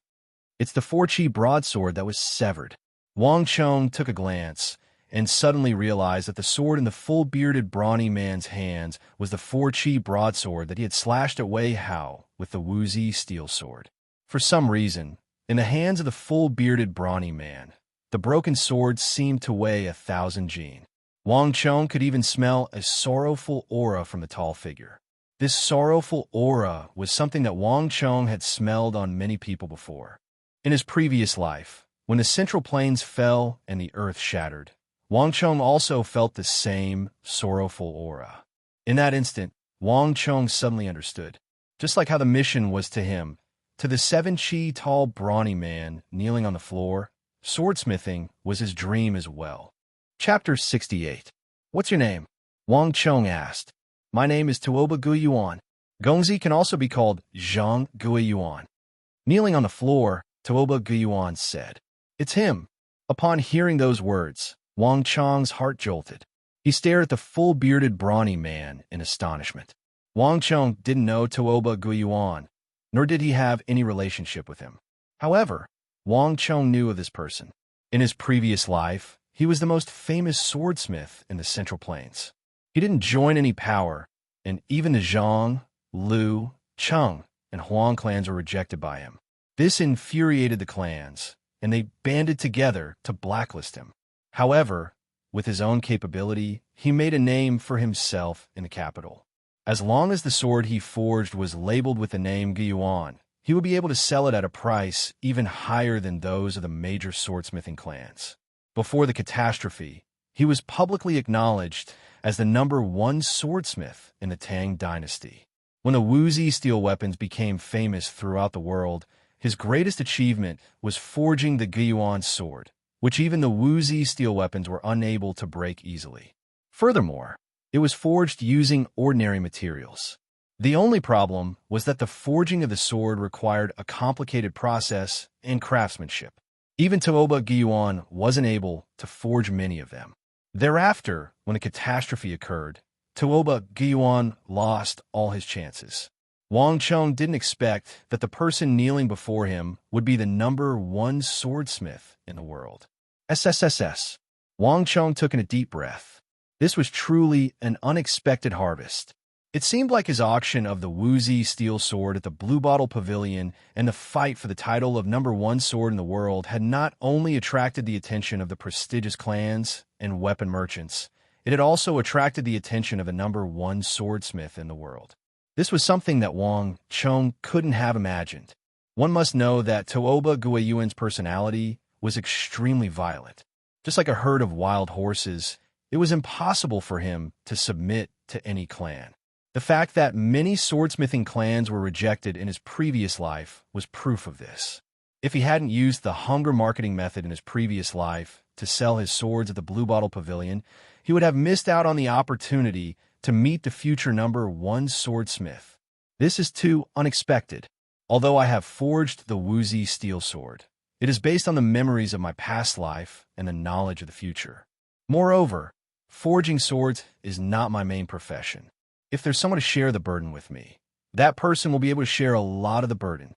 It's the 4-chi broadsword that was severed. Wang Chong took a glance and suddenly realized that the sword in the full-bearded brawny man's hands was the 4-chi broadsword that he had slashed at Wei Hao with the Wuzi steel sword. For some reason, in the hands of the full-bearded brawny man, the broken sword seemed to weigh 1,000 jin. Wang Chong could even smell a sorrowful aura from the tall figure. This sorrowful aura was something that Wang Chong had smelled on many people before. In his previous life, when the central plains fell and the earth shattered, Wang Chong also felt the same sorrowful aura. In that instant, Wang Chong suddenly understood. Just like how the mission was to him, to the 7-chi tall brawny man kneeling on the floor, swordsmithing was his dream as well. Chapter 68. What's your name? Wang Chong asked. My name is Tuoba Guyuan. Gongzi can also be called Zhang Guyuan. Kneeling on the floor, Tuoba Guyuan said. It's him. Upon hearing those words, Wang Chong's heart jolted. He stared at the full-bearded brawny man in astonishment. Wang Chong didn't know Tuoba Guyuan, nor did he have any relationship with him. However, Wang Chong knew of this person. In his previous life, he was the most famous swordsmith in the Central Plains. He didn't join any power, and even the Zhang, Liu, Cheng, and Huang clans were rejected by him. This infuriated the clans, and they banded together to blacklist him. However, with his own capability, he made a name for himself in the capital. As long as the sword he forged was labeled with the name Guyuan, he would be able to sell it at a price even higher than those of the major swordsmithing clans. Before the catastrophe, he was publicly acknowledged as the #1 swordsmith in the Tang dynasty. When the Wuzi steel weapons became famous throughout the world, his greatest achievement was forging the Guyuan sword, which even the Wuzi steel weapons were unable to break easily. Furthermore, it was forged using ordinary materials. The only problem was that the forging of the sword required a complicated process and craftsmanship. Even Tuoba Guyuan wasn't able to forge many of them. Thereafter, when a catastrophe occurred, Tuoba Gyuan lost all his chances. Wang Cheng didn't expect that the person kneeling before him would be the #1 swordsmith in the world. SSSS. Wang Cheng took in a deep breath. This was truly an unexpected harvest. It seemed like his auction of the Wuzi steel sword at the Blue Bottle Pavilion and the fight for the title of #1 sword in the world had not only attracted the attention of the prestigious clans and weapon merchants, it had also attracted the attention of the #1 swordsmith in the world. This was something that Wang Cheng couldn't have imagined. One must know that Tuoba Guiyuan's personality was extremely violent. Just like a herd of wild horses, it was impossible for him to submit to any clan. The fact that many swordsmithing clans were rejected in his previous life was proof of this. If he hadn't used the hunger marketing method in his previous life to sell his swords at the Blue Bottle Pavilion, he would have missed out on the opportunity to meet the future #1 swordsmith. This is too unexpected. Although I have forged the Wuzi steel sword, it is based on the memories of my past life and the knowledge of the future. Moreover, forging swords is not my main profession. If there's someone to share the burden with me, that person will be able to share a lot of the burden.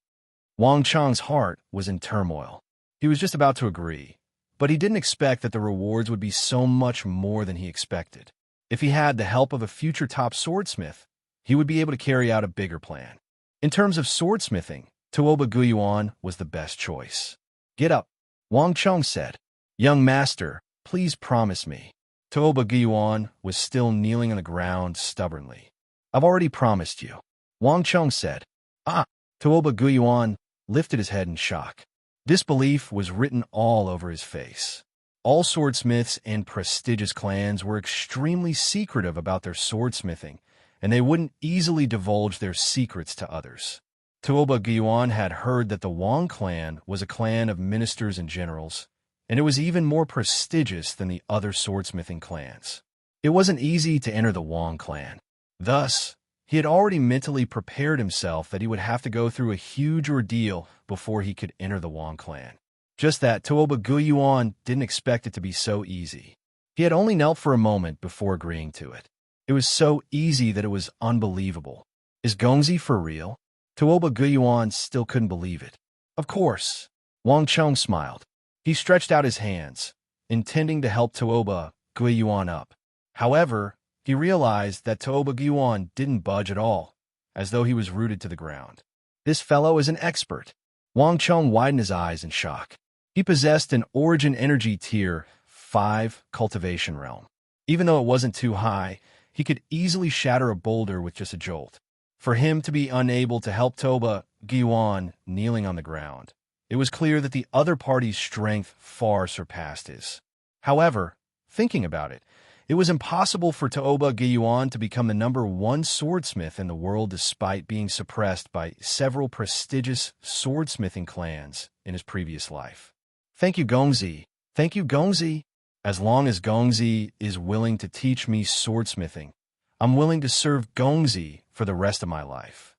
Wang Cheng's heart was in turmoil. He was just about to agree, but he didn't expect that the rewards would be so much more than he expected. If he had the help of a future top swordsmith, he would be able to carry out a bigger plan. In terms of swordsmithing, Tuoba Guiyuan was the best choice. "Get up," Wang Cheng said. "Young master, please promise me." Tuoba Gyuan was still kneeling on the ground stubbornly. "I've already promised you," Wang Cheng said. "Ah!" Tuoba Gyuan lifted his head in shock. Disbelief was written all over his face. All swordsmiths and prestigious clans were extremely secretive about their swordsmithing, and they wouldn't easily divulge their secrets to others. Tuoba Gyuan had heard that the Wang clan was a clan of ministers and generals, and it was even more prestigious than the other swordsmithing clans. It wasn't easy to enter the Wang clan. Thus, he had already mentally prepared himself that he would have to go through a huge ordeal before he could enter the Wang clan. Just that Tuoba Guiyuan didn't expect it to be so easy. He had only knelt for a moment before agreeing to it. It was so easy that it was unbelievable. Is Gongzi for real? Tuoba Guiyuan still couldn't believe it. Of course. Wang Cheng smiled. He stretched out his hands, intending to help Tuoba Guiyuan up. However, he realized that Tuoba Guiyuan didn't budge at all, as though he was rooted to the ground. This fellow is an expert. Wang Cheng widened his eyes in shock. He possessed an Origin Energy Tier 5 cultivation realm. Even though it wasn't too high, he could easily shatter a boulder with just a jolt. For him to be unable to help Tuoba Gyuan kneeling on the ground, it was clear that the other party's strength far surpassed his. However, thinking about it, it was impossible for Tuoba Gyuan to become the #1 swordsmith in the world despite being suppressed by several prestigious swordsmithing clans in his previous life. "Thank you, Gongzi. Thank you, Gongzi. As long as Gongzi is willing to teach me swordsmithing, I'm willing to serve Gongzi for the rest of my life."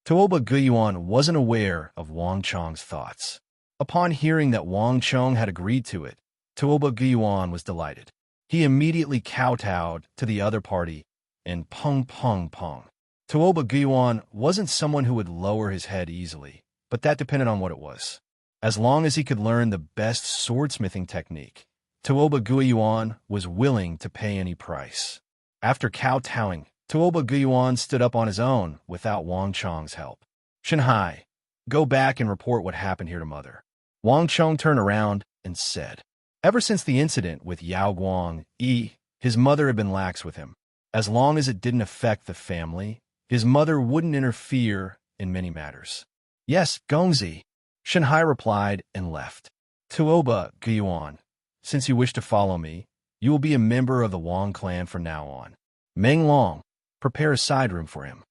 Tuoba Gyuan wasn't aware of Wang Cheng's thoughts. Upon hearing that Wang Cheng had agreed to it, Tuoba Gyuan was delighted. He immediately kowtowed to the other party and pung pung pung. Tuoba Gyuan wasn't someone who would lower his head easily, but that depended on what it was. As long as he could learn the best swordsmithing technique, Tuoba Gyuan was willing to pay any price. After kowtowing, Tuoba Gyuan stood up on his own without Wang Cheng's help. "Shanhai, go back and report what happened here to Mother." Wang Cheng turned around and said. Ever since the incident with Yao Guang Yi, his mother had been lax with him. As long as it didn't affect the family, his mother wouldn't interfere in many matters. "Yes, Gongzi," Shanhai replied and left. "Tuoba Gyuan, since you wish to follow me, you will be a member of the Wang clan from now on. Meng Long, prepare a side room for him,"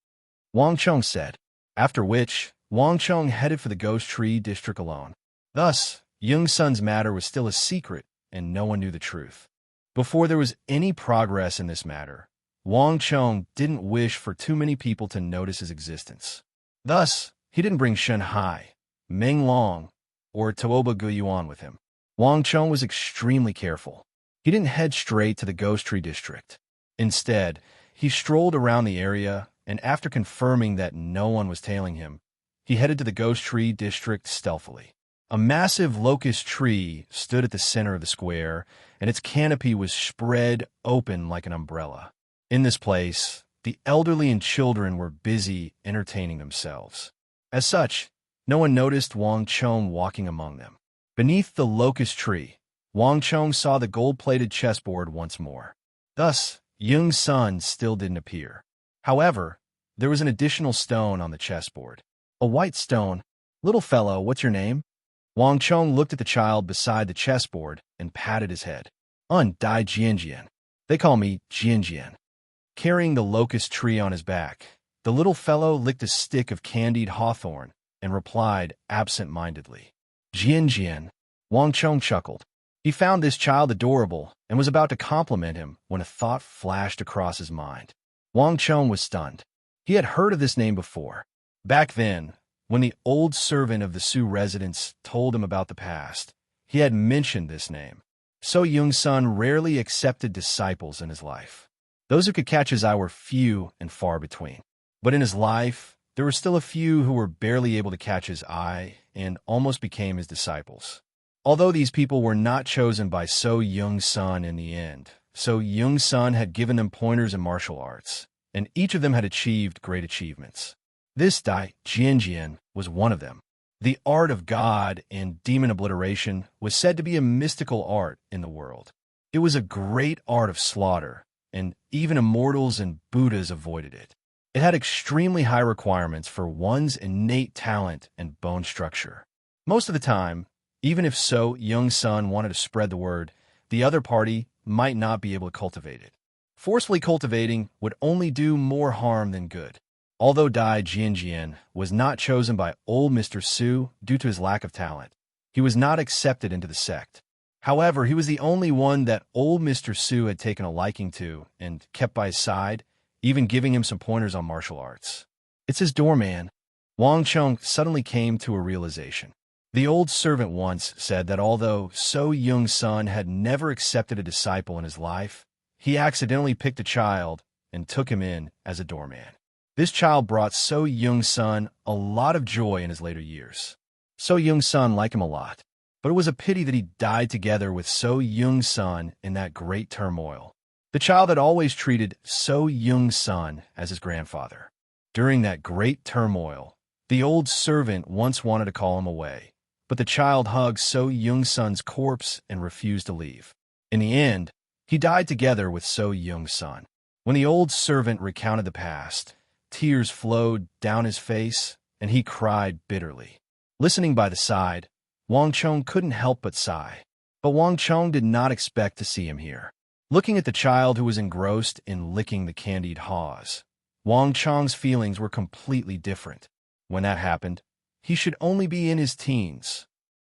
Wang Cheng said, after which Wang Cheng headed for the Ghost Tree district alone. Thus, Young Sun's matter was still a secret, and no one knew the truth. Before there was any progress in this matter, Wang Cheng didn't wish for too many people to notice his existence. Thus, he didn't bring Shanhai, Meng Long, or Tuoba Guiyuan with him. Wang Cheng was extremely careful. He didn't head straight to the Ghost Tree District. Instead, he strolled around the area, and after confirming that no one was tailing him, he headed to the Ghost Tree District stealthily. A massive locust tree stood at the center of the square, and its canopy was spread open like an umbrella. In this place, the elderly and children were busy entertaining themselves. As such, no one noticed Wang Chong walking among them. Beneath the locust tree, Wang Chong saw the gold-plated chessboard once more. Thus, Young's son still didn't appear. However, there was an additional stone on the chessboard. A white stone. "Little fellow, what's your name?" Wang Chong looked at the child beside the chessboard and patted his head. "Dai Jianjian. They call me Jianjian." Carrying the locust tree on his back, the little fellow licked a stick of candied hawthorn and replied absent-mindedly, "Jianjian." Wang Chong chuckled. He found this child adorable and was about to compliment him when a thought flashed across his mind. Wang Chong was stunned. He had heard of this name before. Back then, when the old servant of the Su residence told him about the past, he had mentioned this name. So Young's son rarely accepted disciples in his life. Those who could catch his eye were few and far between. But in his life, there were still a few who were barely able to catch his eye and almost became his disciples. Although these people were not chosen by So Young's son in the end, So Young's son had given them pointers in martial arts, and each of them had achieved great achievements. This Dai Jianjian was one of them. The art of god and demon obliteration was said to be a mystical art in the world. It was a great art of slaughter, and even immortals and Buddhas avoided it. It had extremely high requirements for one's innate talent and bone structure. Most of the time, even if So Young's son wanted to spread the word, the other party might not be able to cultivate it. Forcefully cultivating would only do more harm than good. Although Dai Jianjian was not chosen by old Mr. Su due to his lack of talent, he was not accepted into the sect. However, he was the only one that old Mr. Su had taken a liking to and kept by his side, even giving him some pointers on martial arts. "It's his doorman." Wang Chong suddenly came to a realization. The old servant once said that although So Young's son had never accepted a disciple in his life, he accidentally picked a child and took him in as a doorman. This child brought So Young's son a lot of joy in his later years. So Young's son liked him a lot, but it was a pity that he died together with So Young's son in that great turmoil. The child had always treated So Young's son as his grandfather. During that great turmoil, the old servant once wanted to call him away, but the child hugged So Young's son's corpse and refused to leave. In the end, he died together with So Young's son. When the old servant recounted the past, tears flowed down his face, and he cried bitterly. Listening by the side, Wang Chong couldn't help but sigh. But Wang Chong did not expect to see him here. Looking at the child who was engrossed in licking the candied haws, Wang Chong's feelings were completely different. When that happened, he should only be in his teens.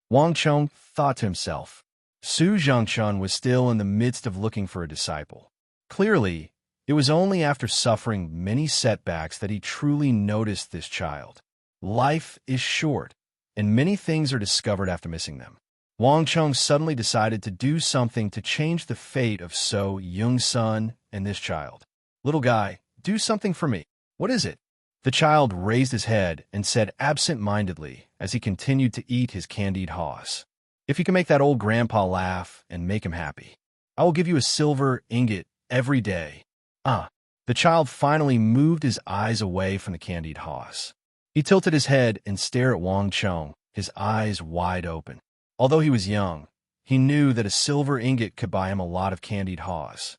Wang Chong thought to himself. Su Zhangchun was still in the midst of looking for a disciple. Clearly, it was only after suffering many setbacks that he truly noticed this child. Life is short, and many things are discovered after missing them. Wang Chong suddenly decided to do something to change the fate of So Young's son and this child. "Little guy, do something for me." "What is it?" The child raised his head and said absent-mindedly as he continued to eat his candied haws. "If you can make that old grandpa laugh and make him happy, I will give you a silver ingot every day." The child finally moved his eyes away from the candied haws. He tilted his head and stared at Wang Chong, his eyes wide open. Although he was young, he knew that a silver ingot could buy him a lot of candied haws.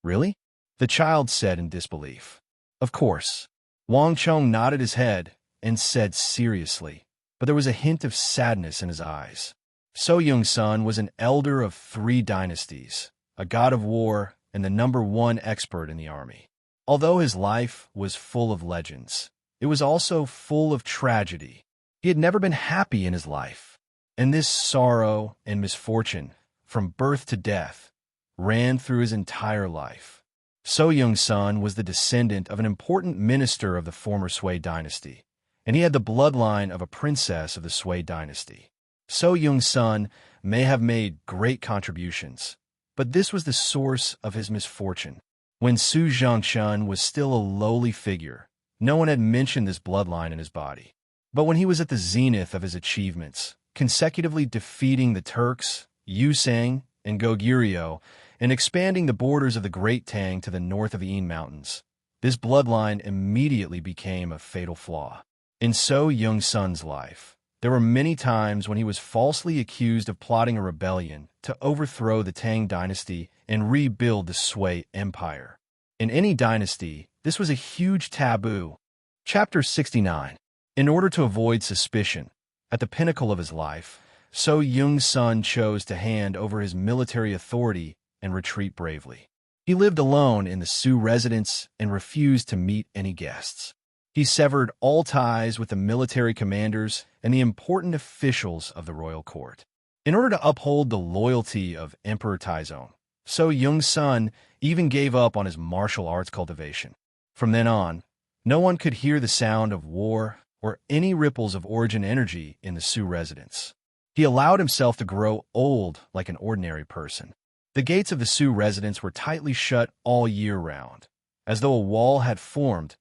"Really?" the child said in disbelief. "Of course." Wang Chong nodded his head and said seriously, but there was a hint of sadness in his eyes. So Young's son was an elder of 3 dynasties, a god of war, and the #1 expert in the army. Although his life was full of legends, it was also full of tragedy. He had never been happy in his life, and this sorrow and misfortune, from birth to death, ran through his entire life. So Young's son was the descendant of an important minister of the former Sui dynasty, and he had the bloodline of a princess of the Sui dynasty. So Young's son may have made great contributions, But this was the source of his misfortune. When Su Zhangchun was still a lowly figure, no one had mentioned this bloodline in his body. But when he was at the zenith of his achievements, consecutively defeating the Turks, Yusang, and Goguryeo, and expanding the borders of the Great Tang to the north of the Yin Mountains, this bloodline immediately became a fatal flaw. In So Young-sun's life, there were many times when he was falsely accused of plotting a rebellion to overthrow the Tang dynasty and rebuild the Sui Empire. In any dynasty, this was a huge taboo. Chapter 69. In order to avoid suspicion, at the pinnacle of his life, So Young-sun chose to hand over his military authority and retreat bravely. He lived alone in the Su residence and refused to meet any guests. He severed all ties with the military commanders and the important officials of the royal court. In order to uphold the loyalty of Emperor Taizong, So Young-sun even gave up on his martial arts cultivation. From then on, no one could hear the sound of war or any ripples of origin energy in the Su residence. He allowed himself to grow old like an ordinary person. The gates of the Su residence were tightly shut all year round, as though a wall had formed,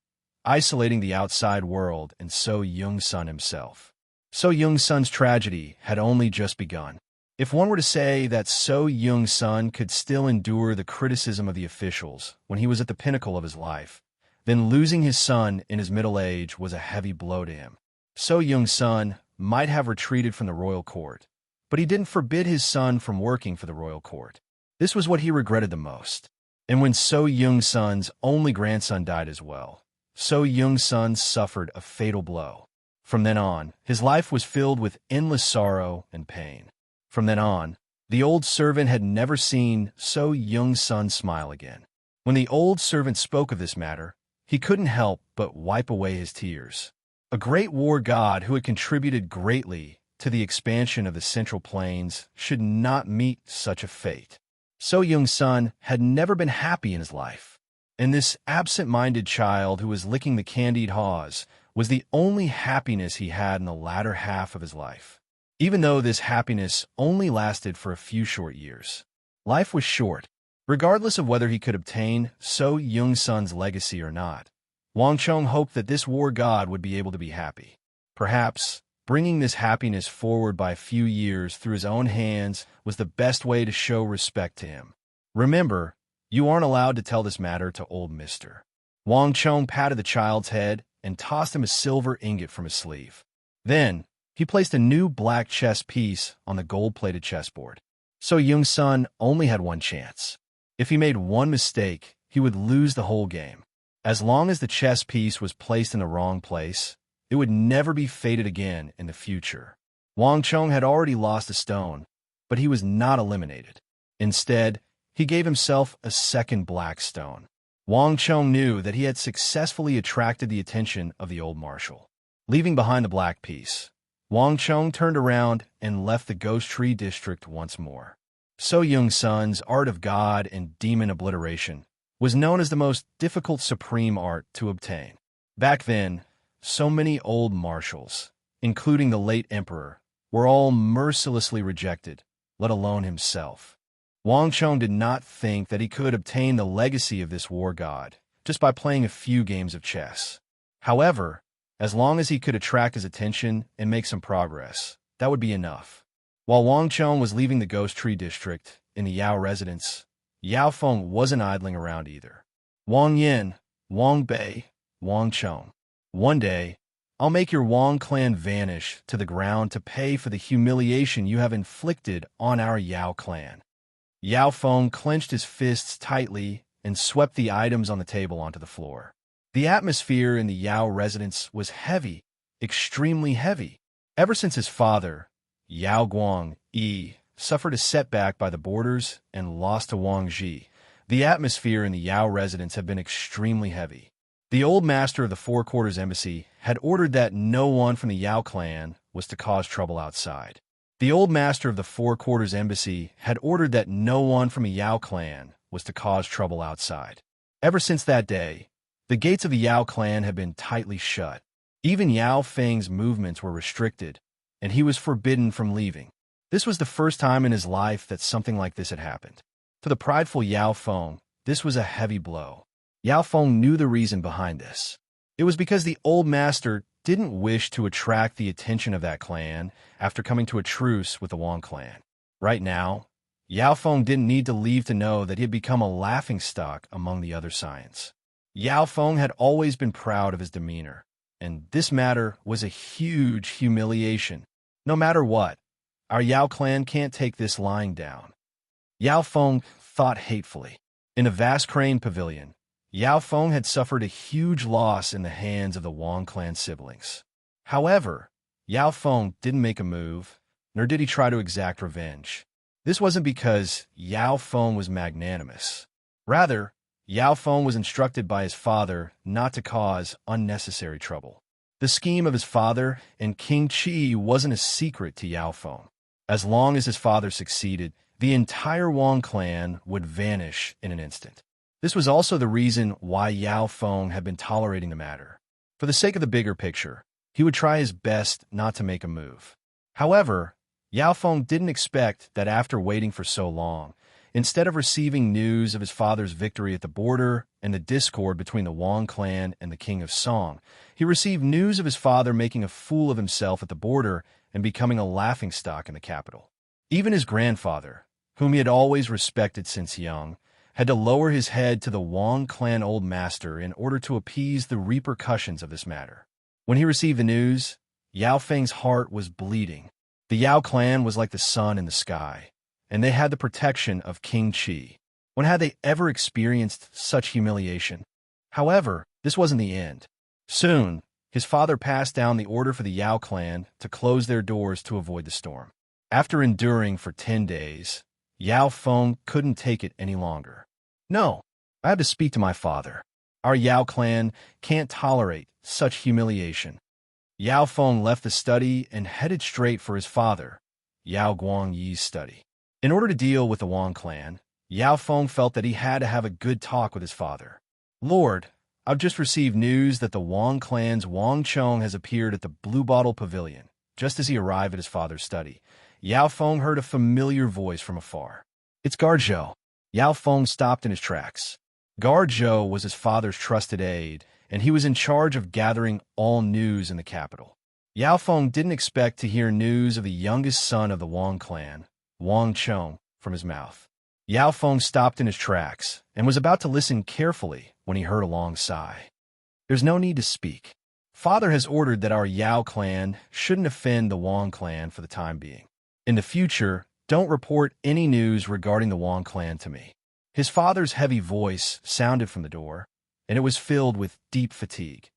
isolating the outside world and So Young-sun himself. So Young-sun's tragedy had only just begun. If one were to say that So Young-sun could still endure the criticism of the officials when he was at the pinnacle of his life, then losing his son in his middle age was a heavy blow to him. So Young-sun might have retreated from the royal court, but he didn't forbid his son from working for the royal court. This was what he regretted the most. And when So Young-sun's only grandson died as well, So Young-sun suffered a fatal blow. From then on, his life was filled with endless sorrow and pain. From then on, the old servant had never seen So Young-sun smile again. When the old servant spoke of this matter, he couldn't help but wipe away his tears. A great war god who had contributed greatly to the expansion of the Central Plains should not meet such a fate. So Young-sun had never been happy in his life, and this absent-minded child who was licking the candied haws was the only happiness he had in the latter half of his life. Even though this happiness only lasted for a few short years. Life was short. Regardless of whether he could obtain So Young-sun's legacy or not, Wang Chong hoped that this war god would be able to be happy. Perhaps, bringing this happiness forward by a few years through his own hands was the best way to show respect to him. Remember, you aren't allowed to tell this matter to old mister. Wang Chong patted the child's head and tossed him a silver ingot from his sleeve. Then, he placed a new black chess piece on the gold-plated chessboard. So Young-sun only had one chance. If he made one mistake, he would lose the whole game. As long as the chess piece was placed in the wrong place, it would never be fated again in the future. Wang Chong had already lost a stone, but he was not eliminated. Instead, he gave himself a second black stone. Wang Chong knew that he had successfully attracted the attention of the old marshal. Leaving behind the black piece, Wang Chong turned around and left the Ghost Tree District once more. So Young-sun's art of god and demon obliteration was known as the most difficult supreme art to obtain. Back then, so many old marshals, including the late emperor, were all mercilessly rejected, let alone himself. Wang Chong did not think that he could obtain the legacy of this war god just by playing a few games of chess. However, as long as he could attract his attention and make some progress, that would be enough. While Wang Chong was leaving the Ghost Tree District in the Yao residence, Yao Feng wasn't idling around either. Wang Yin, Wang Bei, Wang Chong. One day, I'll make your Wang clan vanish to the ground to pay for the humiliation you have inflicted on our Yao clan. Yao Feng clenched his fists tightly and swept the items on the table onto the floor. The atmosphere in the Yao residence was heavy, extremely heavy. Ever since his father, Yao Guang Yi, suffered a setback by the borders and lost to Wang Ji, the atmosphere in the Yao residence had been extremely heavy. The old master of the Four Quarters Embassy had ordered that no one from the Yao clan was to cause trouble outside. The old master of the Four Quarters Embassy had ordered that no one from the Yao clan was to cause trouble outside. Ever since that day, the gates of the Yao clan had been tightly shut. Even Yao Feng's movements were restricted, and he was forbidden from leaving. This was the first time in his life that something like this had happened. To the prideful Yao Feng, this was a heavy blow. Yao Feng knew the reason behind this. It was because the old master didn't wish to attract the attention of that clan after coming to a truce with the Wang clan. Right now, Yao Feng didn't need to leave to know that he had become a laughingstock among the other scions. Yao Feng had always been proud of his demeanor, and this matter was a huge humiliation. No matter what, our Yao clan can't take this lying down. Yao Feng thought hatefully. In a vast crane pavilion, Yao Feng had suffered a huge loss in the hands of the Wang clan siblings. However, Yao Feng didn't make a move, nor did he try to exact revenge. This wasn't because Yao Feng was magnanimous. Rather, Yao Feng was instructed by his father not to cause unnecessary trouble. The scheme of his father and King Qi wasn't a secret to Yao Feng. As long as his father succeeded, the entire Wang clan would vanish in an instant. This was also the reason why Yao Feng had been tolerating the matter. For the sake of the bigger picture, he would try his best not to make a move. However, Yao Feng didn't expect that after waiting for so long, instead of receiving news of his father's victory at the border and the discord between the Wang clan and the King of Song, he received news of his father making a fool of himself at the border and becoming a laughingstock in the capital. Even his grandfather, whom he had always respected since young, had to lower his head to the Wang clan old master in order to appease the repercussions of this matter. When he received the news, Yao Feng's heart was bleeding. The Yao clan was like the sun in the sky, and they had the protection of King Qi. When had they ever experienced such humiliation? However, this wasn't the end. Soon, his father passed down the order for the Yao clan to close their doors to avoid the storm. After enduring for 10 days, Yao Feng couldn't take it any longer. No, I have to speak to my father. Our Yao clan can't tolerate such humiliation. Yao Feng left the study and headed straight for his father, Yao Guangyi's study. In order to deal with the Wang clan, Yao Feng felt that he had to have a good talk with his father. Lord, I've just received news that the Wang clan's Wang Chong has appeared at the Blue Bottle Pavilion. Just as he arrived at his father's study, Yao Feng heard a familiar voice from afar. It's Guard Zhou. Yao Feng stopped in his tracks. Guard Zhou was his father's trusted aide, and he was in charge of gathering all news in the capital. Yao Feng didn't expect to hear news of the youngest son of the Wang clan, Wang Chong, from his mouth. Yao Feng stopped in his tracks and was about to listen carefully when he heard a long sigh. There's no need to speak. Father has ordered that our Yao clan shouldn't offend the Wang clan for the time being. In the future, don't report any news regarding the Wang clan to me. His father's heavy voice sounded from the door, and it was filled with deep fatigue.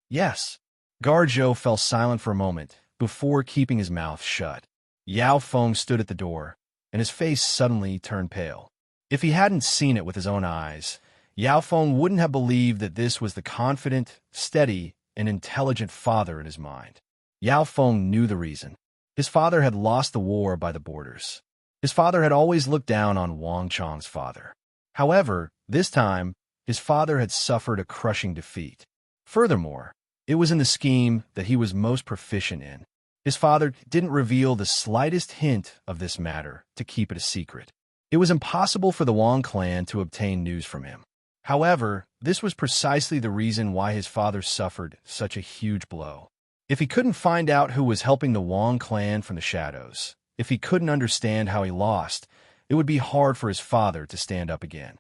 Yes. Guard Zhou fell silent for a moment before keeping his mouth shut. Yao Feng stood at the door, and his face suddenly turned pale. If he hadn't seen it with his own eyes, Yao Feng wouldn't have believed that this was the confident, steady, and intelligent father in his mind. Yao Feng knew the reason. His father had lost the war by the borders. His father had always looked down on Wang Chong's father. However, this time, his father had suffered a crushing defeat. Furthermore, it was in the scheme that he was most proficient in. His father didn't reveal the slightest hint of this matter to keep it a secret. It was impossible for the Wang clan to obtain news from him. However, this was precisely the reason why his father suffered such a huge blow. If he couldn't find out who was helping the Wang clan from the shadows, if he couldn't understand how he lost, it would be hard for his father to stand up again.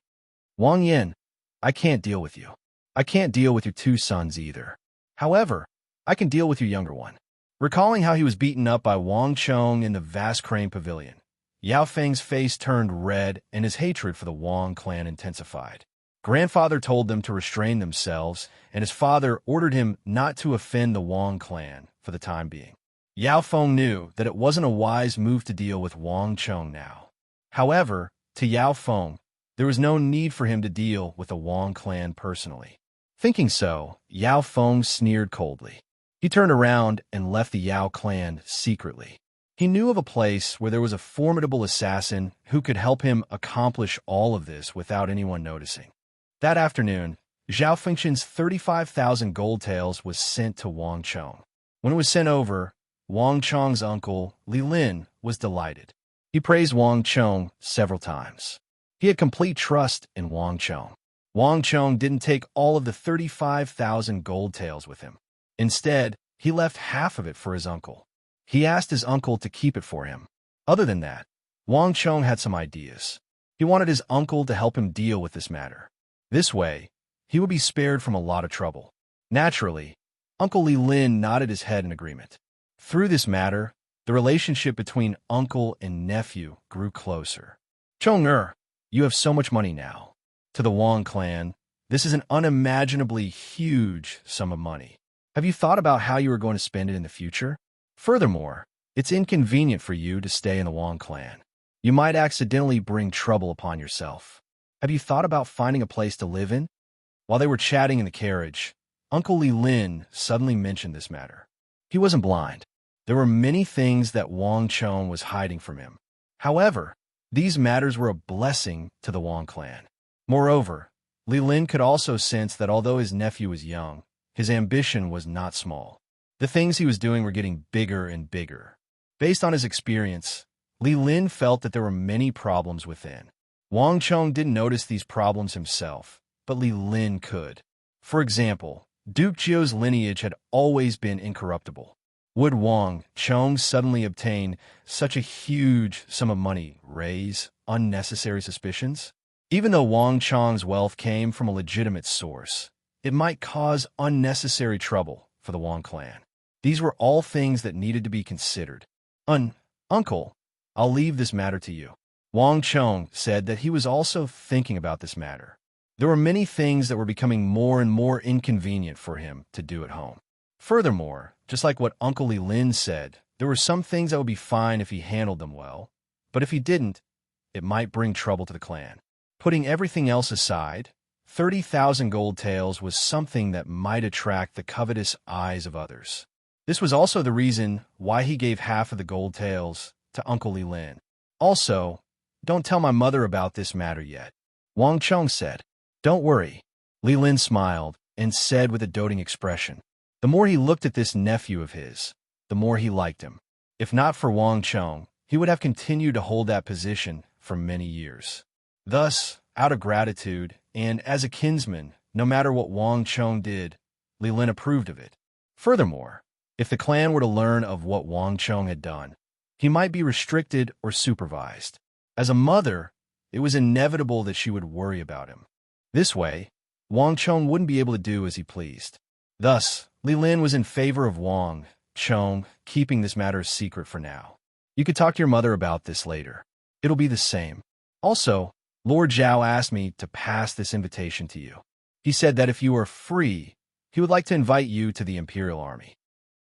Wang Yin, I can't deal with you. I can't deal with your two sons either. However, I can deal with your younger one. Recalling how he was beaten up by Wang Chong in the vast crane pavilion, Yao Feng's face turned red and his hatred for the Wang clan intensified. Grandfather told them to restrain themselves, and his father ordered him not to offend the Wang clan for the time being. Yao Feng knew that it wasn't a wise move to deal with Wang Chong now. However, to Yao Feng, there was no need for him to deal with the Wang clan personally. Thinking so, Yao Feng sneered coldly. He turned around and left the Yao clan secretly. He knew of a place where there was a formidable assassin who could help him accomplish all of this without anyone noticing. That afternoon, Zhao Fengshan's 35,000 gold taels was sent to Wang Chong. When it was sent over, Wang Chong's uncle, Li Lin, was delighted. He praised Wang Chong several times. He had complete trust in Wang Chong. Wang Chong didn't take all of the 35,000 gold taels with him. Instead, he left half of it for his uncle. He asked his uncle to keep it for him. Other than that, Wang Chong had some ideas. He wanted his uncle to help him deal with this matter. This way, he would be spared from a lot of trouble. Naturally, Uncle Li Lin nodded his head in agreement. Through this matter, the relationship between uncle and nephew grew closer. Chong-er, you have so much money now. To the Wang clan, this is an unimaginably huge sum of money. Have you thought about how you are going to spend it in the future? Furthermore, it's inconvenient for you to stay in the Wang clan. You might accidentally bring trouble upon yourself. Have you thought about finding a place to live in? While they were chatting in the carriage, Uncle Li Lin suddenly mentioned this matter. He wasn't blind. There were many things that Wang Chong was hiding from him. However, these matters were a blessing to the Wang clan. Moreover, Li Lin could also sense that although his nephew was young, his ambition was not small. The things he was doing were getting bigger and bigger. Based on his experience, Li Lin felt that there were many problems within. Wang Chong didn't notice these problems himself, but Li Lin could. For example, Duke Jiu's lineage had always been incorruptible. Would Wang Chong suddenly obtain such a huge sum of money raise unnecessary suspicions? Even though Wang Chong's wealth came from a legitimate source, it might cause unnecessary trouble for the Wang clan. These were all things that needed to be considered. Uncle, I'll leave this matter to you. Wang Chong said that he was also thinking about this matter. There were many things that were becoming more and more inconvenient for him to do at home. Furthermore, just like what Uncle Li Lin said, there were some things that would be fine if he handled them well, but if he didn't, it might bring trouble to the clan. Putting everything else aside, 30,000 gold taels was something that might attract the covetous eyes of others. This was also the reason why he gave half of the gold taels to Uncle Li Lin. Also, don't tell my mother about this matter yet, Wang Chong said. Don't worry. Li Lin smiled and said with a doting expression. The more he looked at this nephew of his, the more he liked him. If not for Wang Chong, he would have continued to hold that position for many years. Thus, out of gratitude, and as a kinsman, no matter what Wang Chong did, Li Lin approved of it. Furthermore, if the clan were to learn of what Wang Chong had done, he might be restricted or supervised. As a mother, it was inevitable that she would worry about him. This way, Wang Chong wouldn't be able to do as he pleased. Thus, Li Lin was in favor of Wang Chong keeping this matter a secret for now. You could talk to your mother about this later. It'll be the same. Also, Lord Zhao asked me to pass this invitation to you. He said that if you are free, he would like to invite you to the Imperial Army.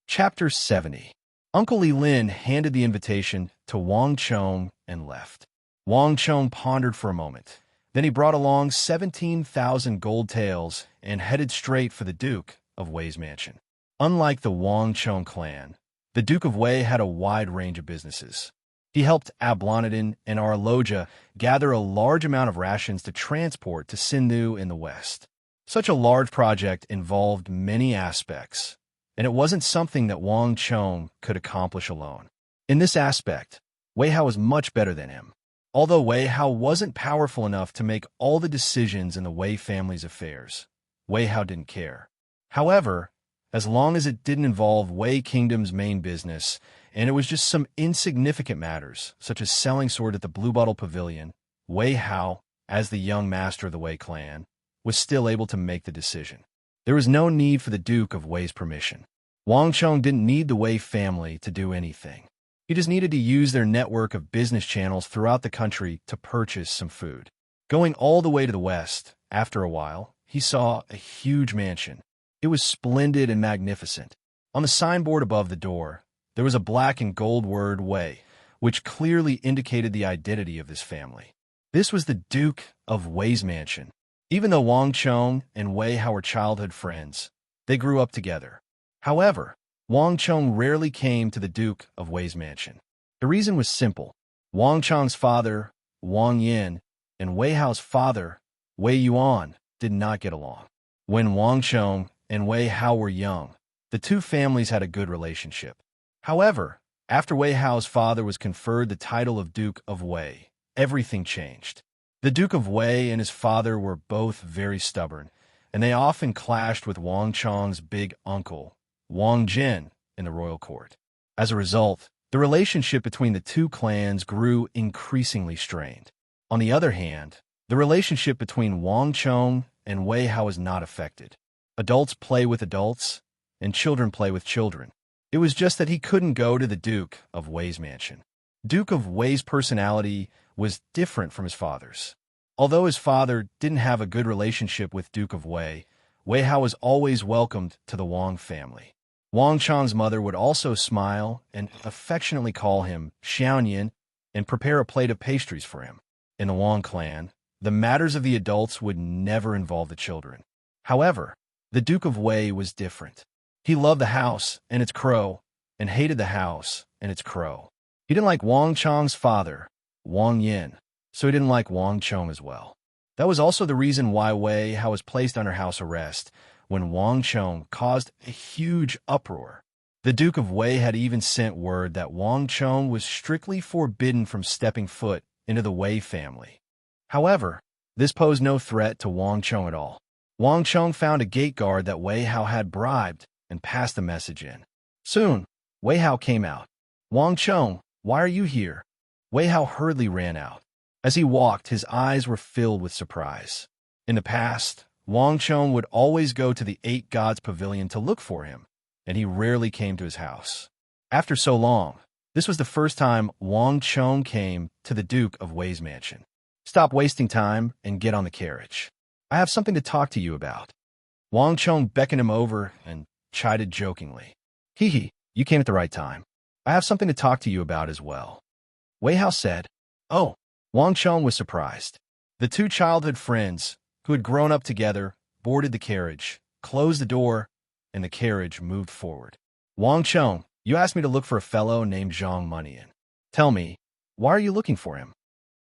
Chapter 70. Uncle Li Lin handed the invitation to Wang Chong and left. Wang Chong pondered for a moment. Then he brought along 17,000 gold taels and headed straight for the Duke of Wei's mansion. Unlike the Wang Chong clan, the Duke of Wei had a wide range of businesses. He helped Ablonidin and Arloja gather a large amount of rations to transport to Sinnu in the west. Such a large project involved many aspects, and it wasn't something that Wang Chong could accomplish alone. In this aspect, Wei Hao was much better than him. Although Wei Hao wasn't powerful enough to make all the decisions in the Wei family's affairs, Wei Hao didn't care. However, as long as it didn't involve Wei Kingdom's main business, and it was just some insignificant matters, such as selling sword at the Blue Bottle Pavilion, Wei Hao, as the young master of the Wei clan, was still able to make the decision. There was no need for the Duke of Wei's permission. Wang Chong didn't need the Wei family to do anything. He just needed to use their network of business channels throughout the country to purchase some food. Going all the way to the west, after a while, he saw a huge mansion. It was splendid and magnificent. On the signboard above the door, there was a black and gold word Wei, which clearly indicated the identity of this family. This was the Duke of Wei's mansion. Even though Wang Chong and Wei Hao were childhood friends, they grew up together. However, Wang Chong rarely came to the Duke of Wei's mansion. The reason was simple. Wang Chong's father, Wang Yin, and Wei Hao's father, Wei Yuan, did not get along. When Wang Chong and Wei Hao were young, the two families had a good relationship. However, after Wei Hao's father was conferred the title of Duke of Wei, everything changed. The Duke of Wei and his father were both very stubborn, and they often clashed with Wang Chong's big uncle, Wang Jin, in the royal court. As a result, the relationship between the two clans grew increasingly strained. On the other hand, the relationship between Wang Chong and Wei Hao was not affected. Adults play with adults, and children play with children. It was just that he couldn't go to the Duke of Wei's mansion. Duke of Wei's personality was different from his father's. Although his father didn't have a good relationship with Duke of Wei, Wei Hao was always welcomed to the Wang family. Wang Chang's mother would also smile and affectionately call him Xiaoyan and prepare a plate of pastries for him. In the Wang clan, the matters of the adults would never involve the children. However, the Duke of Wei was different. He loved the house and its crow, and hated the house and its crow. He didn't like Wang Chong's father, Wang Yin, so he didn't like Wang Chong as well. That was also the reason why Wei Hao was placed under house arrest when Wang Chong caused a huge uproar. The Duke of Wei had even sent word that Wang Chong was strictly forbidden from stepping foot into the Wei family. However, this posed no threat to Wang Chong at all. Wang Chong found a gate guard that Wei Hao had bribed and passed the message in. Soon, Wei Hao came out. "Wang Chong, why are you here?" Wei Hao hurriedly ran out. As he walked, his eyes were filled with surprise. In the past, Wang Chong would always go to the Eight Gods Pavilion to look for him, and he rarely came to his house. After so long, this was the first time Wang Chong came to the Duke of Wei's mansion. "Stop wasting time and get on the carriage. I have something to talk to you about." Wang Chong beckoned him over and chided jokingly. "Hee hee, you came at the right time. I have something to talk to you about as well." Wei Hao said. "Oh." Wang Chong was surprised. The two childhood friends, who had grown up together, boarded the carriage, closed the door, and the carriage moved forward. "Wang Chong, you asked me to look for a fellow named Zhang Munian. Tell me, why are you looking for him?"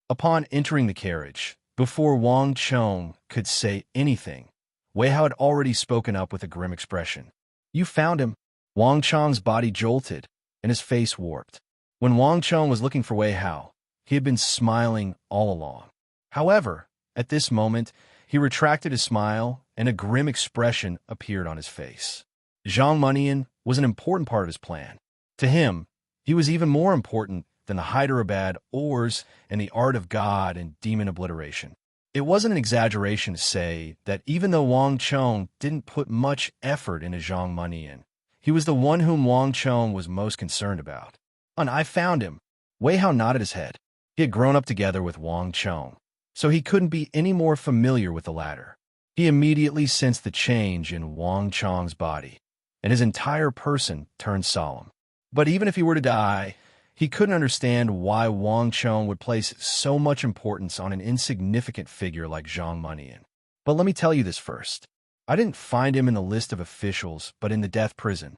Upon entering the carriage, before Wang Chong could say anything, Wei Hao had already spoken up with a grim expression. "You found him." Wang Chong's body jolted, and his face warped. When Wang Chong was looking for Wei Hao, he had been smiling all along. However, at this moment, he retracted his smile, and a grim expression appeared on his face. Zhang Munian was an important part of his plan. To him, he was even more important than the Hyderabad ores and the art of god and demon obliteration. It wasn't an exaggeration to say that even though Wang Chong didn't put much effort into Zhang Munian, he was the one whom Wang Chong was most concerned about. "And I found him." Wei Hao nodded his head. He had grown up together with Wang Chong, so he couldn't be any more familiar with the latter. He immediately sensed the change in Wang Chong's body, and his entire person turned solemn. But even if he were to die, he couldn't understand why Wang Chong would place so much importance on an insignificant figure like Zhang Munian. "But let me tell you this first. I didn't find him in the list of officials, but in the death prison."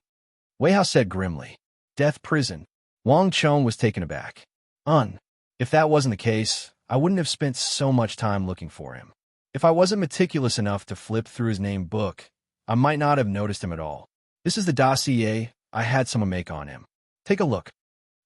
Wei Hao said grimly. "Death prison?" Wang Chong was taken aback. If that wasn't the case, I wouldn't have spent so much time looking for him. If I wasn't meticulous enough to flip through his name book, I might not have noticed him at all. This is the dossier I had someone make on him. Take a look."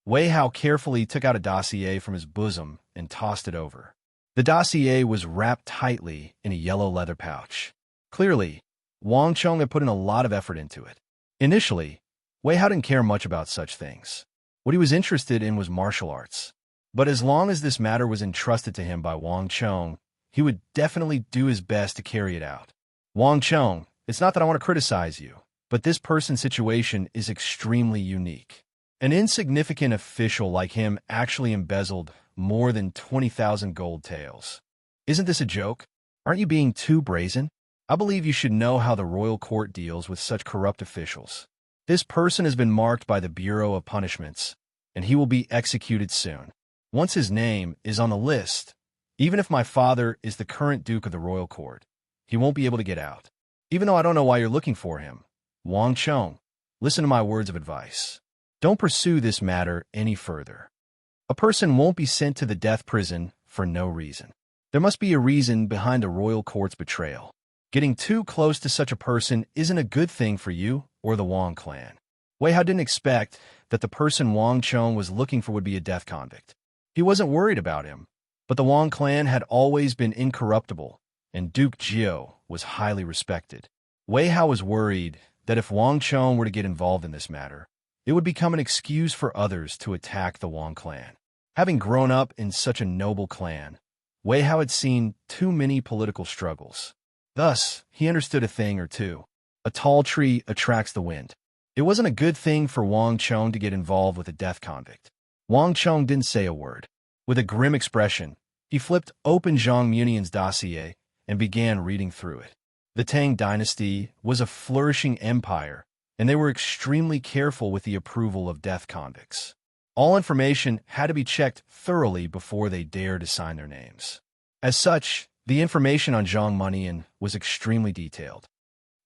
Wei Hao carefully took out a dossier from his bosom and tossed it over. The dossier was wrapped tightly in a yellow leather pouch. Clearly, Wang Chong had put in a lot of effort into it. Initially, Wei Hao didn't care much about such things. What he was interested in was martial arts. But as long as this matter was entrusted to him by Wang Chong, he would definitely do his best to carry it out. "Wang Chong, it's not that I want to criticize you, but this person's situation is extremely unique. An insignificant official like him actually embezzled more than 20,000 gold taels. Isn't this a joke? Aren't you being too brazen? I believe you should know how the royal court deals with such corrupt officials. This person has been marked by the Bureau of Punishments, and he will be executed soon. Once his name is on the list, even if my father is the current Duke of the Royal Court, he won't be able to get out. Even though I don't know why you're looking for him, Wang Chong, listen to my words of advice. Don't pursue this matter any further. A person won't be sent to the death prison for no reason. There must be a reason behind the royal court's betrayal. Getting too close to such a person isn't a good thing for you or the Wang clan." Wei Hao didn't expect that the person Wang Chong was looking for would be a death convict. He wasn't worried about him, But the Wang clan had always been incorruptible, and Duke Jiao was highly respected. Wei Hao was worried that if Wang Chong were to get involved in this matter, it would become an excuse for others to attack the Wang clan. Having grown up in such a noble clan, Wei Hao had seen too many political struggles. Thus, he understood a thing or two. A tall tree attracts the wind. It wasn't a good thing for Wang Chong to get involved with a death convict. Wang Chong didn't say a word. With a grim expression, he flipped open Zhang Munian's dossier and began reading through it. The Tang dynasty was a flourishing empire, and they were extremely careful with the approval of death convicts. All information had to be checked thoroughly before they dared to sign their names. As such, the information on Zhang Munian was extremely detailed.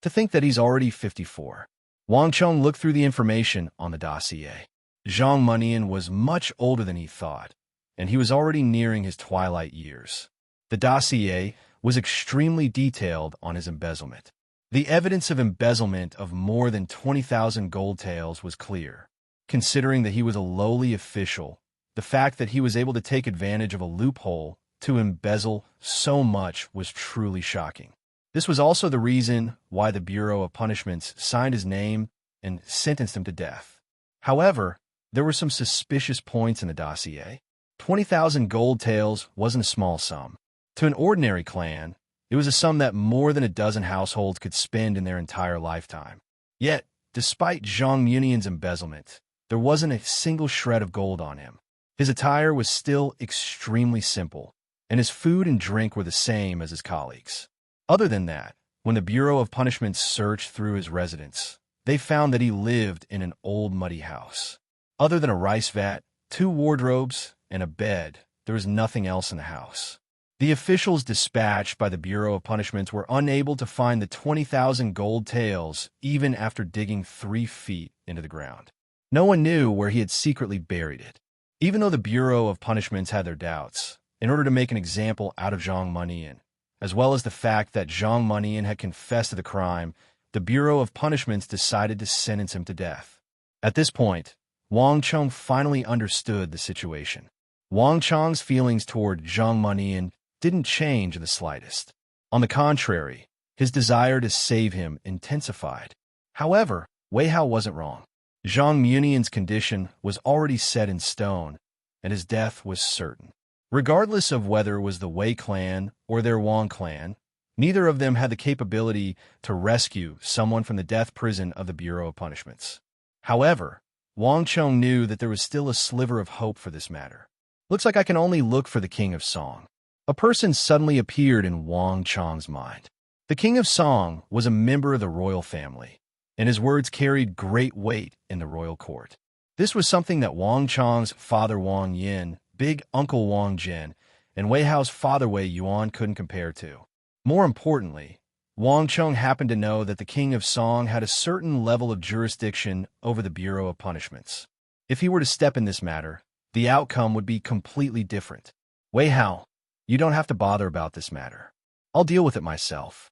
To think that he's already 54. Wang Chong looked through the information on the dossier. Zhang Munian was much older than he thought, and he was already nearing his twilight years. The dossier was extremely detailed on his embezzlement. The evidence of embezzlement of more than 20,000 gold taels was clear. Considering that he was a lowly official, the fact that he was able to take advantage of a loophole to embezzle so much was truly shocking. This was also the reason why the Bureau of Punishments signed his name and sentenced him to death. However, there were some suspicious points in the dossier. 20,000 gold taels wasn't a small sum. To an ordinary clan, it was a sum that more than a dozen households could spend in their entire lifetime. Yet, despite Zhang Munian's embezzlement, there wasn't a single shred of gold on him. His attire was still extremely simple, and his food and drink were the same as his colleagues. Other than that, when the Bureau of Punishments searched through his residence, they found that he lived in an old muddy house. Other than a rice vat, 2 wardrobes, and a bed, there was nothing else in the house. The officials dispatched by the Bureau of Punishments were unable to find the 20,000 gold taels even after digging 3 feet into the ground. No one knew where he had secretly buried it. Even though the Bureau of Punishments had their doubts, in order to make an example out of Zhang Munian, as well as the fact that Zhang Munian had confessed to the crime, the Bureau of Punishments decided to sentence him to death. At this point, Wang Chong finally understood the situation. Wang Chong's feelings toward Zhang Munian didn't change in the slightest. On the contrary, his desire to save him intensified. However, Wei Hao wasn't wrong. Zhang Munian's condition was already set in stone, and his death was certain. Regardless of whether it was the Wei clan or their Wang clan, neither of them had the capability to rescue someone from the death prison of the Bureau of Punishments. However, Wang Chong knew that there was still a sliver of hope for this matter. Looks like I can only look for the King of Song. A person suddenly appeared in Wang Chong's mind. The King of Song was a member of the royal family, and his words carried great weight in the royal court. This was something that Wang Chong's father Wang Yin, big uncle Wang Jin, and Wei Hao's father Wei Yuan couldn't compare to. More importantly, Wang Chong happened to know that the King of Song had a certain level of jurisdiction over the Bureau of Punishments. If he were to step in this matter, the outcome would be completely different. Wei Hao, you don't have to bother about this matter. I'll deal with it myself.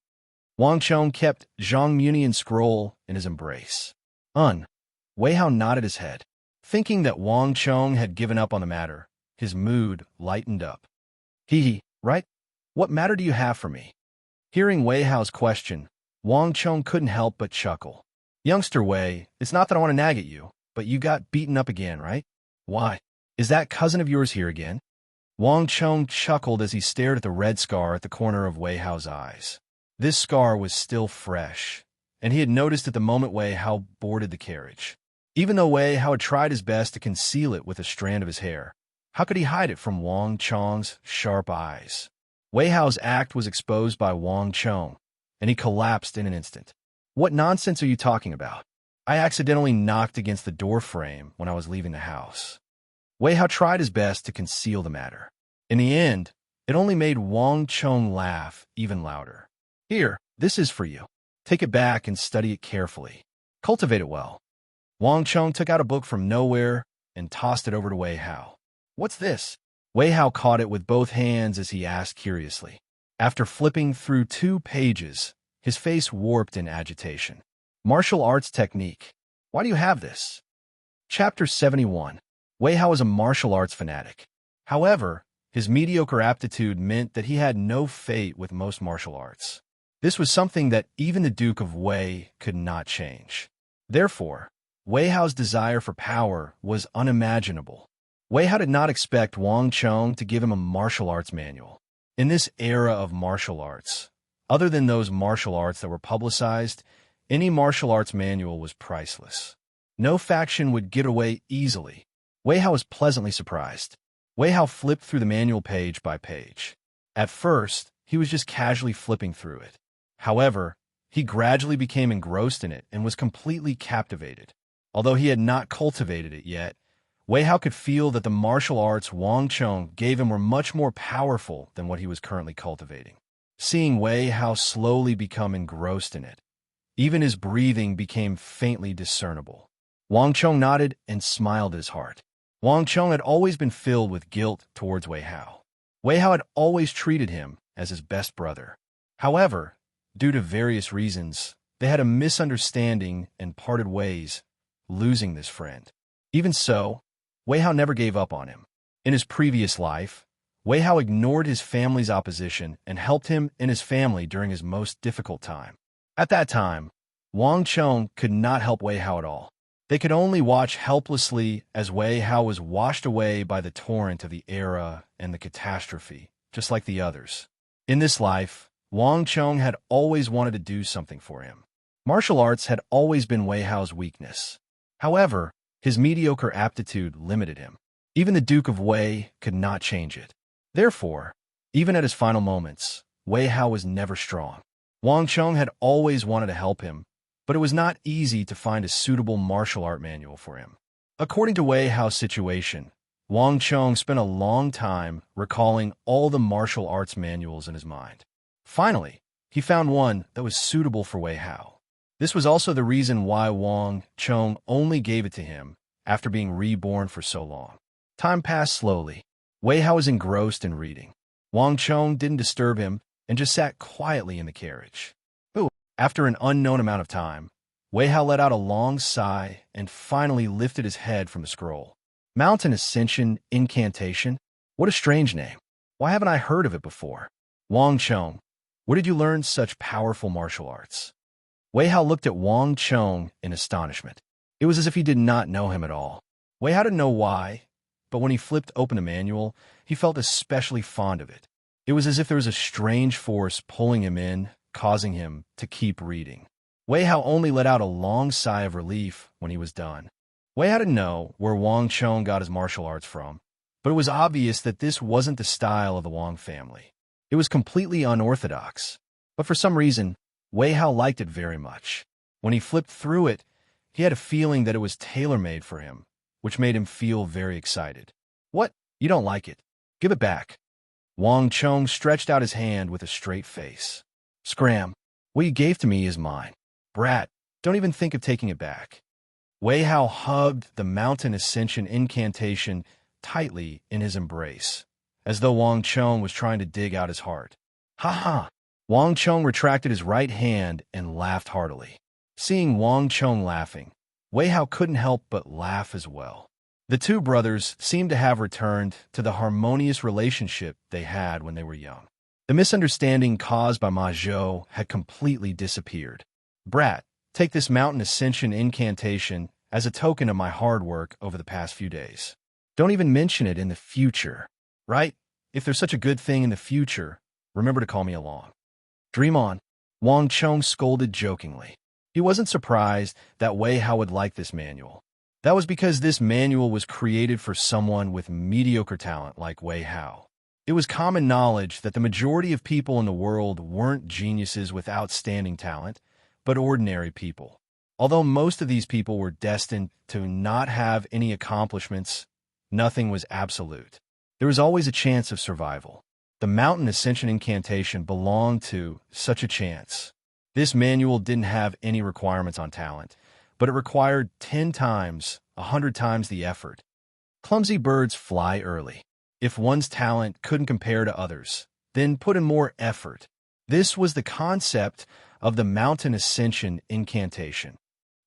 Wang Chong kept Zhang Munian's scroll in his embrace. Wei Hao nodded his head. Thinking that Wang Chong had given up on the matter, his mood lightened up. Right? What matter do you have for me? Hearing Wei Hao's question, Wang Chong couldn't help but chuckle. Youngster Wei, it's not that I want to nag at you, but you got beaten up again, right? Why? Is that cousin of yours here again? Wang Chong chuckled as he stared at the red scar at the corner of Wei Hao's eyes. This scar was still fresh, and he had noticed at the moment Wei Hao boarded the carriage. Even though Wei Hao had tried his best to conceal it with a strand of his hair, how could he hide it from Wang Chong's sharp eyes? Wei Hao's act was exposed by Wang Chong, and he collapsed in an instant. What nonsense are you talking about? I accidentally knocked against the door frame when I was leaving the house. Wei Hao tried his best to conceal the matter. In the end, it only made Wang Chong laugh even louder. Here, this is for you. Take it back and study it carefully. Cultivate it well. Wang Chong took out a book from nowhere and tossed it over to Wei Hao. What's this? Wei Hao caught it with both hands as he asked curiously. After flipping through 2 pages, his face warped in agitation. Martial arts technique. Why do you have this? Chapter 71. Wei Hao is a martial arts fanatic. However, His mediocre aptitude meant that he had no fate with most martial arts. This was something that even the Duke of Wei could not change. Therefore, Wei Hao's desire for power was unimaginable. Wei Hao did not expect Wang Chong to give him a martial arts manual. In this era of martial arts, other than those martial arts that were publicized, any martial arts manual was priceless. No faction would get away easily. Wei Hao was pleasantly surprised. Wei Hao flipped through the manual page by page. At first, he was just casually flipping through it. However, he gradually became engrossed in it and was completely captivated. Although he had not cultivated it yet, Wei Hao could feel that the martial arts Wang Chong gave him were much more powerful than what he was currently cultivating. Seeing Wei Hao slowly become engrossed in it, even his breathing became faintly discernible. Wang Chong nodded and smiled at his heart. Wang Chong had always been filled with guilt towards Wei Hao. Wei Hao had always treated him as his best brother. However, due to various reasons, they had a misunderstanding and parted ways, losing this friend. Even so, Wei Hao never gave up on him. In his previous life, Wei Hao ignored his family's opposition and helped him and his family during his most difficult time. At that time, Wang Chong could not help Wei Hao at all. They could only watch helplessly as Wei Hao was washed away by the torrent of the era and the catastrophe, just like the others. In this life, Wang Chong had always wanted to do something for him. Martial arts had always been Wei Hao's weakness. However, his mediocre aptitude limited him. Even the Duke of Wei could not change it. Therefore, even at his final moments, Wei Hao was never strong. Wang Chong had always wanted to help him, but it was not easy to find a suitable martial art manual for him. According to Wei Hao's situation, Wang Chong spent a long time recalling all the martial arts manuals in his mind. Finally, he found one that was suitable for Wei Hao. This was also the reason why Wang Chong only gave it to him after being reborn for so long. Time passed slowly. Wei Hao was engrossed in reading. Wang Chong didn't disturb him and just sat quietly in the carriage. After an unknown amount of time, Wei Hao let out a long sigh and finally lifted his head from the scroll. Mountain Ascension Incantation? What a strange name. Why haven't I heard of it before? Wang Chong, where did you learn such powerful martial arts? Wei Hao looked at Wang Chong in astonishment. It was as if he did not know him at all. Wei Hao didn't know why, but when he flipped open the manual, he felt especially fond of it. It was as if there was a strange force pulling him in, causing him to keep reading. Wei Hao only let out a long sigh of relief when he was done. Wei Hao didn't know where Wang Chong got his martial arts from, but it was obvious that this wasn't the style of the Wang family. It was completely unorthodox, but for some reason, Wei Hao liked it very much. When he flipped through it, he had a feeling that it was tailor-made for him, which made him feel very excited. What? You don't like it? Give it back. Wang Chong stretched out his hand with a straight face. Scram, what you gave to me is mine. Brat, don't even think of taking it back. Wei Hao hugged the Mountain Ascension Incantation tightly in his embrace, as though Wang Chong was trying to dig out his heart. Ha ha! Wang Chong retracted his right hand and laughed heartily. Seeing Wang Chong laughing, Wei Hao couldn't help but laugh as well. The two brothers seemed to have returned to the harmonious relationship they had when they were young. The misunderstanding caused by Ma Zhou had completely disappeared. Brat, take this Mountain Ascension Incantation as a token of my hard work over the past few days. Don't even mention it in the future, right? If there's such a good thing in the future, remember to call me along. Dream on, Wang Chong scolded jokingly. He wasn't surprised that Wei Hao would like this manual. That was because this manual was created for someone with mediocre talent like Wei Hao. It was common knowledge that the majority of people in the world weren't geniuses with outstanding talent, but ordinary people. Although most of these people were destined to not have any accomplishments, nothing was absolute. There was always a chance of survival. The Mountain Ascension Incantation belonged to such a chance. This manual didn't have any requirements on talent, but it required 10 times, 100 times the effort. Clumsy birds fly early. If one's talent couldn't compare to others, then put in more effort. This was the concept of the Mountain Ascension Incantation.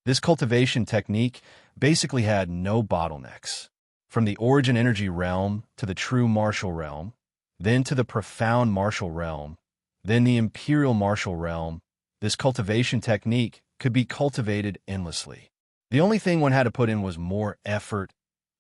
This cultivation technique basically had no bottlenecks. From the origin energy realm to the true martial realm, then to the profound martial realm, then the imperial martial realm. This cultivation technique could be cultivated endlessly. The only thing one had to put in was more effort,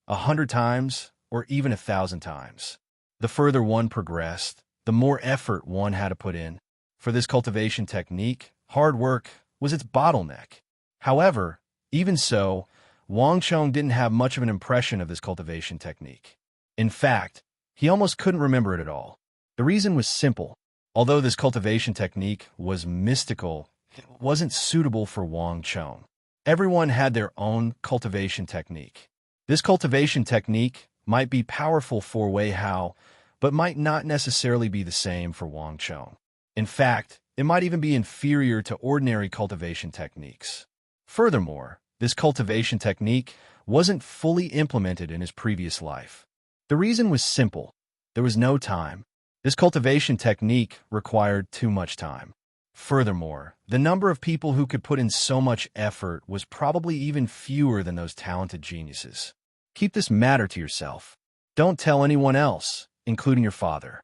100 times or even 1,000 times. The further one progressed, the more effort one had to put in. For this cultivation technique, hard work was its bottleneck. However, even so, Wang Chong didn't have much of an impression of this cultivation technique. In fact, he almost couldn't remember it at all. The reason was simple. Although this cultivation technique was mystical, it wasn't suitable for Wang Chong. Everyone had their own cultivation technique. This cultivation technique might be powerful for Wei Hao, but might not necessarily be the same for Wang Chong. In fact, it might even be inferior to ordinary cultivation techniques. Furthermore, this cultivation technique wasn't fully implemented in his previous life. The reason was simple. There was no time. This cultivation technique required too much time. Furthermore, the number of people who could put in so much effort was probably even fewer than those talented geniuses. Keep this matter to yourself. Don't tell anyone else, including your father.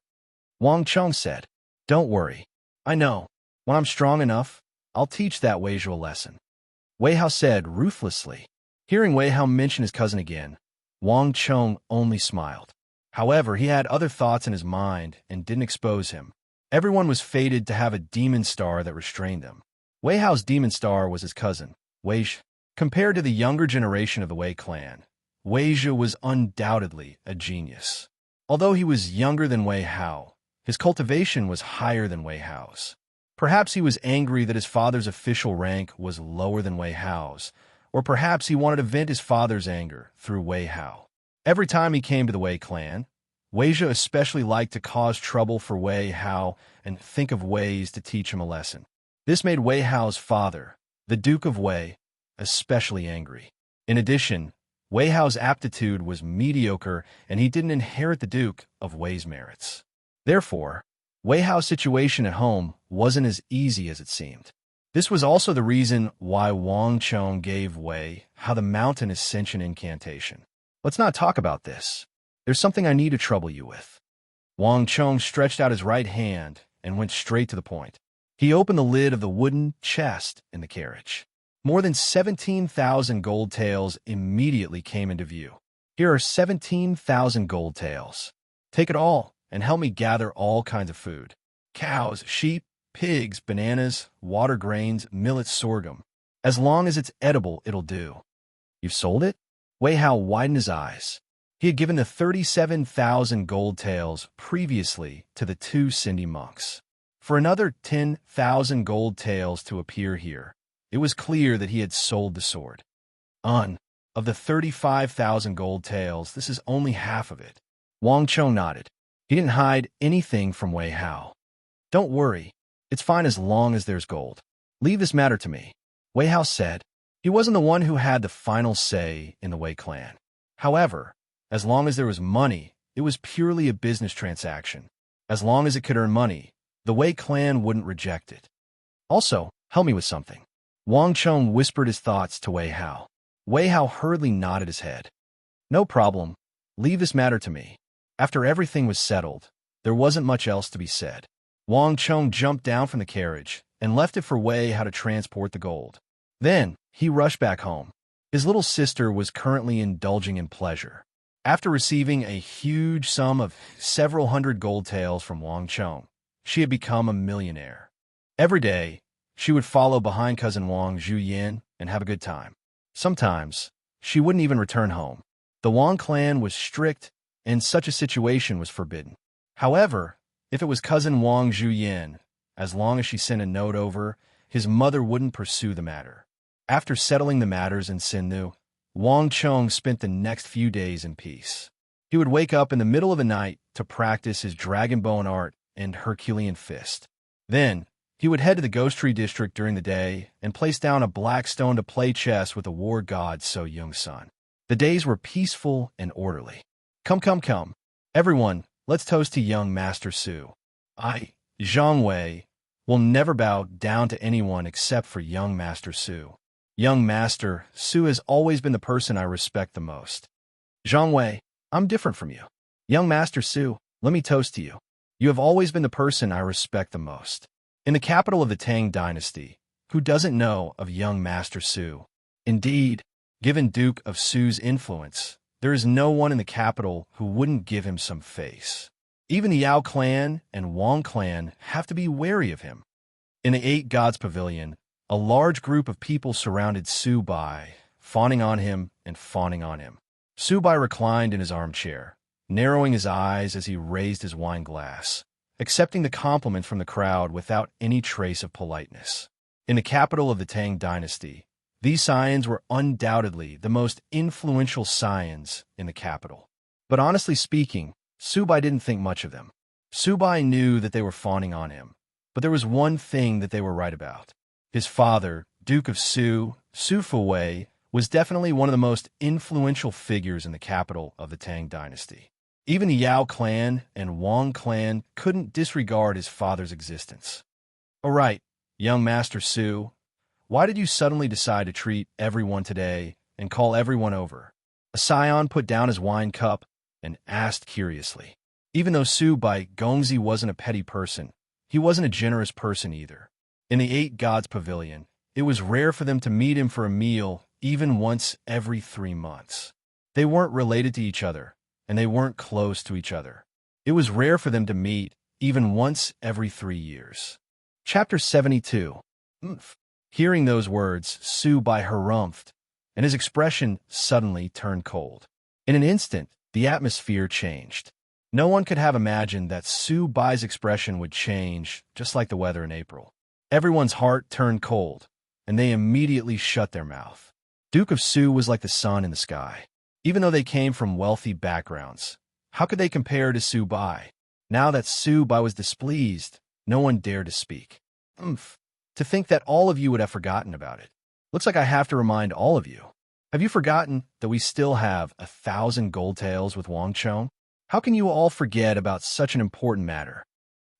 Wang Chong said, "Don't worry. I know. When I'm strong enough, I'll teach that Wei Zhou a lesson." Wei Hao said ruthlessly. Hearing Wei Hao mention his cousin again, Wang Chong only smiled. However, he had other thoughts in his mind and didn't expose him. Everyone was fated to have a demon star that restrained them. Wei Hao's demon star was his cousin, Wei Zhou. Compared to the younger generation of the Wei clan, Wei Zhou was undoubtedly a genius. Although he was younger than Wei Hao, his cultivation was higher than Wei Hao's. Perhaps he was angry that his father's official rank was lower than Wei Hao's, or perhaps he wanted to vent his father's anger through Wei Hao. Every time he came to the Wei clan, Wei Zhou especially liked to cause trouble for Wei Hao and think of ways to teach him a lesson. This made Wei Hao's father, the Duke of Wei, especially angry. In addition, Wei Hao's aptitude was mediocre and he didn't inherit the Duke of Wei's merits. Therefore, Wei Hao's situation at home wasn't as easy as it seemed. This was also the reason why Wang Chong gave Wei Hao the mountain ascension incantation. Let's not talk about this. There's something I need to trouble you with. Wang Chong stretched out his right hand and went straight to the point. He opened the lid of the wooden chest in the carriage. More than 17,000 gold taels immediately came into view. Here are 17,000 gold taels. Take it all and help me gather all kinds of food. Cows, sheep, pigs, bananas, water grains, millet, sorghum. As long as it's edible, it'll do. You've sold it? Wei Hao widened his eyes. He had given the 37,000 gold taels previously to the two Cindy monks. For another 10,000 gold taels to appear here, it was clear that he had sold the sword. Of the 35,000 gold taels, this is only half of it. Wang Chong nodded. He didn't hide anything from Wei Hao. Don't worry. It's fine as long as there's gold. Leave this matter to me, Wei Hao said. He wasn't the one who had the final say in the Wei clan. However, as long as there was money, it was purely a business transaction. As long as it could earn money, the Wei clan wouldn't reject it. Also, help me with something. Wang Chong whispered his thoughts to Wei Hao. Wei Hao hurriedly nodded his head. No problem. Leave this matter to me. After everything was settled, there wasn't much else to be said. Wang Chong jumped down from the carriage and left it for Wei Hao to transport the gold. Then, he rushed back home. His little sister was currently indulging in pleasure. After receiving a huge sum of several hundred gold taels from Wang Chong, she had become a millionaire. Every day, she would follow behind cousin Wang Zhuyan and have a good time. Sometimes, she wouldn't even return home. The Wang clan was strict, and such a situation was forbidden. However, if it was cousin Wang Zhuyan, as long as she sent a note over, his mother wouldn't pursue the matter. After settling the matters in Sinnu, Wang Chong spent the next few days in peace. He would wake up in the middle of the night to practice his dragon bone art and Herculean fist. Then, he would head to the Ghost Tree District during the day and place down a black stone to play chess with the war god So Young-sun. The days were peaceful and orderly. Come. Everyone, let's toast to young Master Su. I, Zhang Wei, will never bow down to anyone except for young Master Su. Young Master Su has always been the person I respect the most. Zhang Wei, I'm different from you. Young Master Su, let me toast to you. You have always been the person I respect the most. In the capital of the Tang dynasty, who doesn't know of young Master Su? Indeed, given Duke of Su's influence, there is no one in the capital who wouldn't give him some face. Even the Yao clan and Wang clan have to be wary of him. In the Eight Gods Pavilion, a large group of people surrounded Su Bai, fawning on him and fawning on him. Su Bai reclined in his armchair, narrowing his eyes as he raised his wine glass, accepting the compliment from the crowd without any trace of politeness. In the capital of the Tang dynasty, these scions were undoubtedly the most influential scions in the capital. But honestly speaking, Su Bai didn't think much of them. Su Bai knew that they were fawning on him, but there was one thing that they were right about. His father, Duke of Su, Su Fuwei, was definitely one of the most influential figures in the capital of the Tang dynasty. Even the Yao clan and Wang clan couldn't disregard his father's existence. All right, young Master Su, why did you suddenly decide to treat everyone today and call everyone over? A scion put down his wine cup and asked curiously. Even though Su Bai Gongzi wasn't a petty person, he wasn't a generous person either. In the Eight Gods Pavilion, it was rare for them to meet him for a meal even once every 3 months. They weren't related to each other, and they weren't close to each other. It was rare for them to meet even once every 3 years. Chapter 72. Hearing those words, Su Bai harumphed, and his expression suddenly turned cold. In an instant, the atmosphere changed. No one could have imagined that Su Bai's expression would change, just like the weather in April. Everyone's heart turned cold, and they immediately shut their mouth. Duke of Su was like the sun in the sky. Even though they came from wealthy backgrounds, how could they compare to Su Bai? Now that Su Bai was displeased, no one dared to speak. To think that all of you would have forgotten about it. Looks like I have to remind all of you. Have you forgotten that we still have 1,000 gold taels with Wang Chong? How can you all forget about such an important matter?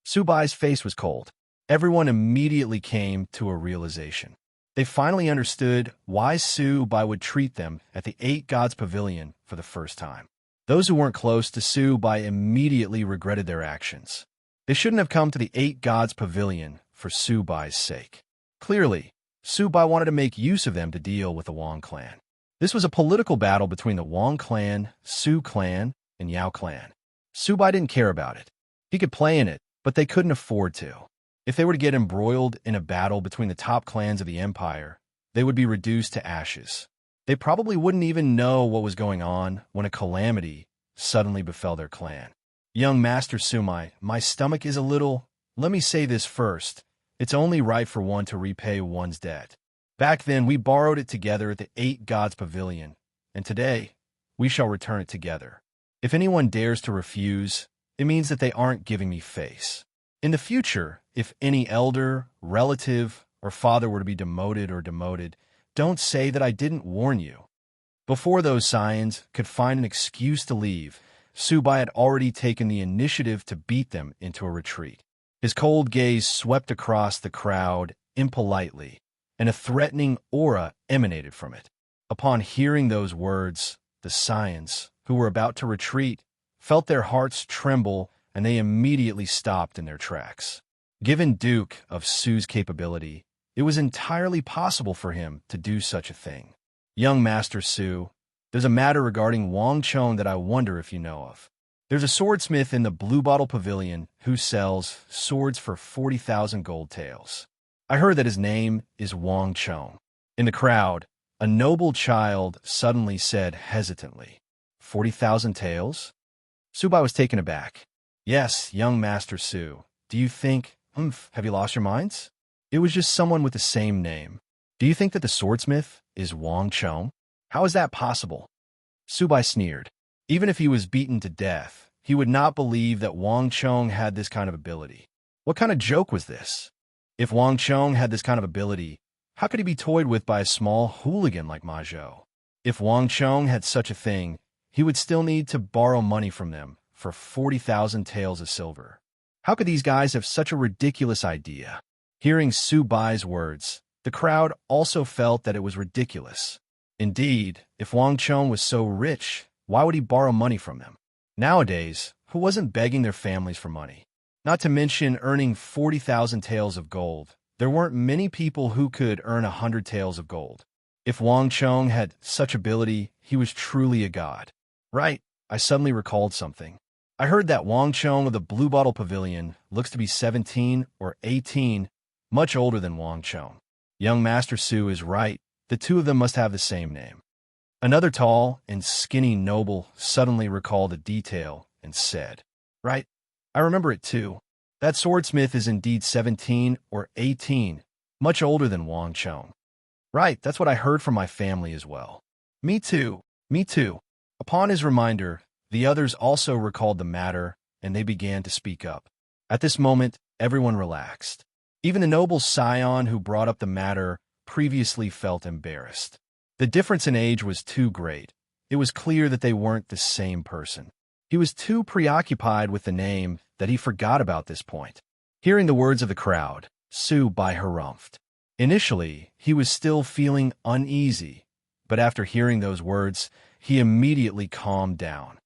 Su Bai's face was cold. Everyone immediately came to a realization. They finally understood why Su Bai would treat them at the Eight Gods Pavilion for the first time. Those who weren't close to Su Bai immediately regretted their actions. They shouldn't have come to the Eight Gods Pavilion for Su Bai's sake. Clearly, Su Bai wanted to make use of them to deal with the Wang clan. This was a political battle between the Wang clan, Su clan, and Yao clan. Su Bai didn't care about it. He could play in it, but they couldn't afford to. If they were to get embroiled in a battle between the top clans of the empire, they would be reduced to ashes. They probably wouldn't even know what was going on when a calamity suddenly befell their clan. Young Master Sumai, my stomach is a little... Let me say this first. It's only right for one to repay one's debt. Back then, we borrowed it together at the Eight Gods Pavilion, and today, we shall return it together. If anyone dares to refuse, it means that they aren't giving me face. In the future, if any elder, relative, or father were to be demoted, don't say that I didn't warn you. Before those scions could find an excuse to leave, Su Bai had already taken the initiative to beat them into a retreat. His cold gaze swept across the crowd impolitely, and a threatening aura emanated from it. Upon hearing those words, the scions, who were about to retreat, felt their hearts tremble, and they immediately stopped in their tracks. Given Duke of Su's capability, it was entirely possible for him to do such a thing. Young Master Su, there's a matter regarding Wang Chong that I wonder if you know of. There's a swordsmith in the Blue Bottle Pavilion who sells swords for 40,000 gold taels. I heard that his name is Wang Chong. In the crowd, a noble child suddenly said hesitantly, 40,000 taels? Su Bai was taken aback. Yes, young Master Su. Do you think, have you lost your minds? It was just someone with the same name. Do you think that the swordsmith is Wang Chong? How is that possible? Su Bai sneered. Even if he was beaten to death, he would not believe that Wang Chong had this kind of ability. What kind of joke was this? If Wang Chong had this kind of ability, how could he be toyed with by a small hooligan like Ma Zhou? If Wang Chong had such a thing, he would still need to borrow money from them for 40,000 taels of silver. How could these guys have such a ridiculous idea? Hearing Su Bai's words, the crowd also felt that it was ridiculous. Indeed, if Wang Chong was so rich, why would he borrow money from them? Nowadays, who wasn't begging their families for money. Not to mention earning 40,000 taels of gold. There weren't many people who could earn 100 taels of gold. If Wang Chong had such ability, he was truly a god. Right, I suddenly recalled something. I heard that Wang Chong of the Blue Bottle Pavilion looks to be 17 or 18, much older than Wang Chong. Young Master Su is right. The two of them must have the same name. Another tall and skinny noble suddenly recalled a detail and said, "Right, I remember it too. That swordsmith is indeed 17 or 18, much older than Wang Chong." Right, that's what I heard from my family as well. Me too, me too. Upon his reminder, the others also recalled the matter, and they began to speak up. At this moment, everyone relaxed. Even the noble scion who brought up the matter previously felt embarrassed. The difference in age was too great. It was clear that they weren't the same person. He was too preoccupied with the name that he forgot about this point. Hearing the words of the crowd, Su Bai harumphed. Initially, he was still feeling uneasy, but after hearing those words, he immediately calmed down.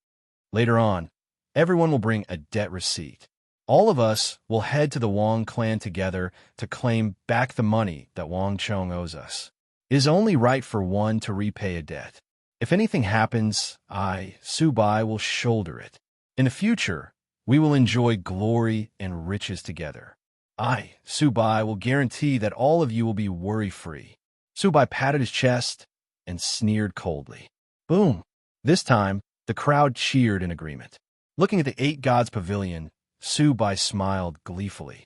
Later on, everyone will bring a debt receipt. All of us will head to the Wang clan together to claim back the money that Wang Chong owes us. It is only right for one to repay a debt. If anything happens, I, Su Bai, will shoulder it. In the future, we will enjoy glory and riches together. I, Su Bai, will guarantee that all of you will be worry-free. Su Bai patted his chest and sneered coldly. Boom! This time, the crowd cheered in agreement. Looking at the 8 gods pavilion, Su Bai smiled gleefully.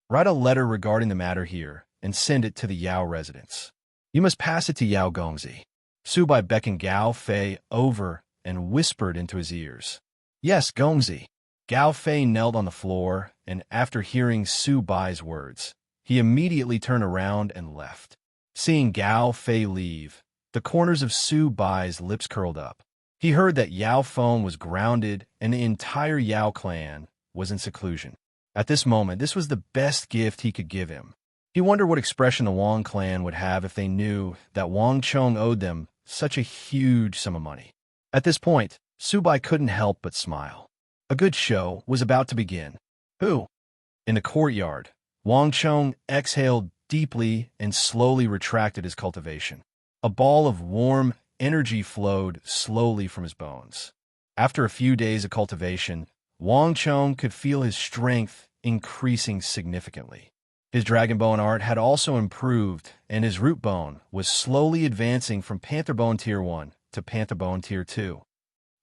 Write a letter regarding the matter here and send it to the Yao residence. You must pass it to Yao Gongzi. Su Bai beckoned Gao Fei over and whispered into his ears. Yes, Gongzi. Gao Fei knelt on the floor, and after hearing Su Bai's words, he immediately turned around and left. Seeing Gao Fei leave, the corners of Su Bai's lips curled up. He heard that Yao Feng was grounded and the entire Yao clan was in seclusion. At this moment, this was the best gift he could give him. He wondered what expression the Wang clan would have if they knew that Wang Chong owed them such a huge sum of money. At this point, Su Bai couldn't help but smile. A good show was about to begin. Who? In the courtyard, Wang Chong exhaled deeply and slowly retracted his cultivation. A ball of warm energy flowed slowly from his bones. After a few days of cultivation, Wang Chong could feel his strength increasing significantly. His dragon bone art had also improved, and his root bone was slowly advancing from Panther Bone Tier 1 to Panther Bone Tier 2.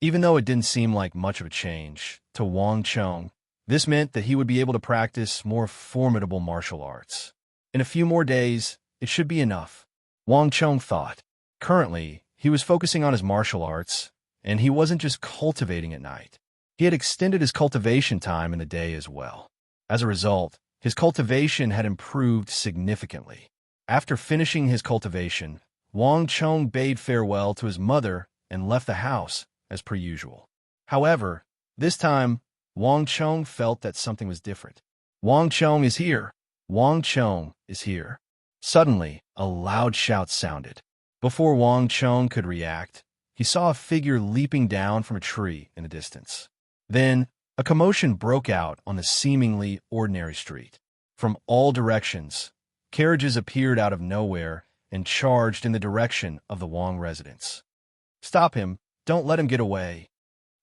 Even though it didn't seem like much of a change, to Wang Chong, this meant that he would be able to practice more formidable martial arts. In a few more days, it should be enough, Wang Chong thought. Currently, he was focusing on his martial arts, and he wasn't just cultivating at night. He had extended his cultivation time in the day as well. As a result, his cultivation had improved significantly. After finishing his cultivation, Wang Chong bade farewell to his mother and left the house, as per usual. However, this time, Wang Chong felt that something was different. Wang Chong is here! Wang Chong is here! Suddenly, a loud shout sounded. Before Wang Chong could react, he saw a figure leaping down from a tree in the distance. Then, a commotion broke out on the seemingly ordinary street. From all directions, carriages appeared out of nowhere and charged in the direction of the Wang residence. Stop him! Don't let him get away!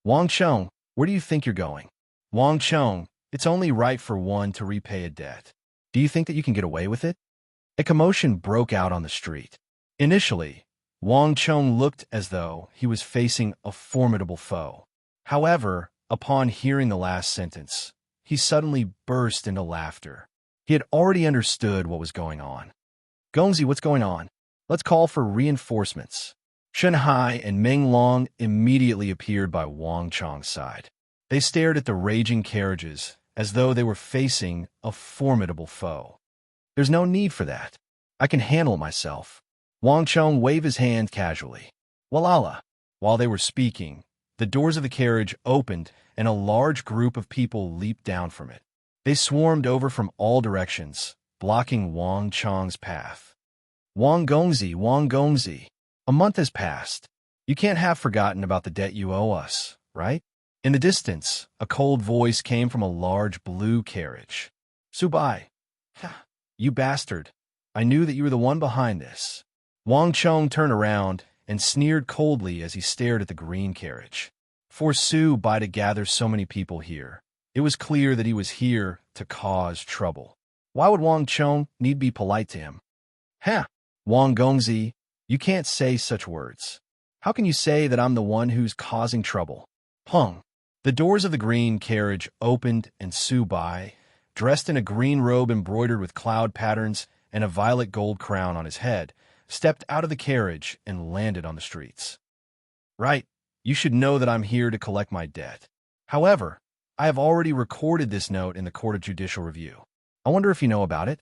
Wang Chong, where do you think you're going? Wang Chong, it's only right for one to repay a debt. Do you think that you can get away with it? A commotion broke out on the street. Initially, Wang Chong looked as though he was facing a formidable foe. However, upon hearing the last sentence, he suddenly burst into laughter. He had already understood what was going on. Gongzi, what's going on? Let's call for reinforcements. Shen Hai and Meng Long immediately appeared by Wang Chong's side. They stared at the raging carriages as though they were facing a formidable foe. There's no need for that. I can handle it myself. Wang Chong waved his hand casually. Walala. While they were speaking, the doors of the carriage opened and a large group of people leaped down from it. They swarmed over from all directions, blocking Wang Chong's path. Wang Gongzi, Wang Gongzi. A month has passed. You can't have forgotten about the debt you owe us, right? In the distance, a cold voice came from a large blue carriage. Subai, you bastard. I knew that you were the one behind this. Wang Chong turned around and sneered coldly as he stared at the green carriage. For Su Bai to gather so many people here, it was clear that he was here to cause trouble. Why would Wang Chong need be polite to him? Wang Gongzi, you can't say such words. How can you say that I'm the one who's causing trouble? Hung. The doors of the green carriage opened and Su Bai, dressed in a green robe embroidered with cloud patterns and a violet gold crown on his head, stepped out of the carriage and landed on the streets. Right, you should know that I'm here to collect my debt. However, I have already recorded this note in the Court of Judicial Review. I wonder if you know about it?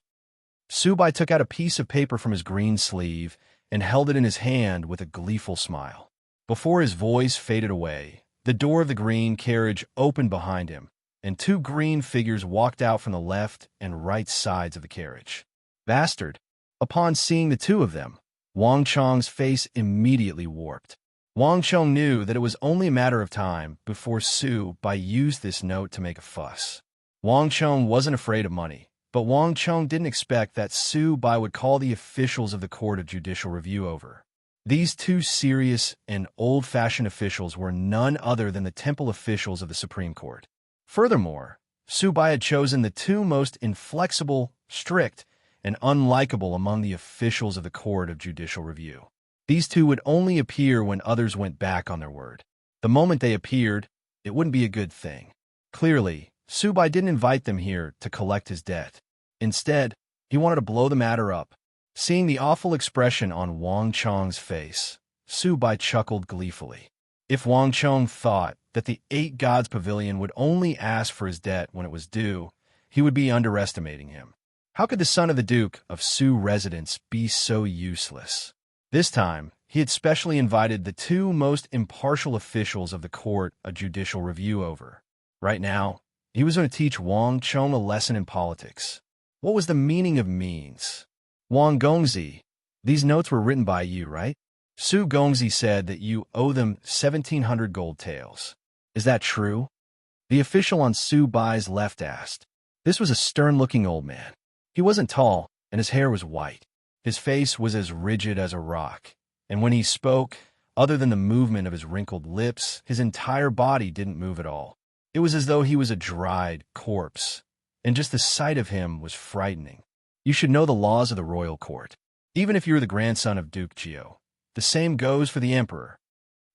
Su Bai took out a piece of paper from his green sleeve and held it in his hand with a gleeful smile. Before his voice faded away, the door of the green carriage opened behind him, and two green figures walked out from the left and right sides of the carriage. Bastard! Upon seeing the two of them, Wang Chong's face immediately warped. Wang Chong knew that it was only a matter of time before Su Bai used this note to make a fuss. Wang Chong wasn't afraid of money, but Wang Chong didn't expect that Su Bai would call the officials of the Court of Judicial Review over. These two serious and old-fashioned officials were none other than the temple officials of the Supreme Court. Furthermore, Su Bai had chosen the two most inflexible, strict, and unlikable among the officials of the Court of Judicial Review. These two would only appear when others went back on their word. The moment they appeared, it wouldn't be a good thing. Clearly, Su Bai didn't invite them here to collect his debt. Instead, he wanted to blow the matter up. Seeing the awful expression on Wang Chong's face, Su Bai chuckled gleefully. If Wang Chong thought that the Eight Gods Pavilion would only ask for his debt when it was due, he would be underestimating him. How could the son of the Duke of Su residence be so useless? This time, he had specially invited the two most impartial officials of the Court of Judicial Review over. Right now, he was going to teach Wang Chong a lesson in politics. What was the meaning of means? Wang Gongzi, these notes were written by you, right? Su Gongzi said that you owe them 1,700 gold taels. Is that true? The official on Su Bai's left asked. This was a stern-looking old man. He wasn't tall, and his hair was white. His face was as rigid as a rock, and when he spoke, other than the movement of his wrinkled lips, his entire body didn't move at all. It was as though he was a dried corpse, and just the sight of him was frightening. You should know the laws of the royal court. Even if you're the grandson of Duke Gio, the same goes for the emperor.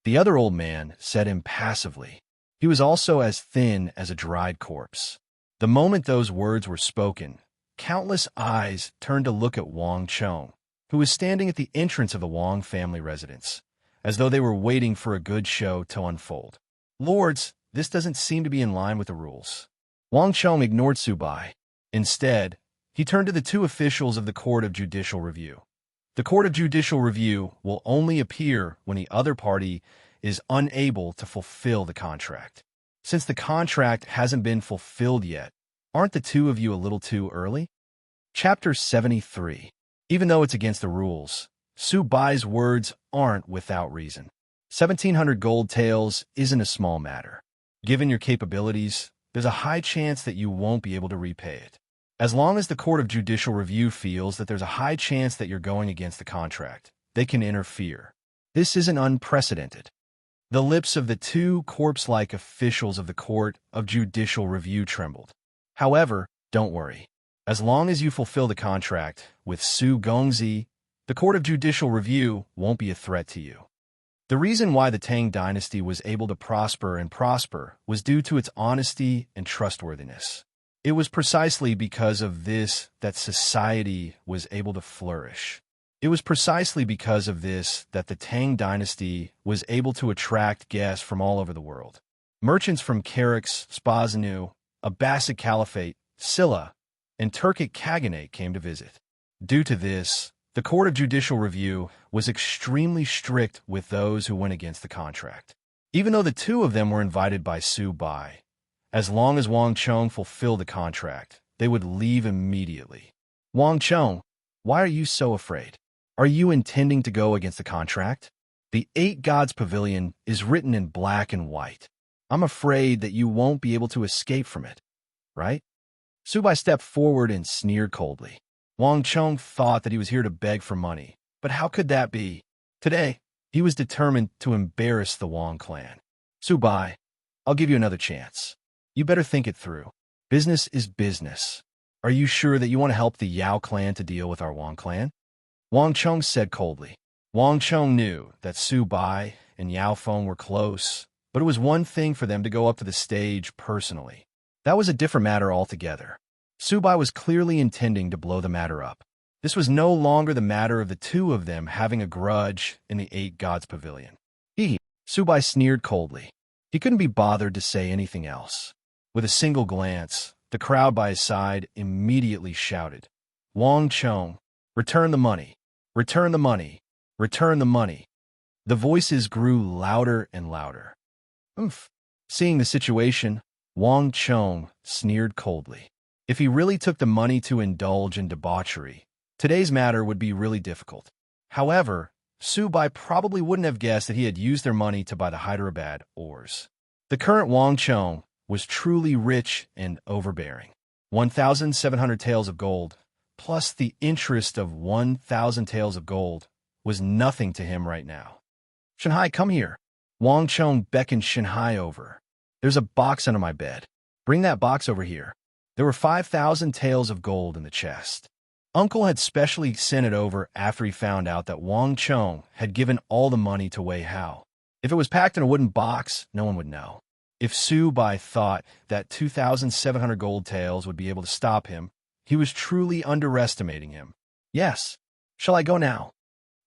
The other old man said impassively. He was also as thin as a dried corpse. The moment those words were spoken, countless eyes turned to look at Wang Chong, who was standing at the entrance of the Wang family residence, as though they were waiting for a good show to unfold. Lords, this doesn't seem to be in line with the rules. Wang Chong ignored Su Bai. Instead, he turned to the two officials of the Court of Judicial Review. The Court of Judicial Review will only appear when the other party is unable to fulfill the contract. Since the contract hasn't been fulfilled yet, aren't the two of you a little too early? Chapter 73. Even though it's against the rules, Su Bai's words aren't without reason. 1,700 gold taels isn't a small matter. Given your capabilities, there's a high chance that you won't be able to repay it. As long as the Court of Judicial Review feels that there's a high chance that you're going against the contract, they can interfere. This isn't unprecedented. The lips of the two corpse-like officials of the Court of Judicial Review trembled. However, don't worry. As long as you fulfill the contract with Su Gongzi, the Court of Judicial Review won't be a threat to you. The reason why the Tang dynasty was able to prosper was due to its honesty and trustworthiness. It was precisely because of this that society was able to flourish. It was precisely because of this that the Tang dynasty was able to attract guests from all over the world. Merchants from Karax, Spazanu, Abbasid Caliphate, Silla, and Turkic Khaganate came to visit. Due to this, the Court of Judicial Review was extremely strict with those who went against the contract. Even though the two of them were invited by Su Bai, as long as Wang Chong fulfilled the contract, they would leave immediately. Wang Chong, why are you so afraid? Are you intending to go against the contract? The Eight Gods Pavilion is written in black and white. I'm afraid that you won't be able to escape from it, right? Subai stepped forward and sneered coldly. Wang Chong thought that he was here to beg for money, but how could that be? Today, he was determined to embarrass the Wang clan. Subai, I'll give you another chance. You better think it through. Business is business. Are you sure that you want to help the Yao clan to deal with our Wang clan? Wang Chong said coldly. Wang Chong knew that Subai and Yao Feng were close, but it was one thing for them to go up to the stage personally. That was a different matter altogether. Subai was clearly intending to blow the matter up. This was no longer the matter of the two of them having a grudge in the Eight Gods Pavilion. Subai sneered coldly. He couldn't be bothered to say anything else. With a single glance, the crowd by his side immediately shouted, Wang Chong, return the money, return the money, return the money. The voices grew louder and louder. Seeing the situation, Wang Chong sneered coldly. If he really took the money to indulge in debauchery, today's matter would be really difficult. However, Subai probably wouldn't have guessed that he had used their money to buy the Hyderabad ores. The current Wang Chong was truly rich and overbearing. 1,700 taels of gold, plus the interest of 1,000 taels of gold, was nothing to him right now. Shanghai, come here. Wang Chong beckoned Shanghai over. There's a box under my bed. Bring that box over here. There were 5,000 taels of gold in the chest. Uncle had specially sent it over after he found out that Wang Chong had given all the money to Wei Hao. If it was packed in a wooden box, no one would know. If Subai thought that 2,700 gold taels would be able to stop him, he was truly underestimating him. Yes. Shall I go now?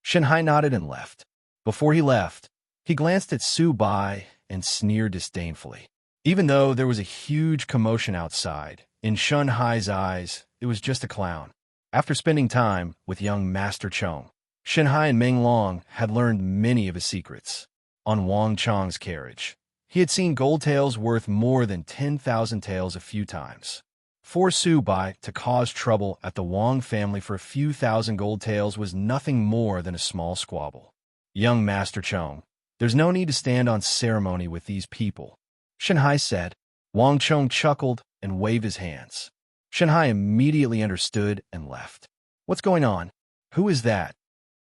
Shanghai nodded and left. Before he left, he glanced at Subai and sneered disdainfully. Even though there was a huge commotion outside, in Shanghai's eyes, it was just a clown. After spending time with young Master Chong, Shanghai and Meng Long had learned many of his secrets. On Wang Chong's carriage, he had seen gold taels worth more than 10,000 taels a few times. For Subai to cause trouble at the Wang family for a few thousand gold taels was nothing more than a small squabble. Young Master Chong, there's no need to stand on ceremony with these people, Shanghai said. Wang Chong chuckled and waved his hands. Shanghai immediately understood and left. What's going on? Who is that?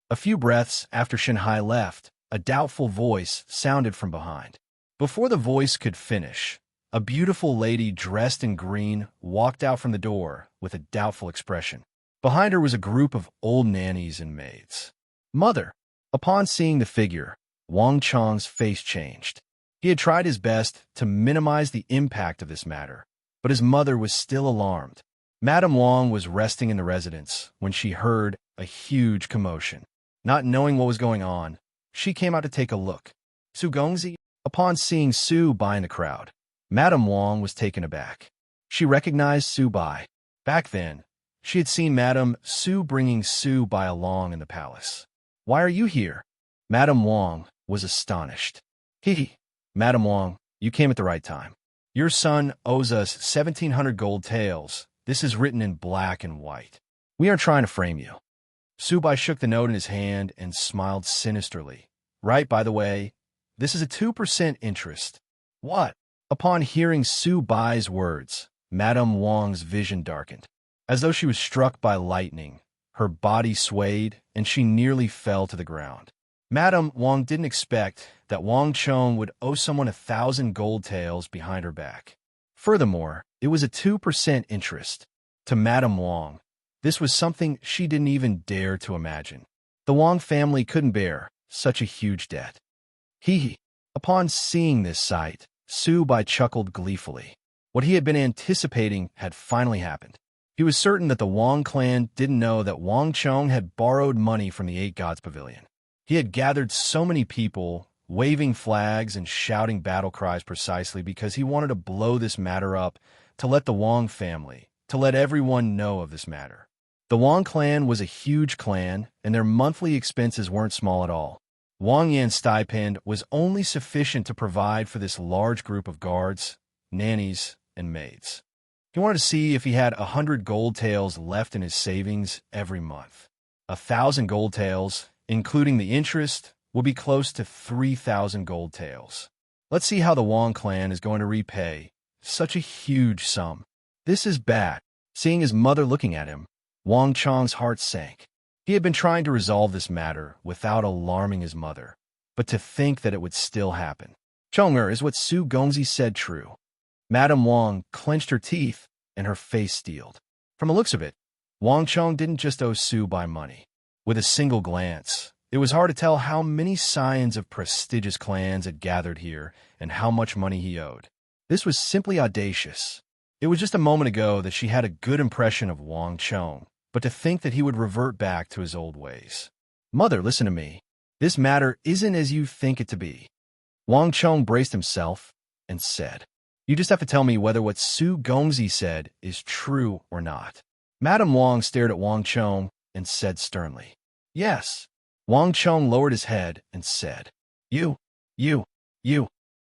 A few breaths after Shanghai left, a doubtful voice sounded from behind. Before the voice could finish, a beautiful lady dressed in green walked out from the door with a doubtful expression. Behind her was a group of old nannies and maids. Mother! Upon seeing the figure, Wang Chong's face changed. He had tried his best to minimize the impact of this matter, but his mother was still alarmed. Madame Wang was resting in the residence when she heard a huge commotion. Not knowing what was going on, she came out to take a look. Su Gongzi? Upon seeing Subai in the crowd, Madame Wang was taken aback. She recognized Subai. Back then, she had seen Madame Su bringing Subai along in the palace. Why are you here? Madame Wang was astonished. Madame Wang, you came at the right time. Your son owes us 1,700 gold taels. This is written in black and white. We aren't trying to frame you. Subai shook the note in his hand and smiled sinisterly. Right, by the way, this is a 2% interest. What? Upon hearing Subai's words, Madame Wang's vision darkened. As though she was struck by lightning, her body swayed and she nearly fell to the ground. Madame Wang didn't expect that Wang Chong would owe someone 1,000 gold taels behind her back. Furthermore, it was a 2% interest. To Madame Wang, this was something she didn't even dare to imagine. The Wang family couldn't bear such a huge debt. Upon seeing this sight, Subai chuckled gleefully. What he had been anticipating had finally happened. He was certain that the Wang clan didn't know that Wang Chong had borrowed money from the Eight Gods Pavilion. He had gathered so many people, waving flags and shouting battle cries precisely because he wanted to blow this matter up, to let the Wang family, to let everyone know of this matter. The Wang clan was a huge clan, and their monthly expenses weren't small at all. Wang Yan's stipend was only sufficient to provide for this large group of guards, nannies, and maids. He wanted to see if he had 100 gold taels left in his savings every month. 1,000 gold taels, including the interest, will be close to 3,000 gold taels. Let's see how the Wang clan is going to repay such a huge sum. This is bad. Seeing his mother looking at him, Wang Chong's heart sank. He had been trying to resolve this matter without alarming his mother, but to think that it would still happen. Chong'er, is what Su Gongzi said true? Madame Wang clenched her teeth and her face steeled. From the looks of it, Wang Chong didn't just owe Su Bai money. With a single glance, it was hard to tell how many scions of prestigious clans had gathered here and how much money he owed. This was simply audacious. It was just a moment ago that she had a good impression of Wang Chong, but to think that he would revert back to his old ways. Mother, listen to me. This matter isn't as you think it to be. Wang Chong braced himself and said, You just have to tell me whether what Su Gongzi said is true or not. Madame Wang stared at Wang Chong and said sternly, Yes. Wang Chong lowered his head and said, You.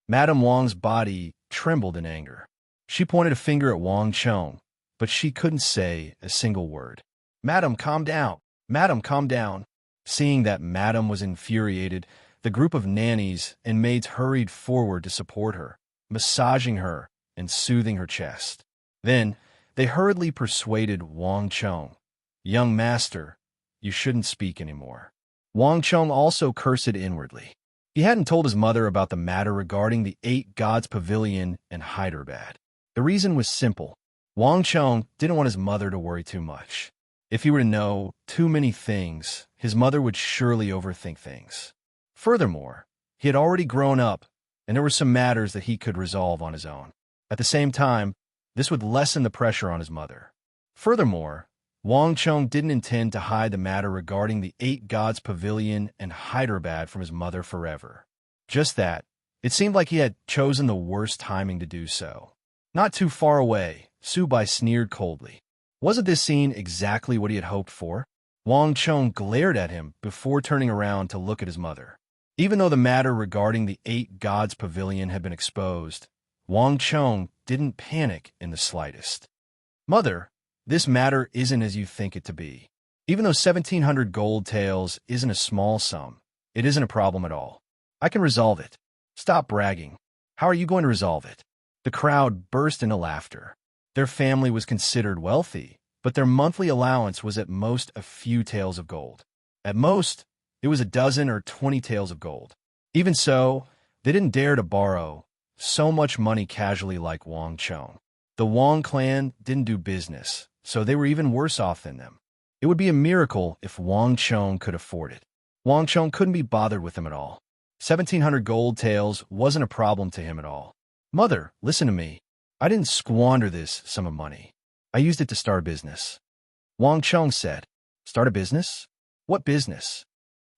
Madame Wang's body trembled in anger. She pointed a finger at Wang Chong, but she couldn't say a single word. Madam, calm down. Madam, calm down. Seeing that Madam was infuriated, the group of nannies and maids hurried forward to support her, massaging her and soothing her chest. Then, they hurriedly persuaded Wang Chong, Young master, you shouldn't speak anymore. Wang Chong also cursed inwardly. He hadn't told his mother about the matter regarding the 8 Gods Pavilion and Hyderabad. The reason was simple. Wang Chong didn't want his mother to worry too much. If he were to know too many things, his mother would surely overthink things. Furthermore, he had already grown up, and there were some matters that he could resolve on his own. At the same time, this would lessen the pressure on his mother. Furthermore, Wang Chong didn't intend to hide the matter regarding the 8 Gods Pavilion and Hyderabad from his mother forever. Just that, it seemed like he had chosen the worst timing to do so. Not too far away, Su Bai sneered coldly. Wasn't this scene exactly what he had hoped for? Wang Chong glared at him before turning around to look at his mother. Even though the matter regarding the 8 Gods Pavilion had been exposed, Wang Chong didn't panic in the slightest. Mother, this matter isn't as you think it to be. Even though 1,700 gold taels isn't a small sum, it isn't a problem at all. I can resolve it. Stop bragging. How are you going to resolve it? The crowd burst into laughter. Their family was considered wealthy, but their monthly allowance was at most a few taels of gold. At most, it was a dozen or 20 taels of gold. Even so, they didn't dare to borrow so much money casually like Wang Chong. The Wang clan didn't do business, so they were even worse off than them. It would be a miracle if Wang Chong could afford it. Wang Chong couldn't be bothered with them at all. 1,700 gold taels wasn't a problem to him at all. Mother, listen to me. I didn't squander this sum of money. I used it to start a business. Wang Chong said, Start a business? What business?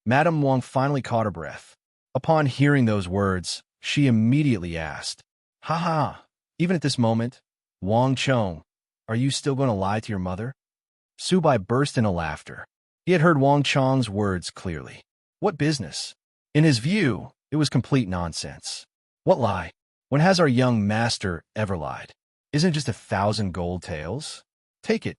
Madame Wang finally caught her breath. Upon hearing those words, she immediately asked, Ha ha, even at this moment, Wang Chong, are you still going to lie to your mother? Su Bai burst into laughter. He had heard Wang Chong's words clearly. What business? In his view, it was complete nonsense. What lie? When has our young master ever lied? Isn't it just 1,000 gold taels? Take it.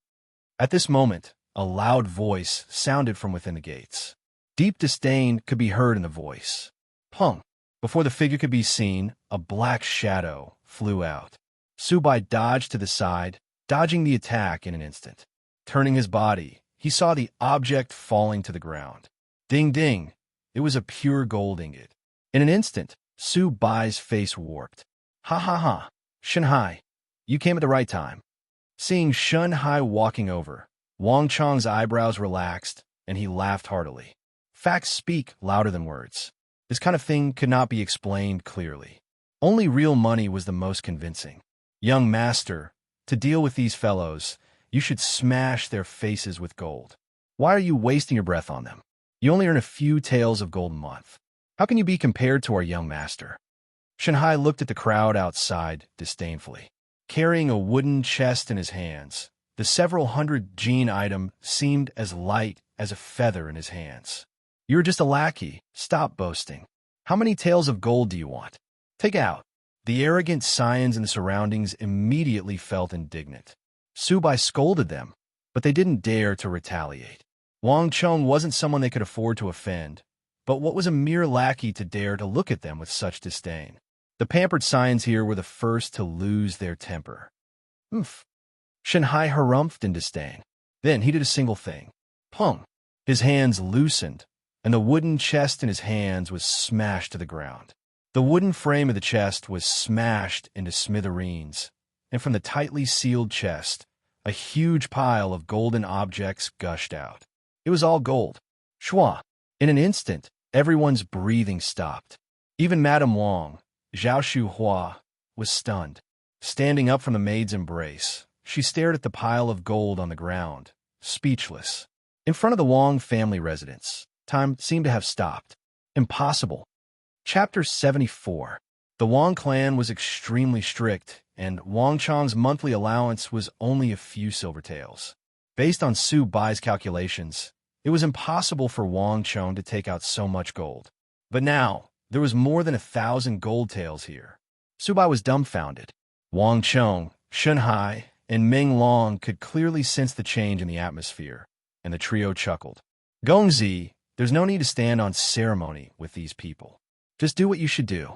At this moment, a loud voice sounded from within the gates. Deep disdain could be heard in the voice. Pung! Before the figure could be seen, a black shadow flew out. Su Bai dodged to the side, dodging the attack in an instant. Turning his body, he saw the object falling to the ground. Ding ding! It was a pure gold ingot. In an instant, Su Bai's face warped. Ha ha ha! Shanhai, you came at the right time. Seeing Shun Hai walking over, Wang Chong's eyebrows relaxed, and he laughed heartily. Facts speak louder than words. This kind of thing could not be explained clearly. Only real money was the most convincing. Young master, to deal with these fellows, you should smash their faces with gold. Why are you wasting your breath on them? You only earn a few taels of gold a month. How can you be compared to our young master? Shanhai looked at the crowd outside disdainfully. Carrying a wooden chest in his hands, the several hundred gene item seemed as light as a feather in his hands. You're just a lackey. Stop boasting. How many taels of gold do you want? Take out. The arrogant scions in the surroundings immediately felt indignant. Su Bai scolded them, but they didn't dare to retaliate. Wang Chong wasn't someone they could afford to offend, but what was a mere lackey to dare to look at them with such disdain? The pampered scions here were the first to lose their temper. Oof. Shanhai harumphed in disdain. Then he did a single thing. Pung! His hands loosened, and the wooden chest in his hands was smashed to the ground. The wooden frame of the chest was smashed into smithereens, and from the tightly sealed chest, a huge pile of golden objects gushed out. It was all gold. Shua! In an instant, everyone's breathing stopped. Even Madame Wang, Zhao Shuhua, was stunned. Standing up from the maid's embrace, she stared at the pile of gold on the ground, speechless. In front of the Wang family residence, time seemed to have stopped. Impossible. Chapter 74. The Wang clan was extremely strict, and Wang Chong's monthly allowance was only a few silver taels. Based on Su Bai's calculations, it was impossible for Wang Chong to take out so much gold. But now, there was more than 1,000 gold taels here. Su Bai was dumbfounded. Wang Chong, Shun Hai, and Ming Long could clearly sense the change in the atmosphere, and the trio chuckled. Gongzi, there's no need to stand on ceremony with these people. Just do what you should do.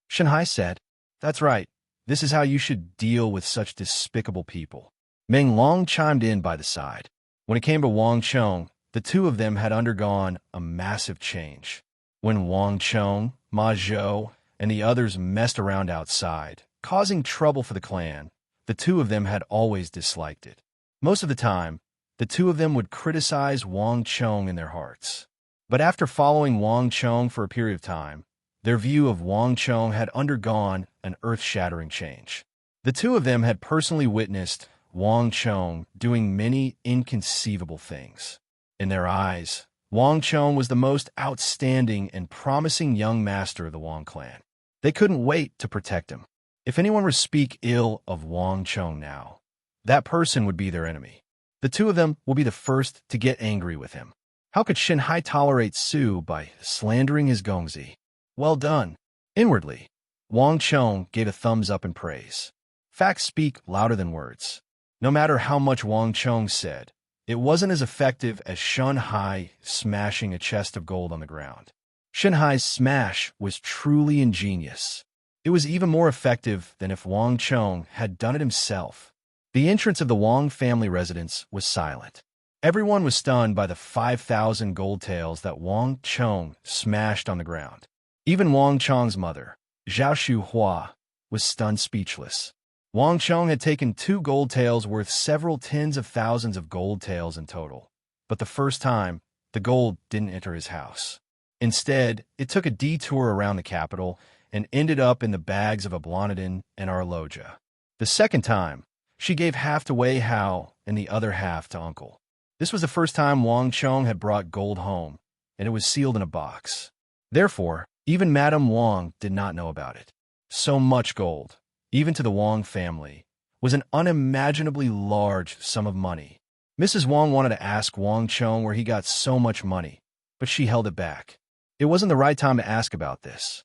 Shun Hai said, That's right. This is how you should deal with such despicable people. Ming Long chimed in by the side. When it came to Wang Chong, the two of them had undergone a massive change. When Wang Chong, Ma Zhou, and the others messed around outside, causing trouble for the clan, the two of them had always disliked it. Most of the time, the two of them would criticize Wang Chong in their hearts. But after following Wang Chong for a period of time, their view of Wang Chong had undergone an earth-shattering change. The two of them had personally witnessed Wang Chong doing many inconceivable things. In their eyes, Wang Chong was the most outstanding and promising young master of the Wang clan. They couldn't wait to protect him. If anyone were to speak ill of Wang Chong now, that person would be their enemy. The two of them will be the first to get angry with him. How could Shin Hai tolerate Su by slandering his Gongzi? Well done. Inwardly, Wang Chong gave a thumbs up in praise. Facts speak louder than words. No matter how much Wang Chong said, it wasn't as effective as Shun Hai smashing a chest of gold on the ground. Shun Hai's smash was truly ingenious. It was even more effective than if Wang Chong had done it himself. The entrance of the Wang family residence was silent. Everyone was stunned by the 5,000 gold taels that Wang Chong smashed on the ground. Even Wang Chong's mother, Zhao Shuhua, was stunned speechless. Wang Chong had taken 2 gold taels worth several tens of thousands of gold taels in total. But the first time, the gold didn't enter his house. Instead, it took a detour around the capital and ended up in the bags of Ablonidin and Arloja. The second time, she gave half to Wei Hao and the other half to Uncle. This was the first time Wang Chong had brought gold home, and it was sealed in a box. Therefore, even Madame Wang did not know about it. So much gold, even to the Wang family, was an unimaginably large sum of money. Mrs. Wang wanted to ask Wang Chong where he got so much money, but she held it back. It wasn't the right time to ask about this.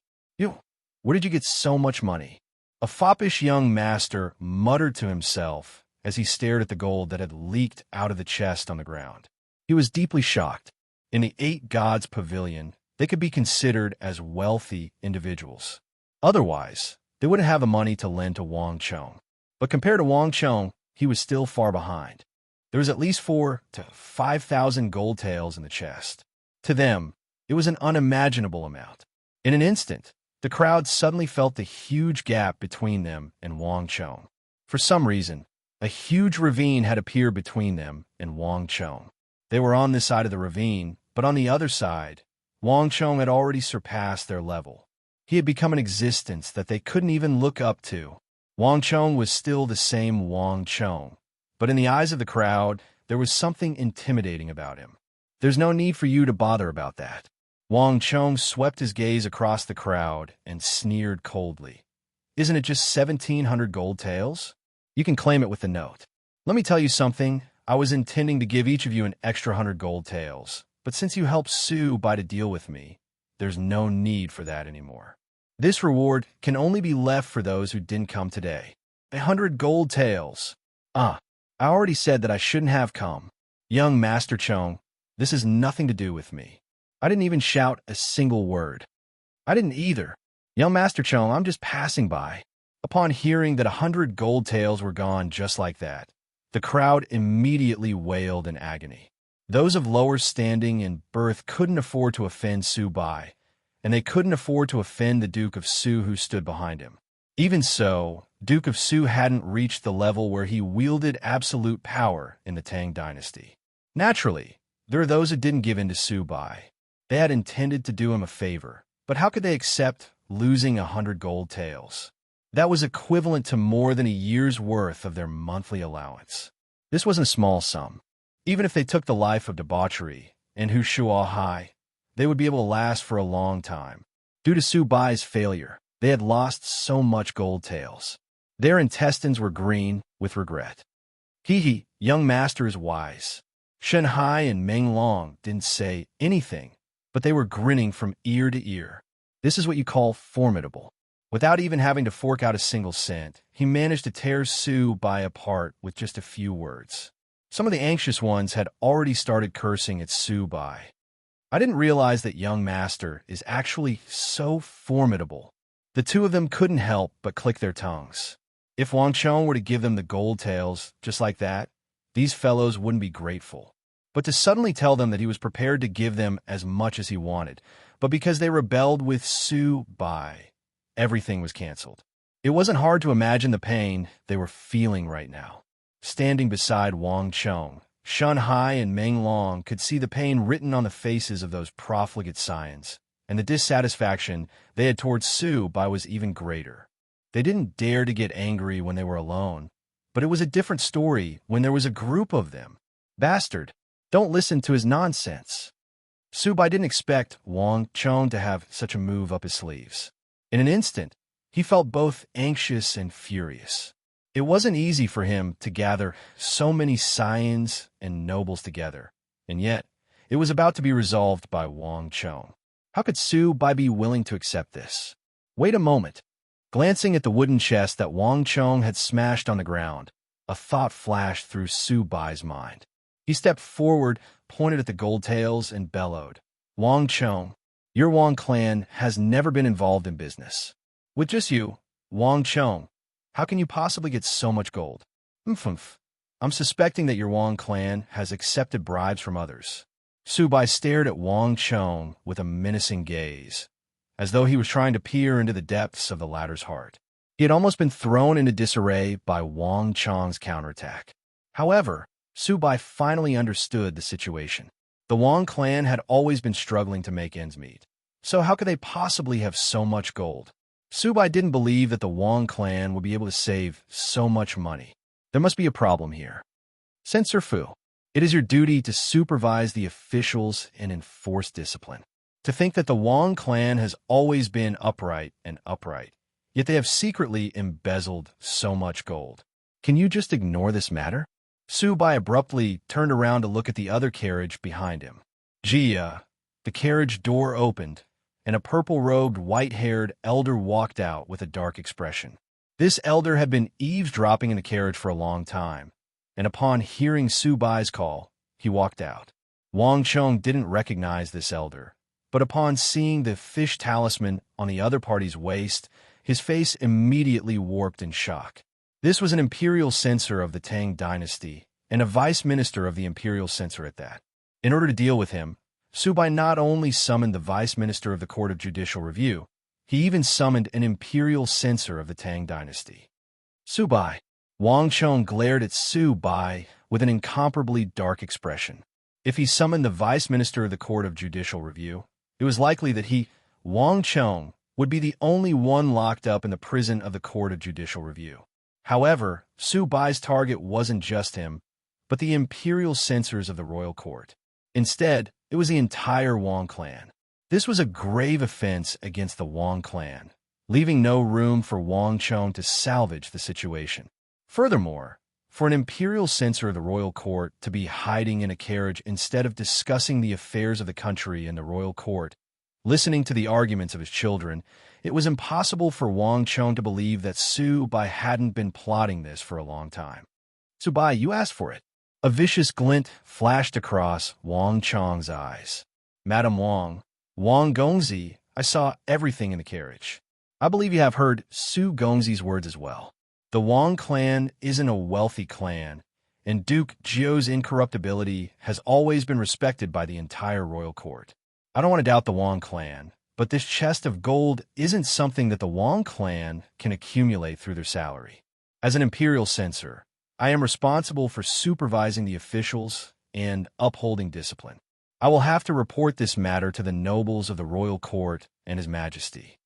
Where did you get so much money? A foppish young master muttered to himself as he stared at the gold that had leaked out of the chest on the ground. He was deeply shocked. In the 8 gods' pavilion, they could be considered as wealthy individuals. Otherwise, they wouldn't have the money to lend to Wang Chong. But compared to Wang Chong, he was still far behind. There was at least 4,000 to 5,000 gold taels in the chest. To them, it was an unimaginable amount. In an instant, the crowd suddenly felt the huge gap between them and Wang Chong. For some reason, a huge ravine had appeared between them and Wang Chong. They were on this side of the ravine, but on the other side, Wang Chong had already surpassed their level. He had become an existence that they couldn't even look up to. Wang Chong was still the same Wang Chong, but in the eyes of the crowd, there was something intimidating about him. There's no need for you to bother about that. Wang Chong swept his gaze across the crowd and sneered coldly. Isn't it just 1,700 gold taels? You can claim it with the note. Let me tell you something. I was intending to give each of you an extra 100 gold taels, but since you helped Su Bai to deal with me, there's no need for that anymore. This reward can only be left for those who didn't come today. 100 gold taels. I already said that I shouldn't have come. Young Master Chong, this has nothing to do with me. I didn't even shout a single word. I didn't either. Young Master Chong, I'm just passing by. Upon hearing that 100 gold taels were gone just like that, the crowd immediately wailed in agony. Those of lower standing and birth couldn't afford to offend Su Bai, and they couldn't afford to offend the Duke of Su who stood behind him. Even so, Duke of Su hadn't reached the level where he wielded absolute power in the Tang dynasty. Naturally, there are those who didn't give in to Su Bai. They had intended to do him a favor, but how could they accept losing 100 gold taels? That was equivalent to more than a year's worth of their monthly allowance. This wasn't a small sum. Even if they took the life of debauchery and Hu Shua Hai, they would be able to last for a long time. Due to Su Bai's failure, they had lost so much gold taels. Their intestines were green with regret. He, young master, is wise. Shen Hai and Meng Long didn't say anything, but they were grinning from ear to ear. This is what you call formidable. Without even having to fork out a single cent, he managed to tear Su Bai apart with just a few words. Some of the anxious ones had already started cursing at Su Bai. I didn't realize that young master is actually so formidable. The two of them couldn't help but click their tongues. If Wang Chong were to give them the gold taels just like that, these fellows wouldn't be grateful. But to suddenly tell them that he was prepared to give them as much as he wanted, but because they rebelled with Su Bai, everything was canceled. It wasn't hard to imagine the pain they were feeling right now. Standing beside Wang Chong, Shen Hai and Meng Long could see the pain written on the faces of those profligate scions, and the dissatisfaction they had towards Su Bai was even greater. They didn't dare to get angry when they were alone, but it was a different story when there was a group of them. Bastard, don't listen to his nonsense. Su Bai didn't expect Wang Chong to have such a move up his sleeves. In an instant, he felt both anxious and furious. It wasn't easy for him to gather so many scions and nobles together, and yet it was about to be resolved by Wang Chong. How could Su Bai be willing to accept this? Wait a moment. Glancing at the wooden chest that Wang Chong had smashed on the ground, a thought flashed through Su Bai's mind. He stepped forward, pointed at the gold taels, and bellowed, "Wang Chong, your Wang clan has never been involved in business. With just you, Wang Chong, how can you possibly get so much gold? Humph. I'm suspecting that your Wang clan has accepted bribes from others." Su Bai stared at Wang Chong with a menacing gaze, as though he was trying to peer into the depths of the latter's heart. He had almost been thrown into disarray by Wang Chong's counterattack. However, Su Bai finally understood the situation. The Wang clan had always been struggling to make ends meet. So how could they possibly have so much gold? Su Bai didn't believe that the Wang clan would be able to save so much money. There must be a problem here. Censor Fu, it is your duty to supervise the officials and enforce discipline. To think that the Wang clan has always been upright, yet they have secretly embezzled so much gold. Can you just ignore this matter? Su Bai abruptly turned around to look at the other carriage behind him. The carriage door opened, and a purple-robed, white-haired elder walked out with a dark expression. This elder had been eavesdropping in the carriage for a long time, and upon hearing Su Bai's call, he walked out. Wang Chong didn't recognize this elder, but upon seeing the fish talisman on the other party's waist, his face immediately warped in shock. This was an imperial censor of the Tang dynasty, and a vice minister of the imperial censor at that. In order to deal with him, Su Bai not only summoned the vice minister of the Court of Judicial Review, he even summoned an imperial censor of the Tang dynasty. Su Bai. Wang Chong glared at Su Bai with an incomparably dark expression. If he summoned the vice minister of the Court of Judicial Review, it was likely that he, Wang Chong, would be the only one locked up in the prison of the Court of Judicial Review. However, Su Bai's target wasn't just him, but the imperial censors of the royal court. Instead, it was the entire Wang clan. This was a grave offense against the Wang clan, leaving no room for Wang Chong to salvage the situation. Furthermore, for an imperial censor of the royal court to be hiding in a carriage instead of discussing the affairs of the country in the royal court, listening to the arguments of his children, it was impossible for Wang Chong to believe that Su Bai hadn't been plotting this for a long time. Su Bai, you asked for it. A vicious glint flashed across Wang Chong's eyes. Madam Wang, Wang Gongzi, I saw everything in the carriage. I believe you have heard Su Gongzi's words as well. The Wang clan isn't a wealthy clan, and Duke Jiu's incorruptibility has always been respected by the entire royal court. I don't want to doubt the Wang clan, but this chest of gold isn't something that the Wang clan can accumulate through their salary. As an imperial censor, I am responsible for supervising the officials and upholding discipline. I will have to report this matter to the nobles of the royal court and His Majesty.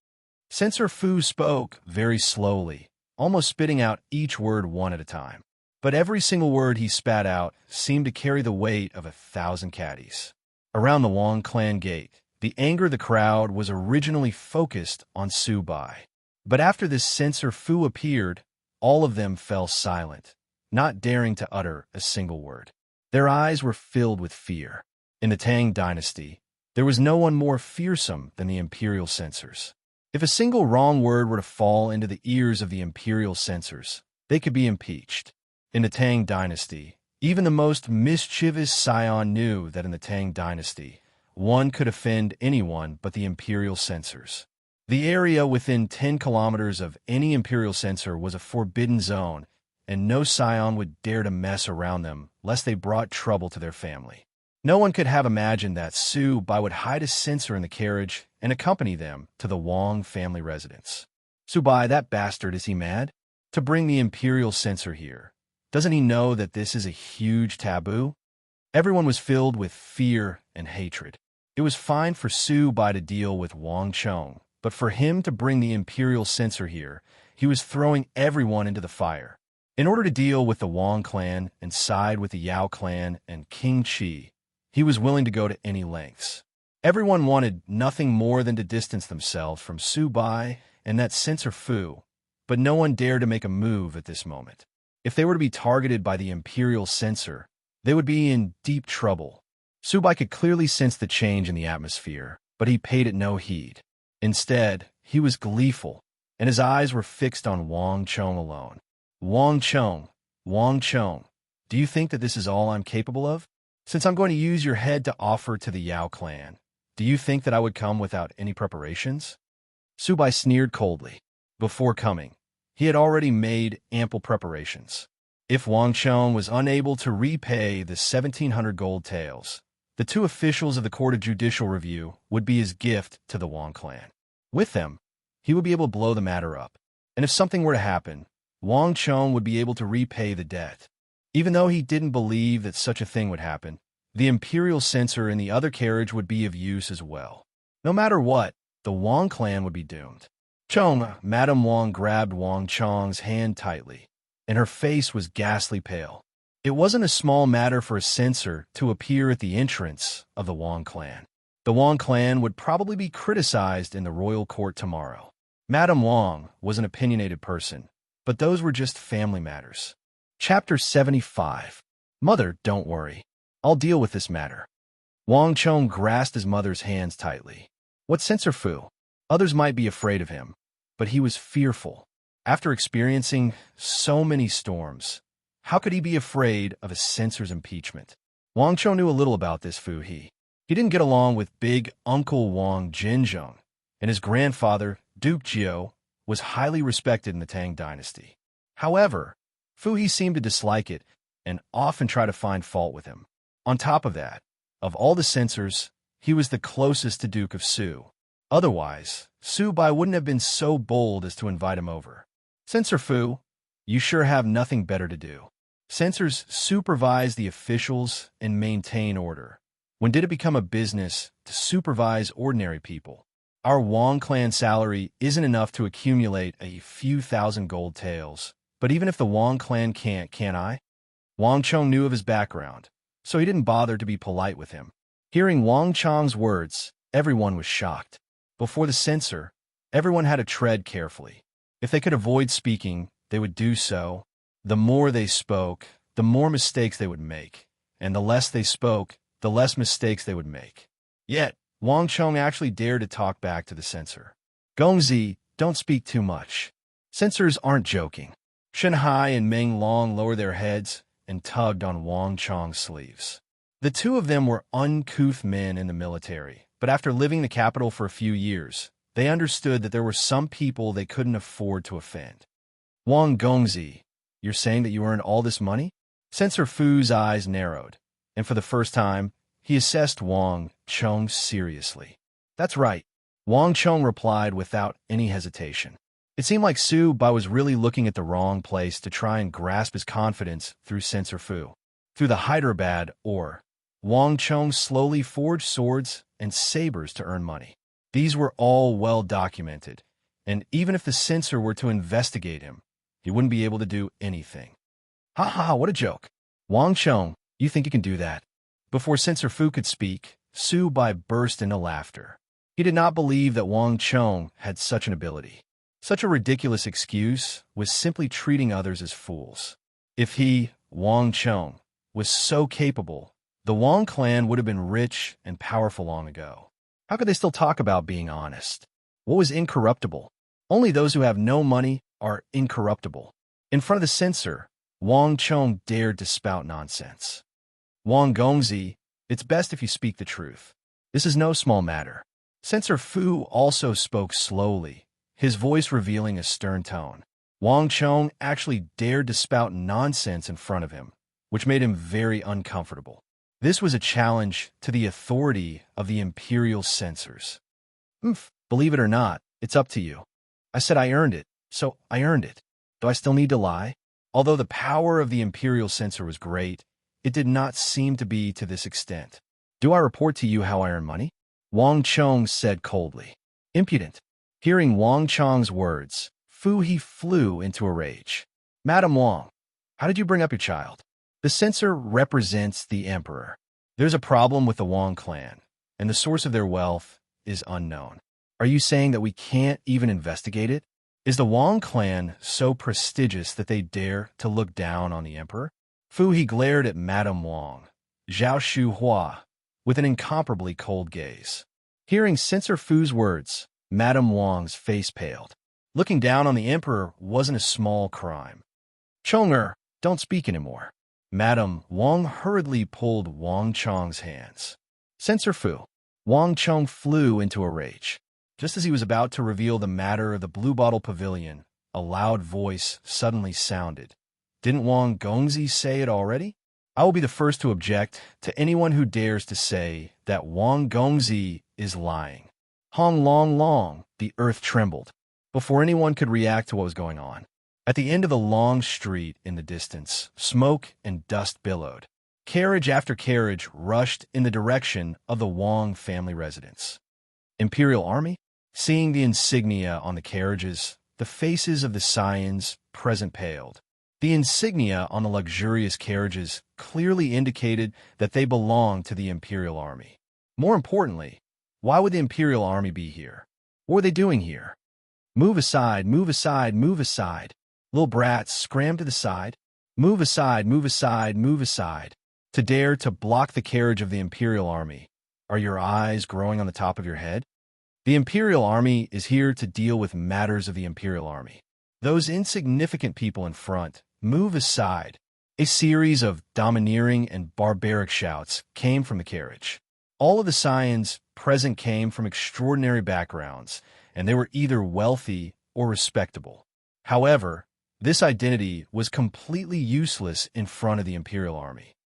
Censor Fu spoke very slowly, almost spitting out each word one at a time. But every single word he spat out seemed to carry the weight of 1,000 caddies. Around the Wang clan gate, the anger of the crowd was originally focused on Su Bai. But after this censor Fu appeared, all of them fell silent, not daring to utter a single word. Their eyes were filled with fear. In the Tang dynasty, there was no one more fearsome than the imperial censors. If a single wrong word were to fall into the ears of the imperial censors, they could be impeached. In the Tang dynasty, even the most mischievous scion knew that in the Tang dynasty, one could offend anyone but the imperial censors. The area within 10 kilometers of any imperial censor was a forbidden zone, and no scion would dare to mess around them lest they brought trouble to their family. No one could have imagined that Su Bai would hide a censor in the carriage and accompany them to the Wang family residence. Su Bai, that bastard, is he mad? To bring the imperial censor here. Doesn't he know that this is a huge taboo? Everyone was filled with fear and hatred. It was fine for Su Bai to deal with Wang Chong, but for him to bring the imperial censor here, he was throwing everyone into the fire. In order to deal with the Wang clan and side with the Yao clan and King Qi, he was willing to go to any lengths. Everyone wanted nothing more than to distance themselves from Su Bai and that censor Fu, but no one dared to make a move at this moment. If they were to be targeted by the imperial censor, they would be in deep trouble. Su Bai could clearly sense the change in the atmosphere, but he paid it no heed. Instead, he was gleeful, and his eyes were fixed on Wang Chong alone. Wang Chong, do you think that this is all I'm capable of? Since I'm going to use your head to offer to the Yao clan, do you think that I would come without any preparations? Su Bai sneered coldly. Before coming, he had already made ample preparations. If Wang Chong was unable to repay the 1,700 gold taels, the 2 officials of the Court of Judicial Review would be his gift to the Wang clan. With them, he would be able to blow the matter up. And if something were to happen, Wang Chong would be able to repay the debt. Even though he didn't believe that such a thing would happen, the imperial censor in the other carriage would be of use as well. No matter what, the Wang clan would be doomed. Chong, Madame Wang grabbed Wang Chong's hand tightly, and her face was ghastly pale. It wasn't a small matter for a censor to appear at the entrance of the Wang clan. The Wang clan would probably be criticized in the royal court tomorrow. Madame Wang was an opinionated person, but those were just family matters. Chapter 75. Mother, don't worry. I'll deal with this matter. Wang Chong grasped his mother's hands tightly. What censor Fu? Others might be afraid of him, but he was fearful. After experiencing so many storms, how could he be afraid of a censor's impeachment? Wang Chong knew a little about this Fu He. He didn't get along with big Uncle Wang Jinzhong, and his grandfather, Duke Jiu, was highly respected in the Tang dynasty. However, Fu He seemed to dislike it and often try to find fault with him. On top of that, of all the censors, he was the closest to Duke of Su. Otherwise, Su Bai wouldn't have been so bold as to invite him over. Censor Fu, you sure have nothing better to do. Censors supervise the officials and maintain order. When did it become a business to supervise ordinary people? Our Wang clan salary isn't enough to accumulate a few thousand gold taels, but even if the Wang clan can't, can I? Wang Chong knew of his background, so he didn't bother to be polite with him. Hearing Wang Chong's words, everyone was shocked. Before the censor, everyone had to tread carefully. If they could avoid speaking, they would do so. The more they spoke, the more mistakes they would make, and the less they spoke, the less mistakes they would make. Yet, Wang Chong actually dared to talk back to the censor. Gongzi, don't speak too much. Censors aren't joking. Shen Hai and Meng Long lowered their heads and tugged on Wang Chong's sleeves. The two of them were uncouth men in the military, but after living in the capital for a few years, They understood that there were some people they couldn't afford to offend. Wang Gongzi, you're saying that you earned all this money? Censor Fu's eyes narrowed, and for the first time, he assessed Wang Chong seriously. That's right, Wang Chong replied without any hesitation. It seemed like Su Bai was really looking at the wrong place to try and grasp his confidence through Censor Fu. Through the Hyderabad or Wang Chong slowly forged swords and sabers to earn money. These were all well documented, and even if the censor were to investigate him, he wouldn't be able to do anything. Ha ha, what a joke. Wang Chong, you think you can do that? Before Censor Fu could speak, Su Bai burst into laughter. He did not believe that Wang Chong had such an ability. Such a ridiculous excuse was simply treating others as fools. If he, Wang Chong, was so capable, the Wang clan would have been rich and powerful long ago. How could they still talk about being honest? What was incorruptible? Only those who have no money are incorruptible. In front of the censor, Wang Chong dared to spout nonsense. Wang Gongzi, it's best if you speak the truth. This is no small matter. Censor Fu also spoke slowly, his voice revealing a stern tone. Wang Chong actually dared to spout nonsense in front of him, which made him very uncomfortable. This was a challenge to the authority of the imperial censors. Believe it or not, it's up to you. I said I earned it, so I earned it. Do I still need to lie? Although the power of the imperial censor was great, it did not seem to be to this extent. Do I report to you how I earn money? Wang Chong said coldly. Impudent. Hearing Wang Chong's words, Fu He flew into a rage. Madam Wang, how did you bring up your child? The censor represents the emperor. There's a problem with the Wang clan, and the source of their wealth is unknown. Are you saying that we can't even investigate it? Is the Wang clan so prestigious that they dare to look down on the emperor? Fu He glared at Madame Wang, Zhao Shu Hua, with an incomparably cold gaze. Hearing Censor Fu's words, Madame Wang's face paled. Looking down on the emperor wasn't a small crime. Chonger, don't speak anymore. Madame Wang hurriedly pulled Wang Chong's hands. Censor Fu. Wang Chong flew into a rage. Just as he was about to reveal the matter of the Blue Bottle Pavilion, a loud voice suddenly sounded. Didn't Wang Gongzi say it already? I will be the first to object to anyone who dares to say that Wang Gongzi is lying. Hong Long Long, the earth trembled. Before anyone could react to what was going on, at the end of the long street in the distance, smoke and dust billowed. Carriage after carriage rushed in the direction of the Wang family residence. Imperial Army? Seeing the insignia on the carriages, the faces of the scions present paled. The insignia on the luxurious carriages clearly indicated that they belonged to the Imperial Army. More importantly, why would the Imperial Army be here? What were they doing here? Move aside, move aside, move aside. Little brats scrammed to the side. Move aside, move aside, move aside. To dare to block the carriage of the Imperial Army. Are your eyes growing on the top of your head? The Imperial Army is here to deal with matters of the Imperial Army. Those insignificant people in front, move aside. A series of domineering and barbaric shouts came from the carriage. All of the scions present came from extraordinary backgrounds, and they were either wealthy or respectable. However, this identity was completely useless in front of the Imperial Army.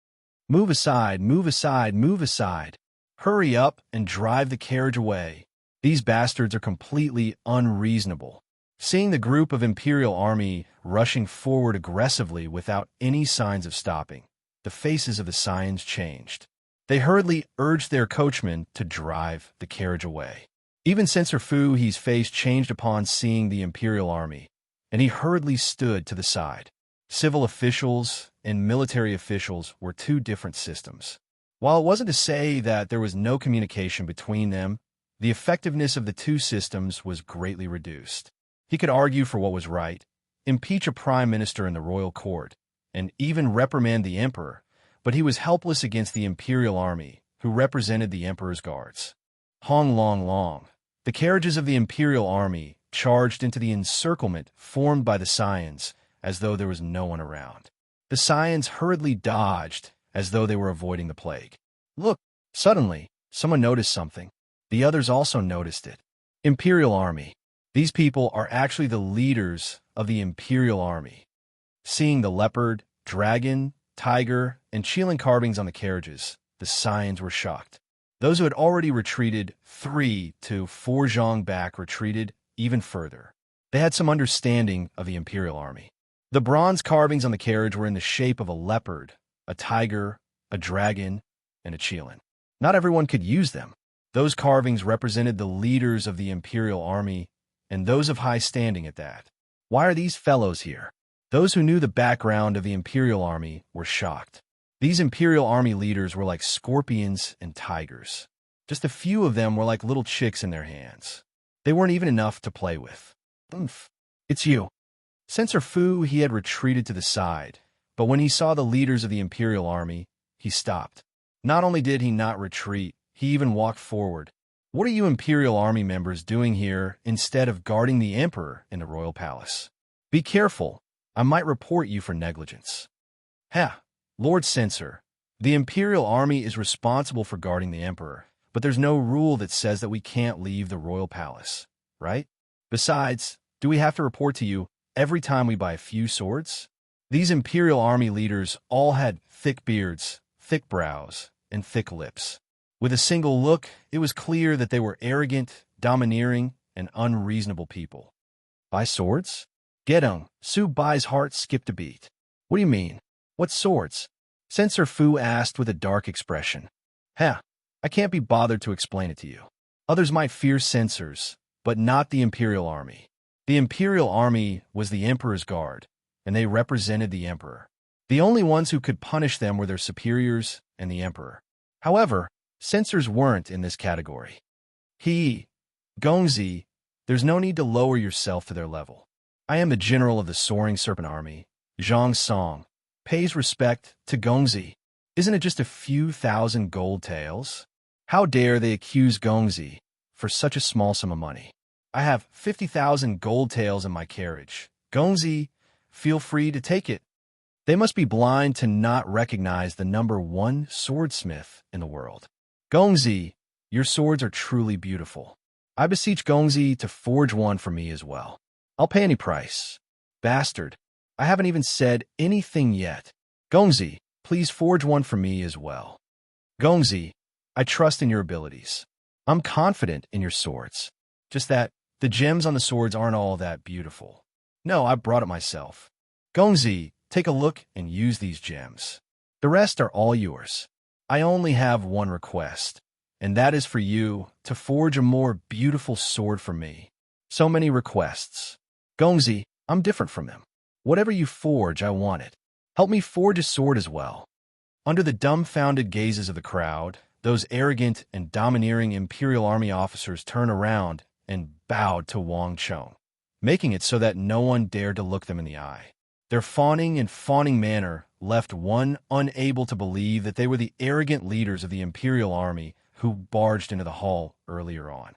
Move aside, move aside, move aside. Hurry up and drive the carriage away. These bastards are completely unreasonable. Seeing the group of Imperial Army rushing forward aggressively without any signs of stopping, the faces of the scions changed. They hurriedly urged their coachman to drive the carriage away. Even Censor Fu He's face changed upon seeing the Imperial Army, and he hurriedly stood to the side. Civil officials and military officials were two different systems. While it wasn't to say that there was no communication between them, the effectiveness of the two systems was greatly reduced. He could argue for what was right, impeach a prime minister in the royal court, and even reprimand the emperor, but he was helpless against the Imperial Army, who represented the emperor's guards. Hong Long Long. The carriages of the Imperial Army charged into the encirclement formed by the scions, as though there was no one around. The scions hurriedly dodged, as though they were avoiding the plague. Look! Suddenly, someone noticed something. The others also noticed it. Imperial Army. These people are actually the leaders of the Imperial Army. Seeing the leopard, dragon, tiger, and Qilin carvings on the carriages, the Scions were shocked. Those who had already retreated 3 to 4 zhang back retreated even further. They had some understanding of the Imperial Army. The bronze carvings on the carriage were in the shape of a leopard, a tiger, a dragon, and a Qilin. Not everyone could use them. Those carvings represented the leaders of the Imperial Army, and those of high standing at that. Why are these fellows here? Those who knew the background of the Imperial Army were shocked. These Imperial Army leaders were like scorpions and tigers. Just a few of them were like little chicks in their hands. They weren't even enough to play with. Oomph. It's you. Sensor Fu, he had retreated to the side, but when he saw the leaders of the Imperial Army, he stopped. Not only did he not retreat, he even walked forward. What are you Imperial Army members doing here instead of guarding the Emperor in the royal palace? Be careful. I might report you for negligence. Ha! Lord Censor, the Imperial Army is responsible for guarding the Emperor, but there's no rule that says that we can't leave the royal palace, right? Besides, do we have to report to you every time we buy a few swords? These Imperial Army leaders all had thick beards, thick brows, and thick lips. With a single look, it was clear that they were arrogant, domineering, and unreasonable people. Buy swords? Gedung, Su Bai's heart skipped a beat. What do you mean? What swords? Censor Fu asked with a dark expression. I can't be bothered to explain it to you. Others might fear censors, but not the Imperial Army. The Imperial Army was the Emperor's guard, and they represented the Emperor. The only ones who could punish them were their superiors and the Emperor. However, censors weren't in this category. Gongzi, there's no need to lower yourself to their level. I am the general of the Soaring Serpent Army, Zhang Song. Pays respect to Gongzi. Isn't it just a few thousand gold taels? How dare they accuse Gongzi for such a small sum of money? I have 50,000 gold taels in my carriage. Gongzi, feel free to take it. They must be blind to not recognize the #1 swordsmith in the world. Gongzi, your swords are truly beautiful. I beseech Gongzi to forge one for me as well. I'll pay any price. Bastard, I haven't even said anything yet. Gongzi, please forge one for me as well. Gongzi, I trust in your abilities. I'm confident in your swords. Just that the gems on the swords aren't all that beautiful. No, I brought it myself. Gongzi, take a look and use these gems. The rest are all yours. I only have one request, and that is for you to forge a more beautiful sword for me. So many requests. Gongzi, I'm different from them. Whatever you forge, I want it. Help me forge a sword as well. Under the dumbfounded gazes of the crowd, those arrogant and domineering Imperial Army officers turned around and bowed to Wang Chong, making it so that no one dared to look them in the eye. Their fawning manner left one unable to believe that they were the arrogant leaders of the Imperial Army who barged into the hall earlier on.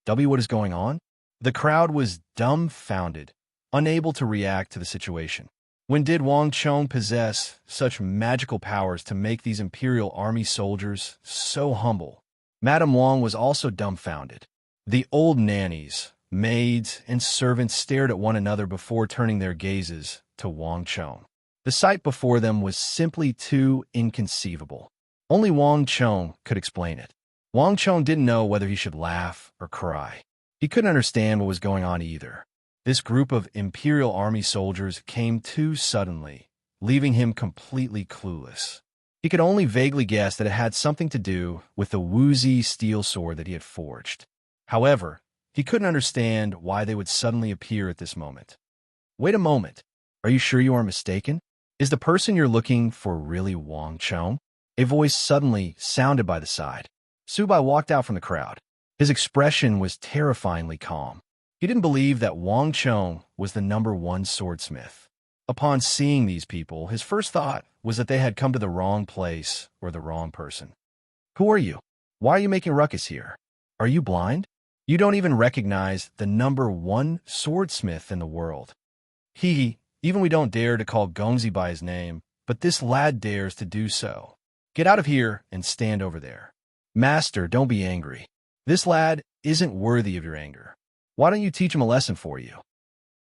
What is going on? The crowd was dumbfounded, unable to react to the situation. When did Wang Chong possess such magical powers to make these Imperial Army soldiers so humble? Madame Wang was also dumbfounded. The old nannies, maids, and servants stared at one another before turning their gazes to Wang Chong. The sight before them was simply too inconceivable. Only Wang Chong could explain it. Wang Chong didn't know whether he should laugh or cry. He couldn't understand what was going on either. This group of Imperial Army soldiers came too suddenly, leaving him completely clueless. He could only vaguely guess that it had something to do with the woozy steel sword that he had forged. However, he couldn't understand why they would suddenly appear at this moment. Wait a moment. Are you sure you aren't mistaken? Is the person you're looking for really Wang Chong? A voice suddenly sounded by the side. Su Bai walked out from the crowd. His expression was terrifyingly calm. He didn't believe that Wang Chong was the #1 swordsmith. Upon seeing these people, his first thought was that they had come to the wrong place or the wrong person. Who are you? Why are you making ruckus here? Are you blind? You don't even recognize the #1 swordsmith in the world. Even we don't dare to call Gongzi by his name, but this lad dares to do so. Get out of here and stand over there. Master, don't be angry. This lad isn't worthy of your anger. Why don't you teach him a lesson for you?